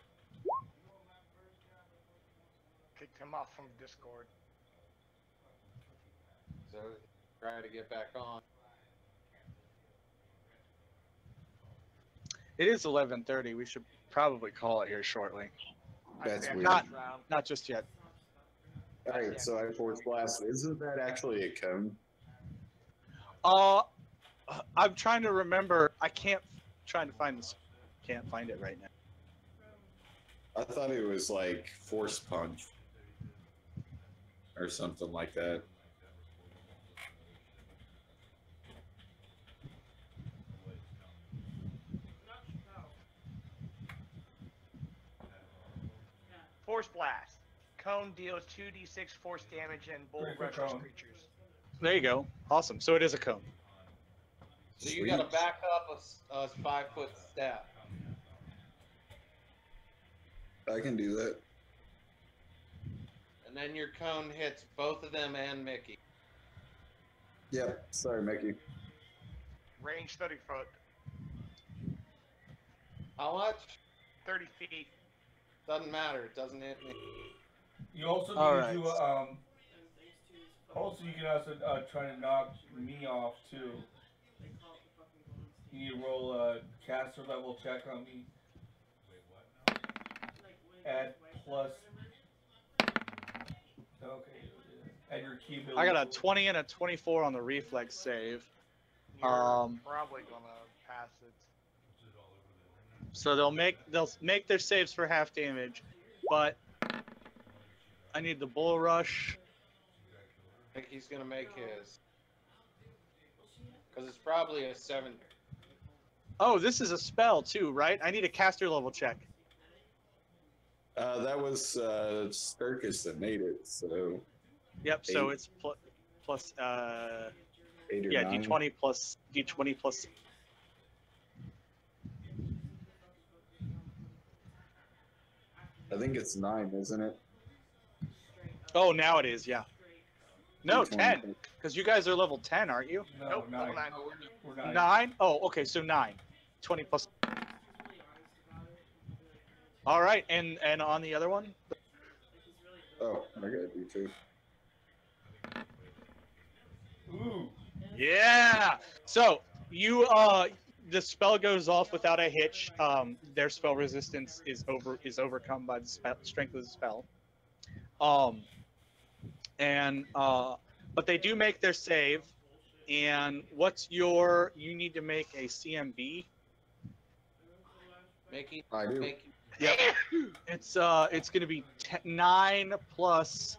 [SPEAKER 6] Kicked him off from Discord.
[SPEAKER 4] So try to get back on.
[SPEAKER 2] It is 11:30. We should probably call it here shortly.
[SPEAKER 1] That's weird.
[SPEAKER 2] Not-
[SPEAKER 6] Round.
[SPEAKER 2] Not just yet.
[SPEAKER 1] Alright, so I Force Blast. Isn't that actually a cone?
[SPEAKER 2] I'm trying to remember. I can't. Trying to find this. Can't find it right now.
[SPEAKER 1] I thought it was like Force Punch. Or something like that.
[SPEAKER 6] Force Blast. Cone deals 2d6 force damage and bull
[SPEAKER 7] Pretty quick
[SPEAKER 6] rushes
[SPEAKER 7] cone.
[SPEAKER 6] creatures.
[SPEAKER 2] There you go. Awesome. So it is a cone.
[SPEAKER 4] So you got to back up a 5-foot step.
[SPEAKER 1] I can do that.
[SPEAKER 4] And then your cone hits both of them and Mickey.
[SPEAKER 1] Yep. Sorry, Mickey.
[SPEAKER 6] Range 30 foot.
[SPEAKER 4] How much?
[SPEAKER 6] 30 feet.
[SPEAKER 4] Doesn't matter. It doesn't hit me.
[SPEAKER 7] You also need
[SPEAKER 2] All
[SPEAKER 7] to
[SPEAKER 2] right.
[SPEAKER 7] do also, you can also try to knock me off too. You need to roll a caster level check on me. Add plus. Okay. Add your key ability.
[SPEAKER 2] I got a 20 and a 24 on the reflex save.
[SPEAKER 6] You're
[SPEAKER 2] Um,
[SPEAKER 6] probably gonna pass it.
[SPEAKER 2] So they'll make their saves for half damage, but I need the bull rush.
[SPEAKER 4] I think he's going to make his. Because it's probably a 7.
[SPEAKER 2] Oh, this is a spell too, right? I need a caster level check.
[SPEAKER 1] That was Sturkis that made it, so
[SPEAKER 2] Yep. So
[SPEAKER 1] 8.
[SPEAKER 2] it's plus
[SPEAKER 1] 8 or
[SPEAKER 2] yeah,
[SPEAKER 1] 9.
[SPEAKER 2] d20 plus.
[SPEAKER 1] I think it's 9, isn't it?
[SPEAKER 2] Oh, now it is. Yeah. No,
[SPEAKER 1] D20.
[SPEAKER 2] 10, because you guys are level 10, aren't you?
[SPEAKER 7] No,
[SPEAKER 6] Nope,
[SPEAKER 7] 9.
[SPEAKER 6] level 9.
[SPEAKER 7] We're 9.
[SPEAKER 2] 9? Oh, okay, so 9. 20 plus. All right, and on the other one?
[SPEAKER 1] Oh, I gotta do 2.
[SPEAKER 7] Ooh.
[SPEAKER 2] Yeah. So you the spell goes off without a hitch. Their spell resistance is overcome by the strength of the spell. But they do make their save. And you need to make a CMB.
[SPEAKER 4] Mickey?
[SPEAKER 1] I do.
[SPEAKER 4] Mickey.
[SPEAKER 2] Yep. It's going to be 9 plus.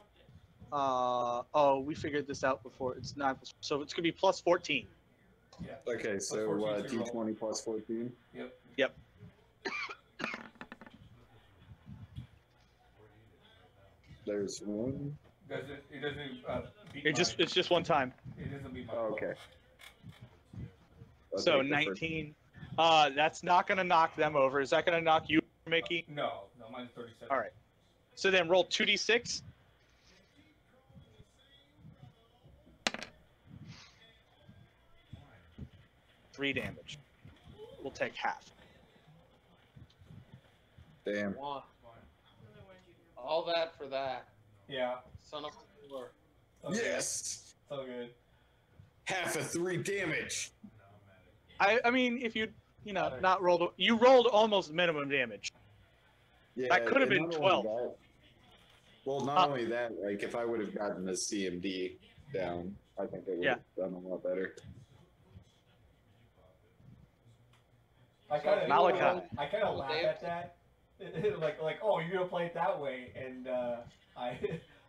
[SPEAKER 2] We figured this out before. It's 9 plus, so it's going to be plus 14.
[SPEAKER 7] Yeah.
[SPEAKER 1] Okay, so
[SPEAKER 7] 14 to roll.
[SPEAKER 1] D20 plus 14.
[SPEAKER 7] Yep.
[SPEAKER 2] Yep.
[SPEAKER 1] There's 1.
[SPEAKER 7] It doesn't beat
[SPEAKER 2] It's just one time.
[SPEAKER 7] It doesn't beat my
[SPEAKER 1] Oh, okay. I'll
[SPEAKER 2] So
[SPEAKER 1] take the first-
[SPEAKER 2] 19. That's not going to knock them over. Is that going to knock you, Mickey?
[SPEAKER 7] No, mine's 37.
[SPEAKER 2] All right. So then roll 2d6. Three damage. We'll take half.
[SPEAKER 1] Damn.
[SPEAKER 4] One. All that for that.
[SPEAKER 7] Yeah.
[SPEAKER 4] Son of a whore.
[SPEAKER 7] Okay.
[SPEAKER 1] Yes!
[SPEAKER 7] So good.
[SPEAKER 1] Half of 3 damage.
[SPEAKER 2] I mean, if you not rolled, you rolled almost minimum damage.
[SPEAKER 1] Yeah,
[SPEAKER 2] That could have
[SPEAKER 1] and
[SPEAKER 2] been
[SPEAKER 1] not
[SPEAKER 2] 12.
[SPEAKER 1] only Well, not only that, like if I would have gotten the CMD down, I think it would have done a lot better.
[SPEAKER 7] I kind of
[SPEAKER 2] Malachi.
[SPEAKER 7] laugh at that. like, oh, you're gonna play it that way, and I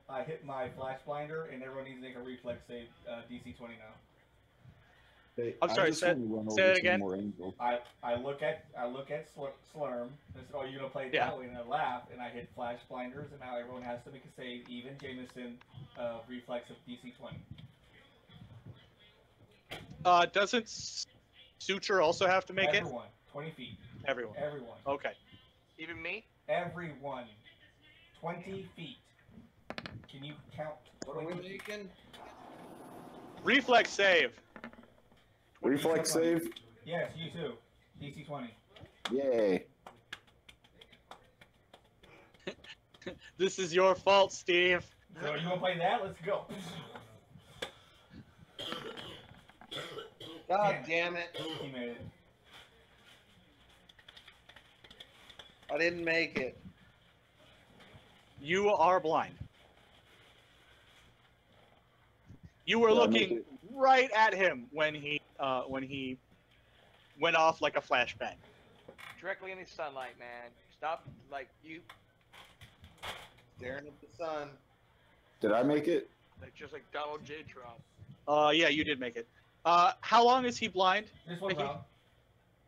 [SPEAKER 7] I hit my flash blinder, and everyone needs to make a reflex save, DC 20 now.
[SPEAKER 1] Hey,
[SPEAKER 2] I'm sorry,
[SPEAKER 1] just
[SPEAKER 2] say
[SPEAKER 1] wanna run
[SPEAKER 2] it
[SPEAKER 1] over some
[SPEAKER 2] again.
[SPEAKER 1] more angels.
[SPEAKER 7] I look at Slurm, and say, oh, you're gonna play it that way, and I laugh, and I hit flash blinders, and now everyone has to make a save, even Jameson, reflex of DC 20.
[SPEAKER 2] Doesn't Suture also have to make
[SPEAKER 7] Everyone, 20 feet.
[SPEAKER 2] Everyone.
[SPEAKER 7] Everyone.
[SPEAKER 2] Okay.
[SPEAKER 6] Even me?
[SPEAKER 7] Everyone. 20 feet. Can you count?
[SPEAKER 4] What are we making?
[SPEAKER 2] Reflex save.
[SPEAKER 1] Reflex save?
[SPEAKER 7] Yes, you too. DC 20.
[SPEAKER 1] Yay.
[SPEAKER 2] This is your fault, Steve.
[SPEAKER 7] So you wanna play that? Let's go.
[SPEAKER 4] God damn it.
[SPEAKER 7] He made it.
[SPEAKER 4] I didn't make it.
[SPEAKER 2] You are blind. You were looking right at him when he went off like a flashbang.
[SPEAKER 6] Directly in the sunlight, man. Stop, like, you,
[SPEAKER 4] Staring at the sun.
[SPEAKER 1] Did I make it?
[SPEAKER 6] like, just like Donald J. Trump.
[SPEAKER 2] Yeah, you did make it. How long is he blind?
[SPEAKER 7] Just one
[SPEAKER 2] Mickey?
[SPEAKER 7] round.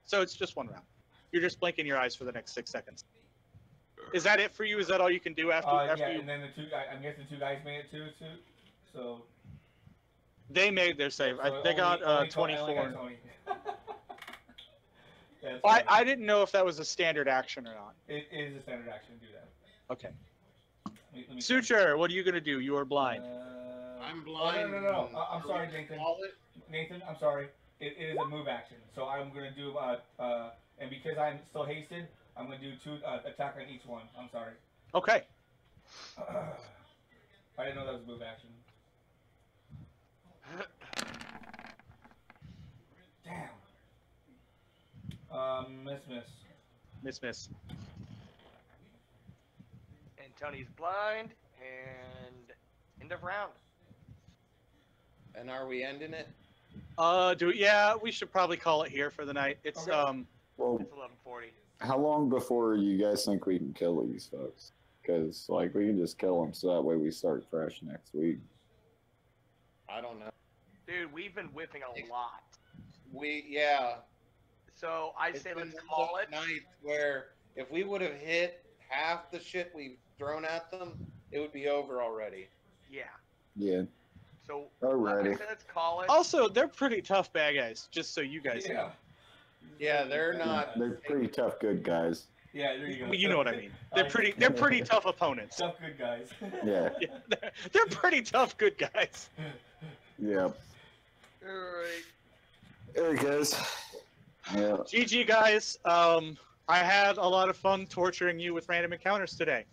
[SPEAKER 2] So it's just one round. You're just blinking your eyes for the next 6 seconds. Is that it for you? Is that all you can do after
[SPEAKER 7] Yeah,
[SPEAKER 2] you?
[SPEAKER 7] and then I'm guessing the two guys made it too. So
[SPEAKER 2] They made their save.
[SPEAKER 7] so
[SPEAKER 2] They got
[SPEAKER 7] only
[SPEAKER 2] 24.
[SPEAKER 7] Tony.
[SPEAKER 2] I didn't know if that was a standard action or not.
[SPEAKER 7] It is a standard action to do that.
[SPEAKER 2] Okay.
[SPEAKER 7] Let me
[SPEAKER 2] Suture, what are you gonna do? You are blind.
[SPEAKER 4] I'm blind.
[SPEAKER 7] No. I'm
[SPEAKER 4] Are
[SPEAKER 7] sorry,
[SPEAKER 4] we
[SPEAKER 7] Nathan.
[SPEAKER 4] call it?
[SPEAKER 7] Nathan, I'm sorry. It is a move action. So I'm gonna do and because I'm still hasted, I'm gonna do 2 attack on each one. I'm sorry.
[SPEAKER 2] Okay.
[SPEAKER 7] I didn't know that was a move action. Damn.
[SPEAKER 2] Miss.
[SPEAKER 6] And Tony's blind, and end of round.
[SPEAKER 4] And are we ending it?
[SPEAKER 2] Yeah, we should probably call it here for the night. It's
[SPEAKER 7] Okay.
[SPEAKER 1] Well,
[SPEAKER 6] It's 11:40.
[SPEAKER 1] how long before you guys think we can kill these folks? Because, like, we can just kill them so that way we start fresh next week.
[SPEAKER 4] I don't know.
[SPEAKER 6] Dude, we've been whipping a lot.
[SPEAKER 4] Yeah.
[SPEAKER 6] So I
[SPEAKER 4] It's
[SPEAKER 6] say
[SPEAKER 4] been
[SPEAKER 6] let's call
[SPEAKER 4] one
[SPEAKER 6] it.
[SPEAKER 4] of those nights where if we would have hit half the shit we've thrown at them, it would be over already.
[SPEAKER 6] Yeah.
[SPEAKER 1] Yeah.
[SPEAKER 6] So
[SPEAKER 1] Alrighty.
[SPEAKER 6] I say let's call it.
[SPEAKER 2] Also, they're pretty tough bad guys, just so you guys know.
[SPEAKER 4] Yeah, they're not.
[SPEAKER 1] They're pretty tough, good guys.
[SPEAKER 7] Yeah, there you go.
[SPEAKER 2] Well, you know what I mean. They're pretty tough opponents.
[SPEAKER 7] Tough good guys.
[SPEAKER 1] Yeah.
[SPEAKER 2] They're pretty tough good guys.
[SPEAKER 1] Yep.
[SPEAKER 6] Alright.
[SPEAKER 1] There he goes. Yeah.
[SPEAKER 2] GG guys. I had a lot of fun torturing you with random encounters today.